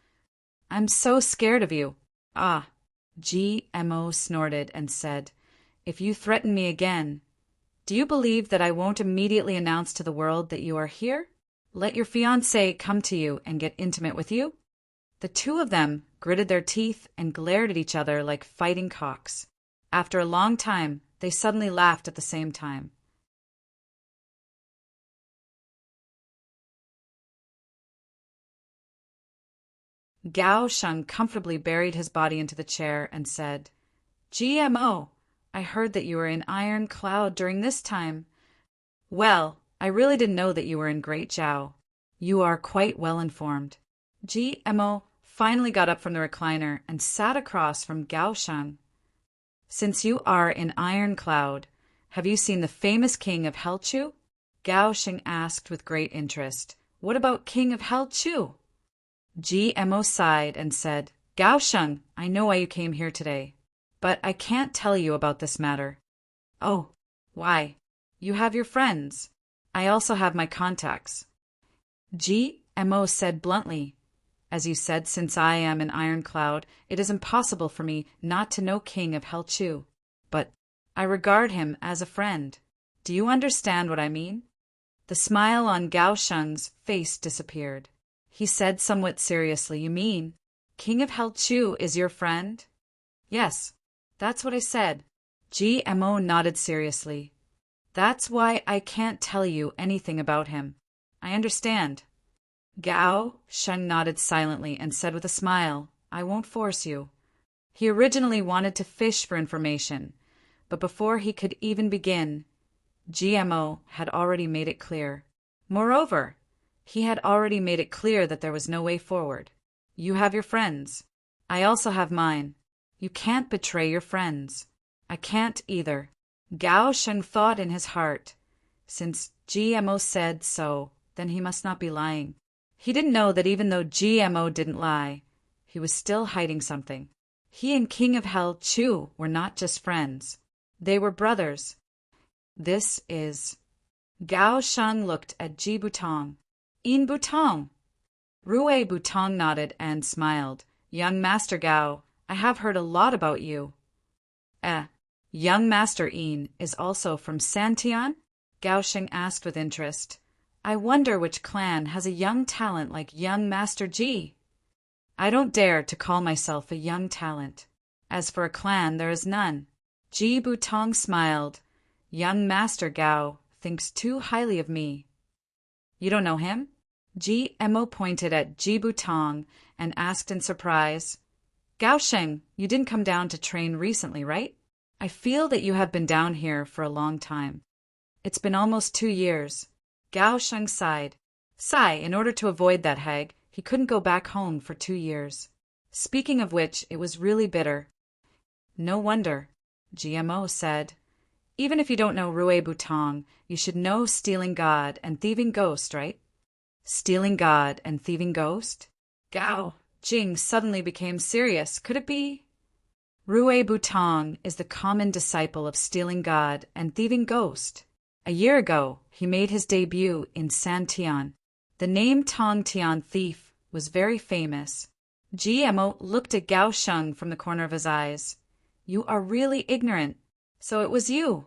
I'm so scared of you. Ah. GMO snorted and said, If you threaten me again, do you believe that I won't immediately announce to the world that you are here? Let your fiancé come to you and get intimate with you? The 2 of them gritted their teeth and glared at each other like fighting cocks. After a long time, they suddenly laughed at the same time. Gao Sheng comfortably buried his body into the chair and said, GMO, I heard that you were in Iron Cloud during this time. Well, I really didn't know that you were in Great Zhao. You are quite well informed. GMO finally got up from the recliner and sat across from Gao Sheng. Since you are in Iron Cloud, have you seen the famous king of Helchu? Gao Sheng asked with great interest. What about King of Helchu? GMO sighed and said, Gao Sheng, I know why you came here today, but I can't tell you about this matter. Oh, why? You have your friends. I also have my contacts. GMO said bluntly, As you said, since I am in Iron Cloud, it is impossible for me not to know King of Helchu, but I regard him as a friend. Do you understand what I mean? The smile on Gao Sheng's face disappeared. He said somewhat seriously, You mean King of Helchu is your friend? Yes, that's what I said. GMO nodded seriously. That's why I can't tell you anything about him. I understand. Gao Sheng nodded silently and said with a smile, I won't force you. He originally wanted to fish for information, but before he could even begin, GMO had already made it clear. Moreover, he had already made it clear that there was no way forward. You have your friends. I also have mine. You can't betray your friends. I can't either. Gao Sheng thought in his heart, since GMO said so, then he must not be lying. He didn't know that even though GMO didn't lie, he was still hiding something. He and King of Hell Chu were not just friends. They were brothers. This is... Gao Sheng looked at Ji Butong. In Butong. Rue Butong nodded and smiled. Young Master Gao, I have heard a lot about you. Young Master Yin is also from Santian? Gao Sheng asked with interest. I wonder which clan has a young talent like young Master Ji. I don't dare to call myself a young talent. As for a clan, there is none. Ji Butong smiled. Young Master Gao thinks too highly of me. You don't know him? GMO pointed at Ji Butong and asked in surprise. Gao Sheng, you didn't come down to train recently, right? I feel that you have been down here for a long time. It's been almost 2 years. Gao Sheng sighed. In order to avoid that hag, he couldn't go back home for 2 years. Speaking of which, it was really bitter. No wonder, GMO said. Even if you don't know Rue Butong, you should know Stealing God and Thieving Ghost, right? Stealing God and Thieving Ghost? Gao Jing suddenly became serious. Could it be? Rue Butong is the common disciple of Stealing God and Thieving Ghost. A year ago, he made his debut in Santian. The name Tong Tian Thief was very famous. GMO looked at Gao Sheng from the corner of his eyes. You are really ignorant. So it was you.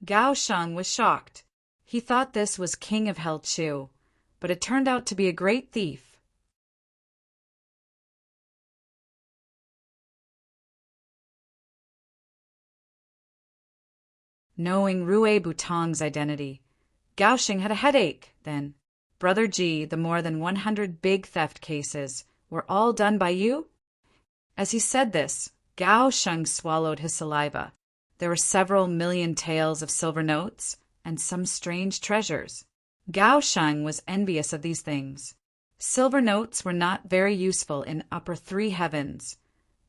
Gao Sheng was shocked. He thought this was King of Hell Chu, but it turned out to be a great thief. Knowing Rue Butong's identity, Gao Sheng had a headache then. Brother Ji, the more than 100 big theft cases were all done by you? As he said this, Gao Sheng swallowed his saliva. There were several million taels of silver notes and some strange treasures. Gao Sheng was envious of these things. Silver notes were not very useful in upper 3 heavens,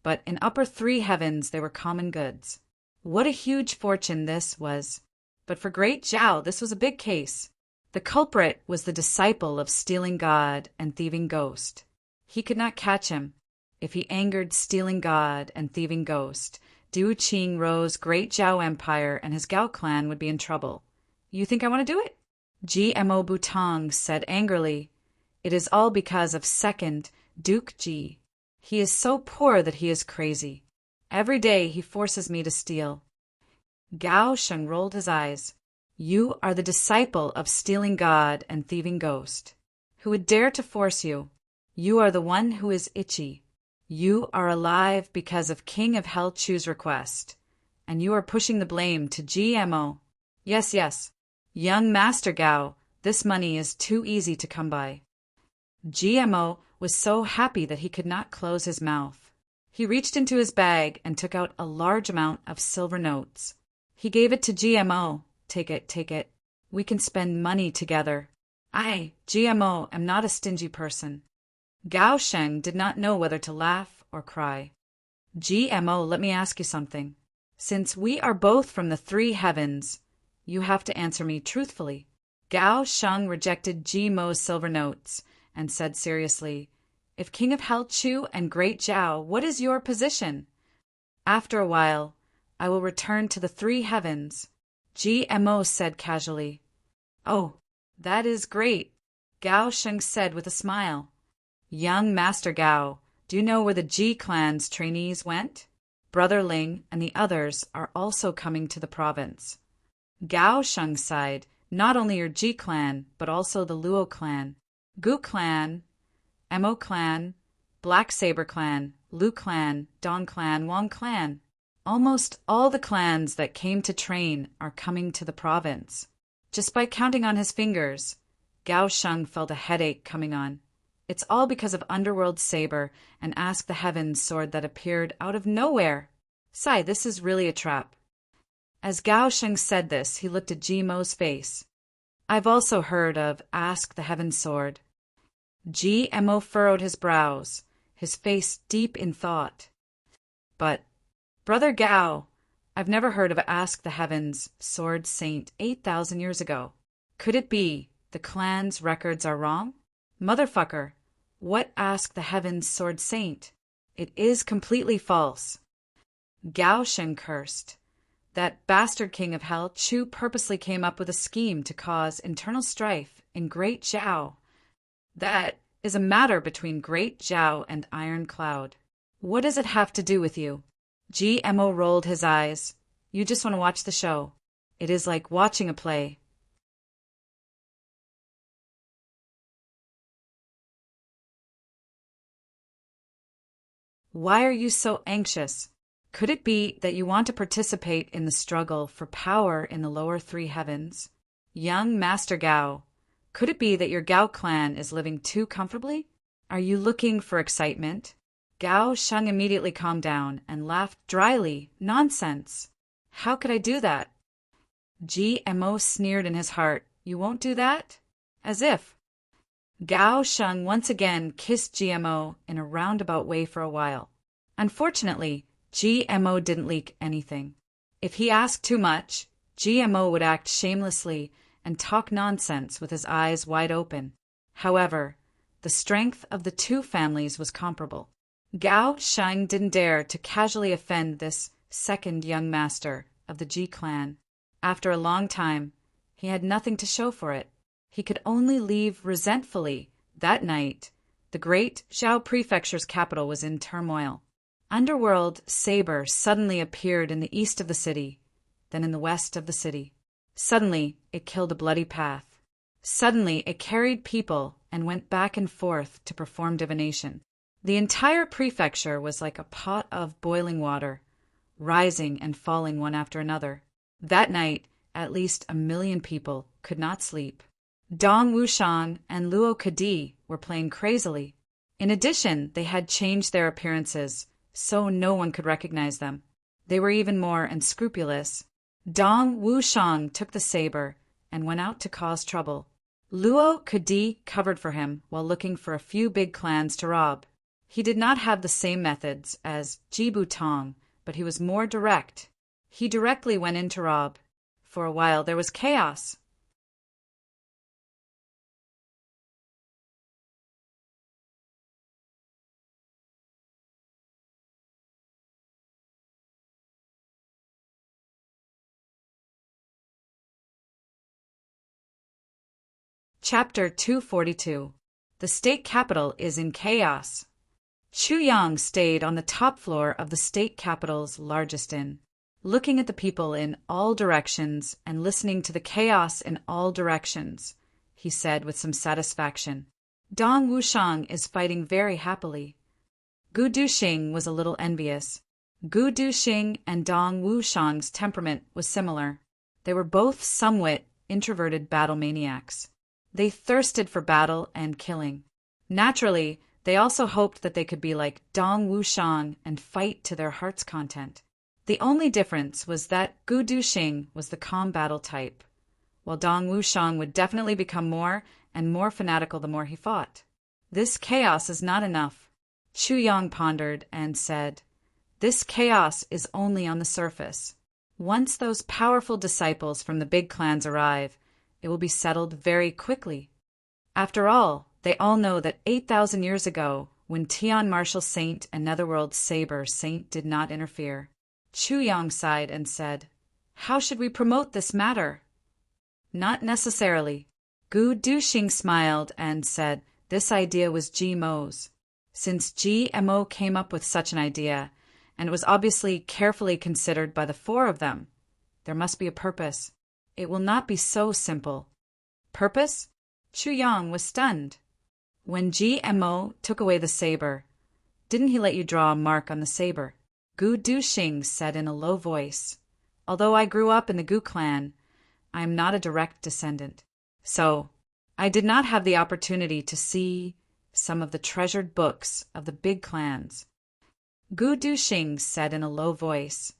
but in upper 3 heavens they were common goods. What a huge fortune this was. But for Great Zhao, this was a big case. The culprit was the disciple of Stealing God and Thieving Ghost. He could not catch him. If he angered Stealing God and Thieving Ghost, Du Qing Ro's Great Zhao Empire and his Gao clan would be in trouble. You think I want to do it? GMO Butong said angrily. It is all because of second Duke Ji. He is so poor that he is crazy. Every day he forces me to steal. Gao Sheng rolled his eyes. You are the disciple of Stealing God and Thieving Ghost. Who would dare to force you? You are the one who is itchy. You are alive because of King of Hell Chu's request, and you are pushing the blame to GMO. Yes. Young Master Gao, this money is too easy to come by. GMO was so happy that he could not close his mouth. He reached into his bag and took out a large amount of silver notes. He gave it to GMO. Take it. We can spend money together. I, GMO, am not a stingy person. Gao Sheng did not know whether to laugh or cry. GMO, let me ask you something. Since we are both from the 3 heavens, you have to answer me truthfully. Gao Sheng rejected GMO's silver notes and said seriously, If King of Hell Chu and Great Zhao, what is your position? After a while, I will return to the 3 heavens. GMO said casually. Oh, that is great, Gao Sheng said with a smile. Young Master Gao, do you know where the Ji clan's trainees went? Brother Ling and the others are also coming to the province. Gao Sheng sighed. Not only your Ji clan, but also the Luo clan, Gu clan, Mo clan, Black Saber clan, Lu clan, Dong clan, Wang clan. Almost all the clans that came to train are coming to the province. Just by counting on his fingers, Gao Sheng felt a headache coming on. It's all because of Underworld Saber and Ask the Heavens sword that appeared out of nowhere. This is really a trap. As Gao Sheng said this, he looked at Ji-mo's face. I've also heard of Ask the Heaven Sword. Ji-mo furrowed his brows, his face deep in thought. But, Brother Gao, I've never heard of Ask the Heavens Sword Saint 8,000 years ago. Could it be the clan's records are wrong? Motherfucker, what Ask the Heavens Sword Saint? It is completely false. Gao Sheng cursed. That bastard king of hell, Chu purposely came up with a scheme to cause internal strife in Great Zhao. That is a matter between Great Zhao and Iron Cloud. What does it have to do with you? G.M.O. rolled his eyes. You just want to watch the show. It is like watching a play. Why are you so anxious? Could it be that you want to participate in the struggle for power in the lower three heavens? Young Master Gao, could it be that your Gao clan is living too comfortably? Are you looking for excitement? Gao Sheng immediately calmed down and laughed dryly. Nonsense! How could I do that? G.M.O. sneered in his heart. You won't do that? As if. Gao Sheng once again kissed G.M.O. in a roundabout way for a while. Unfortunately, G.M.O. didn't leak anything. If he asked too much, G.M.O. would act shamelessly and talk nonsense with his eyes wide open. However, the strength of the two families was comparable. Gao Sheng didn't dare to casually offend this second young master of the Ji clan. After a long time, he had nothing to show for it. He could only leave resentfully. That night, the great Zhao Prefecture's capital was in turmoil. Underworld Saber suddenly appeared in the east of the city, then in the west of the city. Suddenly, it killed a bloody path. Suddenly, it carried people and went back and forth to perform divination. The entire prefecture was like a pot of boiling water, rising and falling one after another. That night, at least 1 million people could not sleep. Dong Wushang and Luo Kadi were playing crazily. In addition, they had changed their appearances, so no one could recognize them. They were even more unscrupulous. Dong Wushang took the saber and went out to cause trouble. Luo Kadi covered for him while looking for a few big clans to rob. He did not have the same methods as Jibu Tong, but he was more direct. He directly went in to rob. For a while there was chaos. Chapter 242. The state capital is in chaos. Chu Yang stayed on the top floor of the state capital's largest inn, looking at the people in all directions and listening to the chaos in all directions. He said with some satisfaction. Dong Wushang is fighting very happily. Gu Duxing was a little envious. Gu Duxing and Dong Wushang's temperament was similar. They were both somewhat introverted battle maniacs. They thirsted for battle and killing. Naturally, they also hoped that they could be like Dong Wushang and fight to their heart's content. The only difference was that Gu Duxing was the calm battle type, while Dong Wushang would definitely become more and more fanatical the more he fought. This chaos is not enough. Chu Yang pondered and said, this chaos is only on the surface. Once those powerful disciples from the big clans arrive, it will be settled very quickly. After all, they all know that 8,000 years ago, when Tian Martial Saint and Netherworld Saber Saint did not interfere, Chu Yang sighed and said, how should we promote this matter? Not necessarily. Gu Duxing smiled and said, this idea was G-Mo's. Since G-M-O came up with such an idea, and it was obviously carefully considered by the four of them, there must be a purpose. It will not be so simple. Purpose? Chu Yang was stunned. When G.M.O. took away the saber, didn't he let you draw a mark on the saber? Gu Duxing said in a low voice, although I grew up in the Gu clan, I am not a direct descendant. So, I did not have the opportunity to see some of the treasured books of the big clans. Gu Duxing said in a low voice,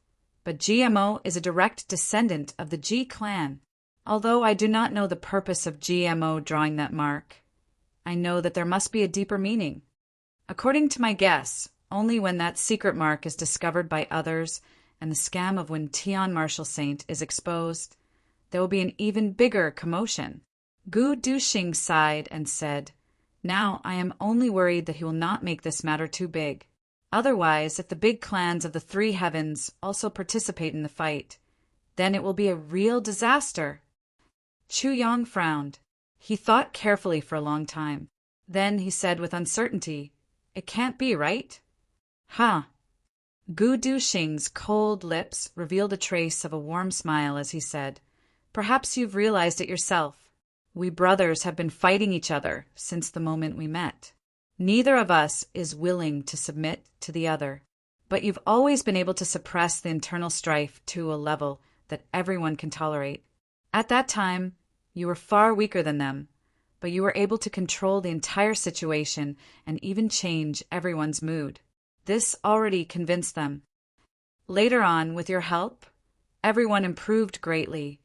but GMO is a direct descendant of the G clan. Although I do not know the purpose of GMO drawing that mark, I know that there must be a deeper meaning. According to my guess, only when that secret mark is discovered by others and the scam of when Tian Marshall Saint is exposed, there will be an even bigger commotion. Gu Duxing sighed and said, "Now I am only worried that he will not make this matter too big. Otherwise, if the big clans of the three heavens also participate in the fight, then it will be a real disaster." Chu Yang frowned. He thought carefully for a long time. Then he said with uncertainty, "It can't be, right?" "Huh." Gu Duxing's cold lips revealed a trace of a warm smile as he said, "Perhaps you've realized it yourself. We brothers have been fighting each other since the moment we met. Neither of us is willing to submit to the other, but you've always been able to suppress the internal strife to a level that everyone can tolerate. At that time, you were far weaker than them, but you were able to control the entire situation and even change everyone's mood. This already convinced them. Later on, with your help, everyone improved greatly,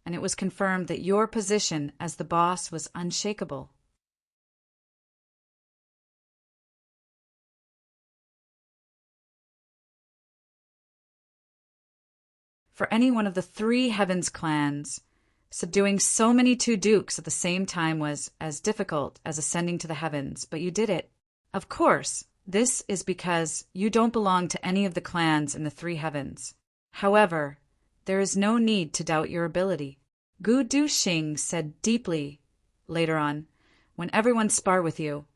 and it was confirmed that your position as the boss was unshakable." For any one of the three heavens clans, subduing so many two dukes at the same time was as difficult as ascending to the heavens, but you did it. Of course, this is because you don't belong to any of the clans in the three heavens. However, there is no need to doubt your ability. Gu Duxing said deeply later on, "When everyone sparred with you,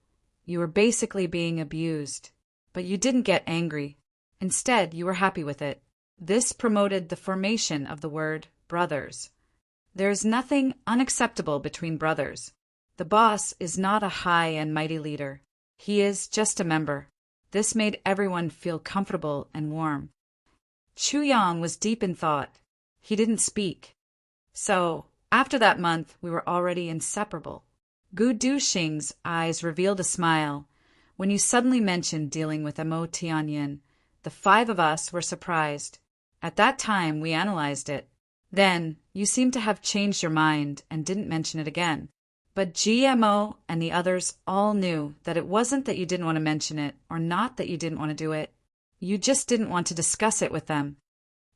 you were basically being abused, but you didn't get angry. Instead, you were happy with it. This promoted the formation of the word brothers. There is nothing unacceptable between brothers. The boss is not a high and mighty leader. He is just a member." This made everyone feel comfortable and warm. Chu Yang was deep in thought. He didn't speak. "So, after that month, we were already inseparable." Gu Duxing's eyes revealed a smile. "When you suddenly mentioned dealing with Mo Tianyin, the five of us were surprised. At that time, we analyzed it. Then, you seemed to have changed your mind and didn't mention it again. But GMO and the others all knew that it wasn't that you didn't want to mention it, or not that you didn't want to do it. You just didn't want to discuss it with them.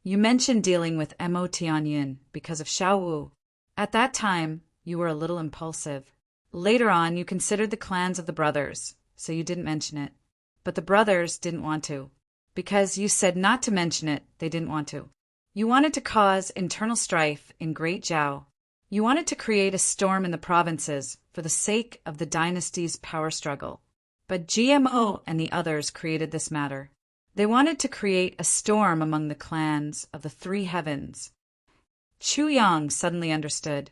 You mentioned dealing with Mo Tianyin because of Xiao Wu. At that time, you were a little impulsive. Later on, you considered the clans of the brothers, so you didn't mention it. But the brothers didn't want to. Because you said not to mention it, they didn't want to. You wanted to cause internal strife in Great Zhao. You wanted to create a storm in the provinces for the sake of the dynasty's power struggle. But GMO and the others created this matter. They wanted to create a storm among the clans of the three heavens." Chu Yang suddenly understood.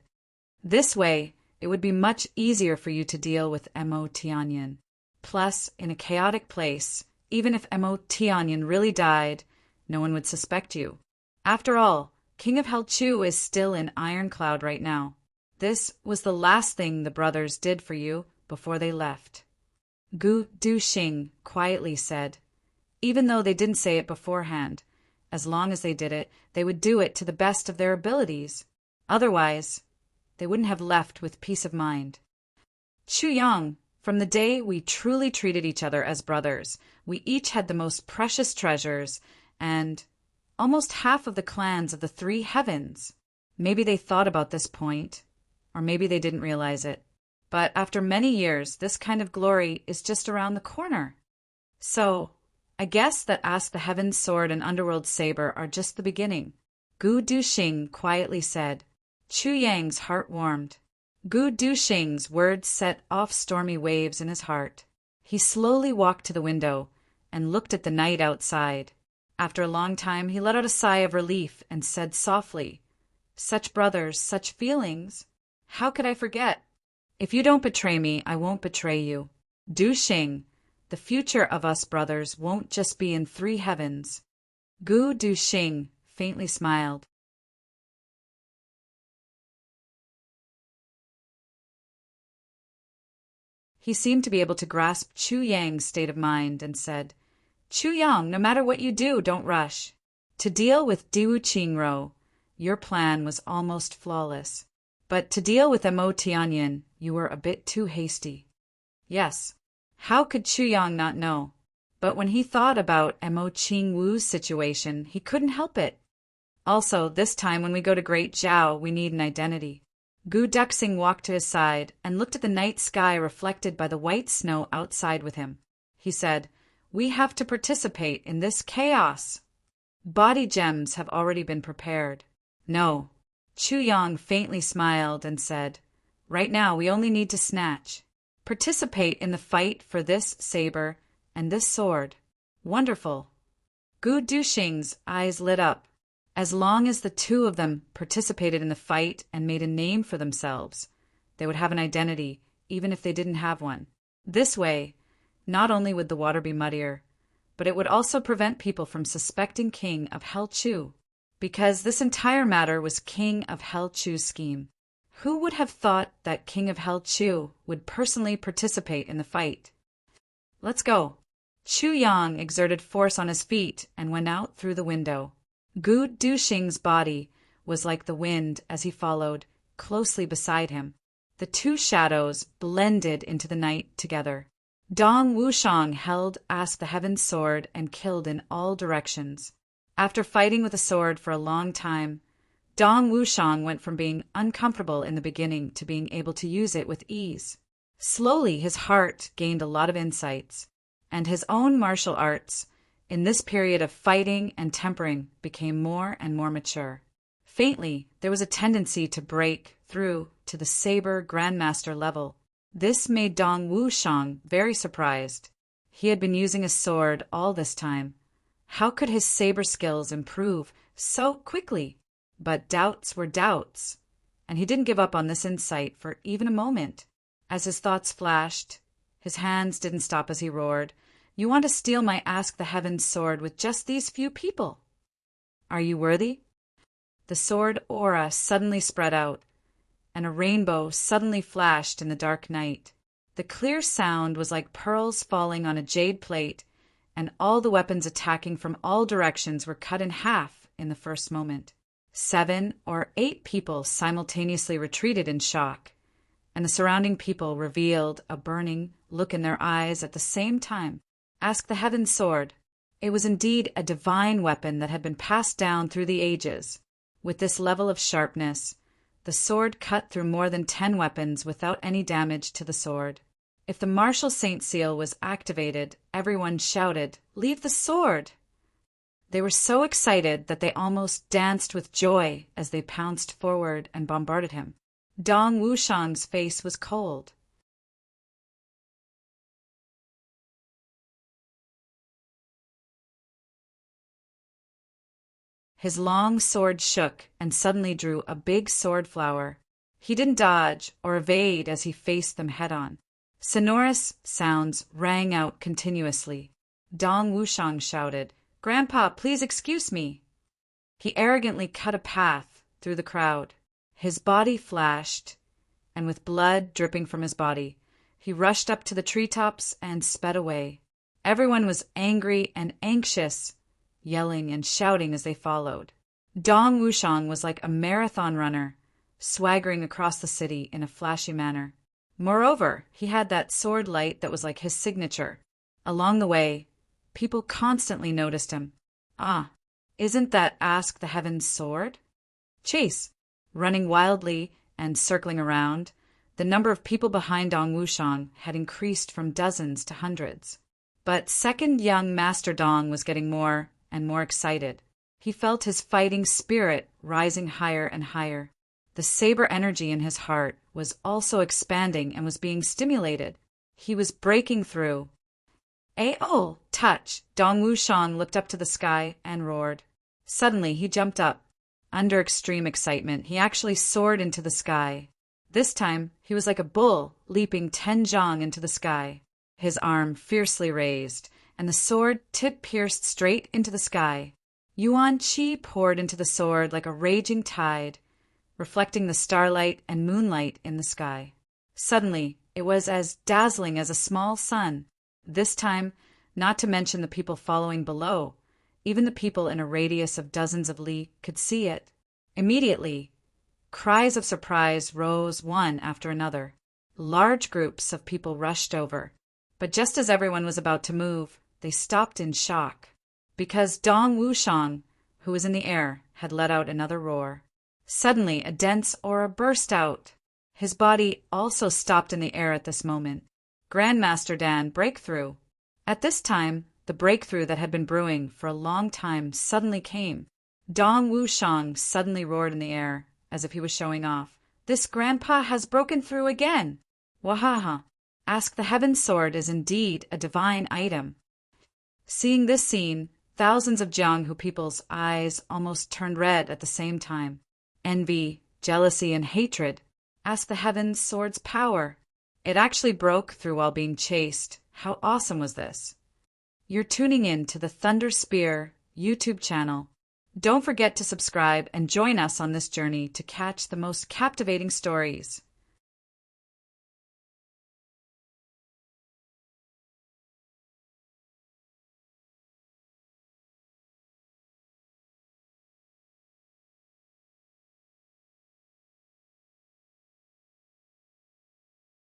This way, it would be much easier for you to deal with Mo Tianyin. Plus, in a chaotic place, even if Mo Tianyin really died, no one would suspect you. After all, King of Hell Chu is still in Ironcloud right now. This was the last thing the brothers did for you before they left." Gu Duxing quietly said, even though they didn't say it beforehand, as long as they did it, they would do it to the best of their abilities. Otherwise, they wouldn't have left with peace of mind. "Chu Yang, from the day we truly treated each other as brothers, we each had the most precious treasures and almost half of the clans of the three heavens." Maybe they thought about this point, or maybe they didn't realize it. But after many years, this kind of glory is just around the corner. So, I guess that Ask the Heaven's Sword and Underworld Saber are just the beginning. Gu Duxing quietly said. Chu Yang's heart warmed. Gu Duxing's words set off stormy waves in his heart. He slowly walked to the window and looked at the night outside. After a long time, he let out a sigh of relief and said softly, "Such brothers, such feelings. How could I forget? If you don't betray me, I won't betray you. Duxing, the future of us brothers won't just be in three heavens." Gu Duxing faintly smiled. He seemed to be able to grasp Chu Yang's state of mind and said, "Chu Yang, no matter what you do, don't rush. To deal with Diwu Qingro, your plan was almost flawless. But to deal with Mo Tianyin, you were a bit too hasty. Yes, how could Chu Yang not know? But when he thought about Mo Qingwu's situation, he couldn't help it. Also, this time when we go to Great Zhao, we need an identity. Gu Duxing walked to his side and looked at the night sky reflected by the white snow outside with him. He said, "We have to participate in this chaos. Body gems have already been prepared." "No." Chu Yang faintly smiled and said, "Right now we only need to snatch. Participate in the fight for this saber and this sword." "Wonderful." Gu Duxing's eyes lit up. As long as the two of them participated in the fight and made a name for themselves, they would have an identity, even if they didn't have one. This way, not only would the water be muddier, but it would also prevent people from suspecting King of Hell Chu, because this entire matter was King of Hell Chu's scheme. Who would have thought that King of Hell Chu would personally participate in the fight? "Let's go." Chu Yang exerted force on his feet and went out through the window. Gu Duxing's body was like the wind as he followed, closely beside him. The two shadows blended into the night together. Dong Wushang held Ask the Heaven's sword and killed in all directions. After fighting with a sword for a long time, Dong Wushang went from being uncomfortable in the beginning to being able to use it with ease. Slowly his heart gained a lot of insights, and his own martial arts, in this period of fighting and tempering, became more and more mature. Faintly, there was a tendency to break through to the saber grandmaster level. This made Dong Wushang very surprised. He had been using a sword all this time. How could his saber skills improve so quickly? But doubts were doubts, and he didn't give up on this insight for even a moment. As his thoughts flashed, his hands didn't stop as he roared, "You want to steal my Ask the Heavens sword with just these few people? Are you worthy?" The sword aura suddenly spread out, and a rainbow suddenly flashed in the dark night. The clear sound was like pearls falling on a jade plate, and all the weapons attacking from all directions were cut in half in the first moment. 7 or 8 people simultaneously retreated in shock, and the surrounding people revealed a burning look in their eyes at the same time. Ask the Heaven's sword. It was indeed a divine weapon that had been passed down through the ages. With this level of sharpness, the sword cut through more than 10 weapons without any damage to the sword. If the martial saint seal was activated, everyone shouted, "Leave the sword!" They were so excited that they almost danced with joy as they pounced forward and bombarded him. Dong Wushang's face was cold. His long sword shook and suddenly drew a big sword flower. He didn't dodge or evade as he faced them head-on. Sonorous sounds rang out continuously. Dong Wushang shouted, "Grandpa, please excuse me." He arrogantly cut a path through the crowd. His body flashed, and with blood dripping from his body, he rushed up to the treetops and sped away. Everyone was angry and anxious, yelling and shouting as they followed. Dong Wushang was like a marathon runner, swaggering across the city in a flashy manner. Moreover, he had that sword light that was like his signature. Along the way, people constantly noticed him. "Ah, isn't that Ask the Heaven's sword?" Chase, running wildly and circling around, the number of people behind Dong Wushang had increased from dozens to hundreds. But second young Master Dong was getting more and more excited. He felt his fighting spirit rising higher and higher. The saber energy in his heart was also expanding and was being stimulated. He was breaking through. "Ayo, touch!" Dong Wushang looked up to the sky and roared. Suddenly he jumped up. Under extreme excitement, he actually soared into the sky. This time, he was like a bull leaping 10 zhang into the sky. His arm fiercely raised, and the sword tip pierced straight into the sky. Yuan Qi poured into the sword like a raging tide, reflecting the starlight and moonlight in the sky. Suddenly, it was as dazzling as a small sun. This time, not to mention the people following below, Even the people in a radius of dozens of li could see it. Immediately, cries of surprise rose one after another. Large groups of people rushed over, but just as everyone was about to move, they stopped in shock, because Dong Wushang, who was in the air, had let out another roar. Suddenly, a dense aura burst out. His body also stopped in the air at this moment. Grandmaster Dan, breakthrough. At this time, the breakthrough that had been brewing for a long time suddenly came. Dong Wushang suddenly roared in the air, as if he was showing off. This grandpa has broken through again. Wahaha! Ask the Heaven Sword is indeed a divine item. Seeing this scene, thousands of Jianghu people's eyes almost turned red at the same time. Envy, jealousy, and hatred. Ask the Heaven Sword's power. It actually broke through while being chased. How awesome was this? You're tuning in to the Thunder Spear YouTube channel. Don't forget to subscribe and join us on this journey to catch the most captivating stories.